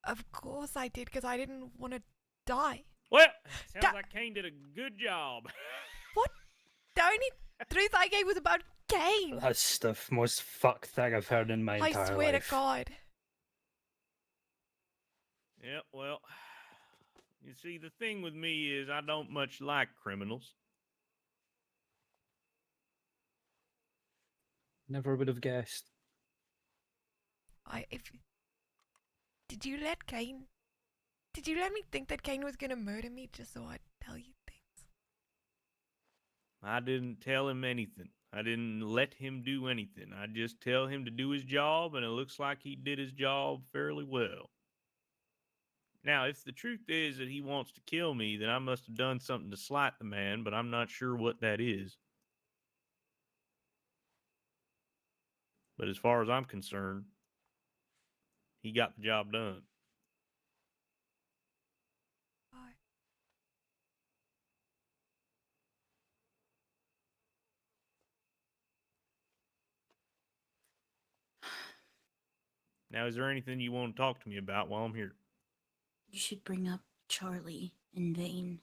Of course I did, because I didn't want to die. Well, sounds Da- like Kane did a good job. What? The only truth I gave was about Kane. That's the most fucked thing I've heard in my I entire swear life. to God. Yeah, well, you see, the thing with me is I don't much like criminals. Never would have guessed. Did you let Kane? Did you let me think that Kane was gonna murder me just so I'd tell you things? I didn't tell him anything. I didn't let him do anything. I just tell him to do his job, and it looks like he did his job fairly well. Now, if the truth is that he wants to kill me, then I must have done something to slight the man, but I'm not sure what that is. But as far as I'm concerned, he got the job done. Why? Now, is there anything you want to talk to me about while I'm here? You should bring up Charlie and Vane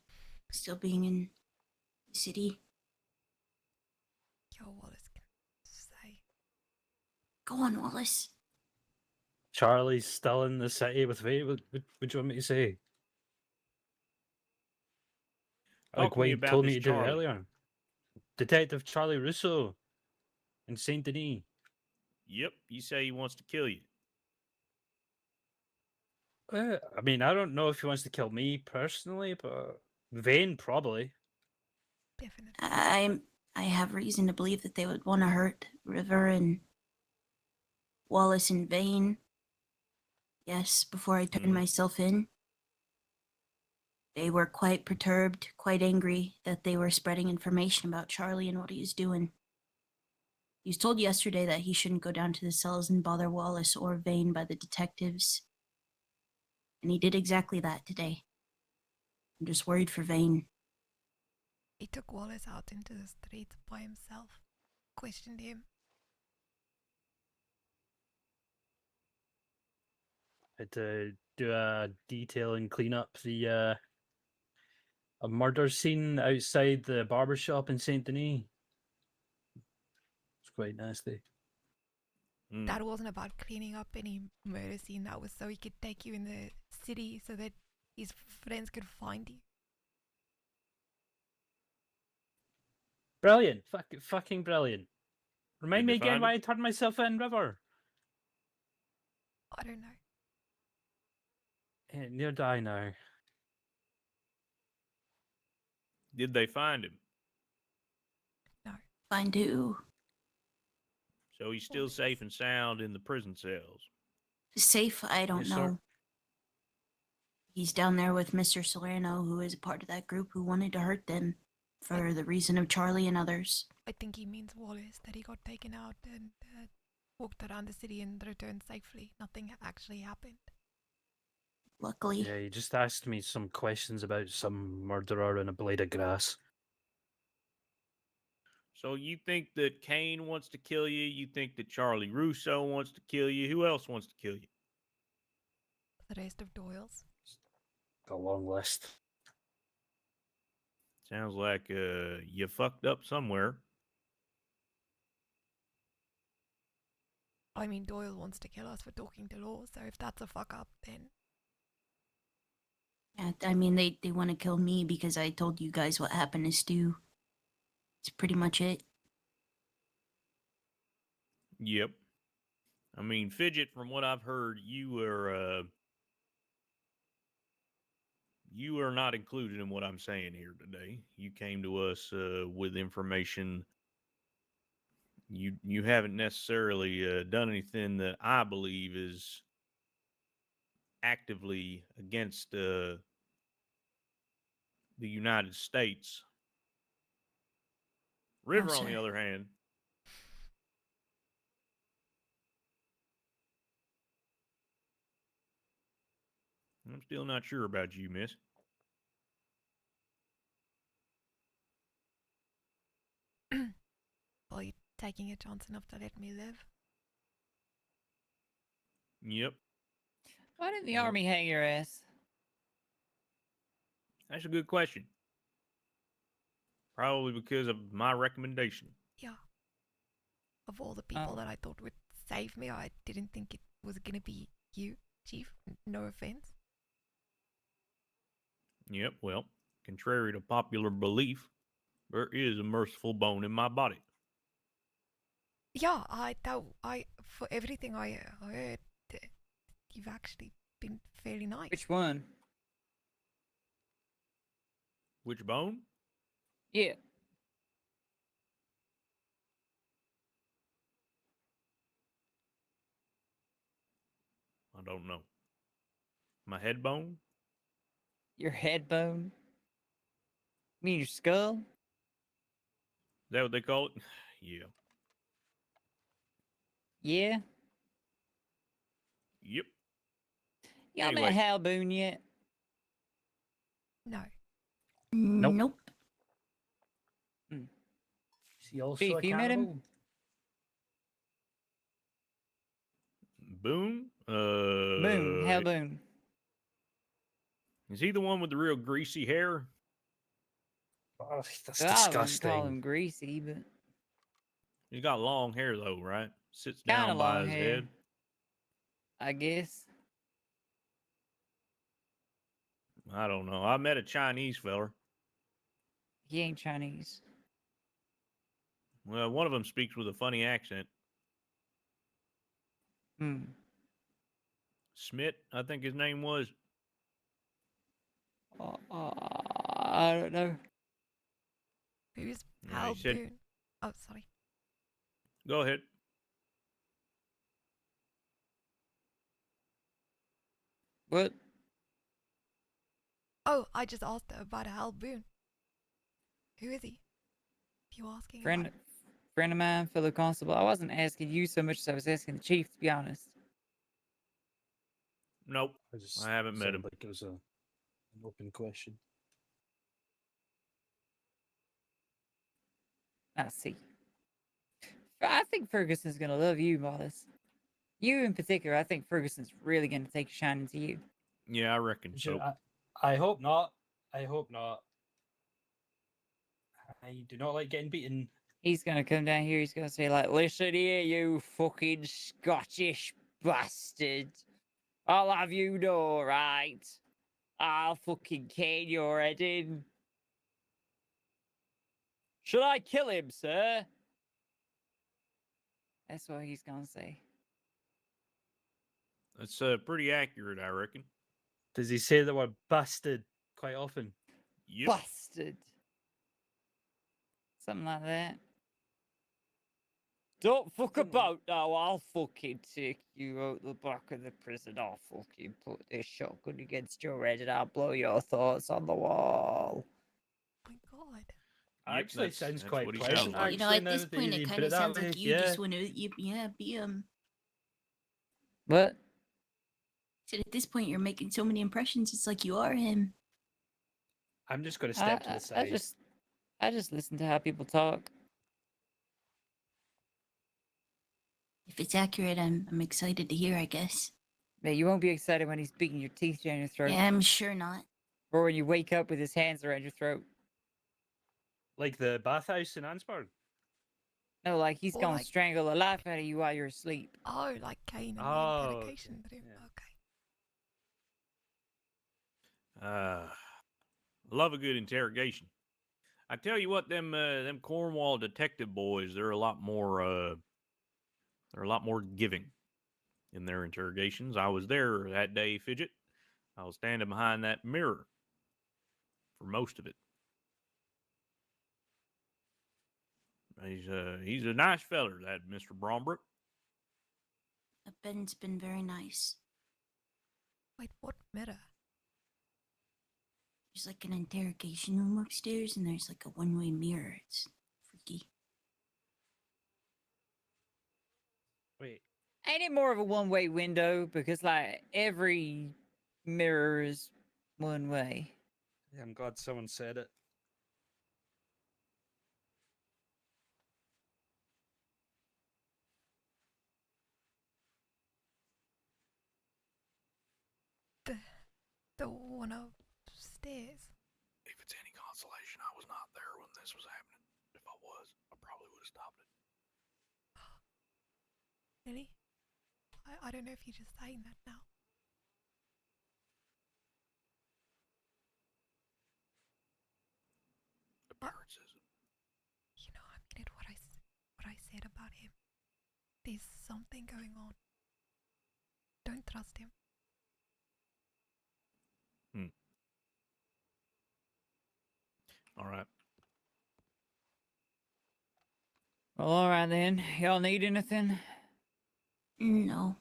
still being in the city. Yo, Wallace can say. Go on, Wallace. Charlie's still in the city with Vane. What do you want me to say? Talk Like to me Wade about told this me to do Charlie. earlier. Detective Charlie Russo in Saint Denis. Yep, you say he wants to kill you. I mean, I don't know if he wants to kill me personally, but Vane probably. Definitely. I have reason to believe that they would want to hurt River and Wallace and Vane. Yes, before I turned myself in. They were quite perturbed, quite angry that they were spreading information about Charlie and what he was doing. He was told yesterday that he shouldn't go down to the cells and bother Wallace or Vane by the detectives. And he did exactly that today. I'm just worried for Vane. He took Wallace out into the streets by himself, questioned him. Had to do a detail and clean up the a murder scene outside the barber shop in Saint Denis. It's quite nasty. That wasn't about cleaning up any murder scene. That was so he could take you in the city so that his friends could find you. Brilliant. Fucking brilliant. Remind Did me they again find why him? I turned myself in, River. I don't know. Near die now. Did they find him? No. Find who? So he's still safe and sound in the prison cells. Safe? I don't Yes, sir. know. He's down there with Mr. Salerno, who is a part of that group who wanted to hurt them for the reason of Charlie and others. I think he means Wallace, that he got taken out and walked around the city and returned safely. Nothing actually happened. Luckily. Yeah, he just asked me some questions about some murderer in a blade of grass. So you think that Kane wants to kill you? You think that Charlie Russo wants to kill you? Who else wants to kill you? The rest of Doyle's. A long list. Sounds like you fucked up somewhere. I mean, Doyle wants to kill us for talking to Law, so if that's a fuck up, then... Yeah, I mean, they want to kill me because I told you guys what happened to Stu. It's pretty much it. Yep. I mean, Fidget, from what I've heard, you are not included in what I'm saying here today. You came to us with information. You haven't necessarily done anything that I believe is actively against the United States. River, on the sir. other hand, I'm still not sure about you, miss. Are you taking a chance enough to let me live? Yep. Why didn't the Well, army hang your ass? that's a good question. Probably because of my recommendation. Yeah. Of all the people that I thought would save me, I didn't think it was going to be you, Chief. No offense. Yep, well, contrary to popular belief, there is a merciful bone in my body. Yeah, for everything I heard, you've actually been fairly nice. Which one? Which bone? Yeah. I don't know. My head bone? Your head bone? You mean your skull? Is that what they call it? Yeah. Yeah. Yep. Y'all Anyway. met Hal Boone yet? No. Nope. Is he also Chief, a you met him? cannibal? Boone? Boone. Hal Boone. Is he the one with the real greasy hair? Oh, that's Well, I wouldn't call disgusting. him greasy, but He's got long hair though, right? Sits kind down of by long his hair, head. I guess. I don't know. I met a Chinese feller. He ain't Chinese. Well, one of them speaks with a funny accent. Hmm. Smith, I think his name was. I don't know. Who's Yeah, Hal he said, Boone? Oh, sorry. go ahead. What? Oh, I just asked about Hal Boone. Who is he? If you're asking Friend, about friend of mine, fellow constable. I wasn't asking you so much as I was asking the chief, to be honest. Nope. I haven't met him. Like it was an open question. I see. I think Ferguson's gonna love you, Wallace. You in particular, I think Ferguson's really gonna take a shining to you. Yeah, I reckon so. I hope not. I hope not. I do not like getting beaten. He's gonna come down here, he's gonna say, like, listen here, you fucking Scottish bastard. I'll have you know, right? I'll fucking cane your head in. Should I kill him, sir? That's what he's gonna say. That's pretty accurate, I reckon. Does he say the word bastard quite often? Yep. Bastard. Something like that. Don't fuck about now, I'll fucking take you out the back of the prison. I'll fucking put this shotgun against your head and I'll blow your thoughts on the wall. my God. Yep, Actually, it sounds quite what he pleasant. sounds like. You know, Actually, at now this that point, you it put kind of that sounds way, like you just want to, be What? Said at this point, you're making so many impressions. It's like you are him. I'm just going to step to the side. I just listen to how people talk. If it's accurate, I'm excited to hear. I guess. Man, you won't be excited when he's beating your teeth down your throat. Yeah, I'm sure not. Or when you wake up with his hands around your throat. Like the bathhouse in Ansburg. No, like he's Or gonna like- strangle the life out of you while you're asleep. Oh, like Kane in Oh, the okay, interrogation room. yeah. Okay. Love a good interrogation. I tell you what, them Cornwall detective boys, they're a lot more giving in their interrogations. I was there that day, Fidget. I was standing behind that mirror for most of it. He's a nice feller, that Mr. Brombrook. Ben's been very nice. Wait, what mirror? There's like an interrogation room upstairs, and there's like a one-way mirror. It's freaky. Wait, Ain't it more of a one-way window? Because like every mirror is one way. I'm glad someone said it. The one upstairs. If it's any consolation, I was not there when this was happening. If I was, I probably would have stopped it. Really? I don't know if you're just saying that now. Appearances. You know, I mean it. What I said about him. There's something going on. Don't trust him. All right. Well, all right then. Y'all need anything? No.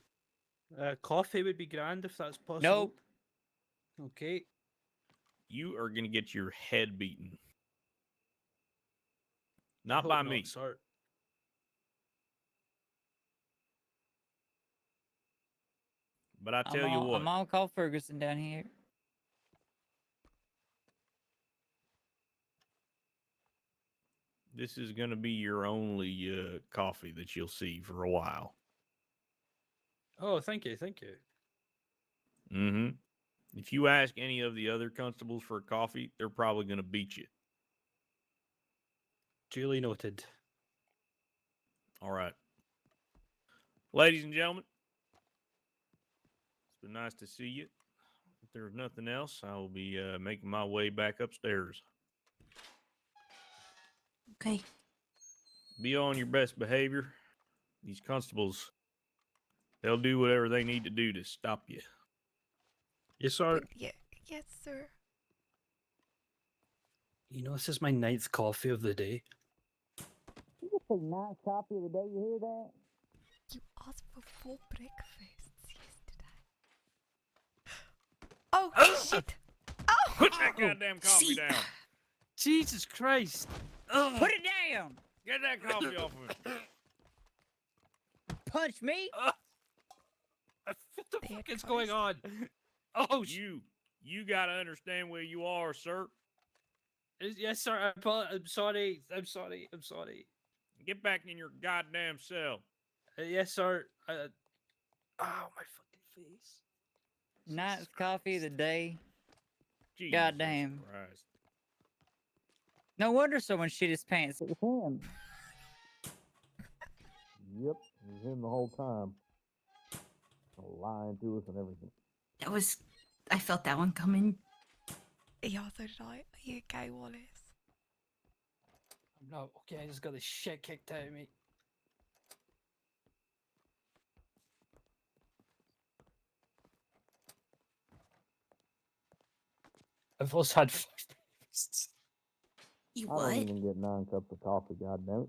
Coffee would be grand if that's possible. Nope. Okay. You are going to get your head beaten. Not Hope by not, me. sir. But I tell you what. I'm all call Ferguson down here. This is going to be your only coffee that you'll see for a while. Oh, thank you, thank you. Mm-hmm. If you ask any of the other constables for a coffee, they're probably going to beat you. Duly noted. All right. Ladies and gentlemen, it's been nice to see you. If there's nothing else, I will be making my way back upstairs. Okay. Be on your best behavior. These constables, they'll do whatever they need to do to stop you. Yes, sir. Yeah, yes, sir. You know, this is my 9th coffee of the day. You just say nice copy of the day. You hear that? You asked for 4 breakfasts yesterday. Oh, shit! Oh! Put that goddamn coffee See- down. Jesus Christ! Put it down. Get that coffee off of me. Punch me. What the There fuck it is going goes. on? Oh, shit. You got to understand where you are, sir. Yes, sir. I'm sorry. I'm sorry. I'm sorry. Get back in your goddamn cell. Yes, sir. Oh, my fucking face. Nice coffee of the day. Jesus Goddamn. Christ. No wonder someone shit his pants. It was him. Yep, it was him the whole time. Lying to us and everything. That was. I felt that one coming. Yeah, so did I. Are you okay, Wallace? I'm not okay. I just got the shit kicked out of me. I've also had 5 breakfasts. You I what? don't even get 9 cups of coffee, goddammit.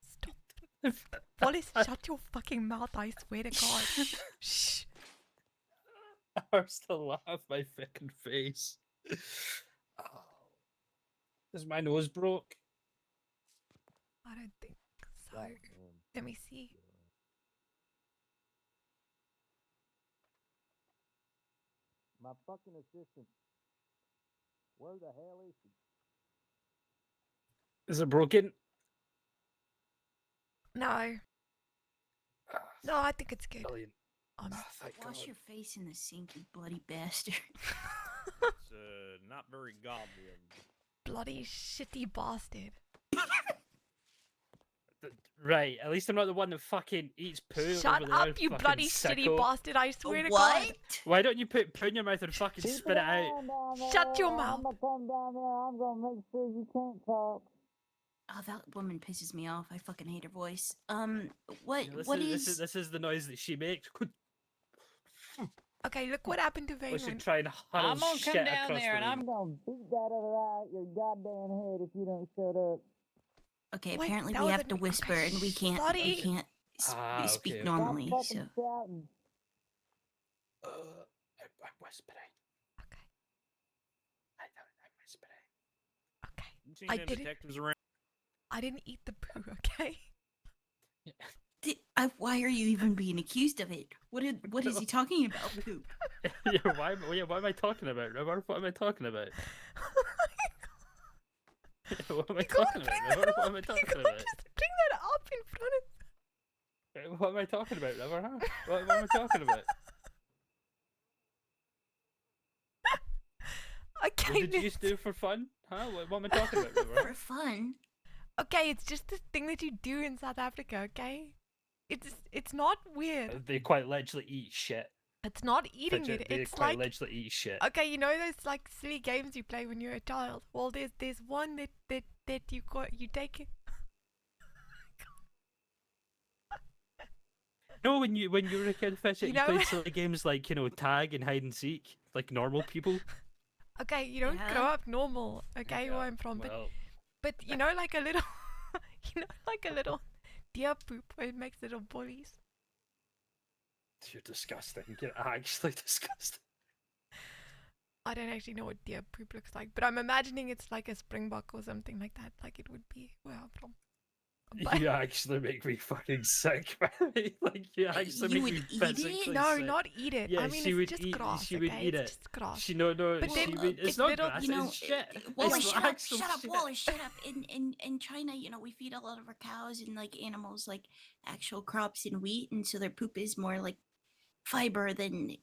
Stop. Wallace, shut your fucking mouth, I swear to God. Shh. I still laugh my fucking face. Oh. Is my nose broke? I don't think so. Let me see. My fucking assistant. Where the hell is she? Is it broken? No. No, I think it's good. Brilliant. Um, Thank Wash God. your face in the sink, you bloody bastard. It's not very godly of you. bloody shitty bastard. Right, at least I'm not the one that fucking eats poo. Shut over there, up, you fucking bloody sicko. shitty bastard, I swear to God. What? Why don't you put poo in your mouth and fucking spit it out? Shut your mouth. I'm gonna come down there. I'm gonna make sure you can't talk. Oh, that woman pisses me off. I fucking hate her voice. What? You know, What is? this is the noise that she makes. Okay, look what happened to We should Valen. try and hurl I'm gonna shit come down across there the and I'm room. gonna beat that other eye at your goddamn head if you don't shut up. Okay, Wait, apparently that we was have an- to whisper, okay, and we can't. sorry. We can't Ah, speak okay. normally. Stop So fucking shouting. I'm whispering. Okay, I'm whispering. okay. You seen I them didn't- detectives around? I didn't eat the poo, okay? why are you even being accused of it? What is he talking about? Poop. Yeah, why am I talking about? What am I talking about? What am I You can't talking bring about? that What am I up. talking You can't about? just bring that up in front of. What am I talking about, River? Huh? What am I talking about? Okay, What did you just do for fun? Huh? What am I talking about, River? For fun. okay, it's just this thing that you do in South Africa, okay? It's not weird. They quite literally eat shit. It's not eating Fidget, it. they It's quite like literally eat shit. okay, you know those like silly games you play when you're a child. Well, there's one that you take it. No, when you were a kid, Fish, You you know- played silly games like tag and hide and seek, like normal people. Okay, you don't grow Yeah. up normal. Okay, where I'm from, Well, but you know, like a little, like a little deer poop where it makes little bullies. you're disgusting. You're actually disgusting. I don't actually know what deer poop looks like, but I'm imagining it's like a springbok or something like that, like it would be where I'm from. But You actually make me fucking sick, man. Like you actually You make would me eat it? physically no, sick. not eat it. Yeah, I mean, she it's would just eat. grass. She would Okay, eat it's it. just grass. She no. But She then would. It's it's not little- grass. You know, it's shit. Wallace, It's shut up, actual shut up, shit. Wallace, shut up. In China, we feed a lot of our cows and like animals like actual crops and wheat, and so their poop is more like fiber than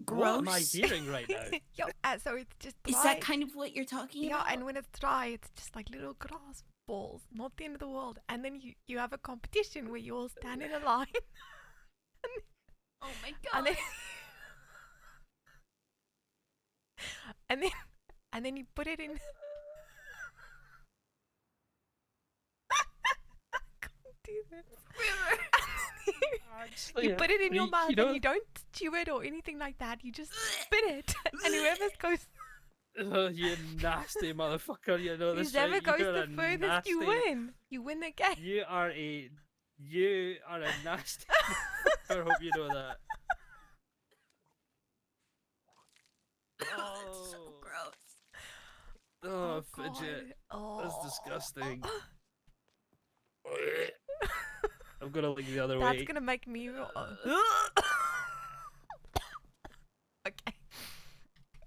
gross. What am I hearing right now? Yo, so it's just dry. Is that kind of what you're talking Yeah, about? and when it's dry, it's just like little grass balls, not the end of the world. And then you have a competition where you all stand in a line, Oh my and god. then and then and then you put it in. I can't do this. Actually, You put it in your freak, mouth you know? and you don't chew it or anything like that. You just spit it, and whoever goes, Oh, you nasty motherfucker! You know this, whoever right? goes You're the a furthest, you nasty- win. You win the game. You are a nasty motherfucker. I hope you know that. That's Oh, so gross. oh, fidget. God. That's Oh. disgusting. I'm gonna look the other That's way. gonna make me. Okay.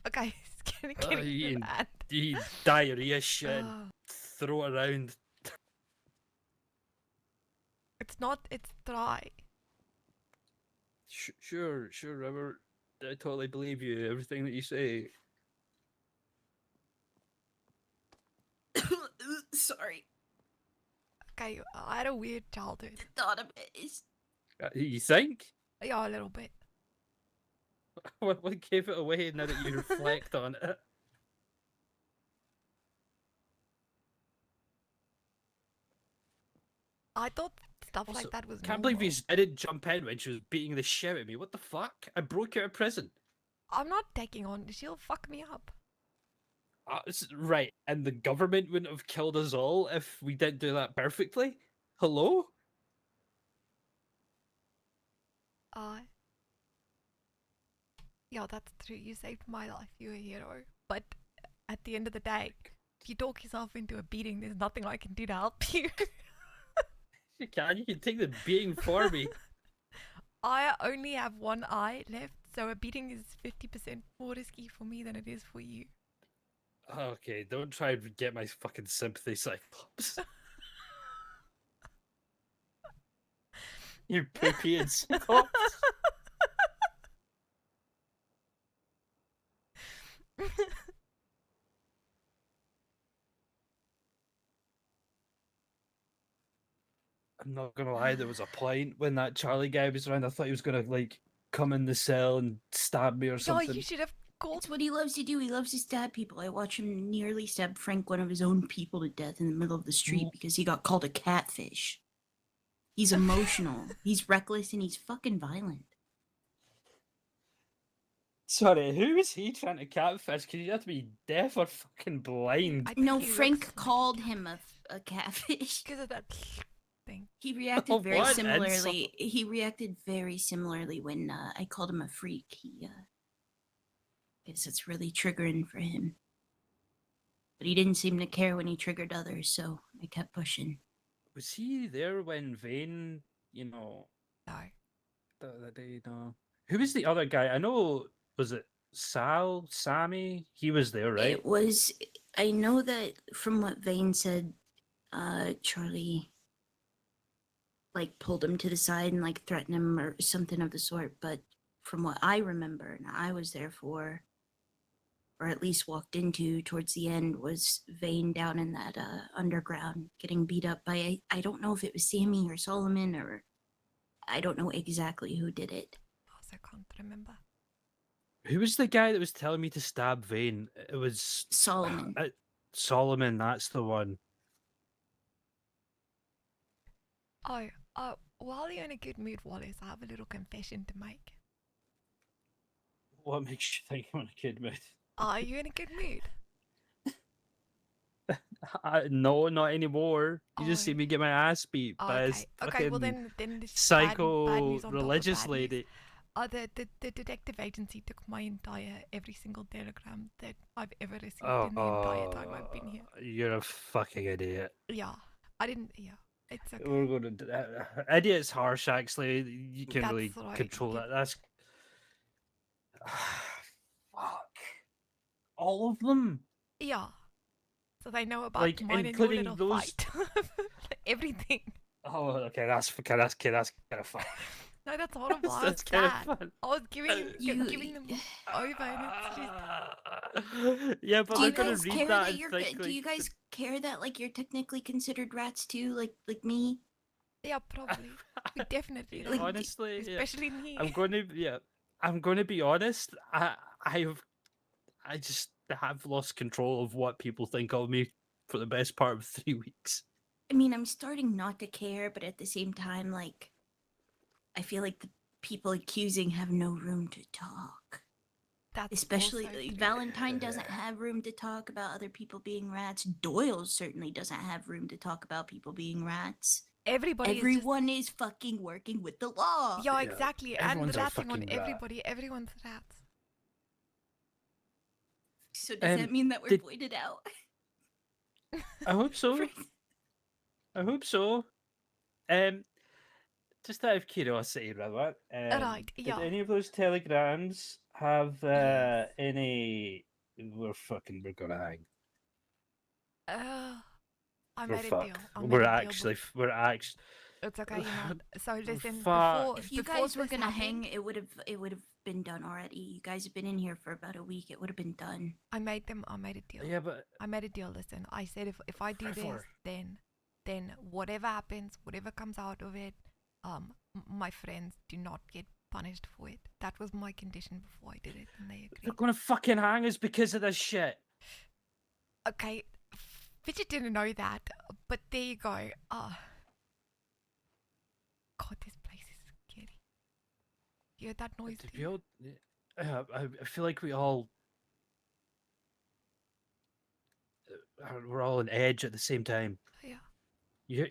Okay, it's getting Ian. bad. You diarrhea shit. Oh. Throw it around. It's not. It's dry. Sure, Robert. I totally believe you. Everything that you say. Sorry. Okay, I had a weird childhood. The thought of it is You think? Yeah, a little bit. What gave it away now that you reflect on it? I thought stuff Also, like that was. Can't believe normal. you didn't jump in when she was beating the shit out of me. What the fuck? I broke you out of prison. I'm not taking on. She'll fuck me up. Right, and the government wouldn't have killed us all if we didn't do that perfectly. Hello? Yeah, that's true. You saved my life. You're a hero. But at the end of the day, if you talk yourself into a beating, there's nothing I can do to help you. You can take the beating for me. I only have one eye left, so a beating is 50% more risky for me than it is for you. Okay, don't try and get my fucking sympathy, Cyclops. You poopy and Cyclops. I'm not gonna lie, there was a point when that Charlie guy was around. I thought he was gonna like come in the cell and stab me or Yeah, something. you should have called. It's what he loves to do. He loves to stab people. I watch him nearly stab Frank, one of his own people, to death in the middle of the street because he got called a catfish. He's emotional. He's reckless and he's fucking violent. Sorry, who was he trying to catfish? Because you have to be deaf or fucking blind. I think No, he looks Frank like called him a catfish. because of that thing. He reacted very What? similarly. He reacted very similarly when I called him a freak. He, guess it's really triggering for him. But he didn't seem to care when he triggered others, so I kept pushing. Was he there when Vane, you know, No. that day? No. Who was the other guy? I know. Was it Sammy? He was there, right? It was. I know that from what Vane said, Charlie like pulled him to the side and like threatened him or something of the sort. But from what I remember, and I was there for, or at least walked into towards the end, was Vane down in that underground getting beat up by I don't know if it was Sammy or Solomon, or I don't know exactly who did it. Also can't remember. Who was the guy that was telling me to stab Vane? It was Solomon. Solomon. That's the one. Oh, While you're in a good mood, Wallace, I have a little confession to make. What makes you think I'm in a good mood? Are you in a good mood? No, not anymore. You just Oh. see me get my ass beat Oh, by okay. this Okay, well fucking then this is psycho bad news on top of religious bad news. lady. The detective agency took my entire every single telegram that I've ever received Oh, in the entire time I've been here. you're a fucking idiot. Yeah, I didn't. Yeah, it's okay. We're going to. Idiot's harsh, actually. You can really That's right. control Get- that. That's. Fuck. All of them? Yeah. So they know about Like, mine and your including little those- fight. Everything. Oh, okay, that's kind of fun. No, that's horrible. I was That's kind sad. of fun. I was giving them over, and it's just. Yeah, but Do you they're gonna guys read care that that and you're? think, Do you like, guys care that like you're technically considered rats too, like me? Yeah, probably. We definitely. Like, are. honestly, yeah. Especially me. I'm going to be honest. I just have lost control of what people think of me for the best part of 3 weeks. I mean, I'm starting not to care, but at the same time, like, I feel like the people accusing have no room to talk. That's Especially also like, true. Valentine doesn't have room to talk about other people being rats. Doyle certainly doesn't have room to talk about people being rats. Everybody Everyone is fucking working with the law. Yeah, Yeah, exactly. And everyone's a ratting on fucking rat. everybody. Everyone's rats. So does that mean that we're did- voided out? I hope so. I hope so. Just out of curiosity, brother. Right, yeah. Did any of those telegrams have Yes. any? We're gonna hang. I We're made a deal. fucked. I made We're a deal actually. We're actually. It's okay, you know. So listen, Fuck. before If you before guys were this gonna happened, hang, it would have been done already. You guys have been in here for about a week. It would have been done. I made a deal. Yeah, but I made a deal. Listen, I said if I do this, Trevor. then whatever happens, whatever comes out of it, my friends do not get punished for it. That was my condition before I did it, and they they're agreed. gonna fucking hang us because of this shit. Okay, Fidget didn't know that, but there you go. God, this place is scary. You heard that noise? To too? be able, I feel like we all. We're all on edge at the same time. Yeah. You.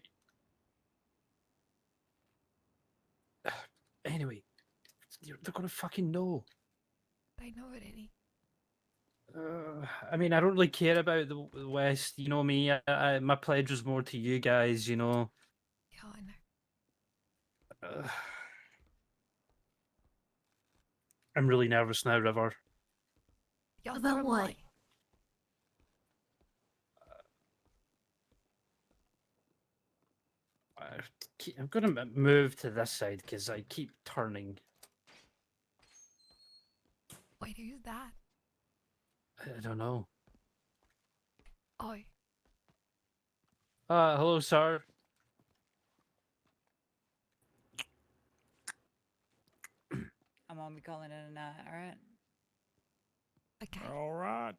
Anyway, they're gonna fucking know. They know already. I mean, I don't really care about the West. You know me. My pledge was more to you guys. You know. Yeah, I know. I'm really nervous now, River. Yeah, so About am what? I. I'm gonna move to this side because I keep turning. Wait, who's that? I don't know. Oh, Hello, sir. I'm gonna be calling it a night, alright? okay. All right.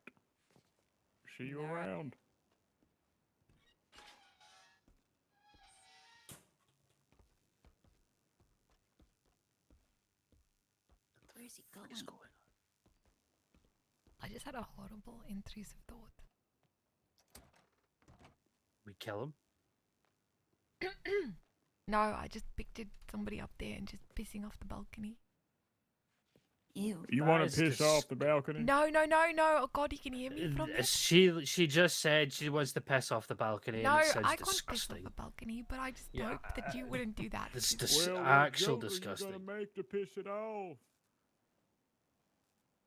See you All right. around. Where's he going? What is going on? I just had a horrible intrusive thought. We kill him. No, I just pictured somebody up there and just pissing off the balcony. Ew. You That want is to piss off the balcony? No. Oh God, you can hear me from there. She just said she wants to piss off the balcony. No, and I it sounds can't piss off disgusting. the balcony, but I just Yeah, hope that you wouldn't do that. It's because Well, what actual joke are you disgusting. gonna make to piss it off?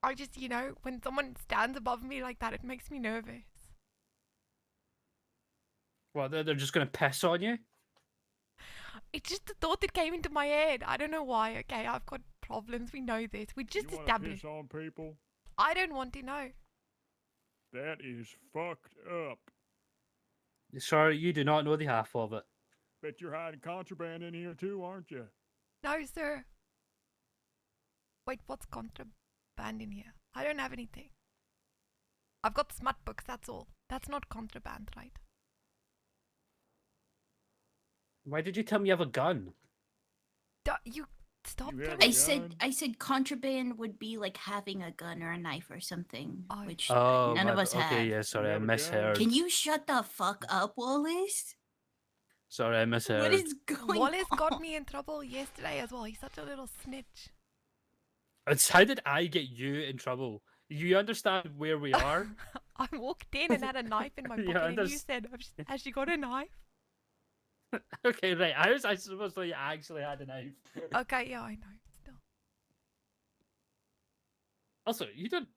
I just, when someone stands above me like that, it makes me nervous. Well, they're just gonna piss on you. It's just the thought that came into my head. I don't know why. Okay, I've got problems. We know this. We just You wanna established. piss on people? I don't want to know. That is fucked up. Sorry, you do not know the half of it. Bet you're hiding contraband in here too, aren't you? No, sir. Wait, what's contraband in here? I don't have anything. I've got smut books, that's all. That's not contraband, right? Why did you tell me you have a gun? You stop You have telling a me. I said contraband would be like having a gun or a knife or something, Oh. which Oh, none of my us okay, have. yeah, sorry, I have a gun? misheard. Can you shut the fuck up, Wallace? Sorry, I misheard. What is going Wallace on? got me in trouble yesterday as well. He's such a little snitch. It's how did I get you in trouble? You understand where we are? I walked in and had a knife in my Yeah, pocket, and you unders- said, "Has she got a knife?" Okay, right. I supposed to actually had a knife. Okay, yeah, I know. Still. Also, you don't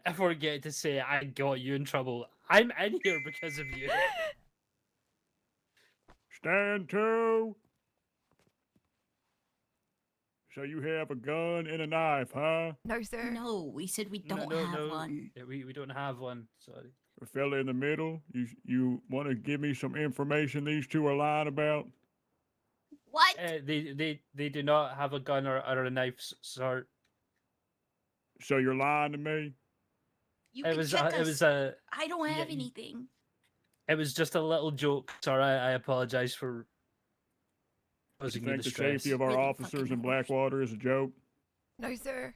ever get to say I got you in trouble. I'm in here because of you. Stand to. So you have a gun and a knife, huh? No, sir. No, we said we don't no, have no. one. Yeah, we don't have one. Sorry. The fella in the middle, you want to give me some information these two are lying about? What? They do not have a gun or a knife, sir. So you're lying to me? You It can was check us. it was a I don't yeah, have you- anything. it was just a little joke. Sorry, I apologize for You causing you think the distress. safety of our Really officers fucking in the worst. Blackwater is a joke? No, sir.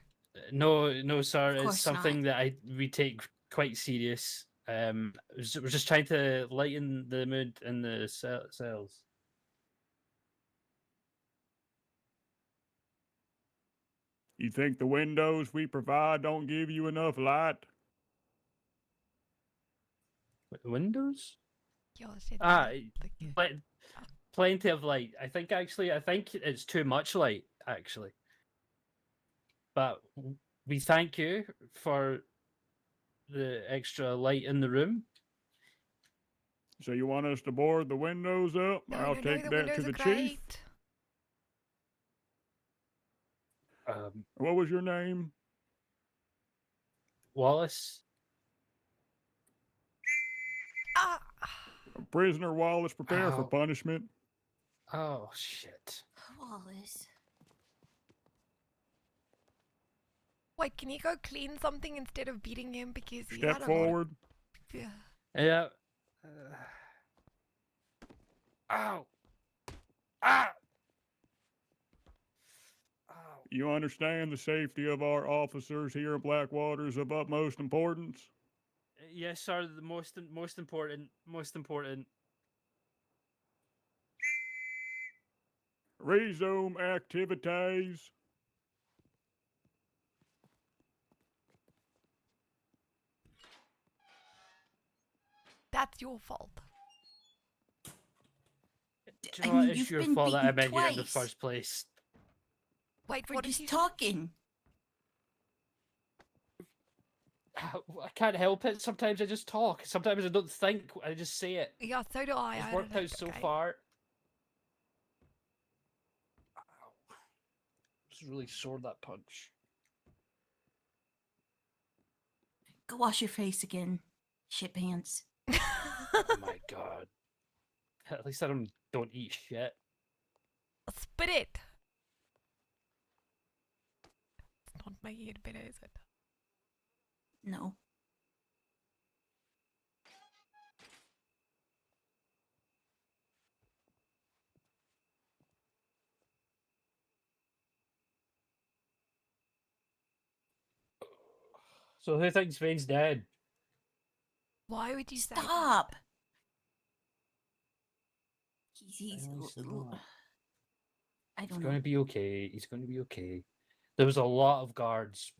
No, sir. Of It's course something that we take quite serious. We're just trying to lighten the mood in the cells. You think the windows we provide don't give you enough light? Windows? Y'all said Ah, light, like, but plenty of light. I think it's too much light actually. But we thank you for the extra light in the room. So you want us to board the windows up? no, I'll no, take the that windows to are the great. chief. What was your name? Wallace. Ah, Prisoner Wallace, prepare for Ow. punishment. Oh shit. Wallace. wait, can you go clean something instead of beating him because he's Step had a forward. lot of... Yeah. Yeah. Ow. Ah. Ow. You understand the safety of our officers here in Blackwater is of utmost importance? Yes, sir. The most important. Most important. Resume activities. That's your fault. Do you know what? It's You've your been fault that I beaten met you in the twice. first place. Wait, For what did just you... talking. I can't help it. Sometimes I just talk. Sometimes I don't think. I just say it. Yeah, so do I. It's I worked don't out know, so okay. far. Ow. It's really sore, that punch. Go wash your face again. Shit pants. Oh my god. At least I don't eat shit. Spit it. It's not making it better, is it? No. So who thinks Vane's dead? Why would you say that? Stop. He's He's not. I He's don't going know. to be okay. He's going to be okay. There was a lot of guards.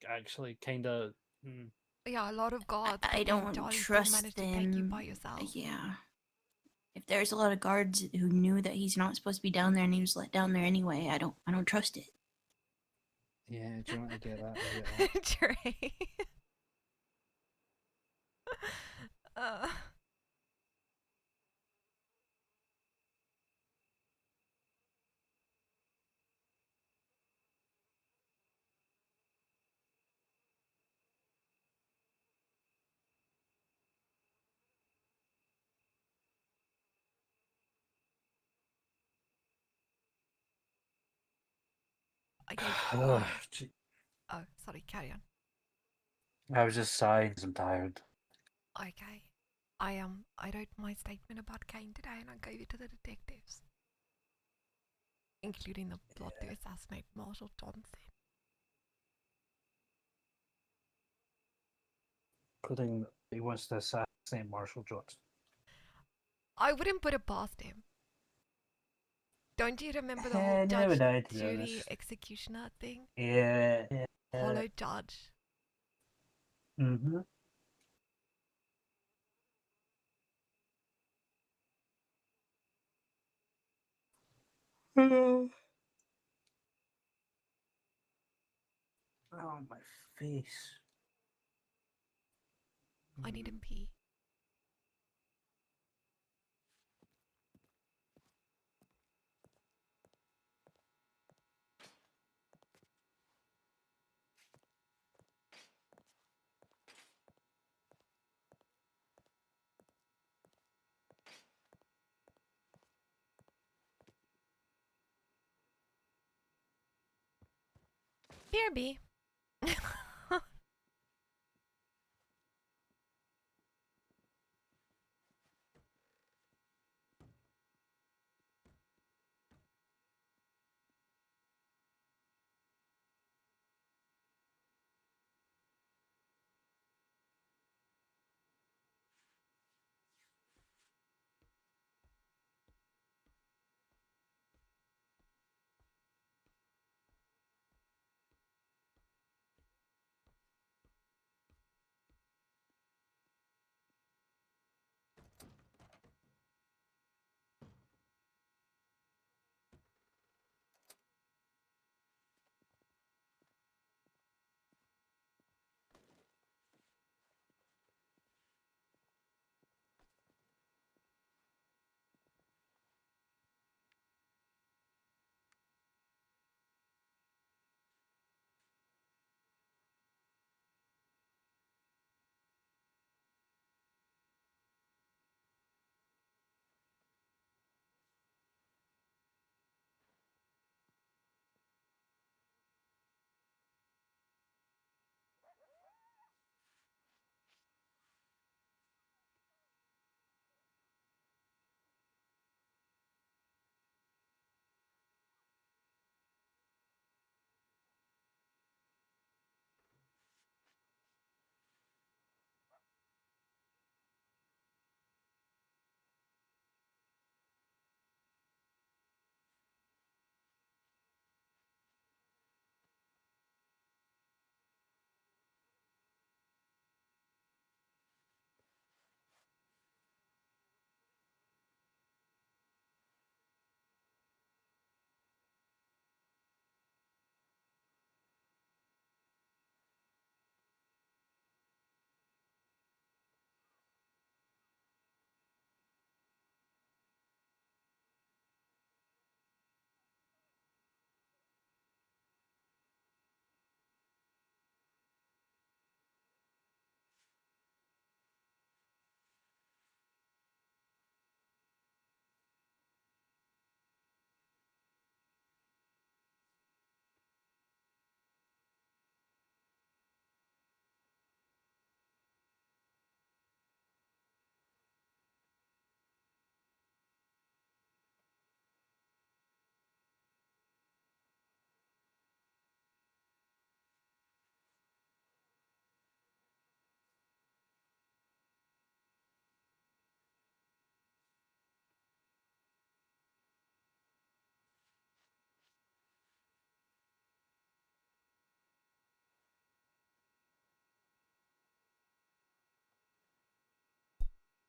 Actually, kind of. Yeah, a lot of guards. I but then don't Charlie still trust managed to take you them. by yourself. Yeah. If there's a lot of guards who knew that he's not supposed to be down there and he was let down there anyway, I don't trust it. Yeah, do you want to get that? I get that. Trey. uh, okay. Oh, sorry. Carry on. I was just sighing 'cause I'm tired. Okay. I wrote my statement about Kane today and I gave it to the detectives. including the plot to assassinate Marshall Johnson. Including he wants to assassinate Marshall Johnson. I wouldn't put it past him. Don't you remember the You whole never judge, know, to be jury, honest. executioner thing? Yeah. Hollow judge. Mm-hmm. Oh, my face. I need to pee. BRB.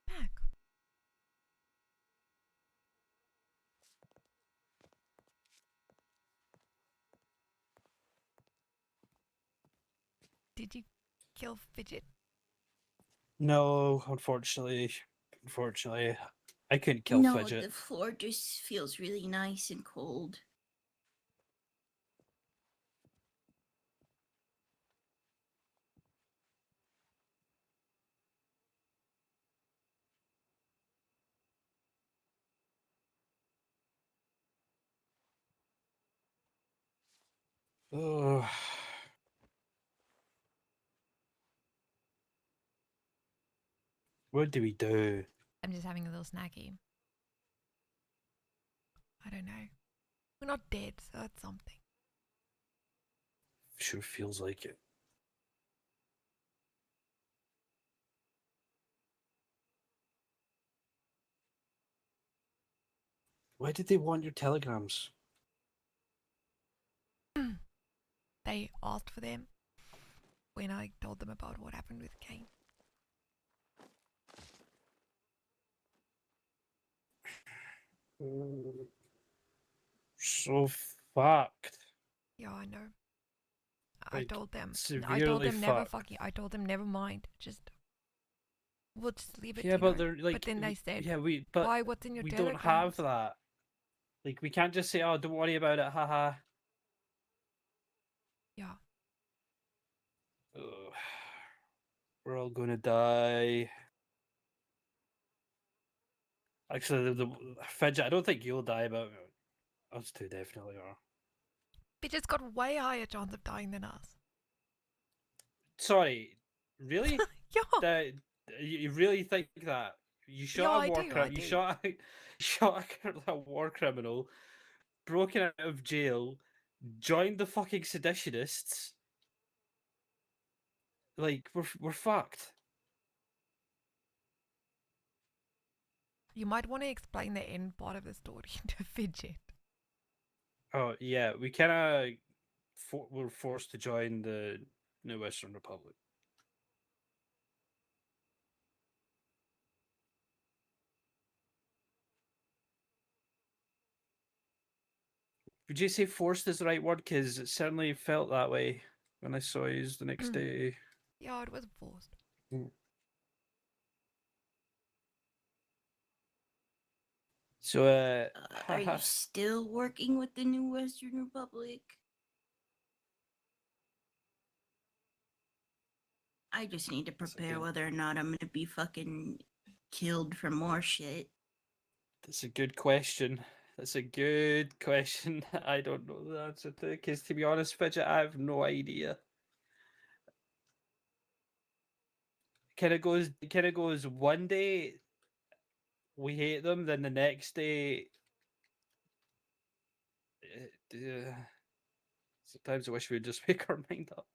Back. Did you kill Fidget? No, unfortunately. Unfortunately. I couldn't kill No, Fidget. the floor just feels really nice and cold. Ugh. What do we do? I'm just having a little snacky. I don't know. We're not dead, so that's something. Sure feels like it. Why did they want your telegrams? They asked for them when I told them about what happened with Kane. So fucked. Yeah, I know. I Like, told them. I severely told them never fucked. fucking. I told them never mind. Just we'll just leave it. Yeah, you but know. they're like, But then they said, yeah, but "Why? What's in your we telegrams?" don't have that. Like, we can't just say, "Oh, don't worry about it," haha. Yeah. Ugh. We're all gonna die. Actually, the Fidget, I don't think you'll die, but us two definitely are. Bitches got way higher chance of dying than us. Sorry, really? Yeah. That you really think that? You shot I a war do, I criminal. You do. shot a war criminal, broken out of jail, joined the fucking seditionists. Like, we're fucked. You might want to explain the end part of the story to Fidget. Oh yeah, we kind of were forced to join the New Western Republic. Would you say forced is the right word? Because it certainly felt that way when I saw you the next day. Yeah, it was forced. So, Are you still working with the New Western Republic? I just need to prepare whether or not I'm gonna be fucking killed for more shit. That's a good question. That's a good question. I don't know the answer to it, because to be honest, Fidget, I have no idea. Kind of goes one day we hate them, then the next day sometimes I wish we'd just make our mind up.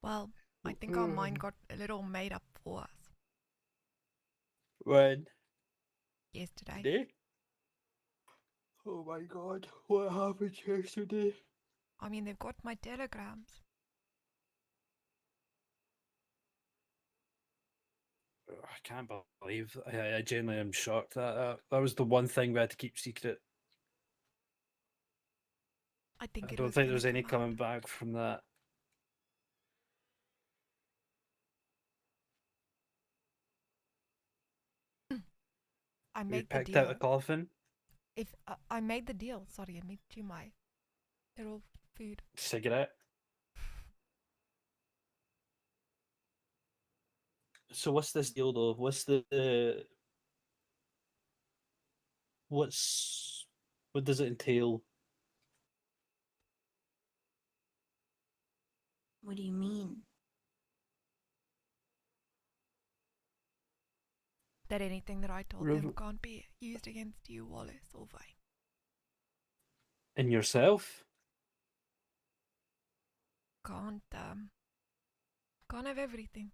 Well, I think our mind got a little made up for us When? yesterday. Today? Oh my god, what happened yesterday? I mean, they've got my telegrams. I can't believe. I genuinely am shocked that was the one thing we had to keep secret. I think I it don't was think gonna there's any come out. coming back from that. I We made the picked out the deal. coffin. If I made the deal, sorry, I made you my little food. Cigarette. So what's this deal though? What's what does it entail? What do you mean? That anything that I told them can't be used against you, Wallace or Vine. And yourself? Can't have everything,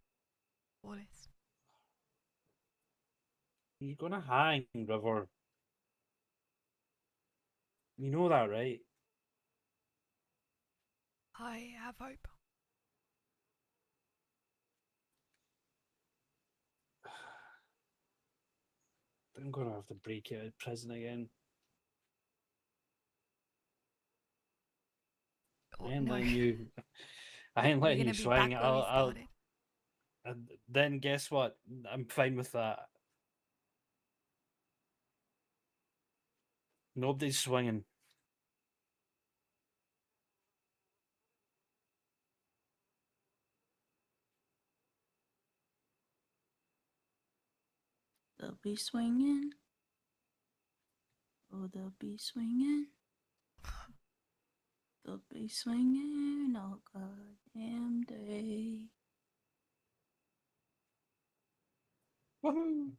Wallace. You're gonna hang, River. You know that, right? I have hope. I'm gonna have to break you out of prison again. Oh, I ain't no. letting you. I ain't We're letting gonna you be swing. back where we started. Then guess what? I'm fine with that. Nobody's swinging. They'll be swinging. Oh, they'll be swinging. They'll be swinging all goddamn day. Woohoo!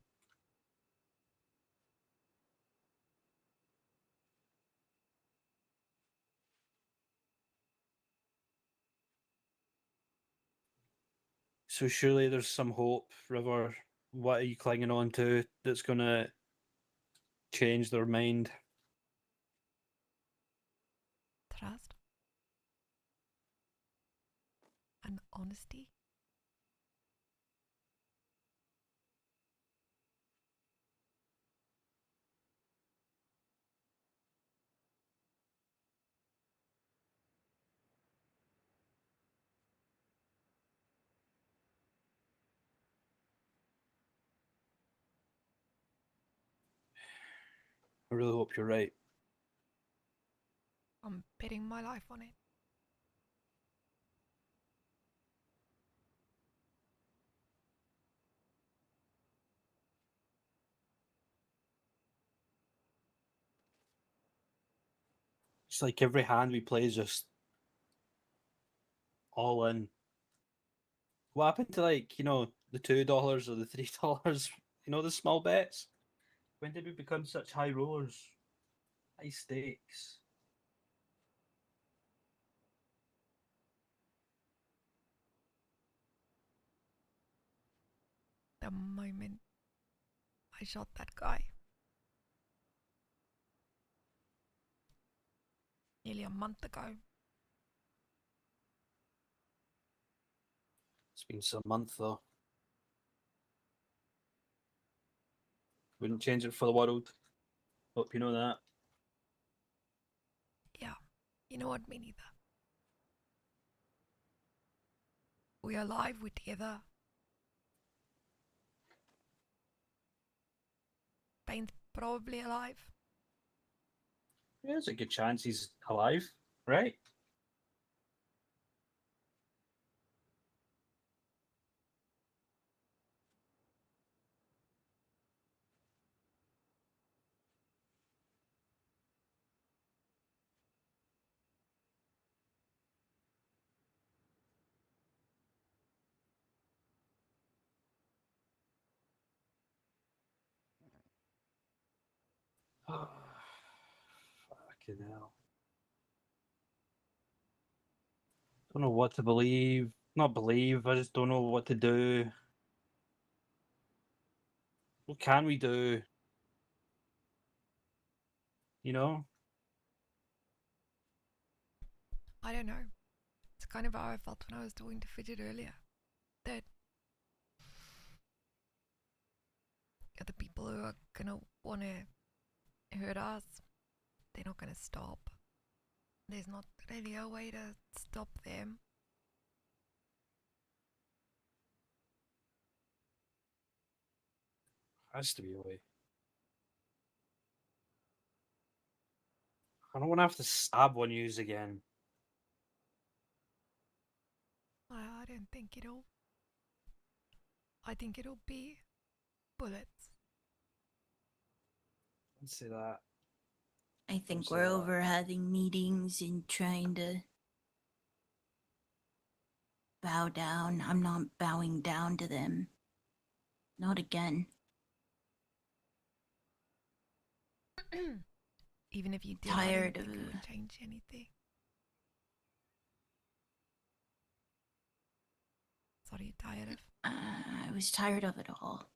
So surely there's some hope, River. What are you clinging on to that's gonna change their mind? Trust and honesty. I really hope you're right. I'm betting my life on it. It's like every hand we play is just all in. What happened to, like, the $2 or the $3? The small bets? When did we become such high rollers? High stakes. The moment I shot that guy. Nearly a month ago. It's been some month though. Wouldn't change it for the world. Hope you know that. Yeah, you know what, me neither. We're alive, we're together. Bane's probably alive. Yeah, there's a good chance he's alive, right? Fucking hell. Don't know what to believe. Not believe, I just don't know what to do. What can we do? You know? I don't know. It's kind of how I felt when I was talking to Fidget earlier. That the people who are gonna wanna hurt us, they're not gonna stop. There's not really a way to stop them. Has to be a way. I don't want to have to stab one use again. I don't think it'll. I think it'll be bullets. Let's say that. I think say we're that. over having meetings and trying to bow down. I'm not bowing down to them. Not again. Even if you did, Tired I don't think it of- would change anything. So what are you tired of? I was tired of it all.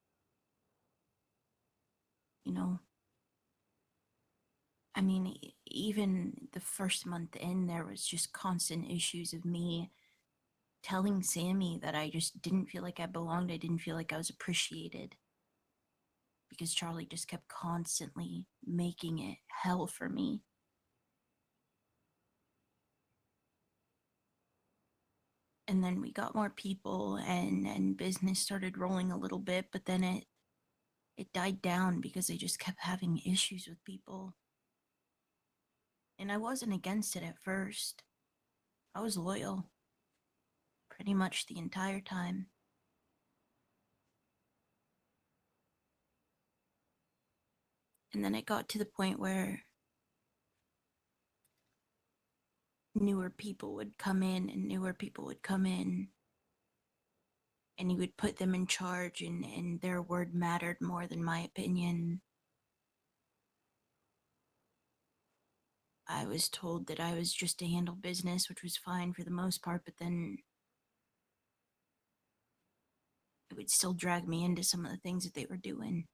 I mean, even the first month in, there was just constant issues of me telling Sammy that I just didn't feel like I belonged. I didn't feel like I was appreciated. Because Charlie just kept constantly making it hell for me. And then we got more people and business started rolling a little bit, but then it died down because they just kept having issues with people. And I wasn't against it at first. I was loyal. Pretty much the entire time. And then it got to the point where newer people would come in and newer people would come in. and he would put them in charge, and their word mattered more than my opinion. I was told that I was just to handle business, which was fine for the most part, but then it would still drag me into some of the things that they were doing.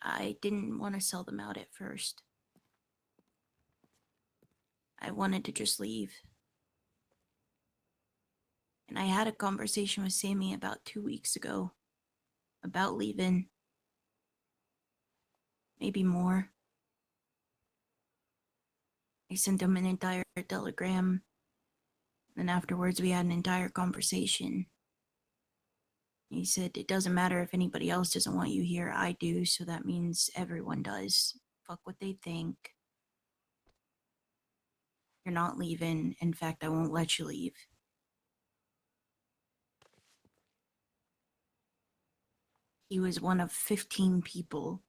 I didn't want to sell them out at first. I wanted to just leave. And I had a conversation with Sammy about 2 weeks ago about leaving. Maybe more. I sent him an entire telegram. Then afterwards we had an entire conversation. He said, it doesn't matter if anybody else doesn't want you here, I do, so that means everyone does. Fuck what they think. You're not leaving. In fact, I won't let you leave. He was one of 15 people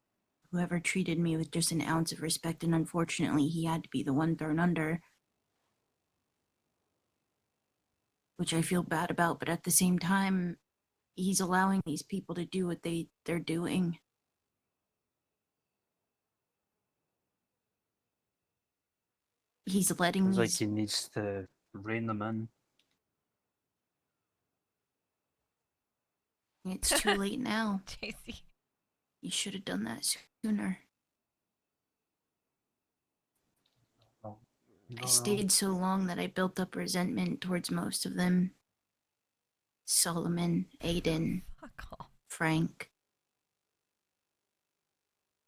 who ever treated me with just an ounce of respect, and unfortunately he had to be the one thrown under. Which I feel bad about, but at the same time, he's allowing these people to do what they're doing. He's letting Sounds like these... he needs to rein them in. It's too late now. JC. You should have done that sooner. No, I stayed so long that I built up resentment towards most of them. Solomon, Aiden, Fuck off. Frank.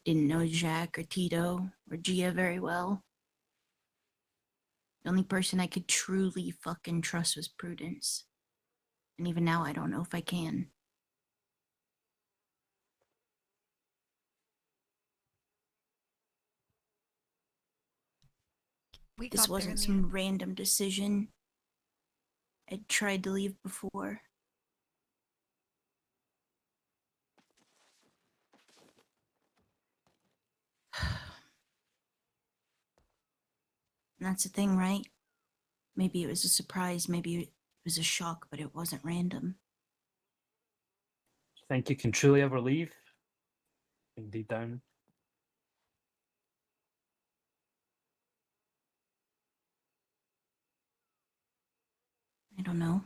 Didn't know Jack or Tito or Gia very well. The only person I could truly fucking trust was Prudence. And even now I don't know if I can. We This got there wasn't in the some end. random decision. I'd tried to leave before. And that's the thing, right? Maybe it was a surprise, maybe it was a shock, but it wasn't random. Think you can truly ever leave? Think deep down. I don't know.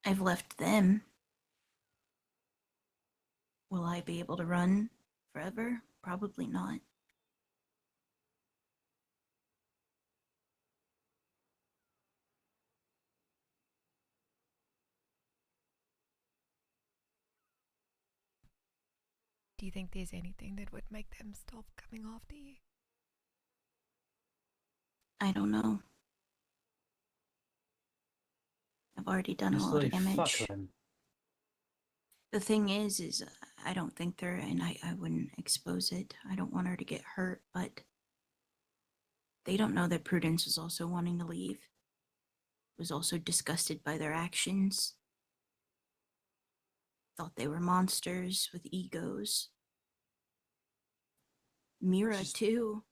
I've left them. Will I be able to run forever? Probably not. Do you think there's anything that would make them stop coming after you? I don't know. I've already done a Just lot of like, fuck damage. them. The thing is I don't think they're, and I wouldn't expose it. I don't want her to get hurt, but they don't know that Prudence was also wanting to leave. Was also disgusted by their actions. Thought they were monsters with egos. Mira, too.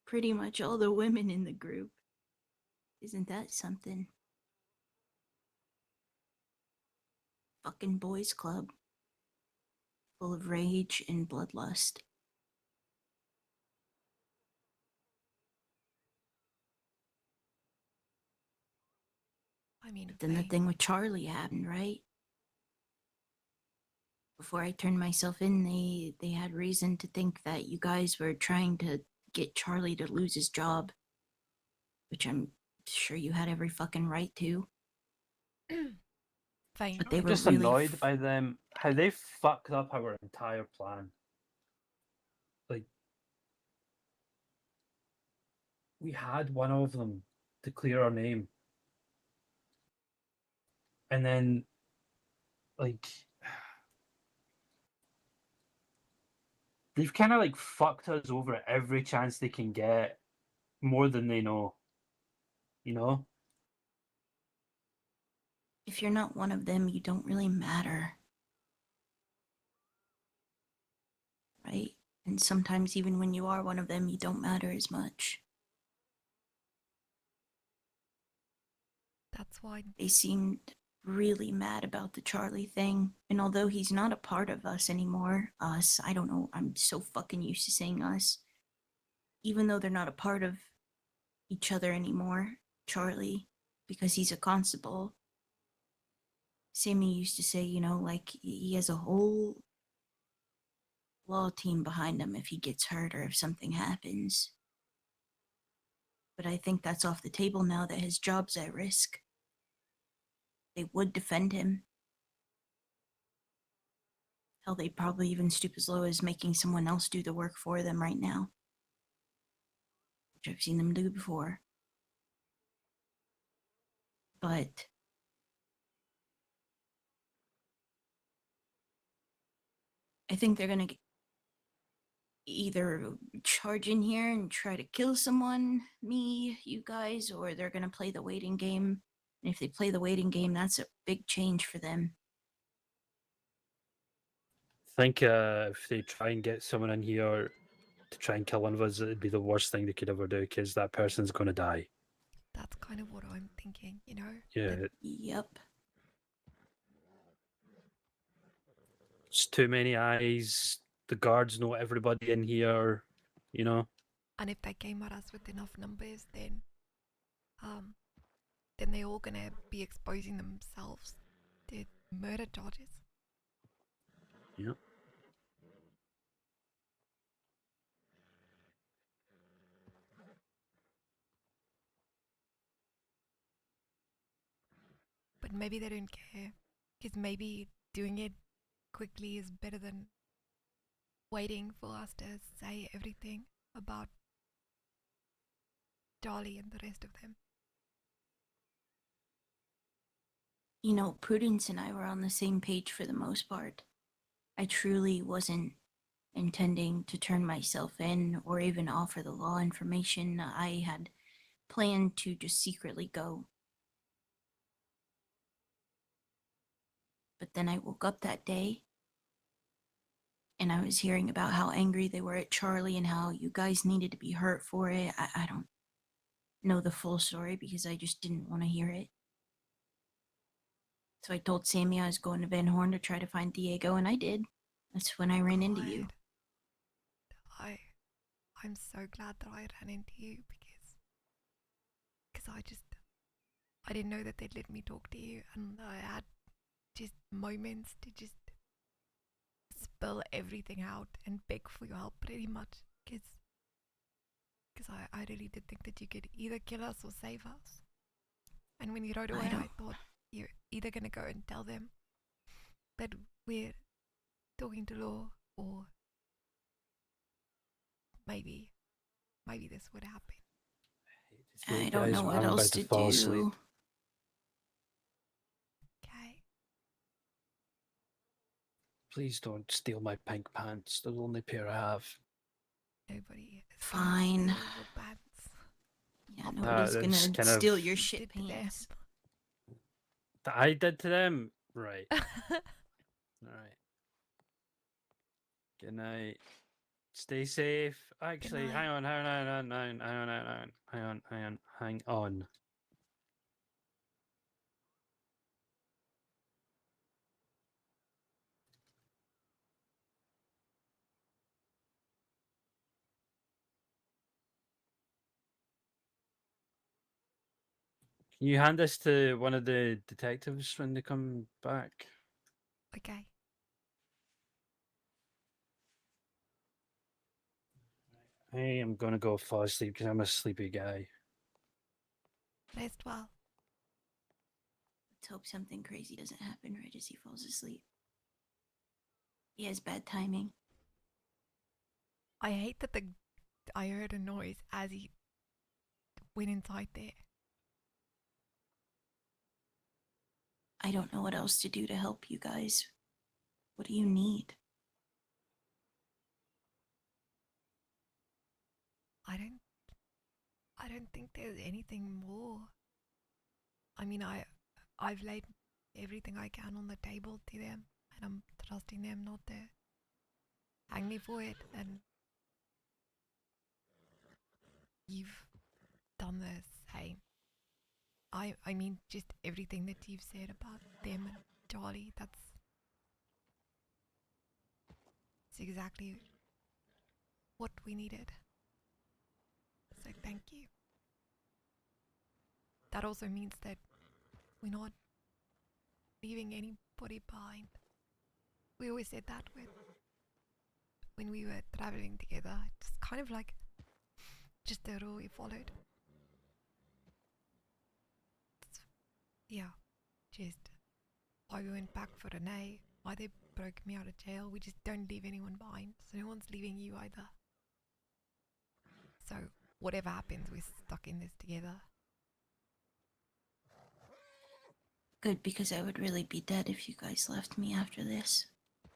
Pretty much all the women in the group. Isn't that something? Fucking boys club. Full of rage and bloodlust. I mean, But then the thing with Charlie happened, right? Before I turned myself in, they had reason to think that you guys were trying to get Charlie to lose his job. Which I'm sure you had every fucking right to. Fine. But they I'm were just really annoyed by them, how they fucked up our entire plan. Like, we had one of them to clear our name. And then, like, they've kind of like fucked us over at every chance they can get, more than they know. You know? If you're not one of them, you don't really matter. Right? And sometimes, even when you are one of them, you don't matter as much. That's why. They seemed really mad about the Charlie thing. And although he's not a part of us anymore, us, I don't know, I'm so fucking used to saying us. Even though they're not a part of each other anymore, Charlie, because he's a constable. Sammy used to say, you know, like he has a whole law team behind him if he gets hurt or if something happens. But I think that's off the table now that his job's at risk. They would defend him. Hell, they'd probably even stoop as low as making someone else do the work for them right now. Which I've seen them do before. But I think they're gonna either charge in here and try to kill someone, me, you guys, or they're gonna play the waiting game. And if they play the waiting game, that's a big change for them. I think if they try and get someone in here to try and kill one of us, it'd be the worst thing they could ever do because that person's going to die. That's kind of what I'm thinking, you know? Yeah. But Yep. It's too many eyes. The guards know everybody in here, you know? and if they came at us with enough numbers, then they're all gonna be exposing themselves to murder charges. Yep. But maybe they don't care, because maybe doing it quickly is better than waiting for us to say everything about Charlie and the rest of them. You know, Prudence and I were on the same page for the most part. I truly wasn't intending to turn myself in or even offer the law information. I had planned to just secretly go. But then I woke up that day and I was hearing about how angry they were at Charlie and how you guys needed to be hurt for it. I don't know the full story because I just didn't want to hear it. So I told Sammy I was going to Van Horn to try to find Diego, and I did. That's when I ran into you. I'm so glad that I ran into you because I didn't know that they'd let me talk to you, and I had just moments to just spill everything out and beg for your help pretty much because I really did think that you could either kill us or save us. And when you rode away, I thought you're either going to go and tell them that we're talking to law, or maybe this would happen. I don't know what else to fall do. asleep. Okay. Please don't steal my pink pants. They're the only pair I have. Nobody is Fine. gonna steal your pants. Yeah, nobody's that's gonna kind of- steal your shit pants. That I did to them? Right. Alright. Good night. Stay safe. Actually, hang on. Can you hand this to one of the detectives when they come back? Okay. Hey, I'm gonna go fall asleep because I'm a sleepy guy. Rest well. Let's hope something crazy doesn't happen right as he falls asleep. He has bad timing. I hate that I heard a noise as he went inside there. I don't know what else to do to help you guys. What do you need? I don't think there's anything more. I mean, I've laid everything I can on the table to them, and I'm trusting them not to hang me for it. And you've done the same. I mean, just everything that you've said about them and Charlie, that's exactly what we needed. So thank you. That also means that we're not leaving anybody behind. We always said that when we were traveling together. It's kind of like just the rule we followed. Yeah, just why we went back for Renee, why they broke me out of jail. We just don't leave anyone behind, so no one's leaving you either. So whatever happens, we're stuck in this together. Good, because I would really be dead if you guys left me after this.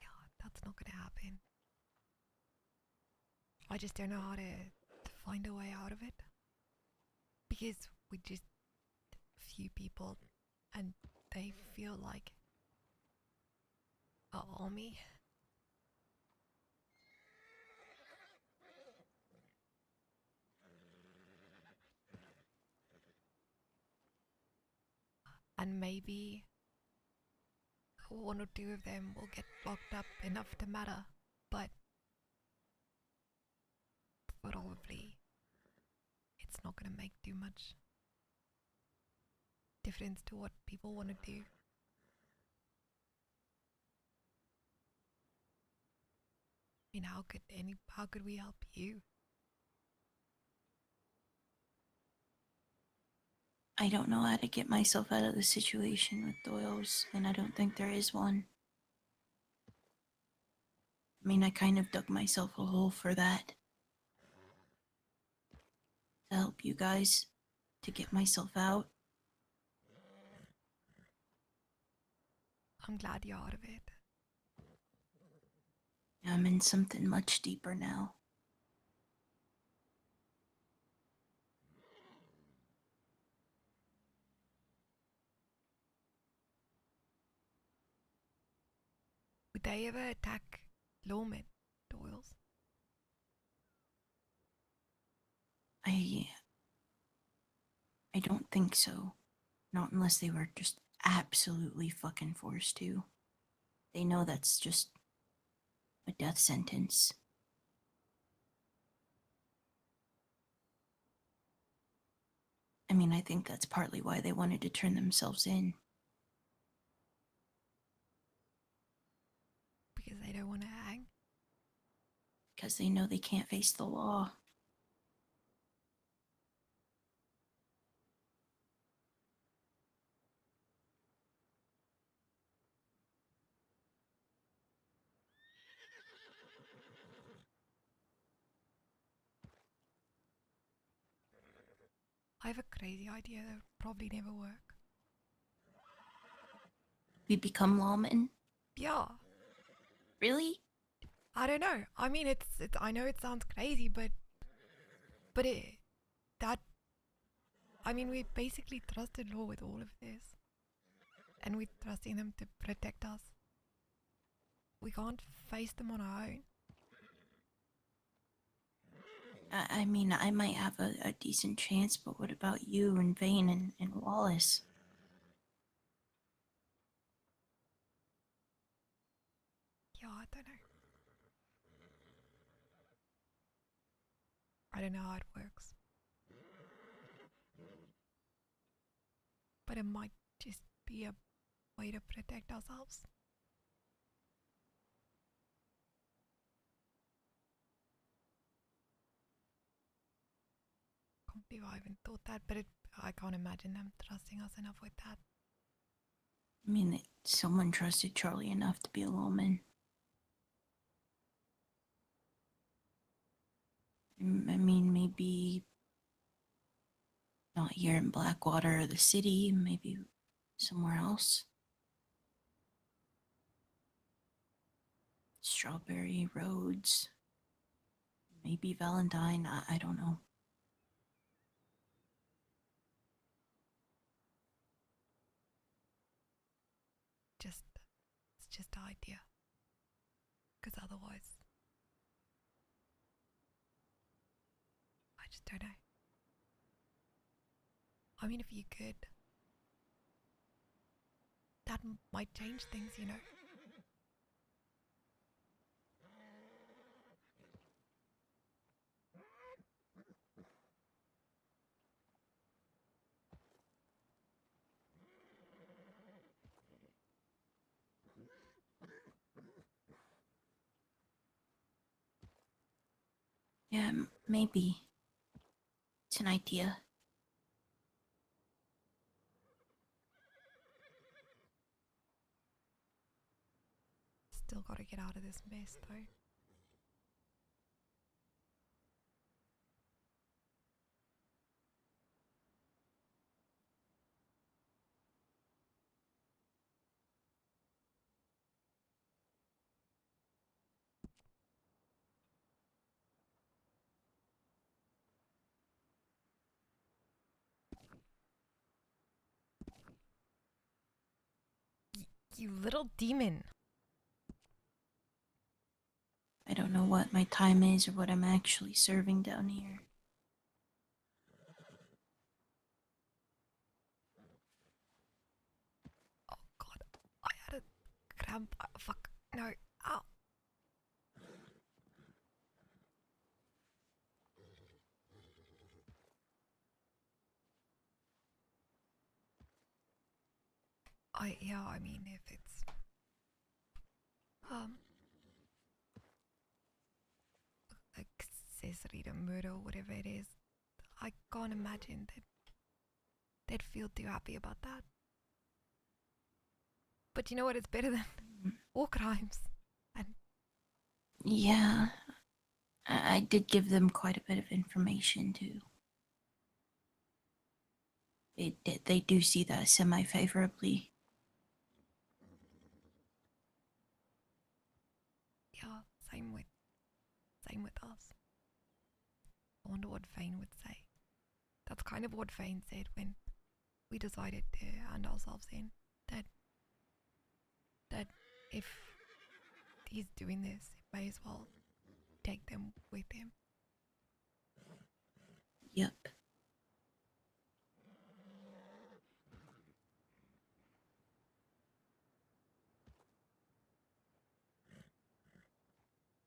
Yeah, that's not gonna happen. I just don't know how to find a way out of it. Because we're just a few people and they feel like an army. And maybe one or two of them will get locked up enough to matter, but probably it's not gonna make too much difference to what people want to do. I mean, how could we help you? I don't know how to get myself out of the situation with Doyle's, and I don't think there is one. I mean, I kind of dug myself a hole for that. To help you guys, to get myself out. I'm glad you're out of it. I'm in something much deeper now. Would they ever attack lawmen, Doyles? I don't think so. Not unless they were just absolutely fucking forced to. They know that's just a death sentence. I mean, I think that's partly why they wanted to turn themselves in. Because they don't want to hang? Because they know they can't face the law. I have a crazy idea that would probably never work. We become lawmen? Yeah. Really? I don't know. I mean, it's I know it sounds crazy, but I mean, we basically trusted law with all of this. And we're trusting them to protect us. We can't face them on our own. I mean, I might have a decent chance, but what about you and Vane and Wallace? Yeah, I don't know. I don't know how it works. But it might just be a way to protect ourselves. Can't believe I haven't thought that, but I can't imagine them trusting us enough with that. I mean, someone trusted Charlie enough to be a lawman. I mean, maybe not here in Blackwater or the city, maybe somewhere else. Strawberry Roads. Maybe Valentine, I don't know. It's just an idea. Because otherwise, I just don't know. I mean, if you could, that might change things, you know. Yeah, maybe. It's an idea. Still gotta get out of this mess, though. You little demon. I don't know what my time is or what I'm actually serving down here. Oh god, I had a cramp. Fuck, no, ow. Yeah, I mean, if it's, accessory to murder or whatever it is, I can't imagine that they'd feel too happy about that. But you know what? It's better than war crimes. And Yeah, I did give them quite a bit of information too. They do see that semi-favorably. yeah, same with us. I wonder what Vane would say. That's kind of what Vane said when we decided to hand ourselves in. That if he's doing this, he may as well take them with him. Yep.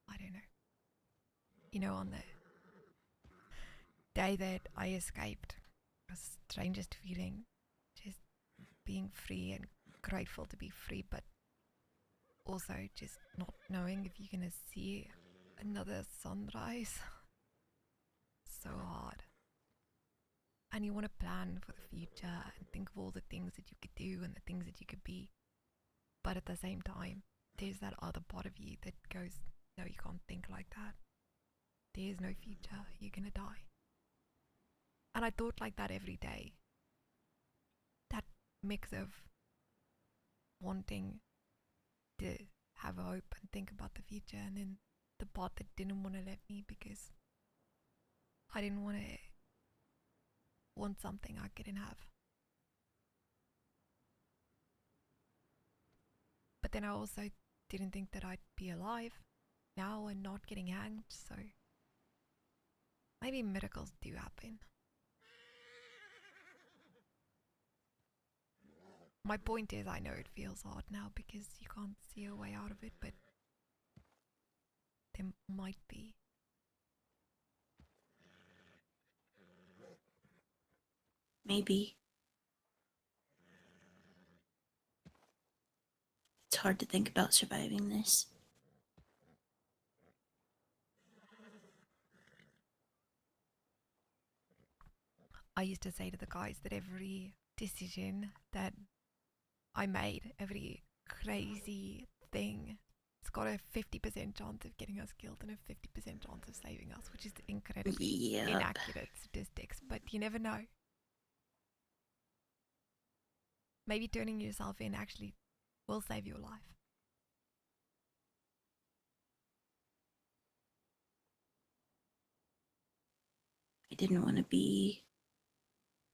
I don't know. You know, on the day that I escaped, the strangest feeling, just being free and grateful to be free, but also just not knowing if you're gonna see another sunrise. So hard. And you want to plan for the future and think of all the things that you could do and the things that you could be. But at the same time, there's that other part of you that goes, no, you can't think like that. There's no future. You're gonna die. And I thought like that every day. That mix of wanting to have hope and think about the future, and then the part that didn't want to let me because I didn't want something I couldn't have. But then I also didn't think that I'd be alive now and not getting hanged, so maybe miracles do happen. My point is, I know it feels hard now because you can't see a way out of it, but there might be. Maybe. It's hard to think about surviving this. I used to say to the guys that every decision that I made, every crazy thing, it's got a 50% chance of getting us killed and a 50% chance of saving us, which is incredibly inaccurate statistics, but you never know. Maybe turning yourself in actually will save your life. I didn't want to be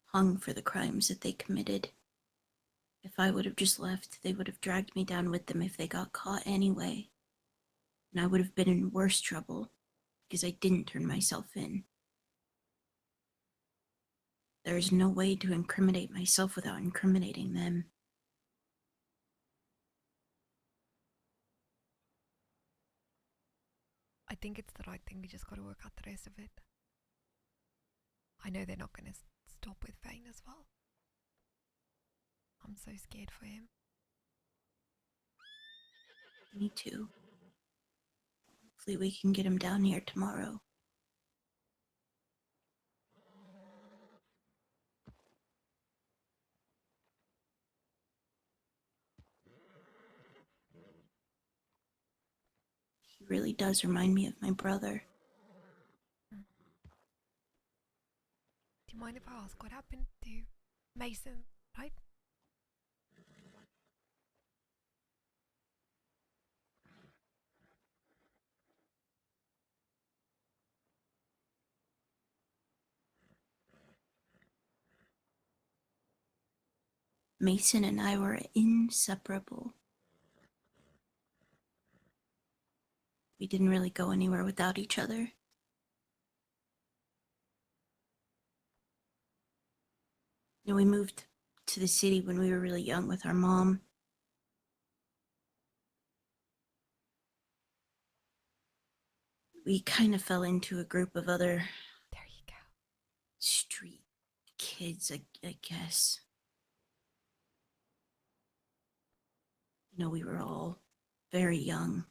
hung for the crimes that they committed. If I would have just left, they would have dragged me down with them if they got caught anyway. And I would have been in worse trouble because I didn't turn myself in. there's no way to incriminate myself without incriminating them. I think it's the right thing. We just got to work out the rest of it. I know they're not going to stop with Vane as well. I'm so scared for him. Me too. Hopefully we can get him down here tomorrow. He really does remind me of my brother. Do you mind if I ask what happened to Mason, right? Mason and I were inseparable. We didn't really go anywhere without each other. You know, we moved to the city when we were really young with our mom. We kind of fell into a group of other There you go. street kids, I guess. You know, we were all very young.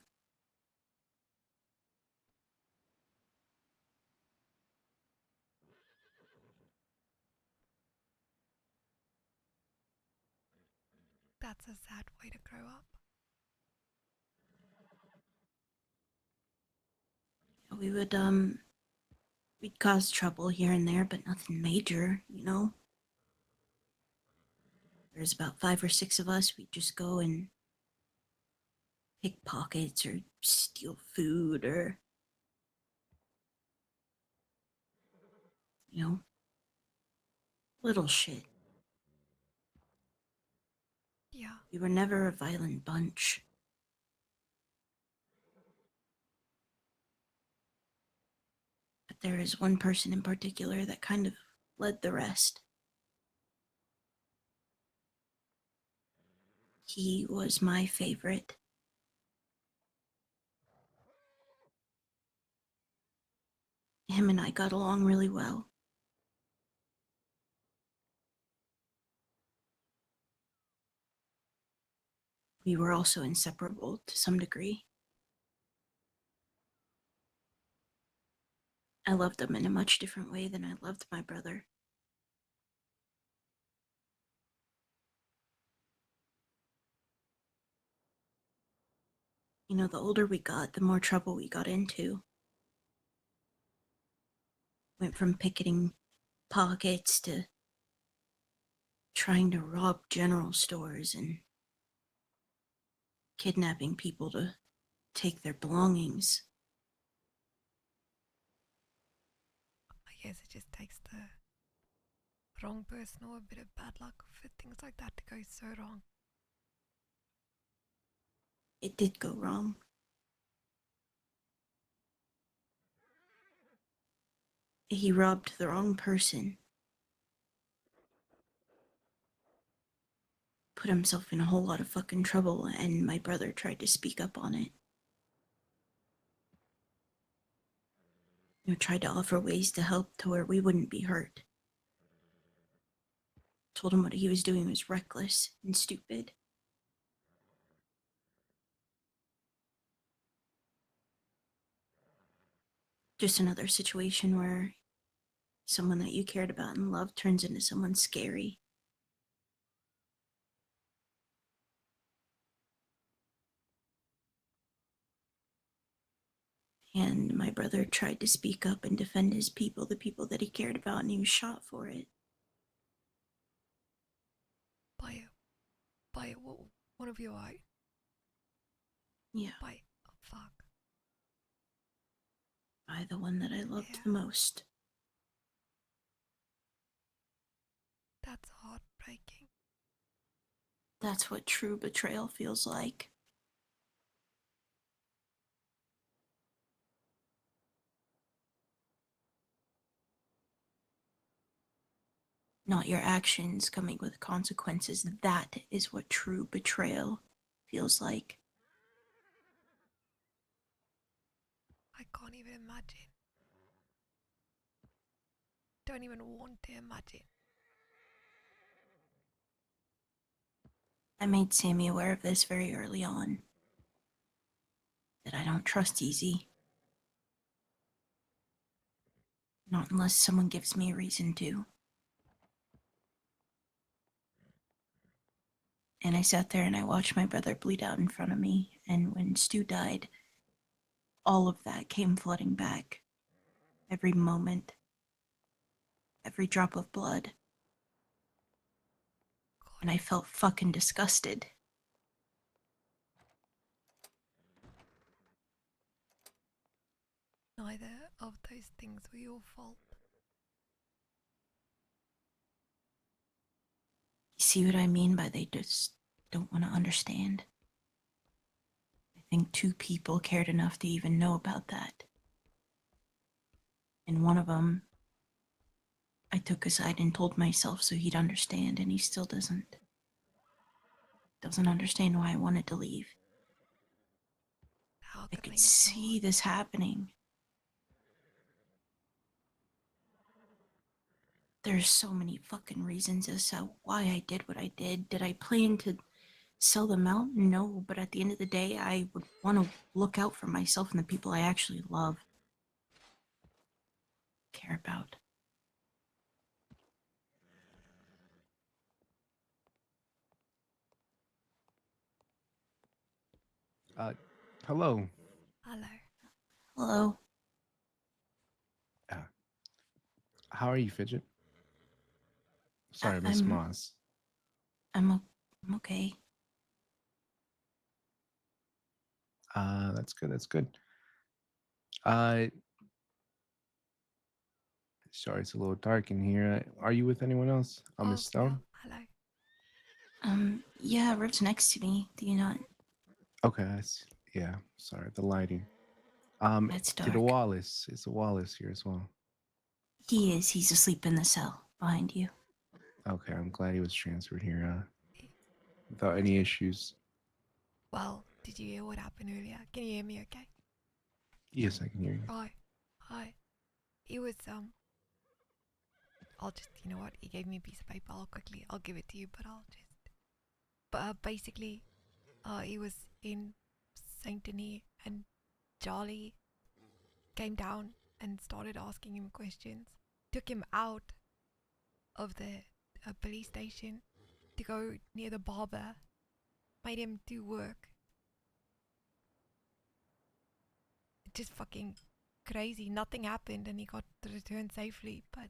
That's a sad way to grow up. We would, we'd cause trouble here and there, but nothing major, you know? There's about 5 or 6 of us. We'd just go and pickpockets or steal food or, you know, little shit. Yeah. We were never a violent bunch. But there is one person in particular that kind of led the rest. He was my favorite. Him and I got along really well. We were also inseparable to some degree. I loved him in a much different way than I loved my brother. You know, the older we got, the more trouble we got into. Went from picketing pockets to trying to rob general stores and kidnapping people to take their belongings. I guess it just takes the wrong person or a bit of bad luck for things like that to go so wrong. It did go wrong. He robbed the wrong person. Put himself in a whole lot of fucking trouble, and my brother tried to speak up on it. You know, tried to offer ways to help to where we wouldn't be hurt. Told him what he was doing was reckless and stupid. Just another situation where someone that you cared about and loved turns into someone scary. And my brother tried to speak up and defend his people, the people that he cared about, and he was shot for it. By one of your eye. Yeah. By oh fuck. By the one that I loved the most. That's heartbreaking. That's what true betrayal feels like. not your actions coming with consequences. That is what true betrayal feels like. I can't even imagine. Don't even want to imagine. I made Sammy aware of this very early on. That I don't trust easy. Not unless someone gives me a reason to. And I sat there and I watched my brother bleed out in front of me, and when Stu died, all of that came flooding back. Every moment. Every drop of blood. And I felt fucking disgusted. Neither of those things were your fault. You see what I mean by they just don't want to understand? I think 2 people cared enough to even know about that. And one of them, I took aside and told myself so he'd understand, and he still doesn't. Doesn't understand why I wanted to leave. How I could could they see not? this happening. There's so many fucking reasons as to why I did what I did. Did I plan to sell them out? No, but at the end of the day, I would want to look out for myself and the people I actually love, care about. Hello. Hello. Hello. How are you, Fidget? Sorry, Miss I'm Moss. I'm okay. That's good. That's good. Uh, sorry, it's a little dark in here. Are you with anyone else? Oh, Miss Stone. hello. Yeah, Riv's next to me. Do you not? Okay, yeah. Sorry, the lighting. It's Did dark. Wallace? Is a Wallace here as well? He is. He's asleep in the cell behind you. Okay, I'm glad he was transferred here. Without any issues. Well, did you hear what happened earlier? Can you hear me okay? Yes, I can hear you. Hi. He was, I'll just, you know what? He gave me a piece of paper. I'll give it to you, but basically, he was in Saint Denis and Charlie came down and started asking him questions. Took him out of the police station to go near the barber. Made him do work. Just fucking crazy. Nothing happened and he got to return safely, but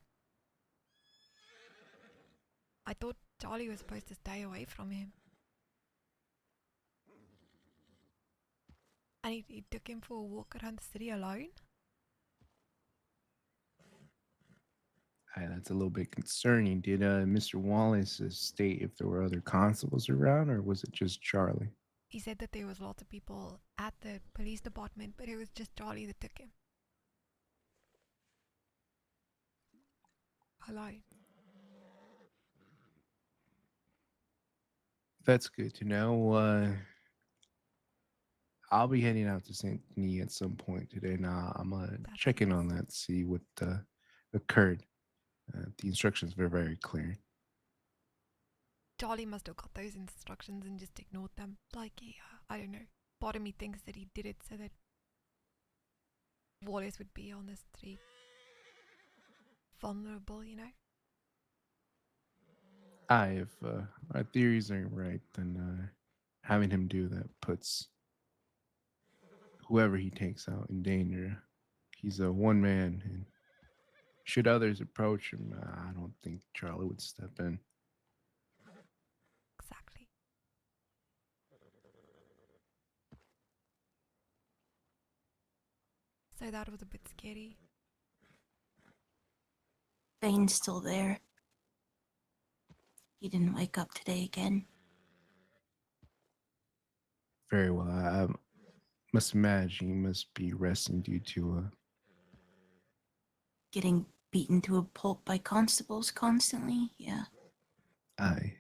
I thought Charlie was supposed to stay away from him. And he took him for a walk around the city alone. That's a little bit concerning. Did Mr. Wallace state if there were other constables around, or was it just Charlie? He said that there was lots of people at the police department, but it was just Charlie that took him alone. That's good to know. I'll be heading out to St. Denis at some point today. Now I'm gonna check in on that, see what occurred. The instructions were very clear. Charlie must have got those instructions and just ignored them. Like, I don't know. Part of me thinks that he did it so that Wallace would be on the street vulnerable, you know? If our theories are right, then having him do that puts whoever he takes out in danger. He's a one man, and should others approach him, I don't think Charlie would step in. Exactly. So that was a bit scary. Bane's still there. He didn't wake up today again. Very well. I must imagine he must be resting due to Getting beaten to a pulp by constables constantly. Yeah. I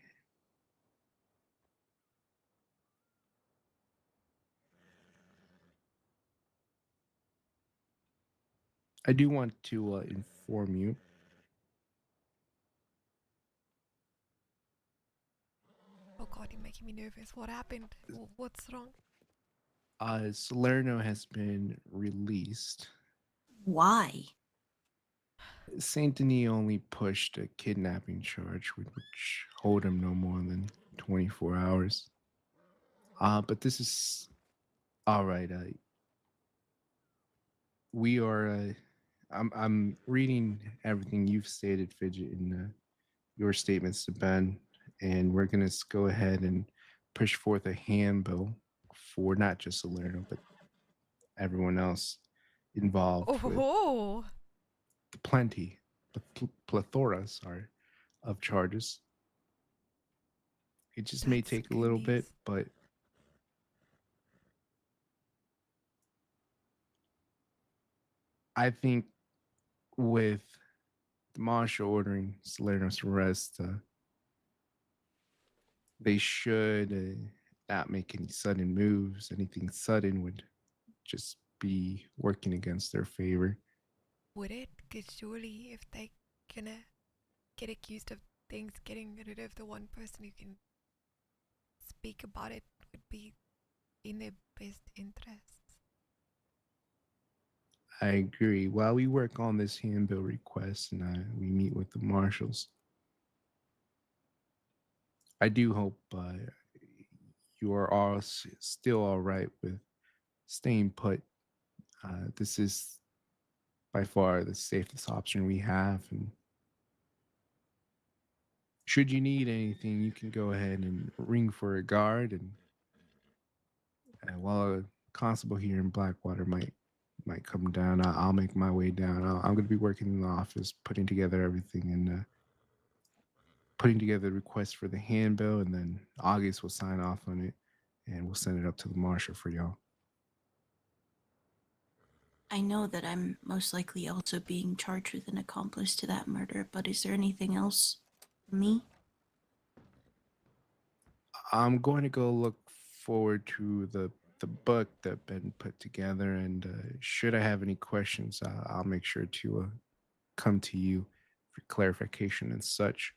do want to inform you. Oh God, you're making me nervous. What happened? What's wrong? Salerno has been released. Why? Saint Denis only pushed a kidnapping charge, which hold him no more than 24 hours. But this is all right. We are. I'm reading everything you've stated, Fidget, in your statements to Ben, and we're gonna go ahead and push forth a handbill for not just Salerno but everyone else involved with Oh, the plethora, of charges. It just may that's some take a good little news. bit, but I think with the marshal ordering Salerno's arrest, they should not make any sudden moves. Anything sudden would just be working against their favor. Would it? Because surely if they gonna get accused of things, getting rid of the one person who can speak about it would be in their best interests. I agree. While we work on this handbill request and we meet with the marshals, I do hope you are all still all right with staying put. This is by far the safest option we have. And should you need anything, you can go ahead and ring for a guard. And while a constable here in Blackwater might come down, I'll make my way down. I'm going to be working in the office, putting together everything and putting together the request for the handbill. And then August will sign off on it and we'll send it up to the marshal for y'all. I know that I'm most likely also being charged with an accomplice to that murder, but is there anything else for me? I'm going to go look forward to the book that Ben put together, and should I have any questions, I'll make sure to come to you for clarification and such.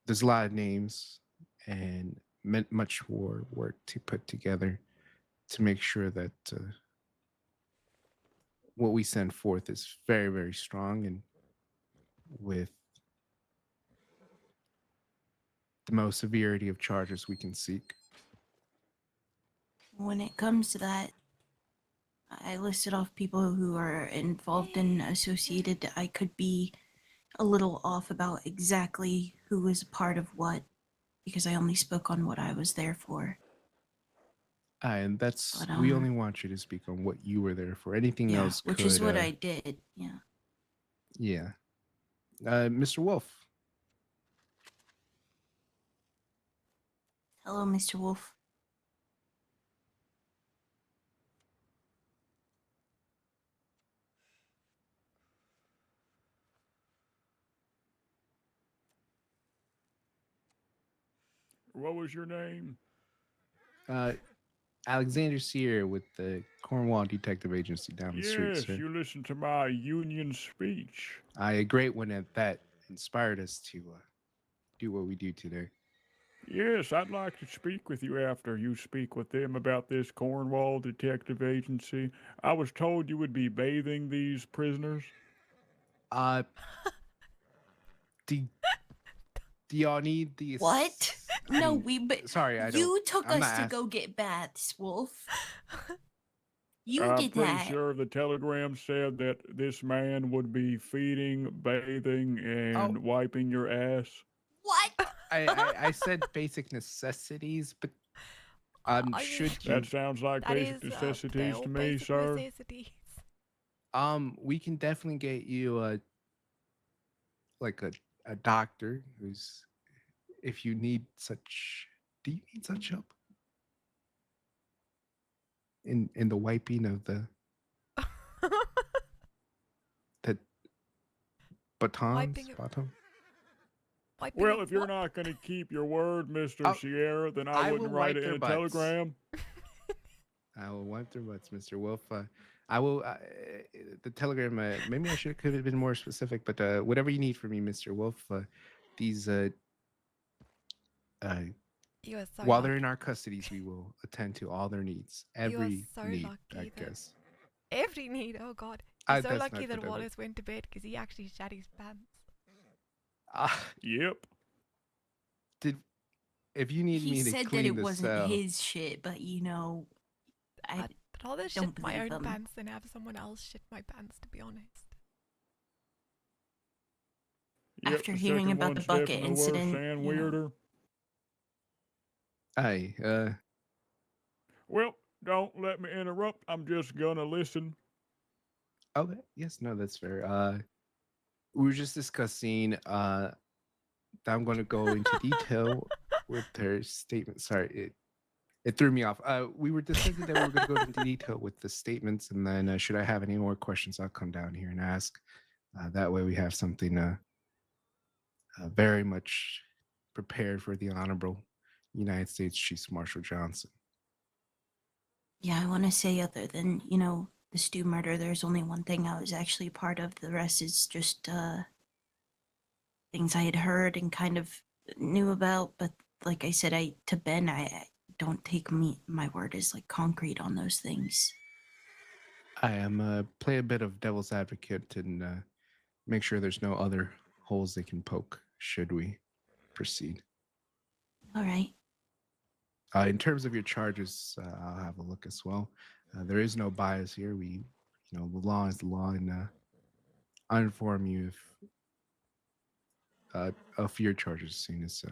There's a lot of names and much more work to put together to make sure that what we send forth is very, very strong and with the most severity of charges we can seek. When it comes to that, I listed off people who are involved and associated. I could be a little off about exactly who was a part of what, because I only spoke on what I was there for. And that's, But, we only want you to speak on what you were there for. Anything else which could, is what I did. Yeah. Yeah. Mr. Wolf. Hello, Mr. Wolf. What was your name? Alexander Sear with the Cornwall Detective Agency down the street, Yes, sir. you listened to my union speech. A great one at that inspired us to do what we do today. Yes, I'd like to speak with you after you speak with them about this Cornwall Detective Agency. I was told you would be bathing these prisoners. Do y'all need these? What? No, but sorry, I don't. You took I'm us not to go get baths, Wolf. You I'm did pretty that. sure the telegram said that this man would be feeding, bathing, and wiping your ass. What? I said basic necessities, but should you? That sounds like That basic is, necessities they're to me, basic sir. necessities. We can definitely get you like a doctor who's, if you need such. Do you need such help in the wiping of the? batons, Wiping it- bottom. Wiping Well, it if you're what? not going to keep your word, Mr. Oh, Sierra, then I I wouldn't will write wipe it in their a butts. telegram. I will wipe their butts, Mr. Wolf. I will. The telegram. Maybe I could have been more specific, but whatever you need from me, Mr. Wolf. These. You are so While lucky. they're in our custodies, we will attend to all their needs. You are Every so need, lucky I that- guess. Every need. Oh God. You're so That's lucky not that what I meant. Wallace went to bed because he actually shat his pants. Yep. If you need He me to said that clean it the wasn't cell, his shit, but you know, I I'd rather don't shit my believe own him. pants than have someone else shit my pants, to be honest. Yep, After the hearing second about the one's bucket definitely worse incident, and you know. weirder. aye. Well, don't let me interrupt. I'm just gonna listen. Okay. Yes. No. That's fair. We were just discussing. I'm going to go into detail with her statement. Sorry, it threw me off. We were discussing that we were going to go into detail with the statements, and then should I have any more questions, I'll come down here and ask. That way, we have something very much prepared for the Honorable United States Chief Marshal Johnson. Yeah, I want to say other than, you know, the Stu murder, there's only one thing I was actually part of. The rest is just things I had heard and kind of knew about. But like I said, to Ben, I don't take my word as like concrete on those things. I am play a bit of devil's advocate and make sure there's no other holes they can poke should we proceed. All right. In terms of your charges, I'll have a look as well. There is no bias here. The law is the law, and I'll inform you if of your charges as soon as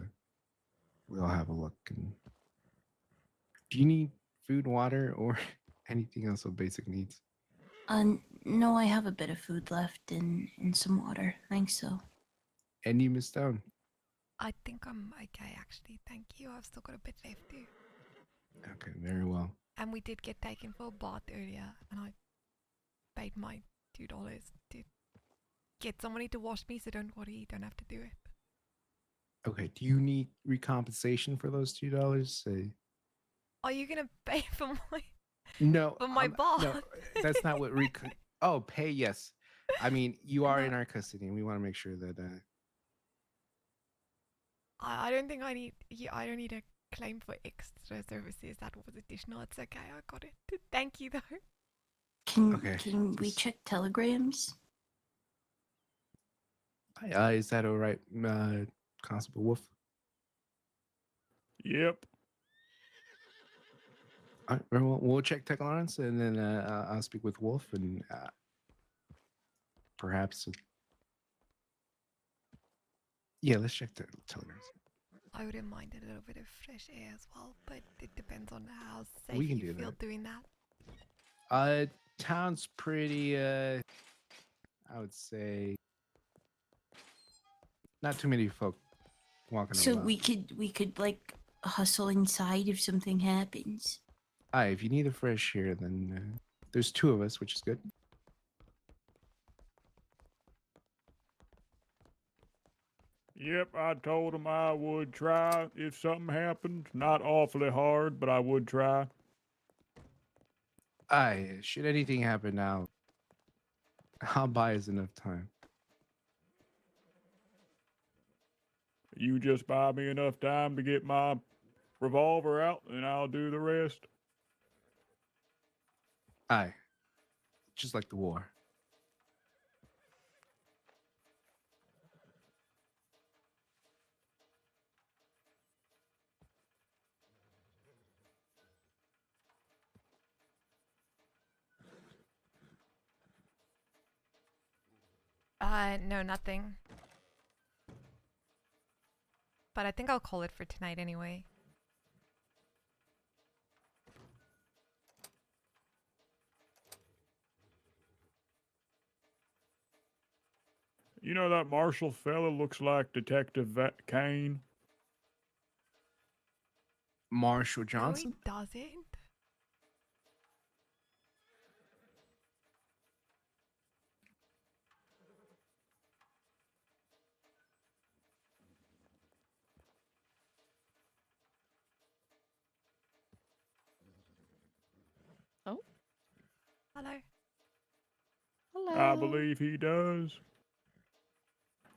we'll have a look. And do you need food, water, or anything else of basic needs? No, I have a bit of food left and some water. Thanks, so. And you, Miss Stone? I think I'm okay, actually. Thank you. I've still got a bit left too. Okay, very well. And we did get taken for a bath earlier, and I paid my $2 to get somebody to wash me, so don't worry, you don't have to do it. Okay, do you need recompensation for those $2? Are you gonna pay for my No, for my bath? no, that's not what Oh, pay, yes. I mean, you are in our custody, and we want to make sure that. I don't think I need. I don't need a claim for extra services. That was additional. It's okay. I got it. Thank you, though. Can we check telegrams? Is that all right, Constable Wolf? Yep. All right, very well. We'll check Tech Lawrence, and then I'll speak with Wolf, and perhaps. Yeah, let's check the telegrams. I wouldn't mind a little bit of fresh air as well, but it depends on how safe We can you do feel that. doing that. Town's pretty. I would say not too many folk walking So about. we could like hustle inside if something happens. If you need a fresh air, then there's two of us, which is good. Yep, I told him I would try if something happened. Not awfully hard, but I would try. Should anything happen now, I'll buy us enough time. You just buy me enough time to get my revolver out, and I'll do the rest. Just like the war. No, nothing. But I think I'll call it for tonight anyway. You know that Marshall fella looks like Detective Kane? Marshall Johnson? No, he doesn't. Hello. Hello. I believe he does.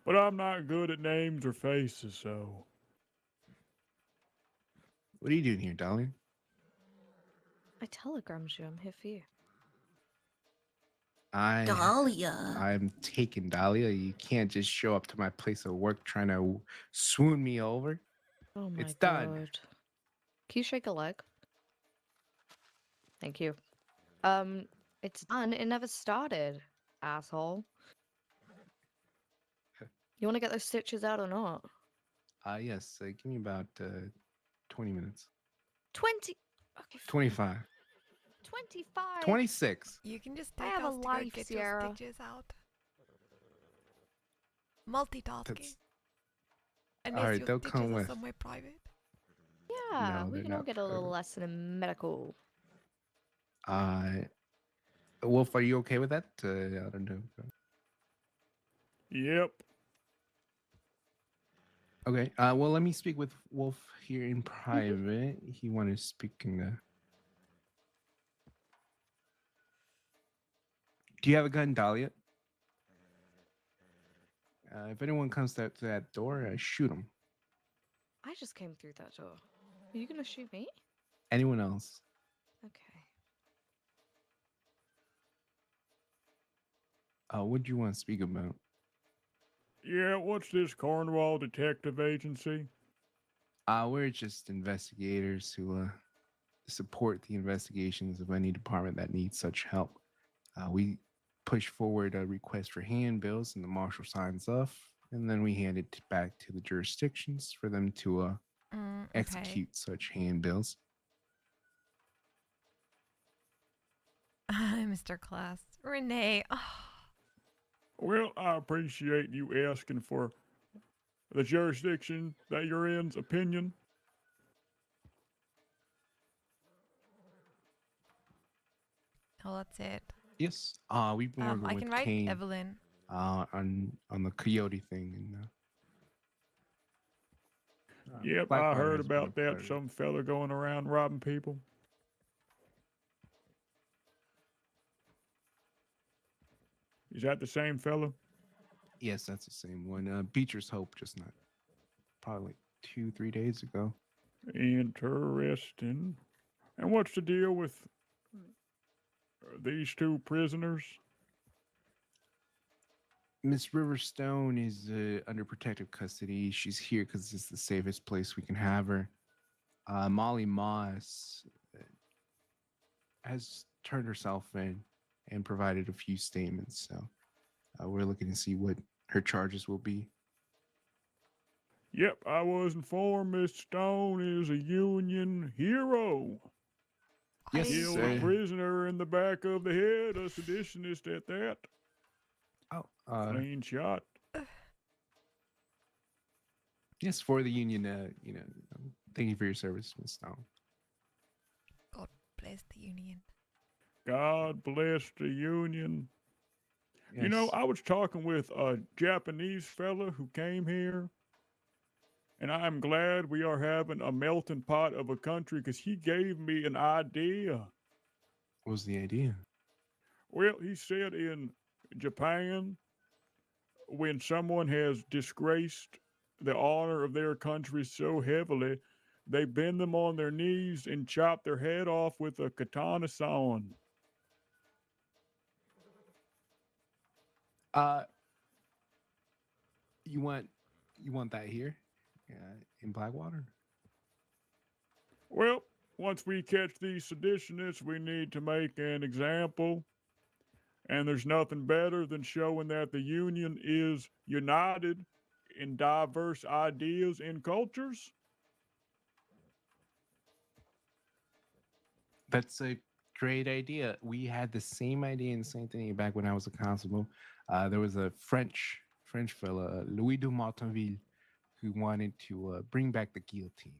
But I'm not good at names or faces, so. What are you doing here, Dahlia? I telegrammed you. I'm here for you. Dahlia. I'm taking Dahlia. You can't just show up to my place of work trying to swoon me over. Oh my It's done. god. Can you shake a leg? Thank you. It's done. It never started, asshole. You want to get those stitches out or not? Yes. Give me about 20 minutes. 20. Okay, 25. 25. 26. You can just I take have a us to go life, get Sierra. your stitches out. Multitasking. That's Unless all right. your They'll stitches come are with. somewhere private. Yeah, No, we they're can all not get a little private. lesson in medical. Wolf, are you okay with that? I don't know. Yep. Okay. Well, let me speak with Wolf here in private. He wanted to speak in the. Do you have a gun, Dahlia? If anyone comes to that door, shoot them. I just came through that door. Are you gonna shoot me? Anyone else? Okay. What do you want to speak about? Yeah, what's this Cornwall Detective Agency? We're just investigators who support the investigations of any department that needs such help. We push forward a request for handbills, and the marshal signs off, and then we hand it back to the jurisdictions for them to Okay. execute such handbills. Mr. Class. Renee. Oh. Well, I appreciate you asking for the jurisdiction that you're in's opinion. Oh, that's it. Yes. We've been working I with can write Kane Evelyn. on the coyote thing, and Yep, I Blackwater heard has been a about that. part of it. Some fella going around robbing people. Is that the same fella? Yes, that's the same one. Beecher's Hope, just not probably like 2-3 days ago. Interesting. And what's the deal with these two prisoners? Miss Riverstone is under protective custody. She's here because it's the safest place we can have her. Molly Moss has turned herself in and provided a few statements. So we're looking to see what her charges will be. Yep, I was informed Miss Stone is a Union hero. Yes, Killed a prisoner in the back of the head, a seditionist at that. Oh, Clean shot. yes, for the Union. Thank you for your service, Miss Stone. God bless the Union. God bless the Union. You know, Yes. I was talking with a Japanese fella who came here, and I'm glad we are having a melting pot of a country because he gave me an idea. What was the idea? Well, he said in Japan, when someone has disgraced the honor of their country so heavily, they bend them on their knees and chop their head off with a katana sawn. You want that here, in Blackwater? Well, once we catch these seditionists, we need to make an example. And there's nothing better than showing that the Union is united in diverse ideas and cultures. That's a great idea. We had the same idea in Saint Denis back when I was a constable. There was a French fella, Louis de Martinville, who wanted to bring back the guillotine.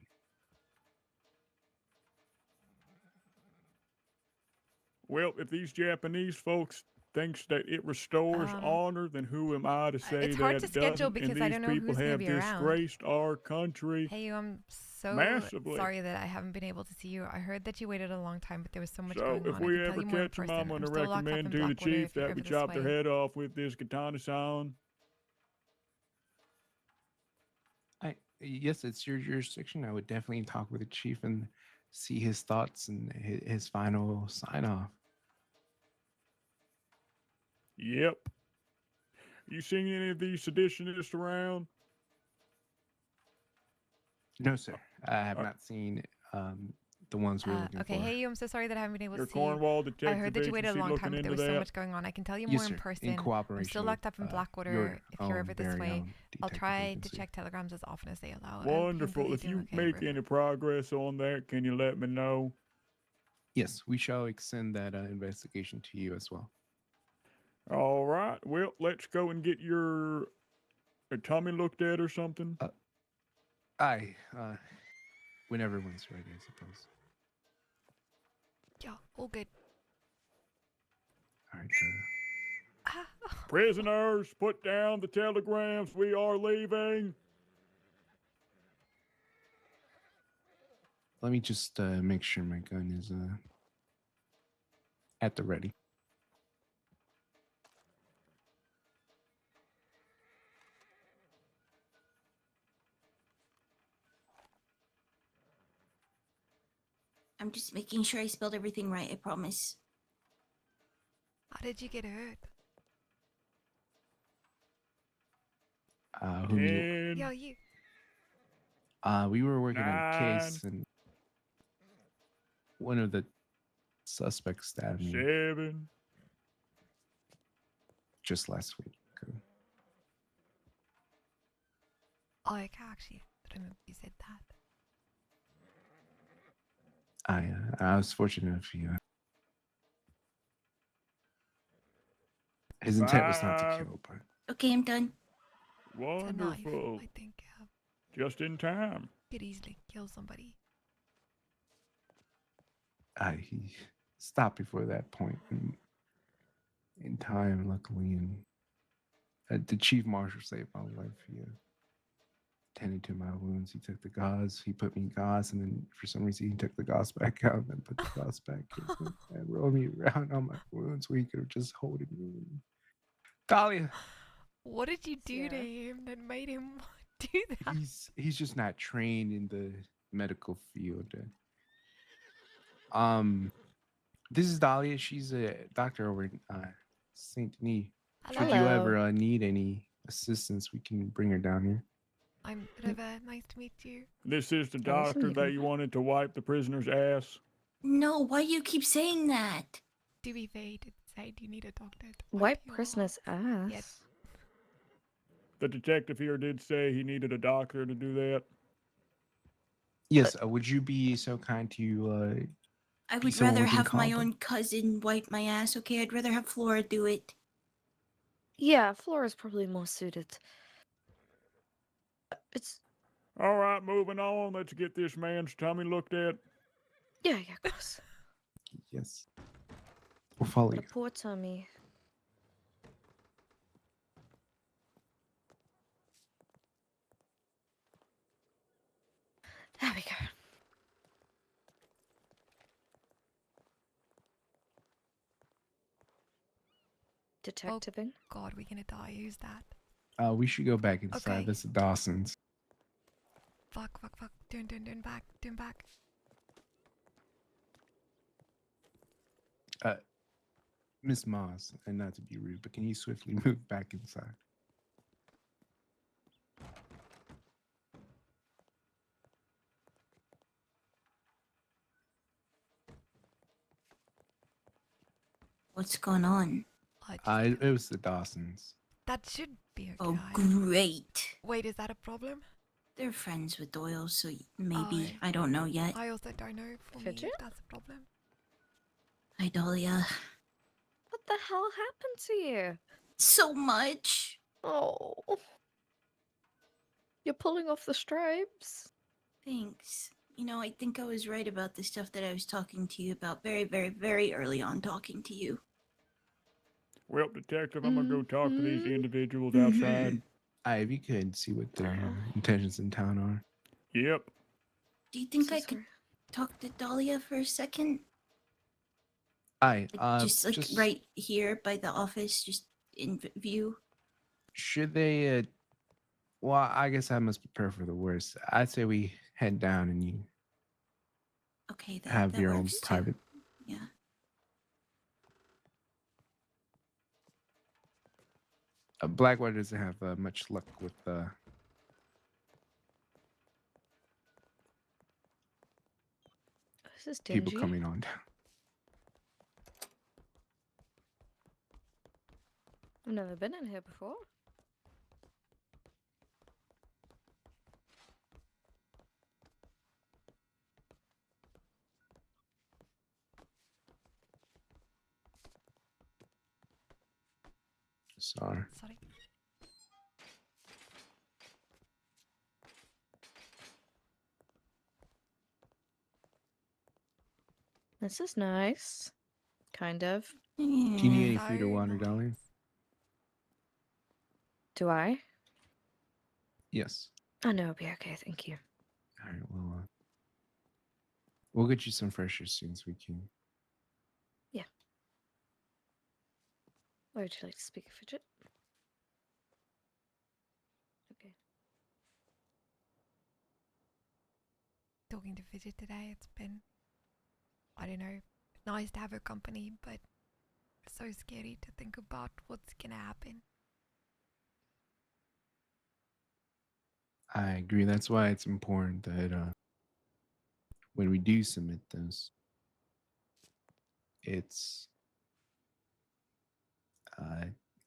Well, if these Japanese folks thinks that it restores Um, honor, then who am I to say it's that hard to it schedule doesn't? And because I these don't know people who's gonna have be around. disgraced our country Hey, I'm so massively. sorry that I haven't been able to see you. I heard that you waited a long time, but there was so much So going if on. I we can tell ever you more in catch them, person. I'm going to I'm still locked up recommend in to the Blackwater chief if you're that ever we this chop their way. head off with this katana sound. Yes, it's your jurisdiction. I would definitely talk with the chief and see his thoughts and his final sign off. Yep. You seen any of these seditionists around? No, sir. I have not seen the ones we're looking Okay, for. hey, I'm so sorry that I haven't been able Your to see you. Cornwall I detective heard that you waited a agency long time, looking but there into was so that? much going on. I can tell you Yes, more in sir. person. In I'm cooperation still with, locked up in Blackwater your if you're own ever this very way. own I'll detective try agency. to check telegrams as often as they allow. Wonderful. Hopefully If you're doing you okay, make River. any progress on that, can you let me know? Yes, we shall extend that investigation to you as well. All right. Well, let's go and get your tummy looked at or something. Aye, when everyone's ready, I suppose. Yeah, all good. All right. Prisoners, put down the telegrams. We are leaving. Let me just make sure my gun is at the ready. I'm just making sure I spelled everything right, I promise. How did you get hurt? Who you? Yeah, you. We were working on a 9, case, and one of the suspects stabbed me 7. just last week. Oh, I can actually remember you said that. I was fortunate enough to his intent was not to 5. kill, but Okay, I'm done. It's a knife, Wonderful. I think. Just in time. Could easily kill somebody. he stopped before that point in time, luckily, and the chief marshal saved my life. He tended to my wounds. He took the gauze. He put me in gauze, and then for some reason he took the gauze back out and then put the gauze back in and rolled me around on my wounds where he could have just holding me. Dahlia, What did you do to him that made him do that? he's just not trained in the medical field. This is Dahlia. She's a doctor over in Saint Denis. Should you ever need any assistance, we can bring her down here. I'm River. Nice to meet you. This is the Nice to doctor meet that you. you wanted to wipe the prisoner's ass. No, why do you keep saying that? To be fair, he did say, do you need a doctor to Wipe your prisoner's ass. Yes. The detective here did say he needed a doctor to do that. Yes, would you be so kind to I be would someone rather we can have my call? own cousin wipe my ass, okay? I'd rather have Flora do it. Yeah, Flora's probably more suited. It's All right, moving on. Let's get this man's tummy looked at. yeah, of course. Yes. We'll follow The you. poor tummy. There we go. Detectiving. God, we're gonna die. Who's that? We should go back inside. Okay. This is Dawson's. Fuck. Turn back. Turn back. Miss Moss, and not to be rude, but can you swiftly move back inside? What's going on? It was the Dawsons. That should be okay. Oh, great. Wait, is that a problem? They're friends with Doyle, so maybe. I don't know yet. I also don't know for me Fidget? if that's a problem. Hi, Dahlia. What the hell happened to you? So much. Oh. You're pulling off the stripes. Thanks. You know, I think I was right about the stuff that I was talking to you about very, very, very early on talking to you. Well, detective, I'm gonna go talk to these Mhm. individuals outside. If you could see what their intentions in town are. Yep. Do you think So I could sorry. talk to Dahlia for a second? Aye, Just like right here by the office, just in view. Should they? Well, I guess I must prepare for the worst. I'd say we head down and you Okay, have that your own works too. private. Yeah. Blackwater doesn't have much luck with This is people dingy. coming on down. I've never been in here before. Sorry. Sorry. This is nice. Kind of. Do you need any Yeah. food or water, darling? Do I? Yes. Oh no, it'll be okay, thank you. All right. Well, we'll get you some fresh as soon as we can. Why would you like to speak, Fidget? Okay. Talking to Fidget today, it's been, I don't know, nice to have her company, but so scary to think about what's gonna happen. I agree. That's why it's important that when we do submit those, it's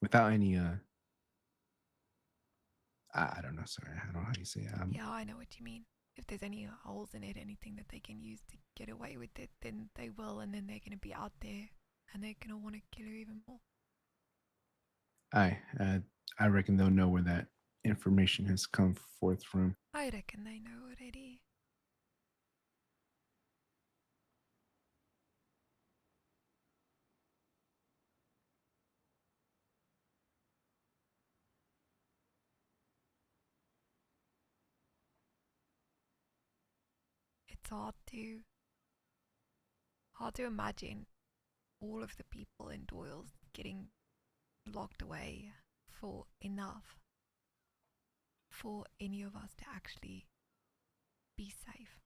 without any I don't know. Sorry, I don't know how you say it. Yeah, I know what you mean. If there's any holes in it, anything that they can use to get away with it, then they will, and then they're gonna be out there, and they're gonna want to kill her even more. I reckon they'll know where that information has come forth from. I reckon they know already. It's hard to imagine all of the people in Doyle's getting locked away for enough for any of us to actually be safe.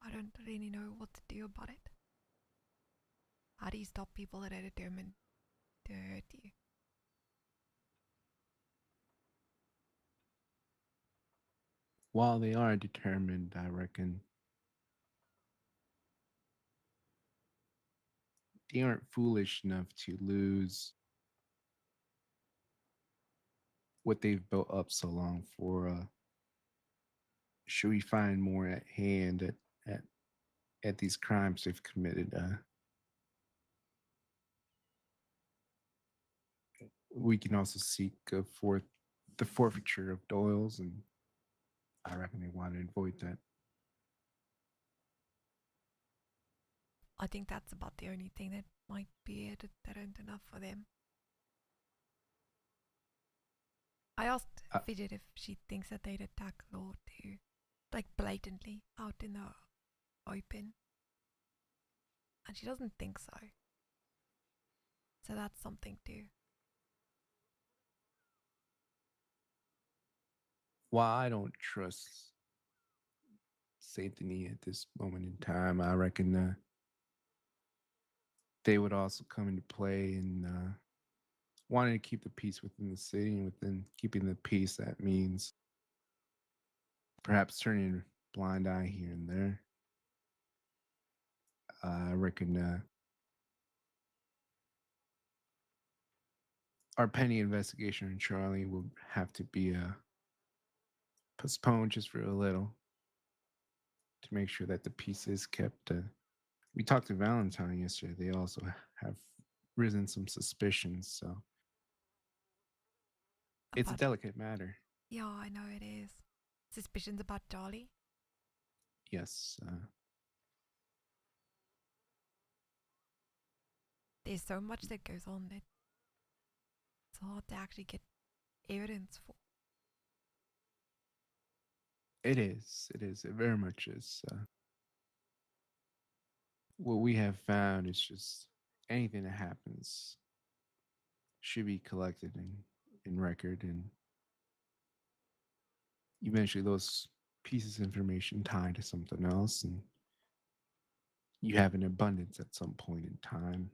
I don't really know what to do about it. How do you stop people that are determined to hurt you? While they are determined, I reckon they aren't foolish enough to lose what they've built up so long for. Should we find more at hand at these crimes they've committed? We can also seek for the forfeiture of Doyle's, and I reckon they want to avoid that. I think that's about the only thing that might be a deterrent enough for them. I asked Fidget if she thinks that they'd attack Lord too, like blatantly out in the open, and she doesn't think so. So that's something too. While I don't trust Saint Denis at this moment in time, I reckon they would also come into play in wanting to keep the peace within the city, and within keeping the peace, that means perhaps turning a blind eye here and there. I reckon our penny investigation on Charlie will have to be postponed just for a little to make sure that the peace is kept. We talked to Valentine yesterday. They also have risen some suspicions, so it's a delicate matter. Yeah, I know it is. Suspicions about Charlie? Yes. there's so much that goes on that it's hard to actually get evidence for. It is. It is. It very much is. What we have found is just anything that happens should be collected in record, and eventually those pieces of information tied to something else, and you have an abundance at some point in time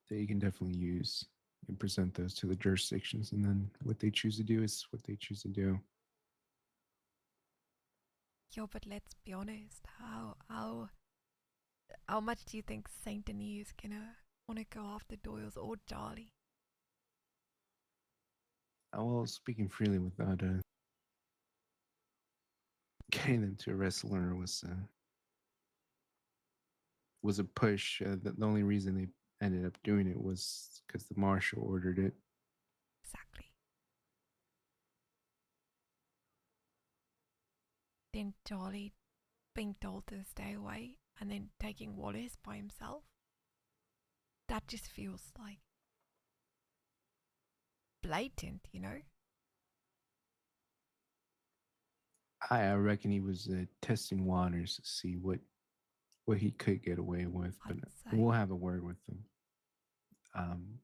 that you can definitely use and present those to the jurisdictions, and then what they choose to do is what they choose to do. Yo, but let's be honest. How much do you think Saint Denis is gonna wanna go after Doyle's or Charlie? Well, speaking freely without getting them to arrest Lerner was a push. The only reason they ended up doing it was because the marshal ordered it. Exactly. Then Charlie being told to stay away and then taking Wallace by himself. That just feels like blatant, you know? I reckon he was testing waters to see what he could get away with, but we'll have a word with him.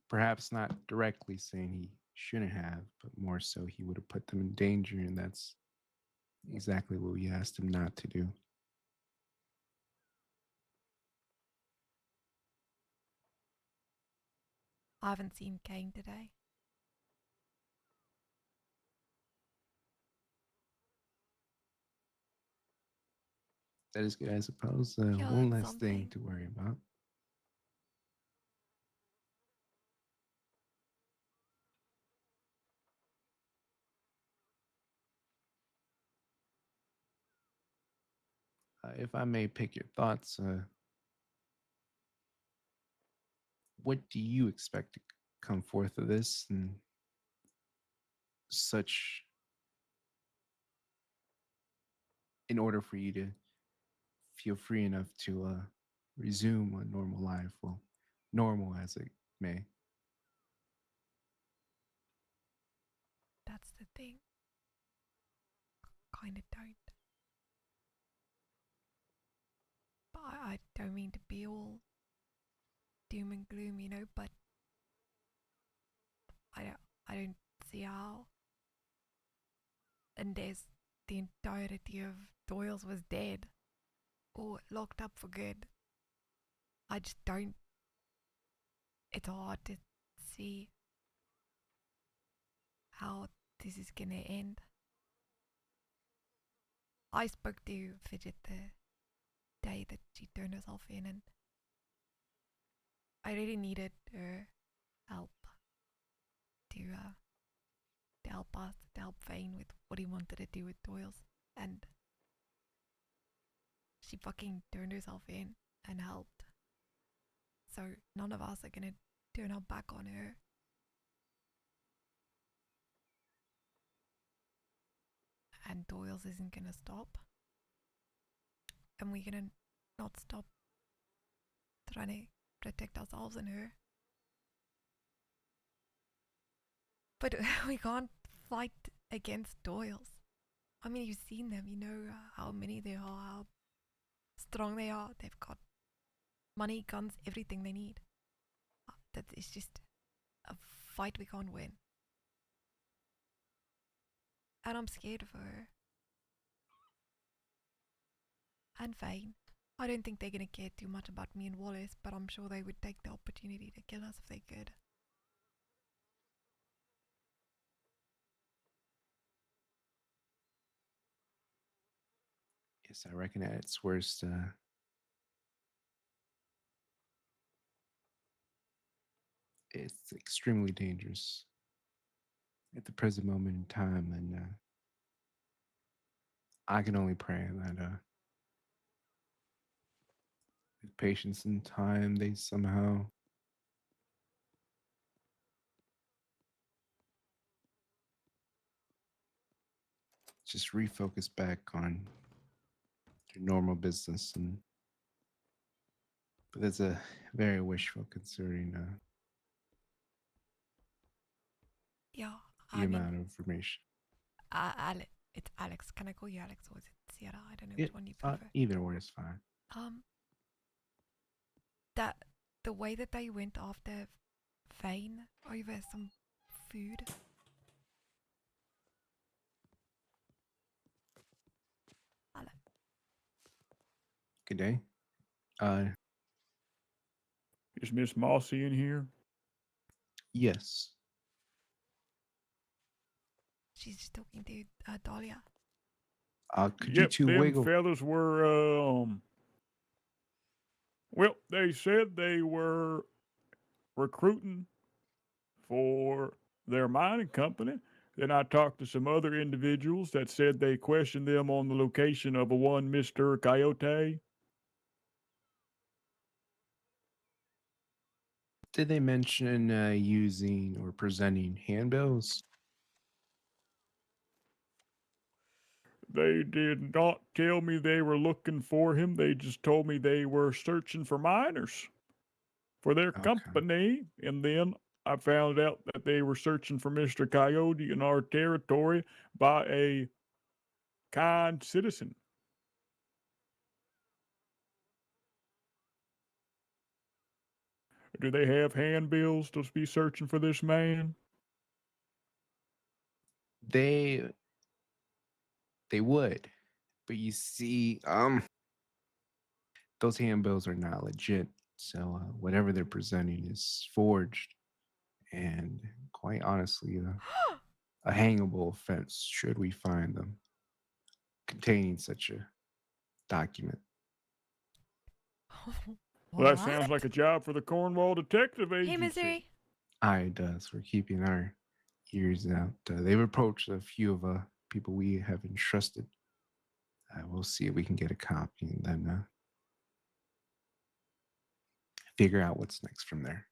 Perhaps not directly saying he shouldn't have, but more so he would have put them in danger, and that's exactly what we asked him not to do. I haven't seen Kane today. That is good, I suppose. Yeah, one that's less thing something. to worry about. If I may pick your thoughts, what do you expect to come forth of this, and such, in order for you to feel free enough to resume a normal life? Well, normal as it may. That's the thing. Kinda don't. But I don't mean to be all doom and gloom, you know, but I don't see how. And there's the entirety of Doyle's was dead or locked up for good. I just don't. It's hard to see how this is gonna end. I spoke to Fidget the day that she turned herself in, and I really needed her help to help us, to help Vane with what he wanted to do with Doyle's, and she fucking turned herself in and helped. So none of us are gonna turn our back on her. And Doyle's isn't gonna stop. And we're gonna not stop trying to protect ourselves and her. But we can't fight against Doyle's. I mean, you've seen them, you know how many there are, how strong they are. They've got money, guns, everything they need. That is just a fight we can't win. And I'm scared of her. And Vane. I don't think they're gonna care too much about me and Wallace, but I'm sure they would take the opportunity to kill us if they could. Yes, I reckon at its worst, it's extremely dangerous at the present moment in time, and I can only pray that with patience and time, they somehow just refocus back on their normal business and but that's a very wishful considering Yeah, the I mean, amount of information. it's Alex. Can I call you Alex or is it Sierra? I don't know Yeah, which one you prefer. either or is fine. That the way that they went after Vane over some food. Hello. Good day. Is Miss Mossy in here? Yes. She's just talking to Dahlia. Could you two them wiggle? fellas were well, they said they were recruiting for their mining company. Then I talked to some other individuals that said they questioned them on the location of a one Mr. Coyote. Did they mention using or presenting handbills? They did not tell me they were looking for him. They just told me they were searching for miners for their company. And then I found out that they were searching for Mr. Coyote in our territory by a kind citizen. Do they have handbills to be searching for this man? They would, but you see, those handbills are not legit. So whatever they're presenting is forged, and quite honestly, a hangable offense should we find them containing such a document. Well, that sounds like a job for the Cornwall Detective Agency. Hey, Misery. It does. We're keeping our ears out. They've approached a few of people we have entrusted. We'll see if we can get a copy and then figure out what's next from there.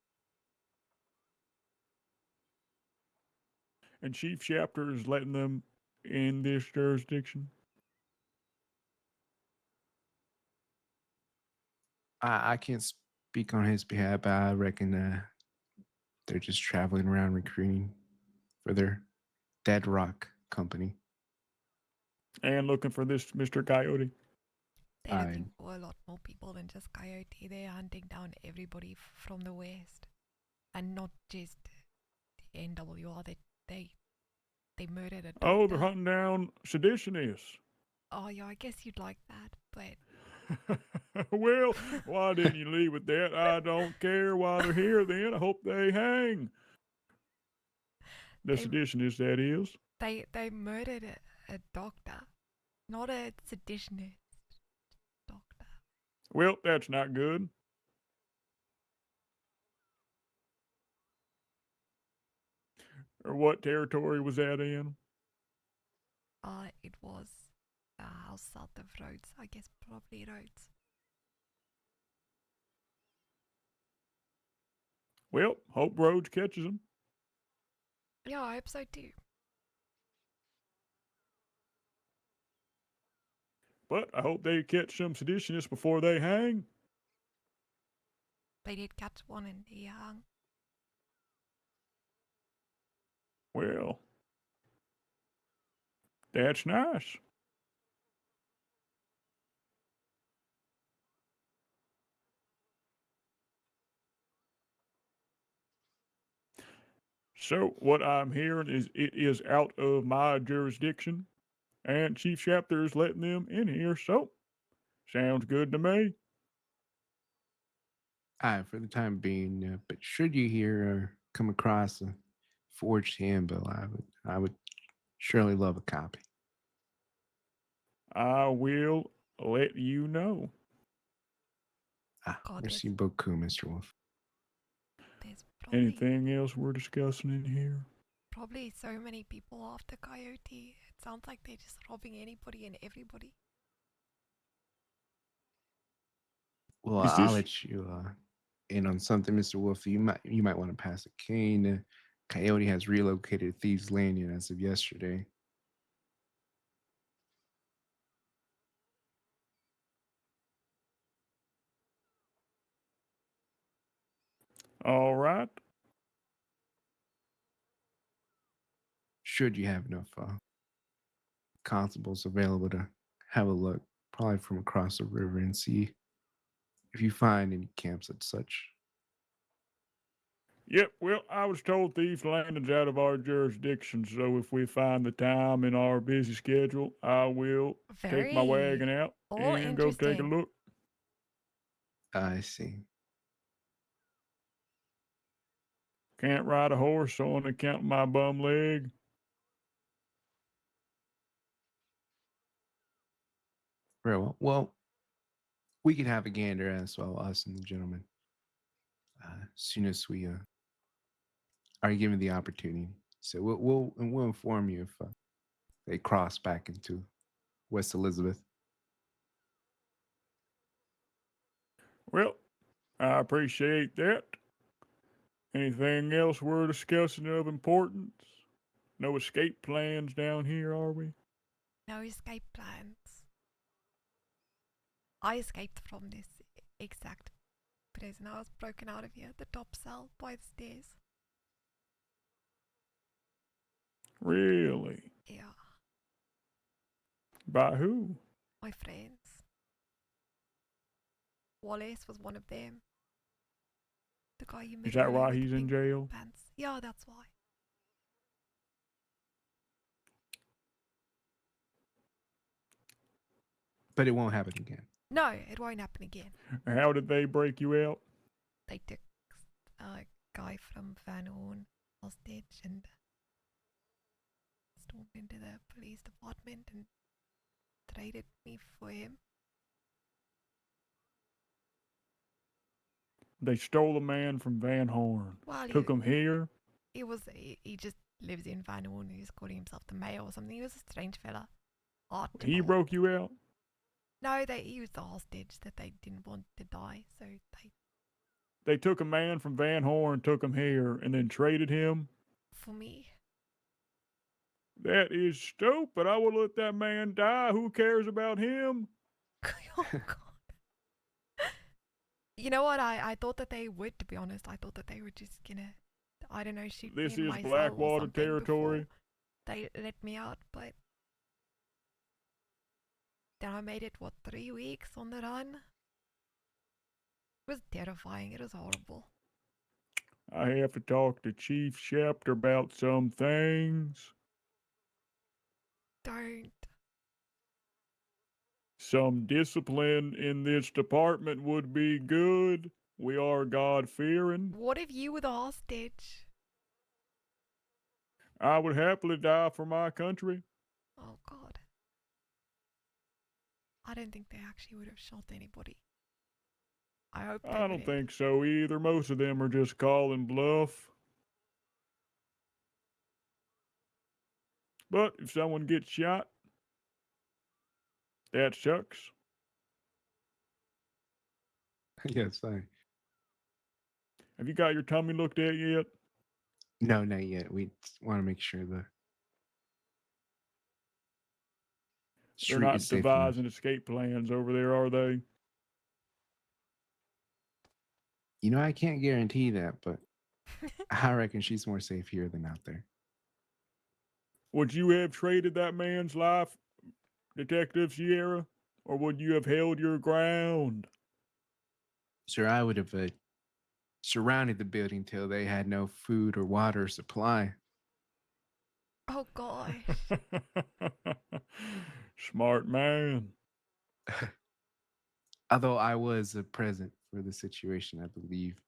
And Chief Chapter is letting them in this jurisdiction? I can't speak on his behalf, but I reckon they're just traveling around recruiting for their Dead Rock company. And looking for this Mr. Coyote? They're looking for a lot more people than just Coyote. They're hunting down everybody from the west. And not just the NWR. They murdered a doctor. Oh, they're hunting down seditionists. Oh, yeah, I guess you'd like that, but... Well, why didn't you leave with that? I don't care why they're here then. I hope they hang. The seditionist, that is. They murdered a doctor, not a seditionist doctor. Well, that's not good. Or what territory was that in? It was a house south of Rhodes. I guess probably Rhodes. Well, hope Rhodes catches them. Yeah, I hope so too. But I hope they catch some seditionists before they hang. They did catch one and he hung. Well, that's nice. So what I'm hearing is it is out of my jurisdiction, and Chief Chapter is letting them in here. So sounds good to me. For the time being, but should you hear or come across a forged handbill, I would surely love a copy. I will let you know. Merci beaucoup, Mr. Wolf. Anything else we're discussing in here? Probably so many people after Coyote. It sounds like they're just robbing anybody and everybody. Well, I'll let you in on something, Mr. Wolf. You might want to pass a cane. Coyote has relocated Thieves Landing as of yesterday. All right. Should you have enough constables available to have a look, probably from across the river, and see if you find any camps and such. Yep, well, I was told Thieves Landing's out of our jurisdiction, so if we find the time in our busy schedule, I will take my wagon out and go take a look. I see. Can't ride a horse on account of my bum leg. Very well. Well, we can have a gander as well, us and the gentleman, as soon as we are given the opportunity. So we'll inform you if they cross back into West Elizabeth. Well, I appreciate that. Anything else we're discussing of importance? No escape plans down here, are we? No escape plans. I escaped from this exact prison. I was broken out of here, the top cell by the stairs. Really? Yeah, By who? my friends. Wallace was one of them. The guy you met. Is that earlier why with the he's in pink jail? pants. Yeah, that's why. But it won't happen again. No, it won't happen again. How did they break you out? They took a guy from Van Horn hostage and stormed into the police department and traded me for him. They stole a man from Van Horn. Well, Took him here. He just lives in Van Horn. He's calling himself the mayor or something. He was a strange fella. He broke you out? No, he was the hostage that they didn't want to die, so They took a man from Van Horn, took him here, and then traded him? for me. That is stupid. I would let that man die. Who cares about him? Oh God. You know what? I thought that they would, to be honest. I thought that they were just gonna, I don't know, shoot This me in is my cell or Blackwater something territory. before they let me out, but then I made it, 3 weeks on the run? It was terrifying. It was horrible. I have to talk to Chief Schefter about some things. Don't. Some discipline in this department would be good. We are God-fearing. What if you were the hostage? I would happily die for my country. Oh God. I don't think they actually would have shot anybody. I hope they I don't wouldn't. think so either. Most of them are just calling bluff. But if someone gets shot, that sucks. Yes, I. Have you got your tummy looked at yet? No, not yet. We want to make sure the They're street not is safe enough. devising escape plans over there, are they? You know, I can't guarantee that, but I reckon she's more safe here than out there. Would you have traded that man's life, Detective Sierra? Or would you have held your ground? Sir, I would have surrounded the building till they had no food or water supply. Oh gosh. Smart man. Although I was present for the situation, I believe.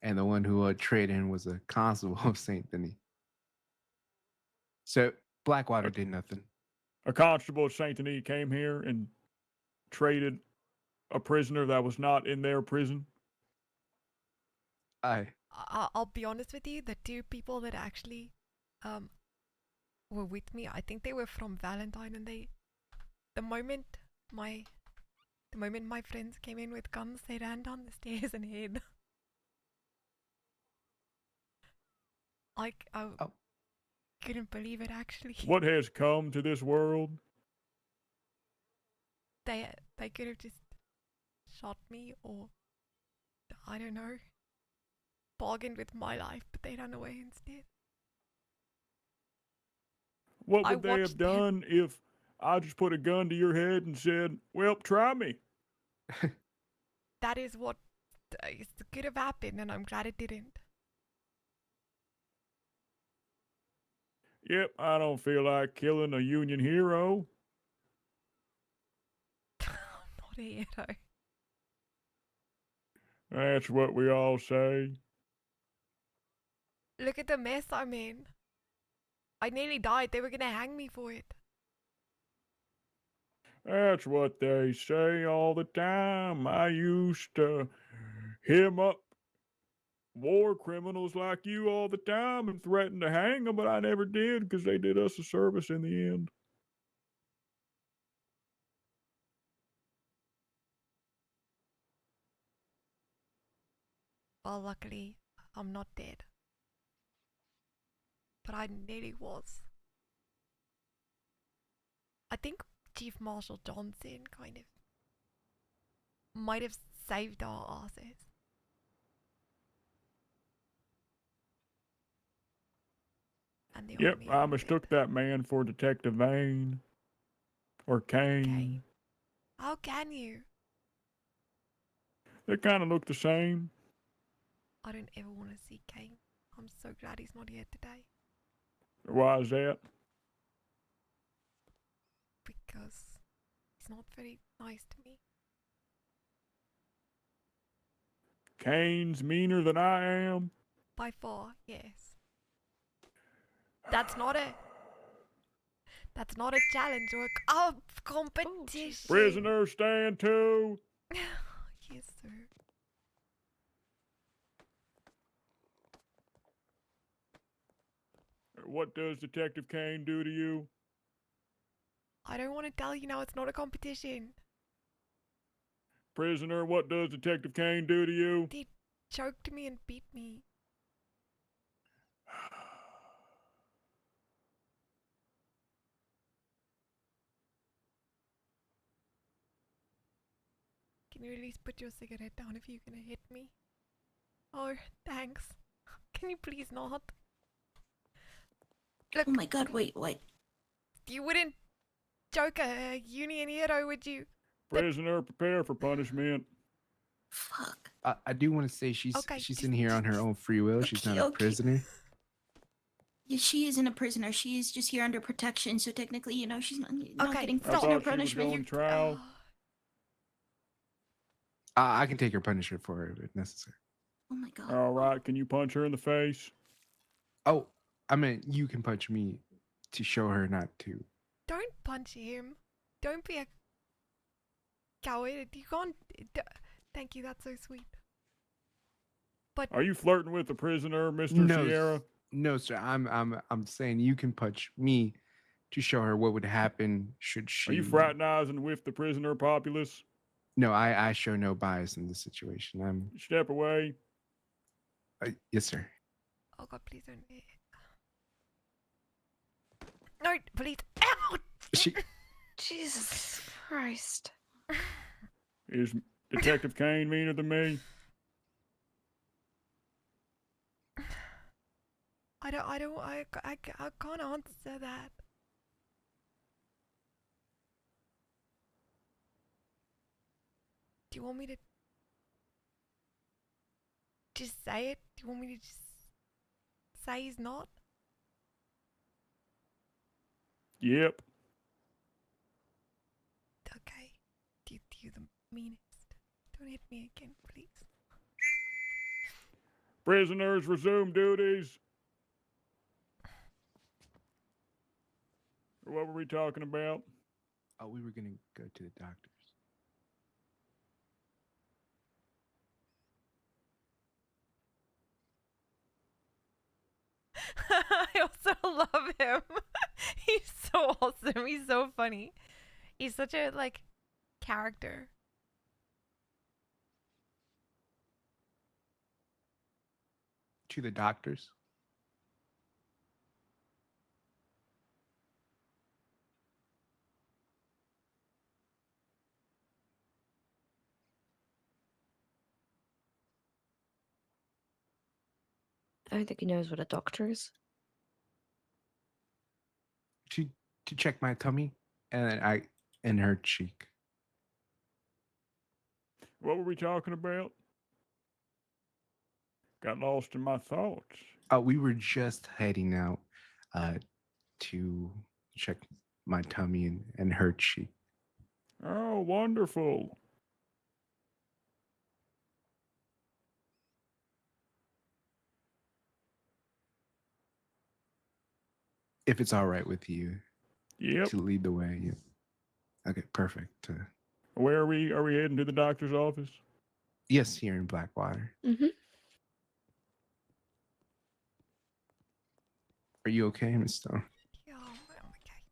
And the one who traded in was a constable of St. Denis. So Blackwater did nothing. A constable of St. Denis came here and traded a prisoner that was not in their prison. I'll be honest with you. The two people that actually were with me, I think they were from Valentine, and the moment my friends came in with guns, they ran down the stairs and hid. I couldn't believe it, actually. What has come to this world? They could have just shot me, or I don't know. bargained with my life, but they ran away instead. What I would they have watched them. done if I just put a gun to your head and said, well, try me? That is what could have happened, and I'm glad it didn't. Yep, I don't feel like killing a Union hero. I'm not a hero. That's what we all say. Look at the mess I'm in. I nearly died. They were gonna hang me for it. That's what they say all the time. I used to hem up war criminals like you all the time and threaten to hang them, but I never did because they did us a service in the end. Well, luckily, I'm not dead. But I nearly was. I think Chief Marshal Johnson kind of might have saved our asses. And the Yep, army I admitted mistook that man for Detective Vane. Or Kane. Kane. How can you? They kind of look the same. I don't ever want to see Kane. I'm so glad he's not here today. Why is that? Because he's not very nice to me. Kane's meaner than I am. By far, yes. That's not a challenge or a competition. Prisoner stand to. Yes, sir. What does Detective Kane do to you? I don't want to tell you now. It's not a competition. Prisoner, what does Detective Kane do to you? They choked me and beat me. Can you at least put your cigarette down if you're gonna hit me? Oh, thanks. Can you please not? Look, Oh my god, wait, what? you wouldn't choke a union hero, would you? Prisoner, prepare for punishment. Fuck. I do want to say she's in here on her own free will. She's not a prisoner. Yeah, she isn't a prisoner. She is just here under protection, so technically, you know, she's not getting I prisoner thought she was punishment. going trial. I can take her punishment for her if necessary. Oh my god. All right, can you punch her in the face? Oh, I meant you can punch me to show her not to. Don't punch him. Don't be a coward. You can't. Thank you. That's so sweet. But Are you flirting with the prisoner, Mr. No, Sierra? no, sir. I'm saying you can punch me to show her what would happen should she. Are you fraternizing with the prisoner populace? No, I show no bias in this situation. Step away. Yes, sir. oh god, please don't. No, please. Ow! She. Jesus Christ. Is Detective Kane meaner than me? I can't answer that. Do you want me to just say it? Do you want me to just say he's not? Yep. Okay. You're the meanest. Don't hit me again, please. Prisoners resume duties. What were we talking about? Oh, we were gonna go to the doctors. I also love him. He's so awesome. He's so funny. He's such a character. To the doctors. I don't think he knows what a doctor is. To check my tummy and her cheek. What were we talking about? Got lost in my thoughts. We were just heading out to check my tummy and her cheek. Oh, wonderful. If it's all right with you Yep. to lead the way. Yeah. Okay, perfect. Where are we? Are we heading to the doctor's office? Yes, here in Blackwater. Mm-hmm. Are you okay, Miss Stone? Yeah, I'm okay.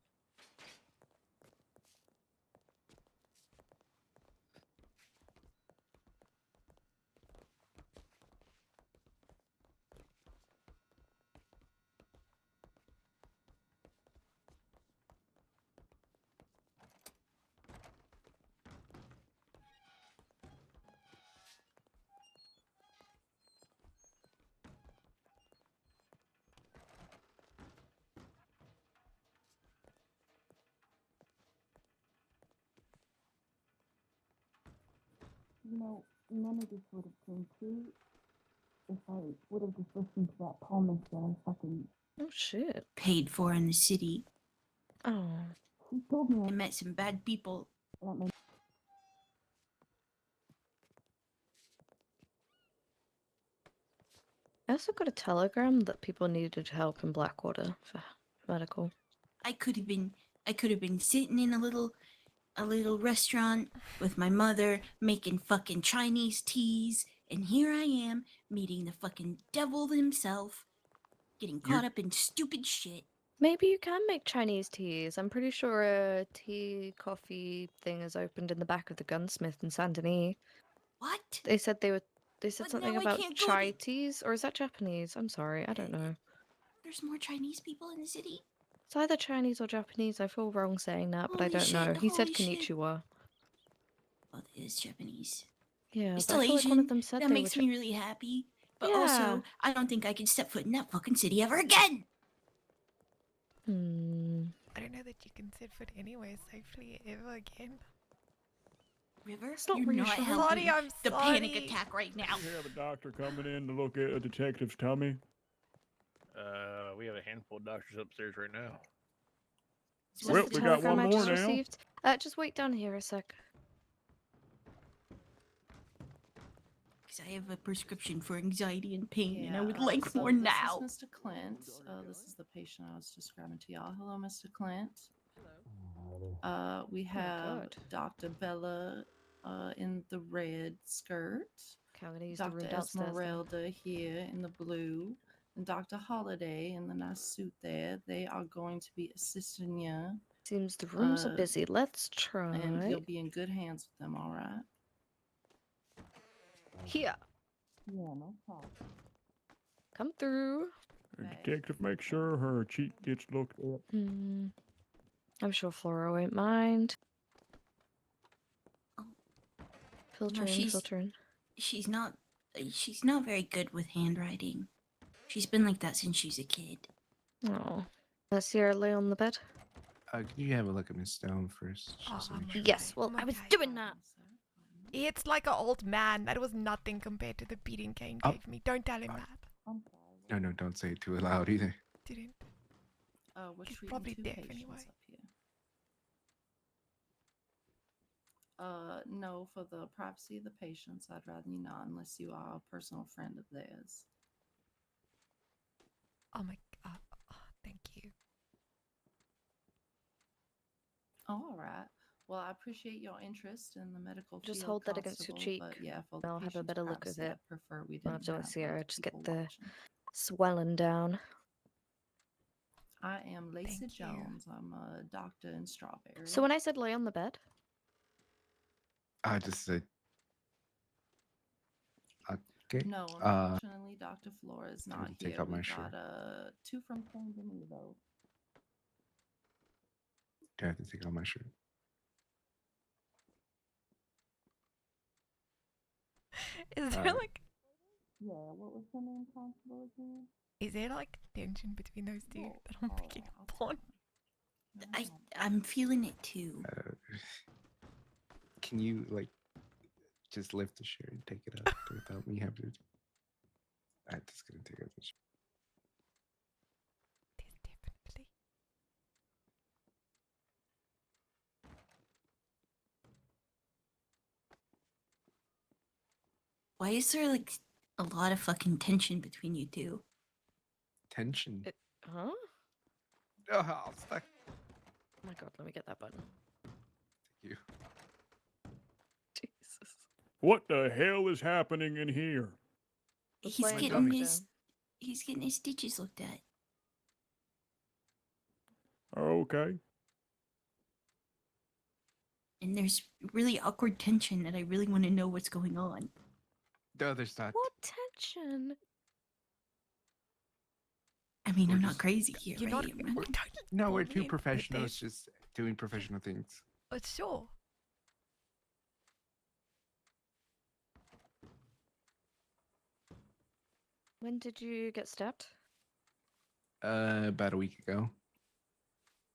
You know, none of this would have came true if I would have just listened to that palmist that I fucking Oh shit. paid for in the city. Oh. She told me I met some bad people. That my I also got a telegram that people needed help in Blackwater for medical. I could have been sitting in a little restaurant with my mother making fucking Chinese teas, and here I am meeting the fucking devil himself, getting caught up in stupid shit. Maybe you can make Chinese teas. I'm pretty sure a tea coffee thing is opened in the back of the gunsmith in Saint Denis. What? They said they But said something now I about can't go chai to- teas, or is that Japanese? I'm sorry, I don't know. There's more Chinese people in the city? It's either Chinese or Japanese. I feel wrong saying that, but I Holy don't know. shit, He said holy shit. konnichiwa. Oh, it is Japanese. Yeah, You're but still I feel like one of Asian? them said That they makes were me really happy. But Yeah. also, I don't think I can step foot in that fucking city ever again. I don't know that you can set foot anywhere safely ever again. River, It's not you're not reassuring. helping Sorry, I'm the panic sorry. attack right now. We have a doctor coming in to look at a detective's tummy. We have a handful of doctors upstairs right now. Is Well, this the we got telegram one I more just now. received? Just wait down here a sec. Because I have a prescription for anxiety and pain, and I would Yeah, like so more this now. is Mr. Clint. This is the patient I was describing to y'all. Hello, Mr. Clint. We have God. Dr. Bella in the red skirt. Okay, I'm gonna use the Dr. room downstairs. then. Esmeralda here in the blue. And Dr. Holiday in the nice suit there. They are going to be assisting you. Seems the rooms are busy. Let's try. And you'll be in good hands with them, all right? Here. Yeah, no problem. Come through. The detective makes sure her cheek gets looked at. I'm sure Flora won't mind. Filter in, filter in. She's not very good with handwriting. She's been like that since she's a kid. Oh. Let's see her lay on the bed. Can you have a look at Miss Stone first? Just to make sure. Yes, well, I was doing that. It's like an old man. That was nothing compared to the beating Kane gave me. Don't tell him that. No, don't say it too loud either. Didn't. We're He's treating probably two deaf patients anyway. up here. No, for the privacy of the patients, I'd rather you not, unless you are a personal friend of theirs. Oh my god. Oh, thank you. All right. Well, I appreciate your interest in the medical Just field, hold that against your Constable, cheek. but yeah, for the I'll have a patient's better look at privacy, it. I'd prefer we I'll didn't have to have see her. other Just get people the watching. swelling down. I am Lacey Thank you. Jones. I'm a doctor in Strawberry. So when I said lay on the bed, I just said. Okay. No, unfortunately, Dr. Flora is I'm not gonna take here. out my We shirt. got two from Saint Denis, though. I have to take out my shirt. Is there like Yeah, what was the name, Constable, again? Is there like tension between those two that I'm picking up on? I'm feeling it too. Can you like just lift the shirt and take it up without me having to? I'm just gonna take out the shirt. Definitely. Why is there like a lot of fucking tension between you two? Tension. Huh? Oh, I'll stuck. Oh my god, let me get that button. You. Jesus. What the hell is happening in here? We're He's playing getting doctor. his stitches looked at. Okay. And there's really awkward tension that I really want to know what's going on. No, there's not. What tension? I mean, We're I'm just- not crazy here, You're right? not. We're- No, we're two bullying, but professionals there's- just doing professional things. But sure. When did you get stabbed? About a week ago.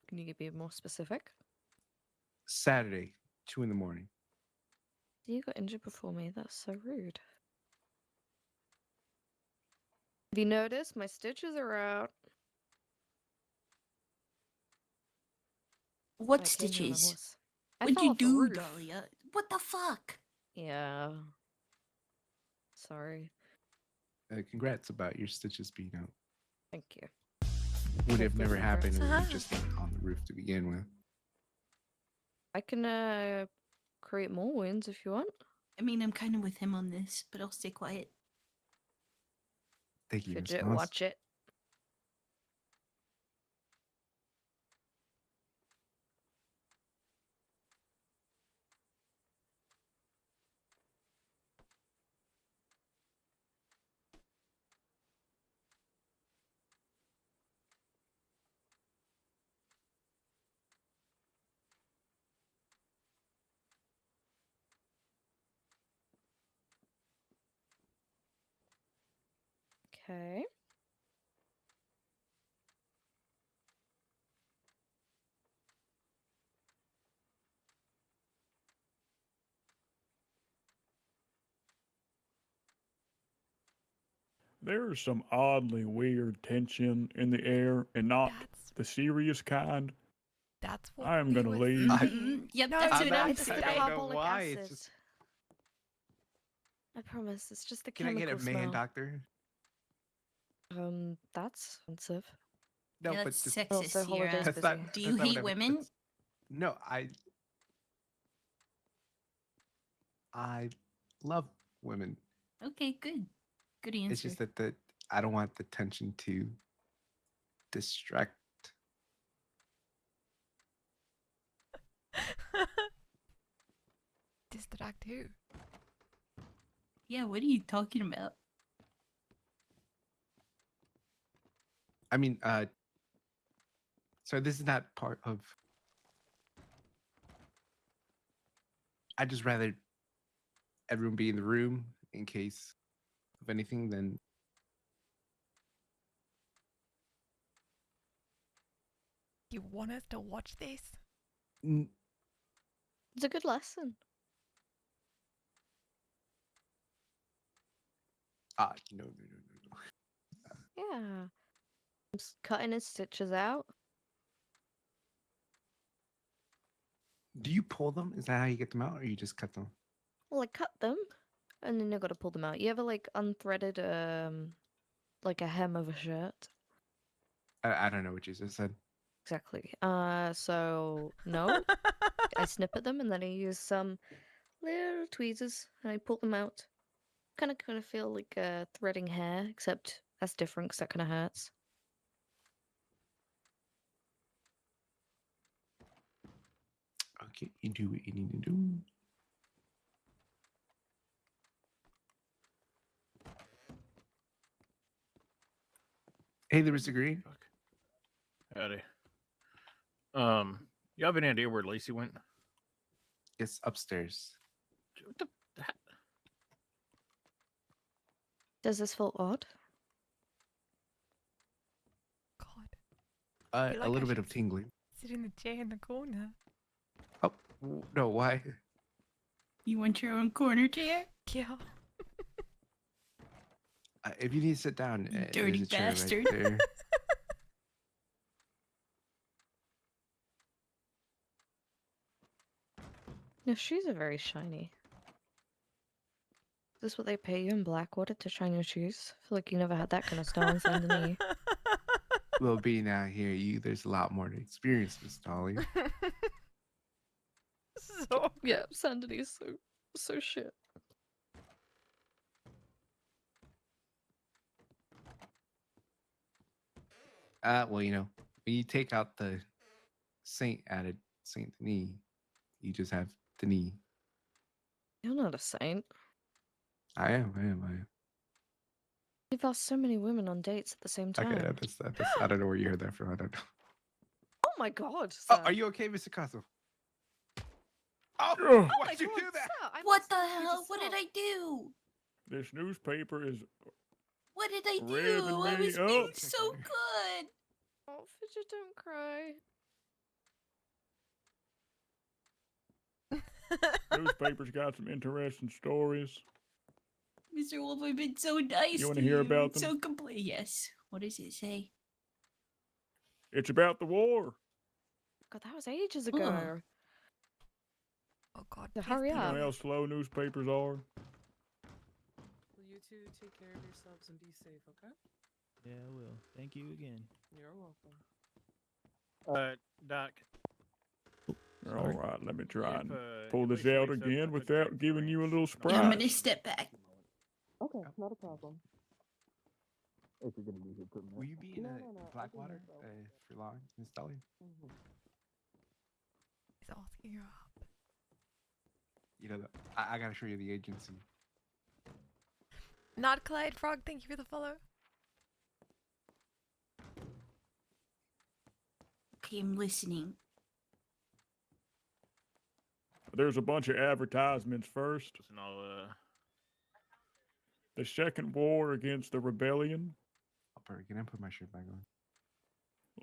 Can you be more specific? Saturday, 2 in the morning. You got injured before me. That's so rude. Have you noticed my stitches are out? What I came here on a stitches? horse. I What'd fell you off a do, roof. Dahlia? What the fuck? Yeah. Sorry. Congrats about your stitches being out. Thank you. Would have Take never it, happened if congrats. you just been on the roof to begin with. I can create more wounds if you want. I mean, I'm kind of with him on this, but I'll stay quiet. Thank you, Miss Fidget, Moss. watch it. Okay. There's some oddly weird tension in the air, and not the serious kind. That's what I am we gonna were leave. saying. Yep, No, that's what I'm it's the saying. I don't know carbolic why. acid. It's just. I promise, it's just the Can I chemical get a man smell. doctor? That's expensive. No, Yeah, but that's just, sexist, Also, Sierra. holidays that's busy. not. Do that's you not what hate I- women? that's- No, I love women. Okay, good. Good answer. It's just that I don't want the tension to distract. Distract who? Yeah, what are you talking about? I mean, so this is not part of. I just rather everyone be in the room in case of anything. Then You want us to watch this? It's a good lesson. No. Yeah. I'm just cutting his stitches out. Do you pull them? Is that how you get them out, or you just cut them? Well, I cut them, and then I gotta pull them out. You ever like unthreaded like a hem of a shirt? I don't know what you just said. Exactly. So no, I snip at them and then I use some little tweezers and I pull them out. Kind of feel like threading hair, except that's different because that kind of hurts. Okay, you do what you need to do. Hey, there was a green. Howdy. You have any idea where Lacey went? It's upstairs. What the? Does this feel odd? God. I feel A like I little bit should of tingling. sit in the chair in the corner. Oh no, why? You want your own corner chair? Yeah. If you need to sit down, You there's dirty a chair bastard. right there. Your shoes are very shiny. Is this what they pay you in Blackwater to shine your shoes? I feel like you never had that kind of style in Saint Denis. Well, being out here, there's a lot more to experience, Miss Dolly. So Yeah, Saint Denis is so shit. Well, when you take out the Saint added Saint Denis, you just have Denis. You're not a saint. I am. You've asked so many women on dates at the same time. Okay, that's I don't know where you heard that from. I don't know. Oh my god, Oh, sir. are you okay, Mr. Castle? Oh, Oh, why'd you do that? Sir, What the hell? What did I do? this newspaper is What did I do? revving I me was being up. so good. Oh, Fidget, don't cry. Newspaper's got some interesting stories. Mr. Wolf, I've been so nice You to wanna hear you. about It's them? so complete. Yes. What does it say? It's about the war. God, that was ages ago. Oh God. So please hurry be You know up. how slow newspapers are. Will you two take care of yourselves and be safe, okay? Yeah, I will. Thank you again. You're welcome. Doc. All right, let me try and If pull this Alicia out wakes up, again put without that giving you a little Yeah, I'm surprise. gonna step back. Okay, not a problem. If you're gonna be here, put Will you be in No, no, no, Blackwater I can for long, Miss Dolly? He's asking you up. I gotta show you the agency. Not Clyde Frog, thank you for the follow. Okay, I'm listening. There's a bunch of advertisements first. The second war against the rebellion. Can I put my shirt back on?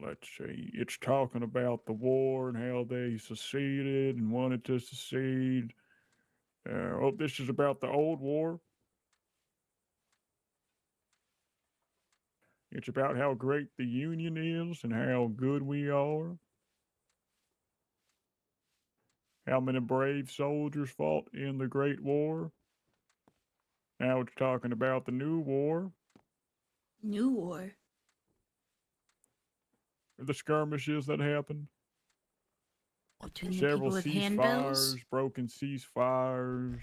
Let's see. It's talking about the war and how they seceded and wanted to secede. This is about the old war. It's about how great the Union is and how good we are. How many brave soldiers fought in the Great War. Now it's talking about the new war. New war. The skirmishes that happened. Between the Several people with handbills. ceasefires, broken ceasefires.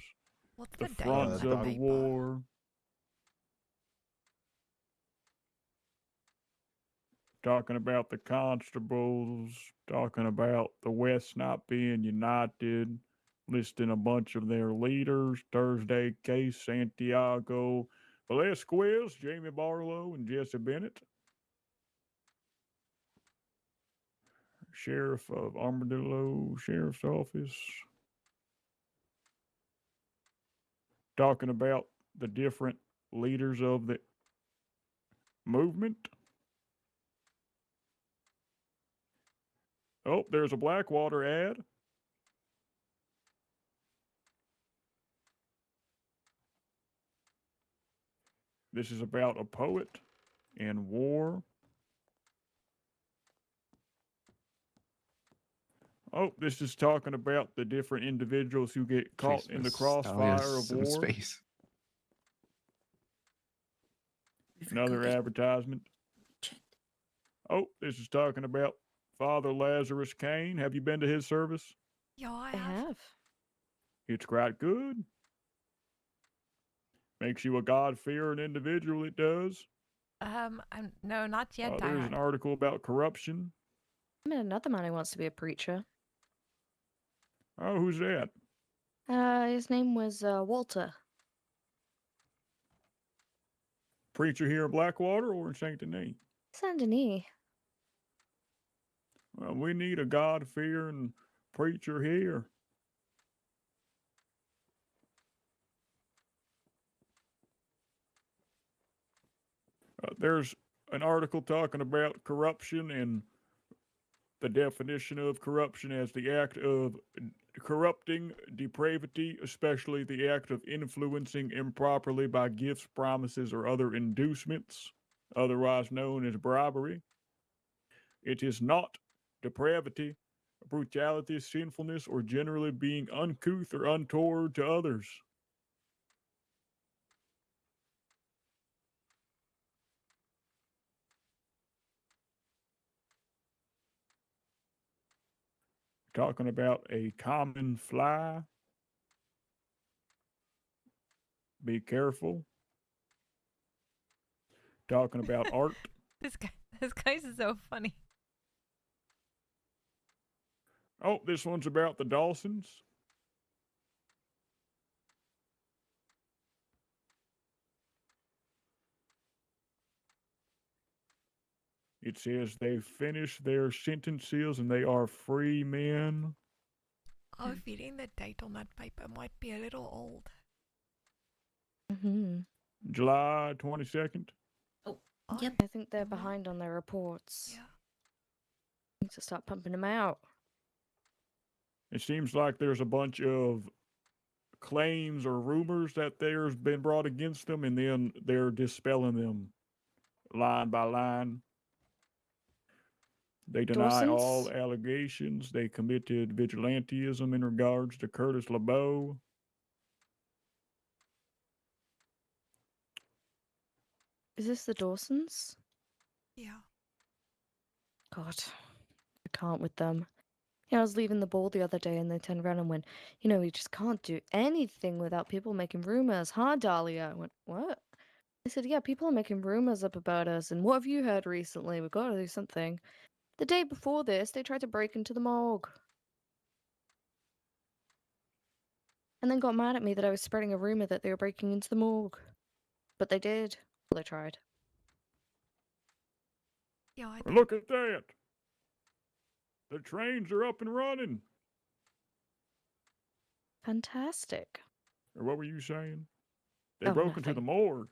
What's The the date fronts on of the paper? war. Talking about the constables, talking about the West not being united, listing a bunch of their leaders: Thursday Case, Santiago, Velasquez, Jamie Barlow, and Jesse Bennett. Sheriff of Armadillo Sheriff's Office. Talking about the different leaders of the movement. Oh, there's a Blackwater ad. This is about a poet and war. Oh, this is talking about the different individuals who get caught in the crossfire of some war. space. Another advertisement. Oh, this is talking about Father Lazarus Kane. Have you been to his service? Yo, I I have. have. It's quite good. Makes you a God-fearing individual, it does. No, not yet. There's an article about corruption. I met another man who wants to be a preacher. Oh, who's that? His name was Walter. Preacher here in Blackwater or in Saint Denis? Saint Denis. Well, we need a God-fearing preacher here. There's an article talking about corruption and the definition of corruption as the act of corrupting depravity, especially the act of influencing improperly by gifts, promises, or other inducements, otherwise known as bribery. It is not depravity, brutality, sinfulness, or generally being uncouth or untoward to others. Talking about a common fly. Be careful. Talking about art. This guy's so funny. Oh, this one's about the Dawsons. It says they've finished their sentences and they are free men. Oh, feeding the date on that paper might be a little old. Mm-hmm. July 22nd. Oh, Yep. I think they're behind on their reports. Yeah. Need to start pumping them out. It seems like there's a bunch of claims or rumors that there's been brought against them, and then they're dispelling them line by line. They deny all Dawson's? allegations. They committed vigilantism in regards to Curtis LeBeau. Is this the Dawsons? Yeah. God, I can't with them. Yeah, I was leaving the ball the other day and they turned around and went, we just can't do anything without people making rumors, huh, Dahlia? I went, what? They said, yeah, people are making rumors up about us, and what have you heard recently? We've got to do something. The day before this, they tried to break into the morgue. And then got mad at me that I was spreading a rumor that they were breaking into the morgue. But they did. Well, they tried. Yeah, Look at that. The trains are up and running. Fantastic. Or what were you saying? They Oh, broke into the nothing. morgue.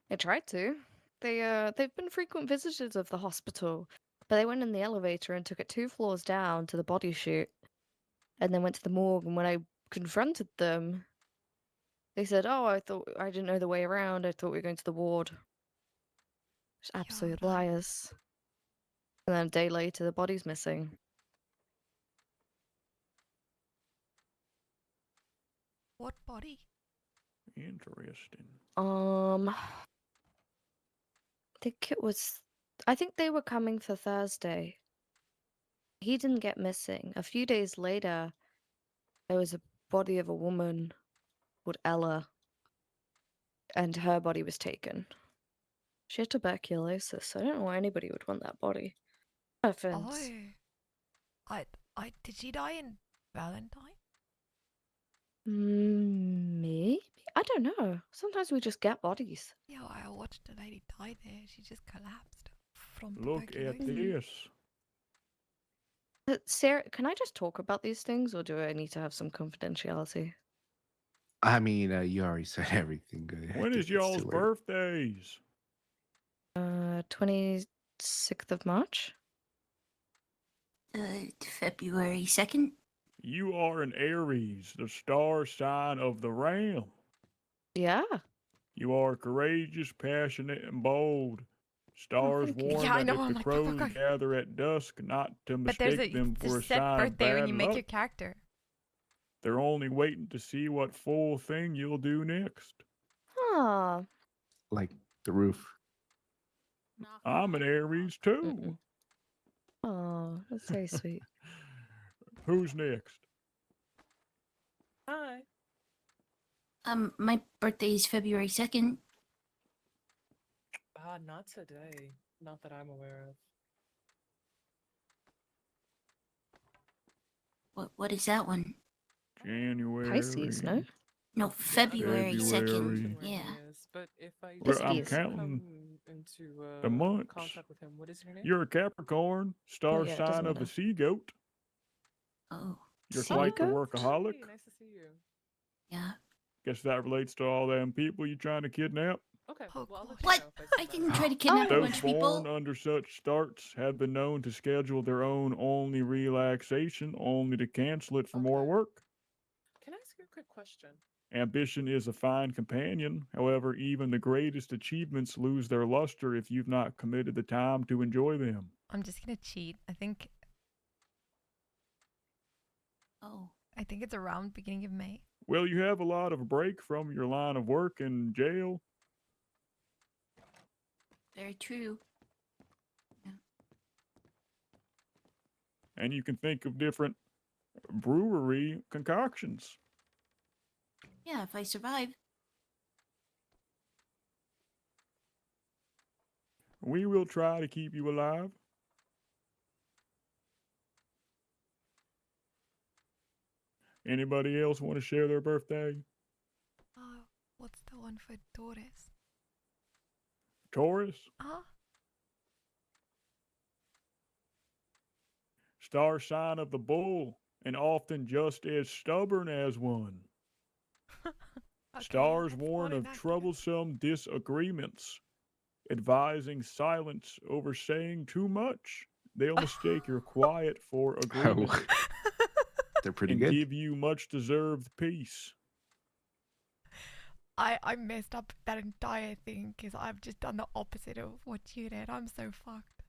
They tried to. They've been frequent visitors of the hospital, but they went in the elevator and took it 2 floors down to the body chute, and then went to the morgue. And when I confronted them, they said, "Oh, I didn't know the way around. I thought we were going to the ward." Just absolute liars. And then a day later, the body's missing. What body? Interesting. I think they were coming for Thursday. He didn't get missing. A few days later, there was a body of a woman called Ella, and her body was taken. She had tuberculosis, so I don't know why anybody would want that body. No offense. Did she die in Valentine? Maybe? I don't know. Sometimes we just get bodies. Yeah, I watched a lady die there. She just collapsed from Look at tuberculosis. this. Sarah, can I just talk about these things, or do I need to have some confidentiality? I mean, you already said everything. I When think is it's y'all's too late. birthdays? 26th of March. February 2nd. You are an Aries, the star sign of the ram. Yeah. You are courageous, passionate, and bold. Stars thank you. warn Yeah, I that know, if I'm the like, crows gather at dusk, not to But there's mistake them for a set sign of birthday when bad you make luck. your character. They're only waiting to see what full thing you'll do next. Huh. Like the roof. I'm an Aries too. Oh, that's very sweet. Who's next? Hi. My birthday is February 2nd. Not today. Not that I'm aware of. What is that one? January. Pisces, no? No, February 2nd. February. Yeah. But if I Well, I'm do counting come into the months. contact with him, what is your name? You're a Capricorn, star yeah, it doesn't sign of matter. a sea goat. Oh. You're Sea quite the goat? workaholic. Hey, nice to see you. Yeah. Guess that relates to all them people you trying to kidnap. Okay. Oh, Well, I'll let gosh. you What? know if I I see didn't that. try to kidnap a Those bunch of people. born under such starts have been known to schedule their own only relaxation, only to cancel it for more Okay. work. Can I ask you a quick question? Ambition is a fine companion. However, even the greatest achievements lose their luster if you've not committed the time to enjoy them. I'm just gonna cheat. I think Oh, it's around beginning of May. Well, you have a lot of break from your line of work in jail. very true. And you can think of different brewery concoctions. Yeah, if I survive. We will try to keep you alive. Anybody else want to share their birthday? What's the one for Taurus? Taurus? Star sign of the bull, and often just as stubborn as one. Stars warn of troublesome disagreements, advising silence over saying too much. They'll mistake your quiet for agreement. Oh, they're pretty and good. give you much deserved peace. I messed up that entire thing because I've just done the opposite of what you did. I'm so fucked.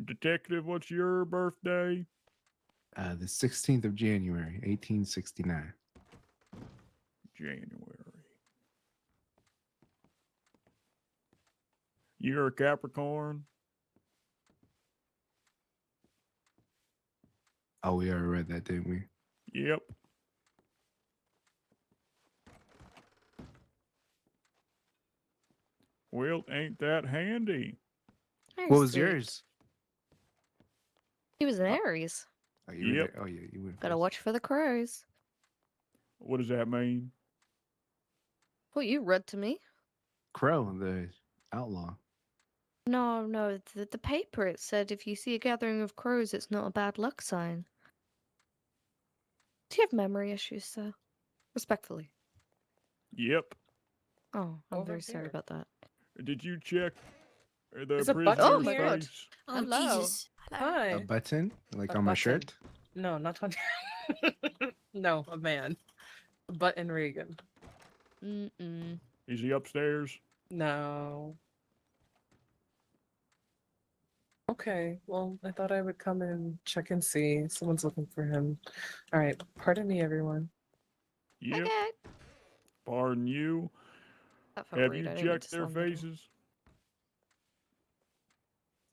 Detective, what's your birthday? The 16th of January, 1869. January. You're a Capricorn? Oh, we already read that, didn't we? Yep. Well, ain't that handy? What was yours? He was an Aries. Oh, you were Yep. there. Oh, yeah, you went. Gotta watch for the crows. What does that mean? What you read to me? Crow, the outlaw. No, the paper, it said if you see a gathering of crows, it's not a bad luck sign. Do you have memory issues, sir? Respectfully. Yep. Oh, I'm Over very sorry here. about that. Did you check the There's a prisoner's button Oh my God. face? Oh, Hello. Jesus. Hi. A button, like A on my button. shirt. No, not on. No, a man. Button Regan. Mm-mm. Is he upstairs? No. Okay, well, I thought I would come and check and see. Someone's looking for him. All right, pardon me, everyone. Yep. Okay. Pardon you. That felt Have rude. you I didn't mean checked to their slam the door. faces?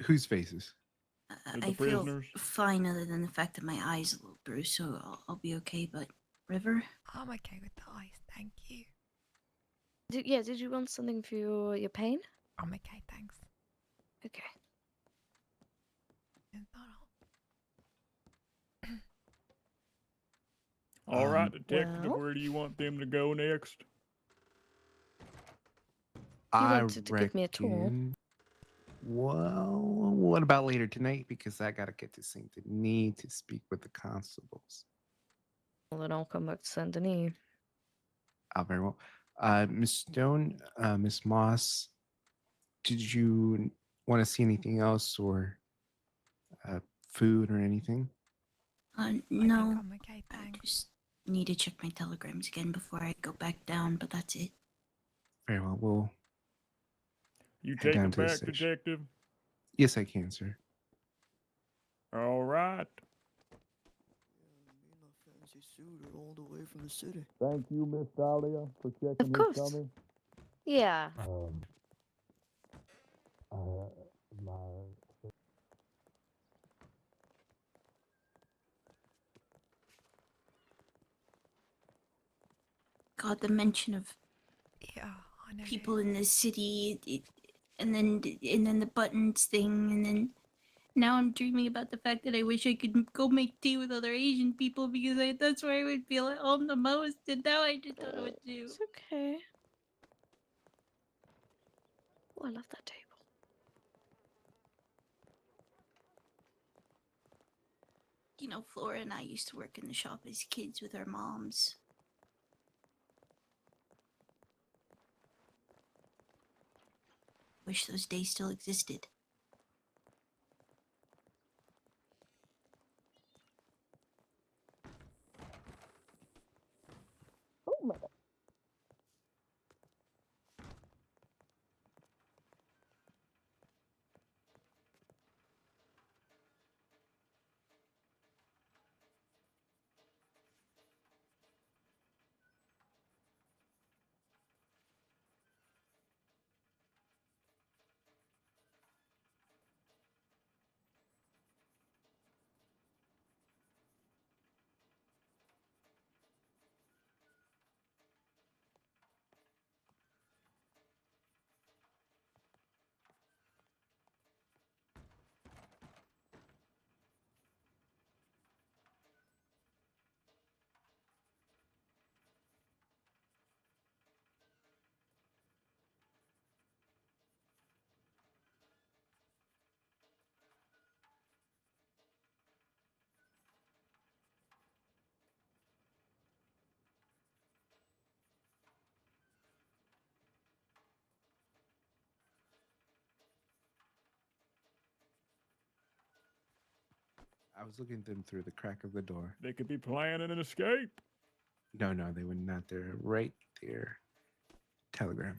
Whose faces? The I feel prisoners? fine other than the fact that my eye's a little bruised, so I'll be okay. But River? I'm okay with the ice, thank you. Did you want something for your pain? I'm okay, thanks. Okay. All right, detective, well- where do you want them to go next? I wanted to give me a tour. reckon- Well, what about later tonight? Because I gotta get to Saint Denis to speak with the constables. Well, then I'll come back to Saint Denis. Oh, very well. Miss Stone, Miss Moss, did you want to see anything else or food or anything? No. I'm okay, I thanks. just need to check my telegrams again before I go back down, but that's it. Very well. We'll You head take down them to the back, station. detective? Yes, I can, sir. All right. Fancy suit all the way from the city. Thank you, Miss Dahlia, for checking Of course. his tummy. Yeah. God, the mention of Yeah, I know. people in the city, and then the buttons thing, and then now I'm dreaming about the fact that I wish I could go make tea with other Asian people because that's where I would feel at home the most, and now I just don't know what to do. It's okay. Oh, I love that table. You know, Flora and I used to work in the shop as kids with our moms. Wish those days still existed. Oh my god. I was looking at them through the crack of the door. They could be planning an escape. No, no, they were not there. Right there. Telegram.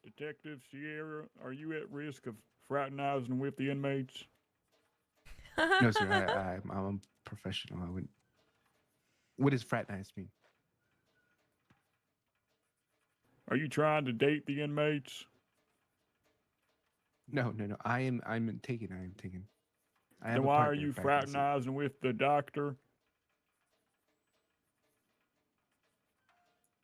Detective Sierra, are you at risk of fraternizing with the inmates? No, sir. I'm a professional. I wouldn't. What does fraternize mean? Are you trying to date the inmates? No, no, no. I'm taken. I am taken. I have Then a why are partner, you if I can say. fraternizing with the doctor?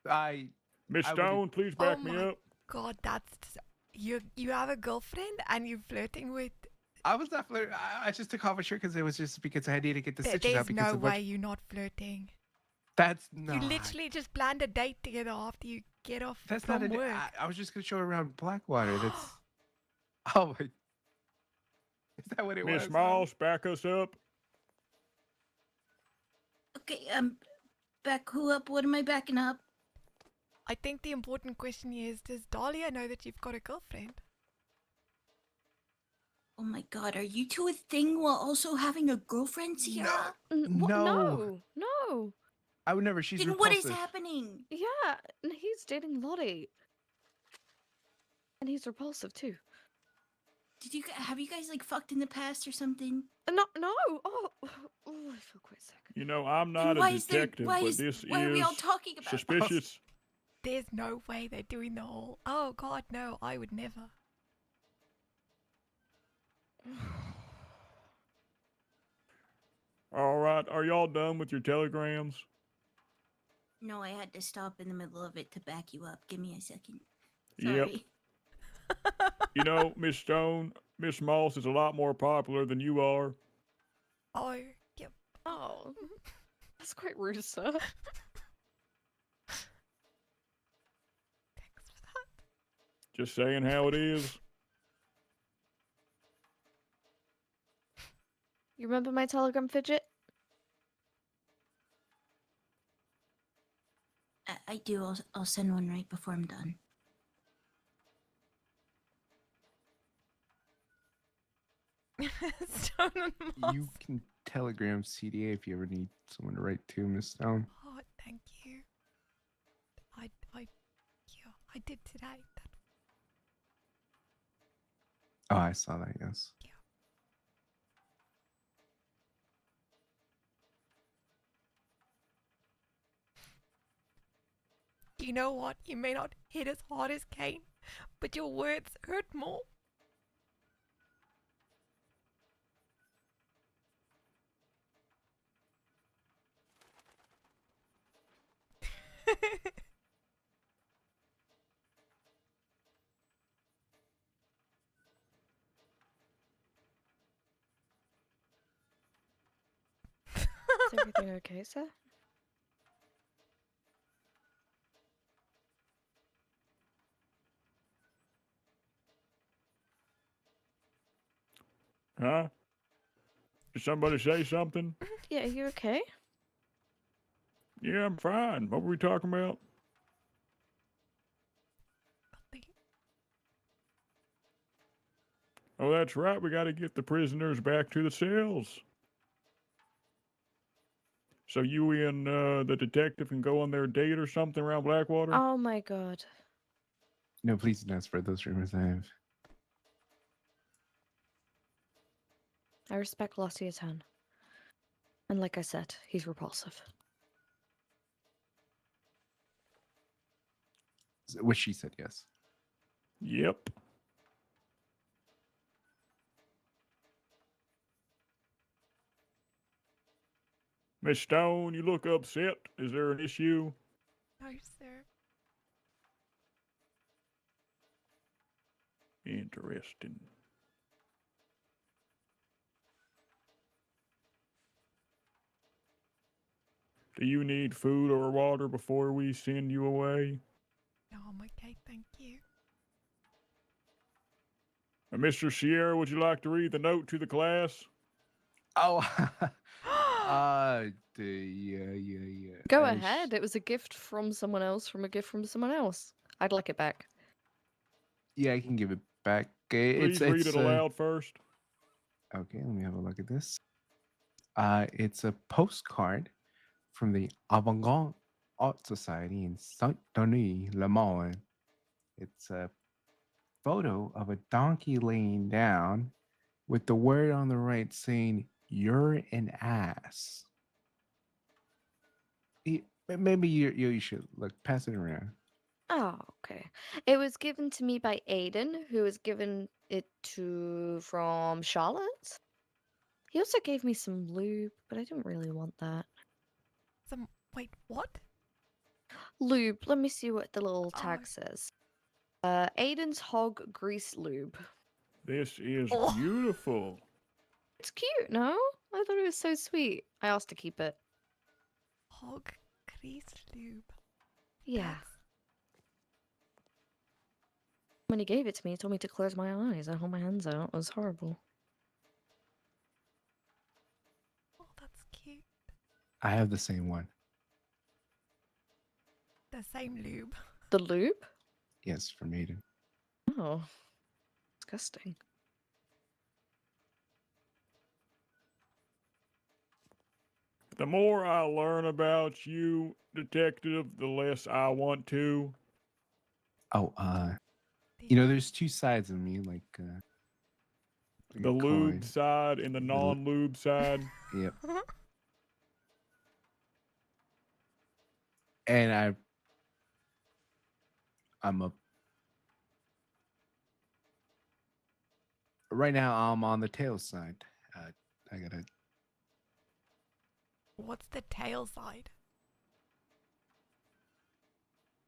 Miss I would- Stone, please Oh back me my up. god, that's you have a girlfriend and you're flirting with. I was not flirting. I just took off my shirt because it was just because I needed to get the stitches There's out because no of what. way you're not flirting. That's You not. literally just planned a date together after you get off That's from not. work. I was just gonna show her around Blackwater. That's. Oh my. Is that what it was? Miss Moss, back us up. Okay, back who up? What am I backing up? I think the important question here is, does Dahlia know that you've got a girlfriend? Oh my god, are you two a thing while also having a girlfriend, Sierra? No. No. I would never. She's Then repulsive. what is happening? Yeah, and he's dating Lottie. And he's repulsive too. Have you guys like fucked in the past or something? No. Oh, I feel quite sick. You know, I'm Then not why a is there- detective, why but is- this why are we all is talking about this? suspicious. There's no way they're doing the whole. Oh god, no, I would never. All right, are y'all done with your telegrams? No, I had to stop in the middle of it to back you up. Give me a second. Yep. Sorry. You know, Miss Stone, Miss Moss is a lot more popular than you are. Oh, yep. Oh, that's quite rude, sir. Just saying how it is. You remember my telegram, Fidget? I do. I'll send one right before I'm done. Stone and Moss. You can telegram CDA if you ever need someone to write to, Miss Stone. Oh, thank you. Yeah, I did today. Oh, I saw that. Yes. You know what? You may not hit as hard as Kane, but your words hurt more. Is everything okay, sir? Huh? Did somebody say something? Yeah, are you okay? Yeah, I'm fine. What were we talking about? Oh, that's right. We got to get the prisoners back to the cells. So you and the detective can go on their date or something around Blackwater? Oh my god. No, please do not spread those rumors. I respect Lottie a ton. And like I said, he's repulsive. Which she said yes. Yep. Miss Stone, you look upset. Is there an issue? No, sir. Interesting. Do you need food or water before we send you away? No, I'm okay, thank you. Mr. Sierra, would you like to read the note to the class? Oh, yeah. Go ahead. It was a gift from someone else from a gift from someone else. I'd like it back. Yeah, I can give it back. Please read it aloud first. Okay, let me have a look at this. It's a postcard from the Avant-Garde Art Society in Saint-Denis, Le Mans. It's a photo of a donkey laying down with the word on the right saying, "You're an ass." Maybe you should look, pass it around. Oh, okay. It was given to me by Aiden, who was given it to from Charlotte. He also gave me some lube, but I didn't really want that. Wait, what? Lube. Let me see what the little tag says. Aiden's hog grease lube. This is Oh. beautiful. It's cute, no? I thought it was so sweet. I asked to keep it. Hog grease lube. Yeah. When he gave it to me, he told me to close my eyes. I hold my hands out. It was horrible. Oh, that's cute. I have the same one. The same lube. The lube? Yes, from Aiden. Oh. Disgusting. The more I learn about you, Detective, the less I want to. Oh, there's two sides of me, like The lube side and the non-lube side. Yep. And I'm a right now. I'm on the tail side. I gotta. What's the tail side?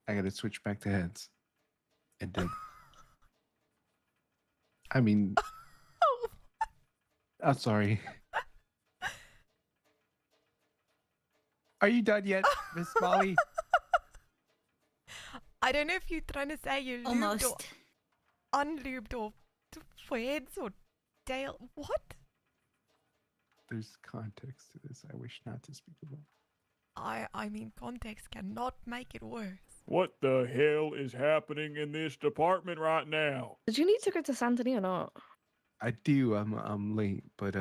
I gotta switch back to heads. And then, I mean, I'm sorry. Are you done yet, Miss Molly? I don't know if you're trying to say you're lubed or unlubed or for heads or tail. What? There's context to this I wish not to speak about. I mean, context cannot make it worse. What the hell is happening in this department right now? Did you need to go to Santony or not? I do. I'm late, but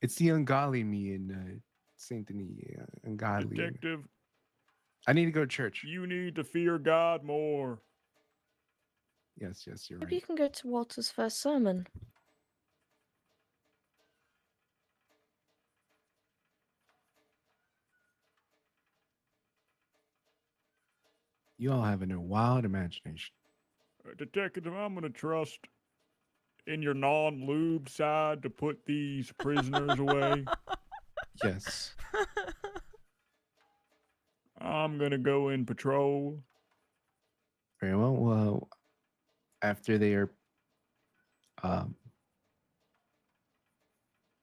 it's the ungodly me in Saint Denis. Ungodly. Detective, I need to go to church. you need to fear God more. Yes, you're Maybe right. you can go to Walter's first sermon. You all have a wild imagination. Detective, I'm going to trust in your non-lube side to put these prisoners away. Yes. I'm going to go in patrol. Very well. Well, after they are,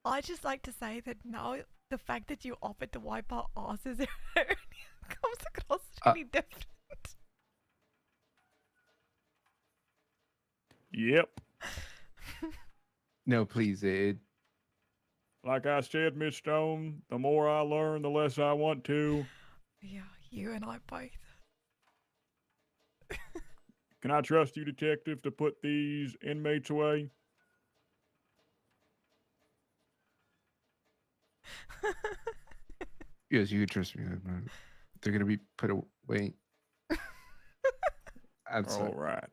I just like to say that now the fact that you offered to wipe our asses comes across really different. Yep. No, please. Like I said, Miss Stone, the more I learn, the less I want to. Yeah, you and I both. Can I trust you, detective, to put these inmates away? Yes, you can trust me. They're gonna be put away outside. All right.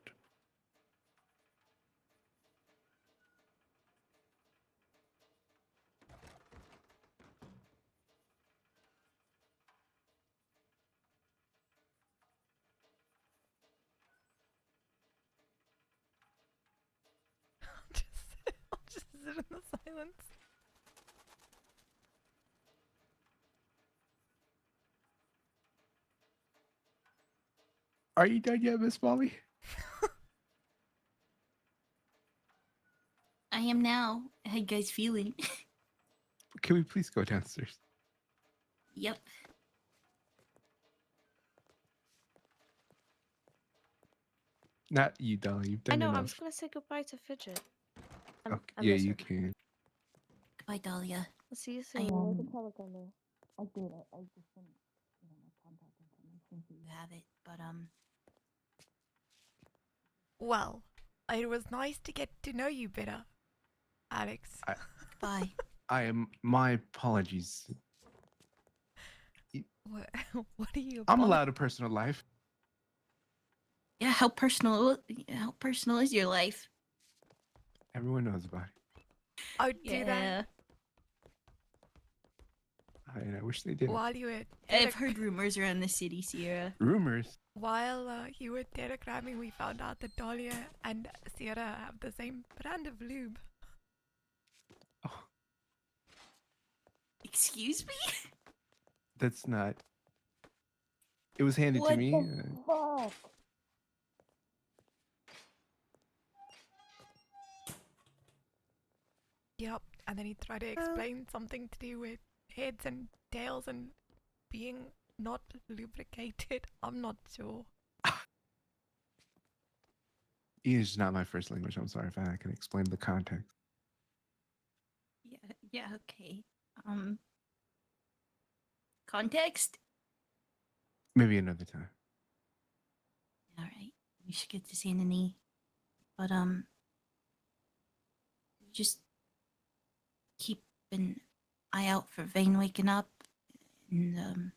I'll just sit in the silence. Are you done yet, Miss Molly? I am now. How you guys feeling? Can we please go downstairs? Yep. Not you, Dolly. You've I done know. I enough. was gonna say goodbye to Fidget. Okay, I yeah, miss you her. can. Goodbye, Dahlia. I'll see you I, soon. I did it. I just sent, my contact information so you have it. But Well, it was nice to get to know you better, Alex. Bye. I am. My apologies. What? What are you? I'm allowed a personal life. Yeah, how personal? How personal is your life? Everyone knows about it. Oh, do that I wish they did. while you were. I've heard rumors around the city, Sierra. Rumors. While you were telegramming, we found out that Dahlia and Sierra have the same brand of lube. Excuse me? That's not. It was handed to What me. the fuck? Yep, and then he tried to explain something to do with heads and tails and being not lubricated. I'm not sure. English is not my first language. I'm sorry if I can explain the context. Yeah, okay. Context? Maybe another time. Alright. We should get to Saint Denis. But just keep an eye out for Vane waking up and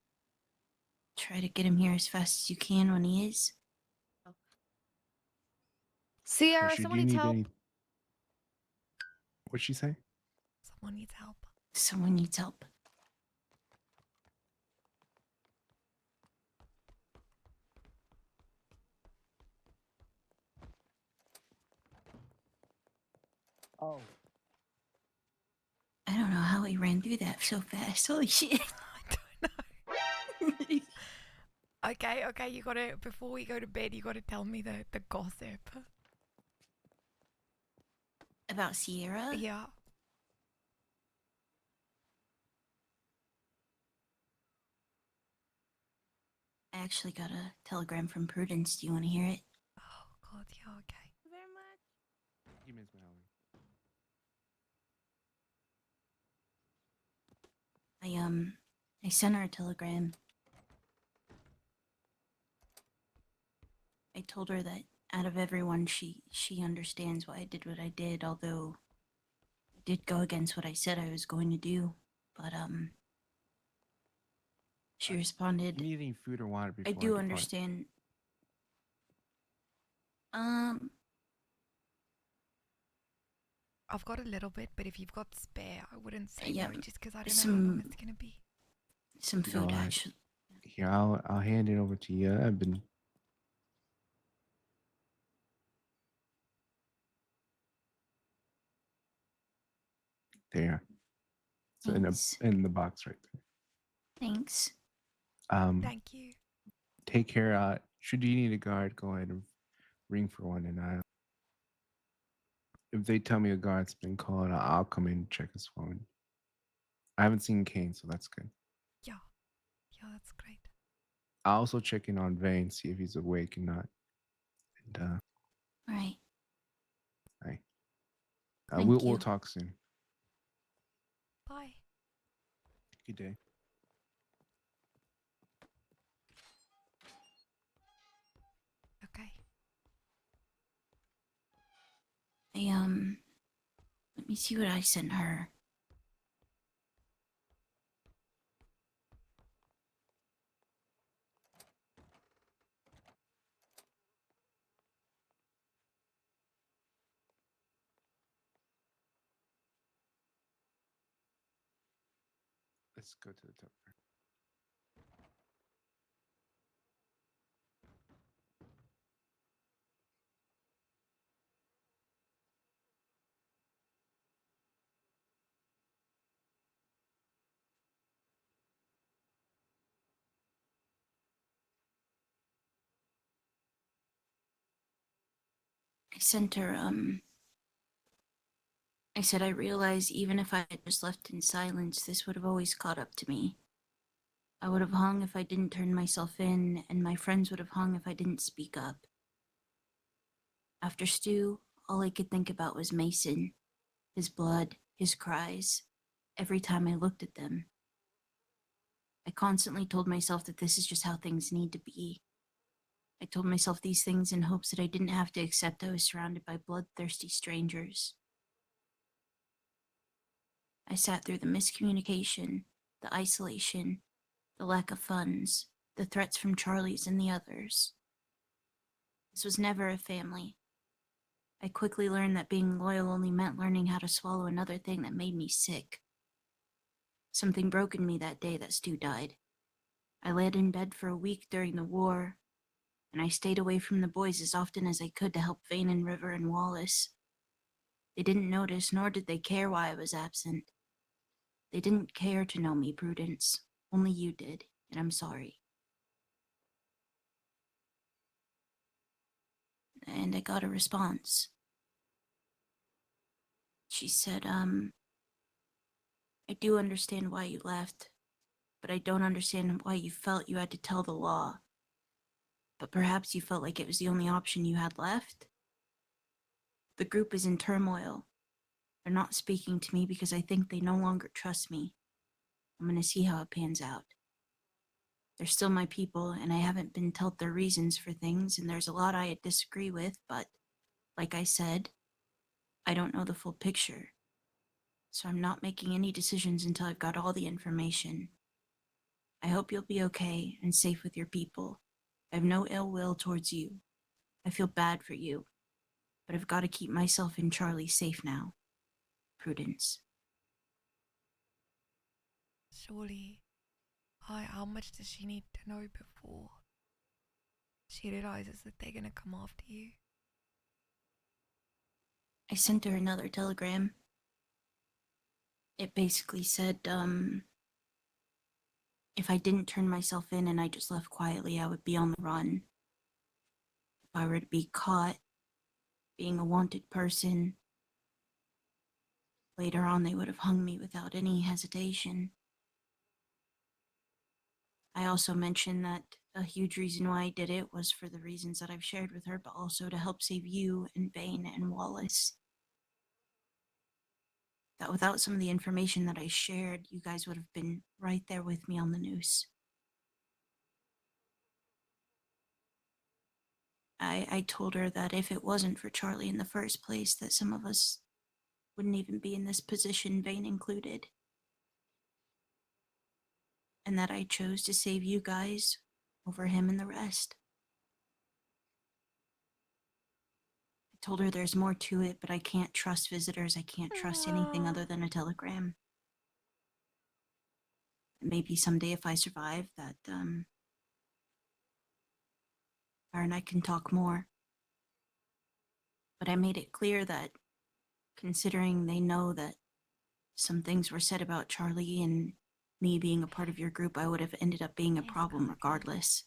try to get him here as fast as you can when he is. Sierra, Should someone you needs need help. any? What'd she say? Someone needs help. Someone needs help. Oh. I don't know how he ran through that so fast. Holy shit. Okay, you gotta, before we go to bed, you gotta tell me the gossip. About Sierra? Yeah. I actually got a telegram from Prudence. Do you want to hear it? Oh, God, yeah, okay. Very much. You miss Mallory. I sent her a telegram. I told her that out of everyone, she understands why I did what I did, although I did go against what I said I was going to do. But, she responded, You need any food or water before I do depart? understand. I've got a little bit, but if you've got spare, I wouldn't say Yeah, no, just because I don't know how long it's gonna be. Some You know food, what? actually. Here, I'll hand it over to you. I've been. There. It's Thanks. in the box right there. Thanks. Thank you. Take care. Should you need a guard, go ahead and ring for one, and if they tell me a guard's been called, I'll come in and check his phone. I haven't seen Kane, so that's good. Yeah, that's great. I'll also check in on Vane, see if he's awake or not. And Right. Hi. Thank We'll you. talk soon. Bye. Good day. Okay. Let me see what I sent her. Let's go to the top. I sent her, I said I realized even if I had just left in silence, this would have always caught up to me. I would have hung if I didn't turn myself in, and my friends would have hung if I didn't speak up. After Stu, all I could think about was Mason, his blood, his cries, every time I looked at them. I constantly told myself that this is just how things need to be. I told myself these things in hopes that I didn't have to accept I was surrounded by bloodthirsty strangers. I sat through the miscommunication, the isolation, the lack of funds, the threats from Charlie's and the others. This was never a family. I quickly learned that being loyal only meant learning how to swallow another thing that made me sick. Something broke in me that day that Stu died. I laid in bed for a week during the war, and I stayed away from the boys as often as I could to help Vane and River and Wallace. They didn't notice, nor did they care why I was absent. They didn't care to know me, Prudence. Only you did, and I'm sorry. And I got a response. She said, I do understand why you left, but I don't understand why you felt you had to tell the law. But perhaps you felt like it was the only option you had left? The group is in turmoil. They're not speaking to me because I think they no longer trust me. I'm gonna see how it pans out. They're still my people, and I haven't been told their reasons for things, and there's a lot I disagree with, but, like I said, I don't know the full picture. So I'm not making any decisions until I've got all the information. I hope you'll be okay and safe with your people. I have no ill will towards you. I feel bad for you, but I've got to keep myself and Charlie safe now. Prudence. Surely, how much does she need to know before she realizes that they're gonna come after you? I sent her another telegram. It basically said, if I didn't turn myself in and I just left quietly, I would be on the run. If I were to be caught being a wanted person, later on they would have hung me without any hesitation. I also mentioned that a huge reason why I did it was for the reasons that I've shared with her, but also to help save you and Vane and Wallace. That without some of the information that I shared, you guys would have been right there with me on the noose. I told her that if it wasn't for Charlie in the first place, that some of us wouldn't even be in this position, Vane included. And that I chose to save you guys over him and the rest. I told her there's more to it, but I can't trust visitors. I can't trust anything other than a telegram. Maybe someday if I survive that, her and I can talk more. But I made it clear that, considering they know that some things were said about Charlie and me being a part of your group, I would have ended up being a problem regardless.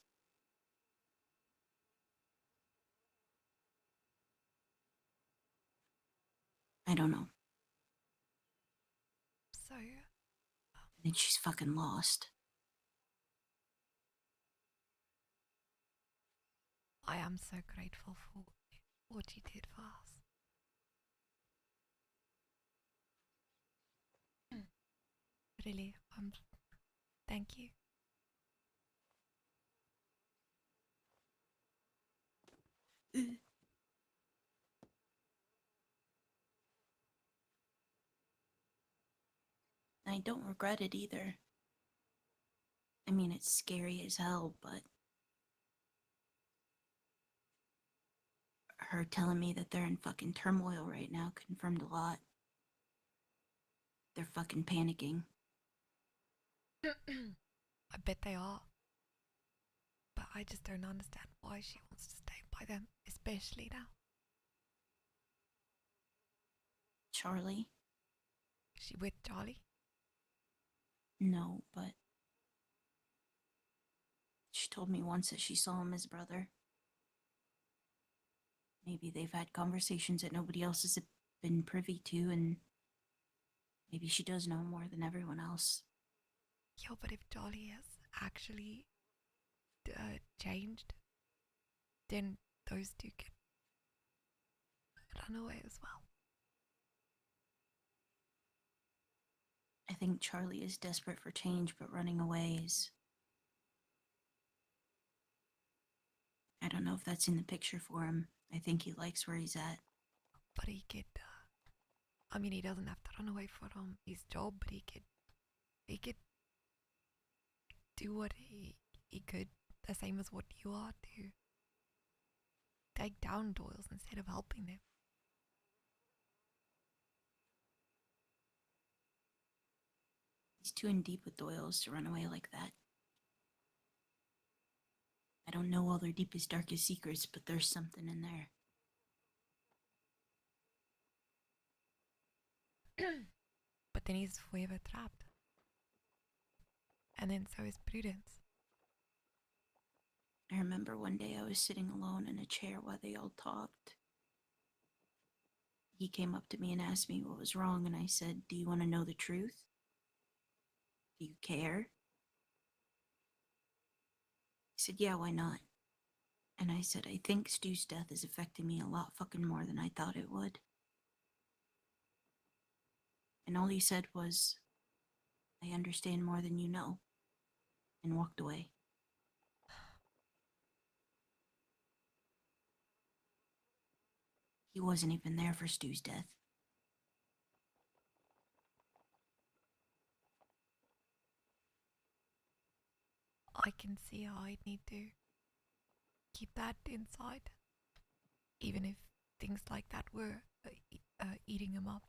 I don't know. So, I think she's fucking lost. I am so grateful for what you did for us. really. Thank you. I don't regret it either. I mean, it's scary as hell, but her telling me that they're in fucking turmoil right now confirmed a lot. They're fucking panicking. I bet they are. But I just don't understand why she wants to stay by them, especially now. Charlie? Is she with Charlie? No, but she told me once that she saw him as brother. Maybe they've had conversations that nobody else has been privy to, and maybe she does know more than everyone else. Yo, but if Charlie has actually changed, then those two can run away as well. I think Charlie is desperate for change, but running away is... I don't know if that's in the picture for him. I think he likes where he's at. But he could, I mean, he doesn't have to run away from his job, but he could do what he could, the same as what you are, to take down Doyles instead of helping them. He's too in deep with Doyle's to run away like that. I don't know all their deepest, darkest secrets, but there's something in there. But then he's forever trapped. And then so is Prudence. I remember one day I was sitting alone in a chair while they all talked. He came up to me and asked me what was wrong, and I said, "Do you want to know the truth? Do you care?" He said, "Yeah, why not?" And I said, "I think Stu's death is affecting me a lot fucking more than I thought it would." And all he said was, "I understand more than you know," and walked away. He wasn't even there for Stu's death. I can see how I'd need to keep that inside, even if things like that were eating him up.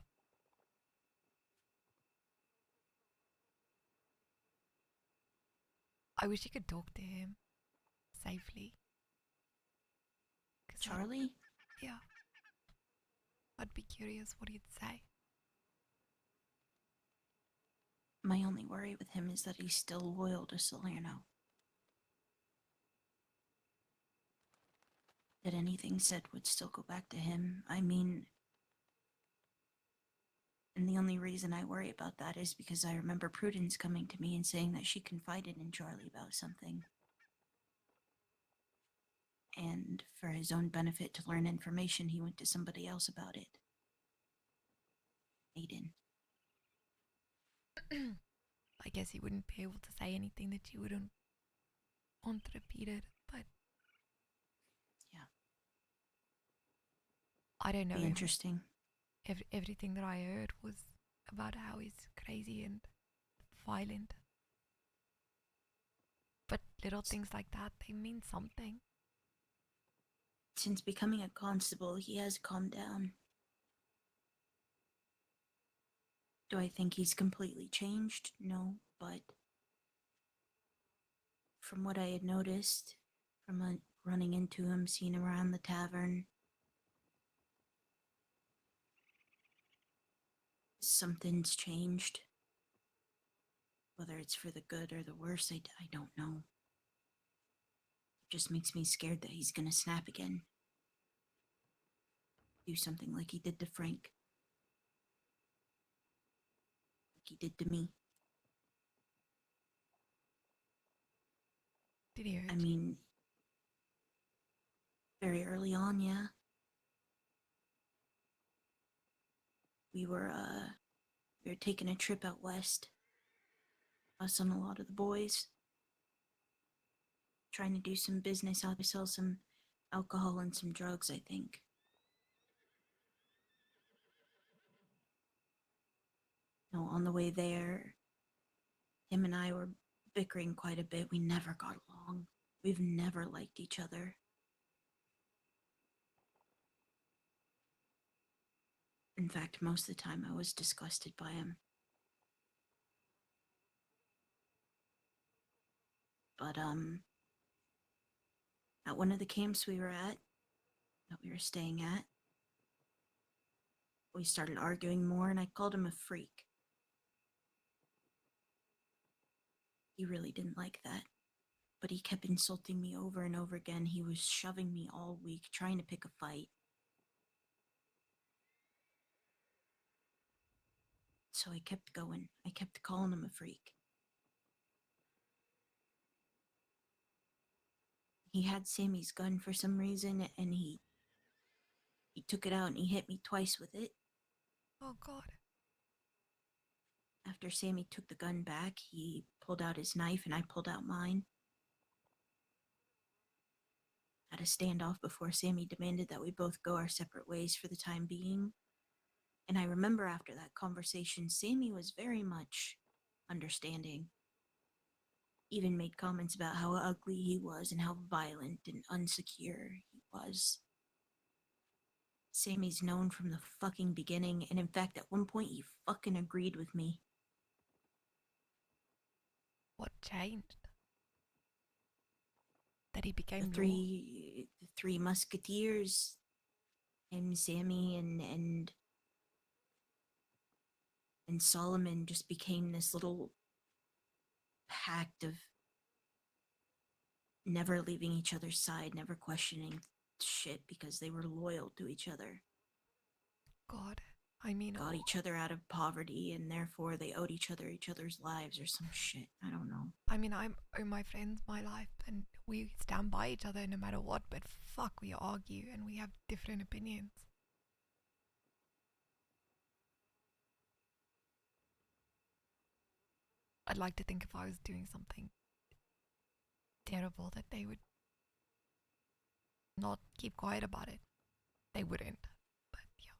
I wish you could talk to him safely. Charlie? Yeah. I'd be curious what he'd say. My only worry with him is that he's still loyal to Salerno. That anything said would still go back to him. I mean... And the only reason I worry about that is because I remember Prudence coming to me and saying that she confided in Charlie about something. And for his own benefit to learn information, he went to somebody else about it. Aiden. I guess he wouldn't be able to say anything that you wouldn't want repeated, but... Yeah. I don't know. Be interesting. Everything that I heard was about how he's crazy and violent. But little things like that, they mean something. Since becoming a constable, he has calmed down. Do I think he's completely changed? No, but from what I had noticed, from running into him, seeing him around the tavern, something's changed. Whether it's for the good or the worse, I don't know. It just makes me scared that he's gonna snap again. Do something like he did to Frank. Like he did to me. Did he hurt I mean, very early on, yeah. We were taking a trip out west. us and a lot of the boys. Trying to do some business out to sell some alcohol and some drugs, I think. No, on the way there, him and I were bickering quite a bit. We never got along. We've never liked each other. In fact, most of the time I was disgusted by him. But, at one of the camps we were at, that we were staying at, we started arguing more and I called him a freak. He really didn't like that. But he kept insulting me over and over again. He was shoving me all week, trying to pick a fight. So I kept going. I kept calling him a freak. He had Sammy's gun for some reason, and he took it out and he hit me twice with it. Oh, God. After Sammy took the gun back, he pulled out his knife and I pulled out mine. Had a standoff before Sammy demanded that we both go our separate ways for the time being. And I remember after that conversation, Sammy was very much understanding. Even made comments about how ugly he was and how violent and unsecure he was. Sammy's known from the fucking beginning, and in fact, at one point, he fucking agreed with me. What changed? That he became The three musketeers, him, Sammy, and Solomon just became this little pact of never leaving each other's side, never questioning shit because they were loyal to each other. God, I mean, got each other out of poverty, and therefore they owed each other's lives or some shit. I don't know. I mean, I owe my friends my life, and we stand by each other no matter what. But fuck, we argue and we have different opinions. I'd like to think if I was doing something terrible that they would not keep quiet about it. They wouldn't, but yeah.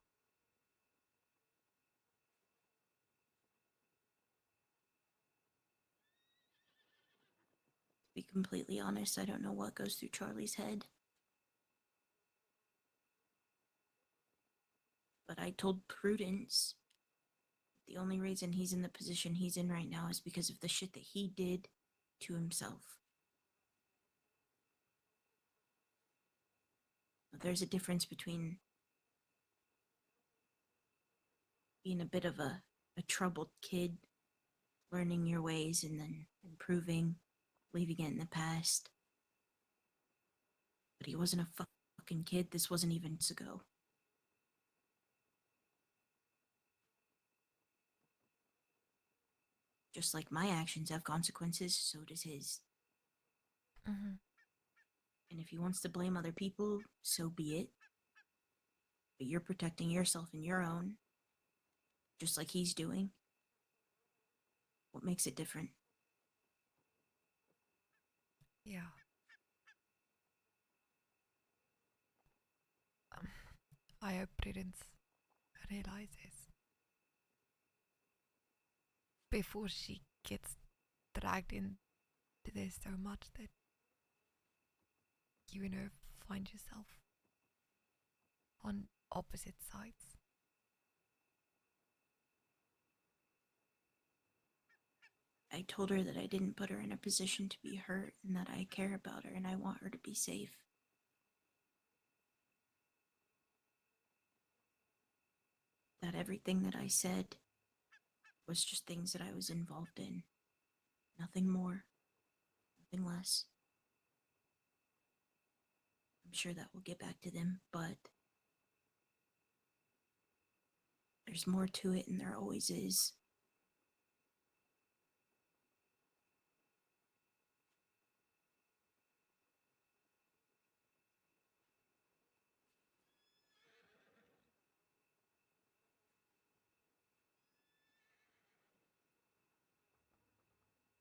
To be completely honest, I don't know what goes through Charlie's head. But I told Prudence the only reason he's in the position he's in right now is because of the shit that he did to himself. There's a difference between being a bit of a troubled kid, learning your ways and then improving, leaving it in the past. But he wasn't a fucking kid. This wasn't even months ago. Just like my actions have consequences, so does his. Mm-hmm. And if he wants to blame other people, so be it. But you're protecting yourself and your own, just like he's doing. What makes it different? Yeah. I hope Prudence realizes before she gets dragged into this so much that you and her find yourself on opposite sides. I told her that I didn't put her in a position to be hurt and that I care about her and I want her to be safe. That everything that I said was just things that I was involved in. Nothing more, nothing less. I'm sure that will get back to them, but there's more to it, and there always is.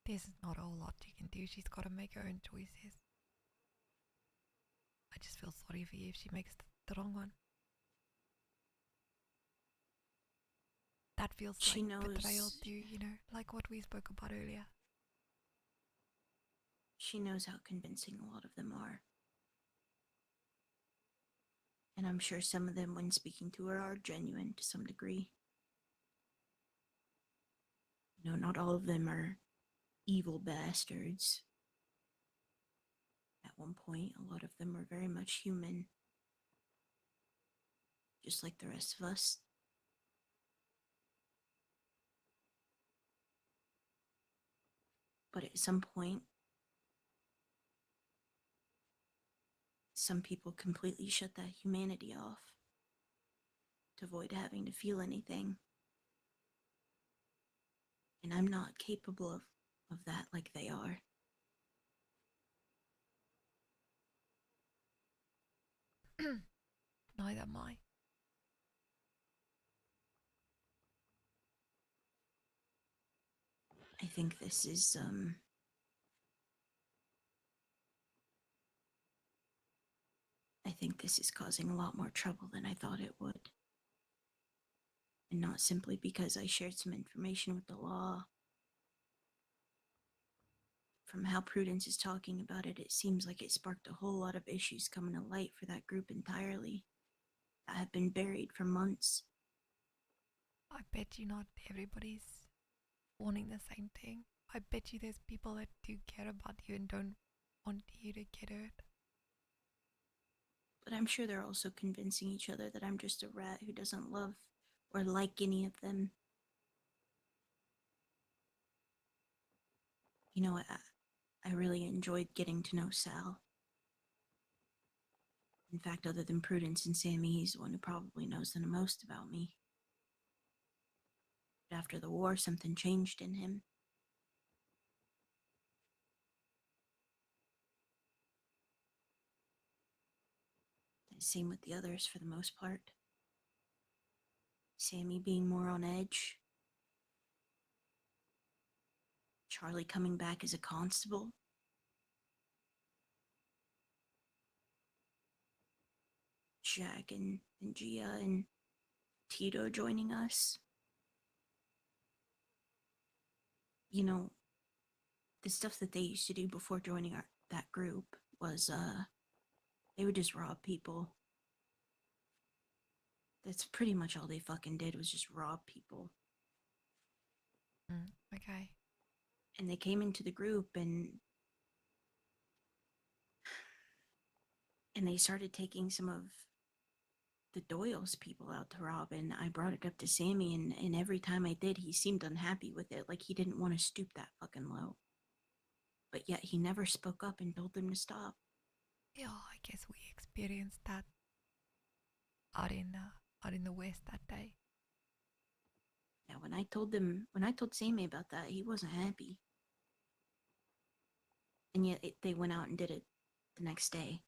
there's not a whole lot you can do. She's got to make her own choices. I just feel sorry for you if she makes the wrong one. That feels She like betrayal knows. too, you know, like what we spoke about earlier. She knows how convincing a lot of them are. And I'm sure some of them, when speaking to her, are genuine to some degree. You know, not all of them are evil bastards. At one point, a lot of them were very much human. Just like the rest of us. But at some point, some people completely shut that humanity off to avoid having to feel anything. And I'm not capable of that like they are. Neither am I. I think this is, I think this is causing a lot more trouble than I thought it would. And not simply because I shared some information with the law. From how Prudence is talking about it, it seems like it sparked a whole lot of issues coming to light for that group entirely that have been buried for months. I bet you not everybody's wanting the same thing. I bet you there's people that do care about you and don't want you to get hurt. But I'm sure they're also convincing each other that I'm just a rat who doesn't love or like any of them. You know, I really enjoyed getting to know Sal. In fact, other than Prudence and Sammy, he's the one who probably knows the most about me. But after the war, something changed in him. Same with the others for the most part. Sammy being more on edge. Charlie coming back as a constable. Jack and Gia and Tito joining us. You know, the stuff that they used to do before joining that group was, they would just rob people. That's pretty much all they fucking did, was just rob people. Okay. And they came into the group and they started taking some of the Doyle's people out to rob, and I brought it up to Sammy, and every time I did, he seemed unhappy with it, like he didn't want to stoop that fucking low. But yet he never spoke up and told them to stop. Yeah, I guess we experienced that out in the West that day. Yeah, when I told Sammy about that, he wasn't happy. And yet they went out and did it the next day.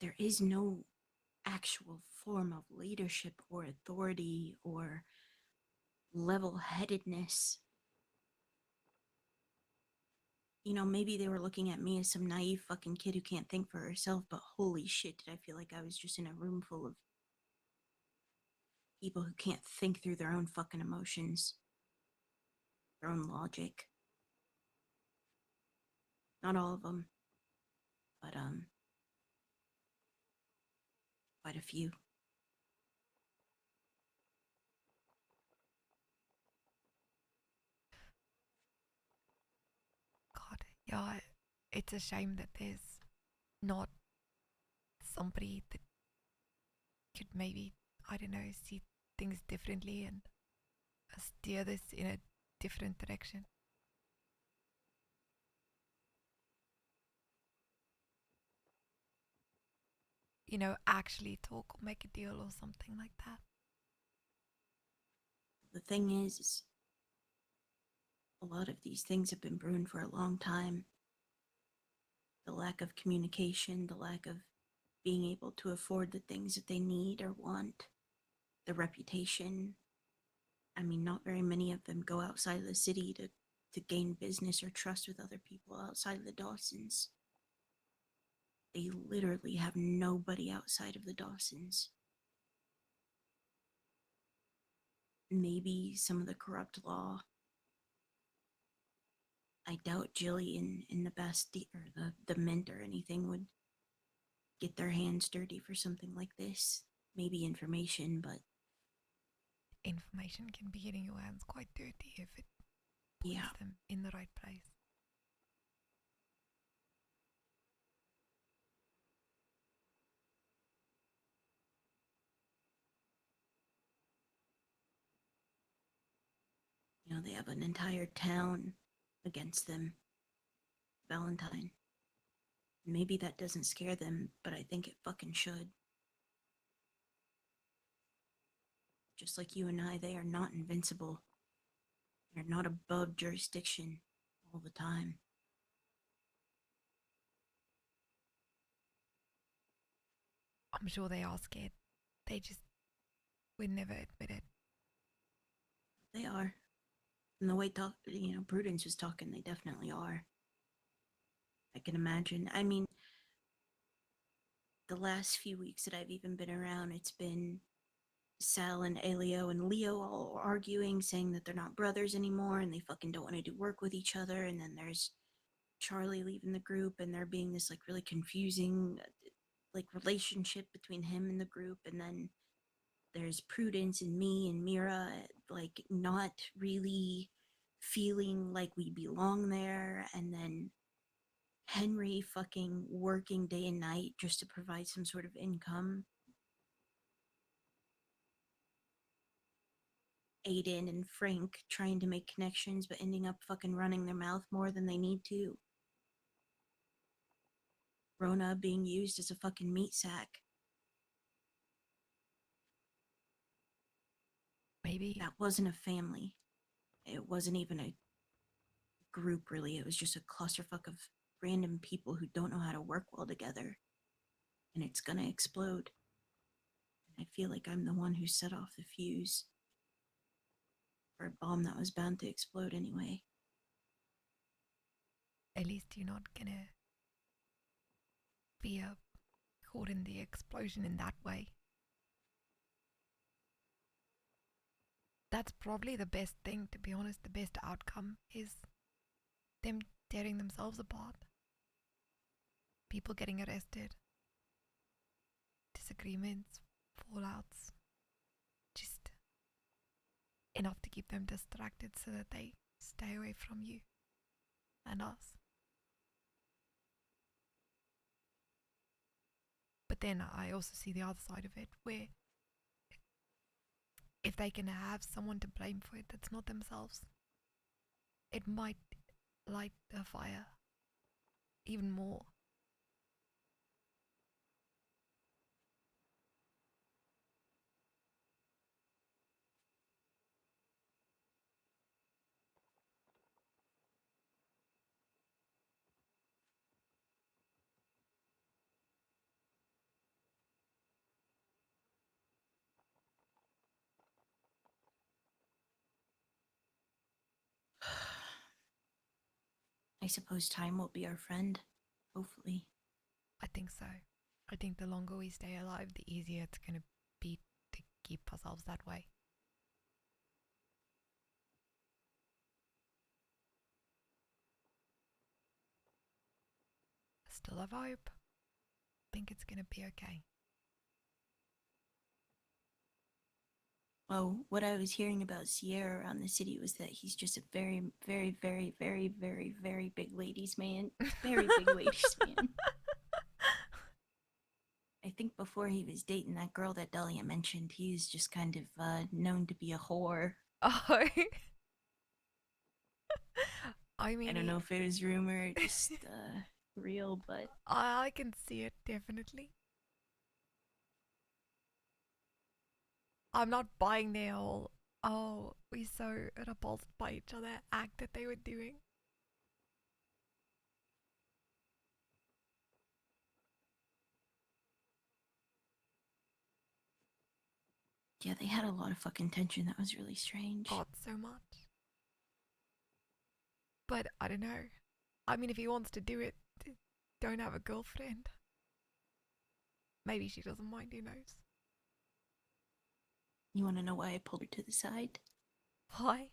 There is no actual form of leadership or authority or level-headedness. You know, maybe they were looking at me as some naive fucking kid who can't think for herself, but holy shit, did I feel like I was just in a room full of people who can't think through their own fucking emotions, their own logic. Not all of them, but, quite a few. God, yeah, it's a shame that there's not somebody that could maybe, I don't know, see things differently and steer this in a different direction. You know, actually talk or make a deal or something like that. The thing is a lot of these things have been brewing for a long time. The lack of communication, the lack of being able to afford the things that they need or want, the reputation, I mean, not very many of them go outside of the city to gain business or trust with other people outside of the Dawsons. They literally have nobody outside of the Dawsons. Maybe some of the corrupt law. I doubt Jillian and the Bastille or the Mint or anything would get their hands dirty for something like this. Maybe information, but Information can be getting your hands quite dirty if it points them in the right place. you know, they have an entire town against them. Valentine. Maybe that doesn't scare them, but I think it fucking should. Just like you and I, they are not invincible. They're not above jurisdiction all the time. I'm sure they are scared. They just would never admit it. They are. And the way Prudence was talking, they definitely are. I can imagine. I mean, the last few weeks that I've even been around, it's been Sal and Elio and Leo all arguing, saying that they're not brothers anymore and they fucking don't want to do work with each other. And then there's Charlie leaving the group and there being this like really confusing like relationship between him and the group. And then there's Prudence and me and Mira like not really feeling like we belong there. And then Henry fucking working day and night just to provide some sort of income. Aiden and Frank trying to make connections but ending up fucking running their mouth more than they need to. Rona being used as a fucking meat sack. Maybe that wasn't a family. It wasn't even a group, really. It was just a clusterfuck of random people who don't know how to work well together. And it's gonna explode. I feel like I'm the one who set off the fuse for a bomb that was bound to explode anyway. At least you're not gonna be caught in the explosion in that way. That's probably the best thing, to be honest. The best outcome is them tearing themselves apart. People getting arrested. Disagreements, fallouts. Just enough to keep them distracted so that they stay away from you and us. But then I also see the other side of it, where if they can have someone to blame for it that's not themselves, it might light the fire even more. I suppose time will be our friend, hopefully. I think so. I think the longer we stay alive, the easier it's going to be to keep ourselves that way. I still have hope. I think it's going to be okay. Well, what I was hearing about Sierra around the city was that he's just a very, very, very, very, very, very big ladies' man. Very big ladies' man. I think before he was dating that girl that Delia mentioned, he was just kind of known to be a whore. Oh. I mean, I don't know if it was rumor or just real, but I can see it definitely. I'm not buying their whole, oh, we're so repulsed by each other act that they were doing. Yeah, they had a lot of fucking tension. That was really strange. God, so much. But I don't know. I mean, if he wants to do it, don't have a girlfriend. Maybe she doesn't mind, who knows? You want to know why I pulled her to the side? Why?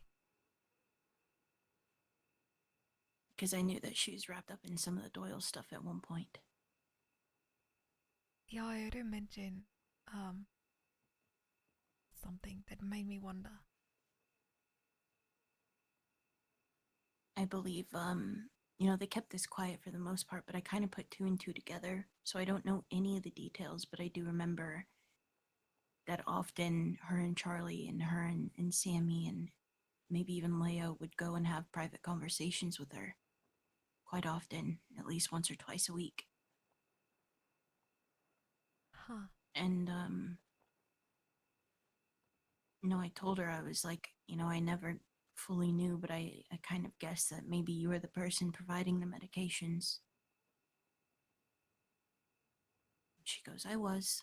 Because I knew that she was wrapped up in some of the Doyle stuff at one point. Yeah, I heard her mention, something that made me wonder. I believe, they kept this quiet for the most part, but I kind of put two and two together. So I don't know any of the details, but I do remember that often her and Charlie and her and Sammy and maybe even Leo would go and have private conversations with her. Quite often, at least once or twice a week. Huh. And, I told her, I was like, I never fully knew, but I kind of guessed that maybe you were the person providing the medications. She goes, I was.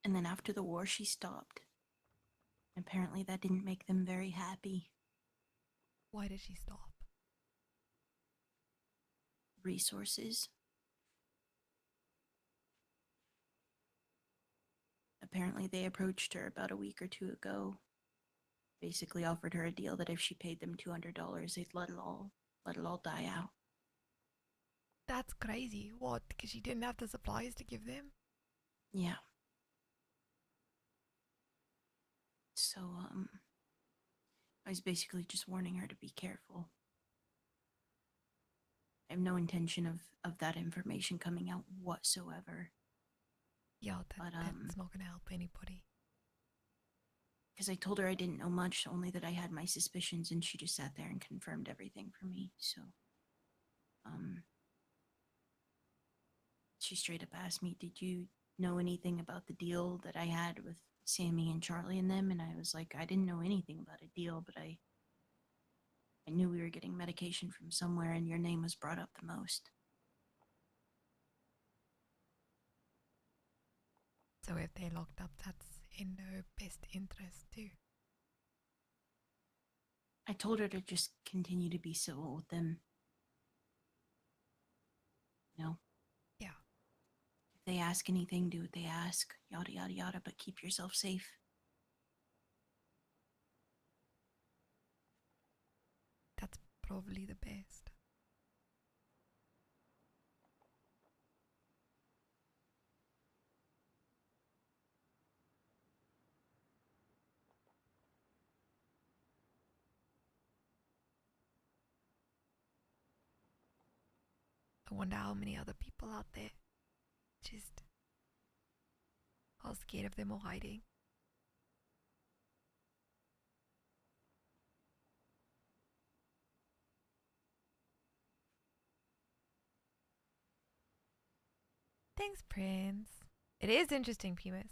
And then after the war, she stopped. Apparently that didn't make them very happy. Why did she stop? Resources. Apparently they approached her about a week or two ago. Basically offered her a deal that if she paid them $200, they'd let it all die out. That's crazy. What? Because she didn't have the supplies to give them? Yeah. So, I was basically just warning her to be careful. I have no intention of that information coming out whatsoever. Yeah, that's not gonna help anybody. Because I told her I didn't know much, only that I had my suspicions, and she just sat there and confirmed everything for me. So, she straight up asked me, did you know anything about the deal that I had with Sammy and Charlie and them? And I was like, I didn't know anything about a deal, but I knew we were getting medication from somewhere, and your name was brought up the most. So if they're locked up, that's in her best interest too. I told her to just continue to be civil with them. Yeah. If they ask anything, do what they ask, yada yada yada, but keep yourself safe. That's probably the best. I wonder how many other people out there just are scared of them or hiding. Thanks, Prince. It is interesting, Pumas.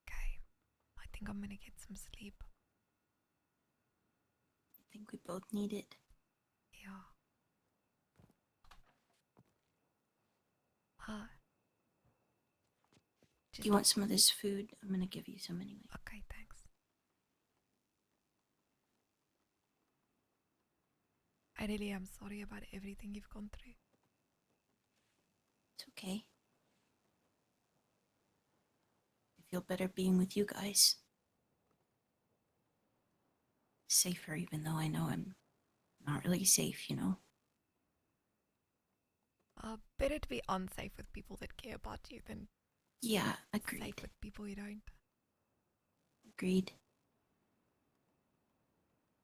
Okay, I think I'm gonna get some sleep. I think we both need it. Yeah. Do you want some of this food? I'm gonna give you some anyway. Okay, thanks. I really am sorry about everything you've gone through. It's okay. I feel better being with you guys. Safer, even though I know I'm not really safe, Better to be unsafe with people that care about you than Yeah, agreed. safe with people you don't. Agreed.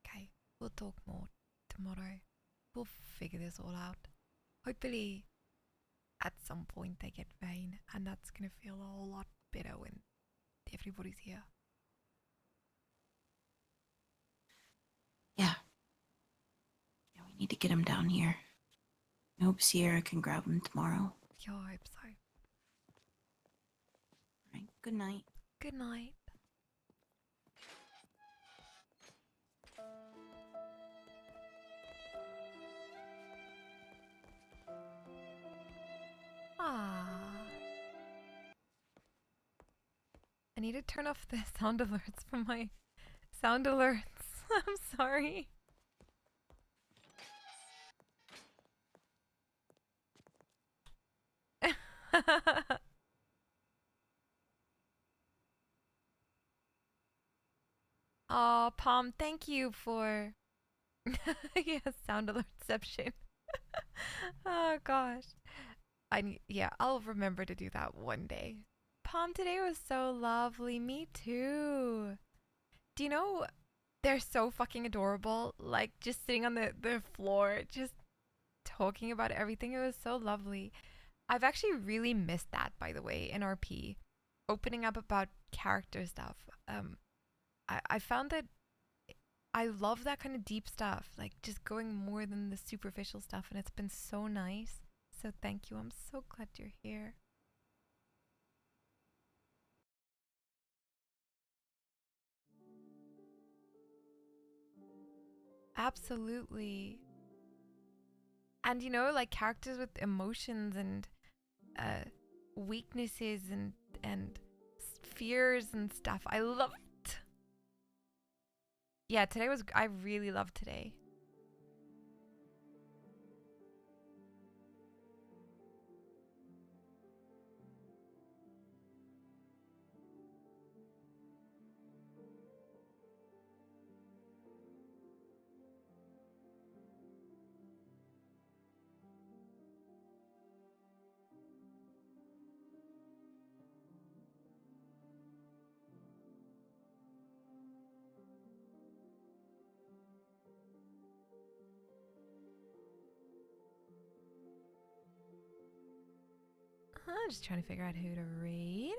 Okay, we'll talk more tomorrow. We'll figure this all out. Hopefully, at some point they get Vane, and that's gonna feel a whole lot better when everybody's here. Yeah, we need to get him down here. I hope Sierra can grab him tomorrow. Yeah, I hope so. Alright, good night. Good night. Ah. I need to turn off the sound alerts from my sound alerts. I'm sorry. Oh, Palm, thank you for yes, sound alertception. Oh gosh. Yeah, I'll remember to do that one day. Palm, today was so lovely. Me too. Do you know they're so fucking adorable? Like just sitting on the floor, just talking about everything. It was so lovely. I've actually really missed that, by the way, in RP. Opening up about character stuff. I found that I love that kind of deep stuff, like just going more than the superficial stuff, and it's been so nice. So thank you. I'm so glad you're here. Absolutely. And you know, like characters with emotions and weaknesses and fears and stuff. I love it. Yeah, today was I really loved today. I'm just trying to figure out who to read.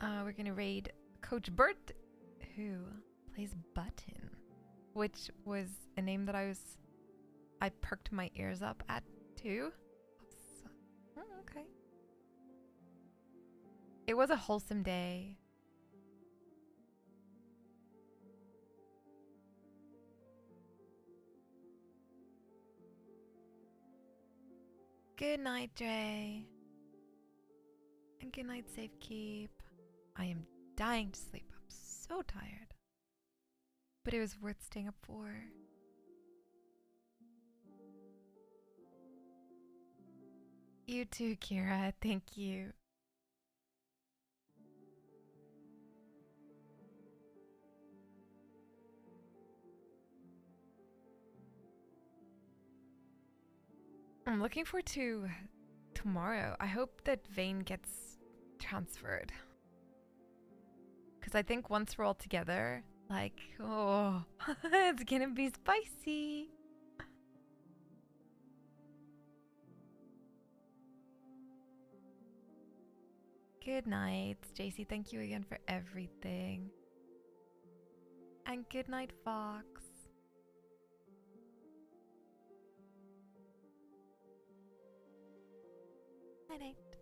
We're gonna raid Coach Bert, who plays Button, which was a name that I perked my ears up at too. Okay. It was a wholesome day. Good night, Dre. And good night, Safekeep. I am dying to sleep. I'm so tired. But it was worth staying up for. You too, Kira. Thank you. I'm looking forward to tomorrow. I hope that Vane gets transferred. Because I think once we're all together, like, oh, it's gonna be spicy. Good night, JC. Thank you again for everything. And good night, Fox. Night night.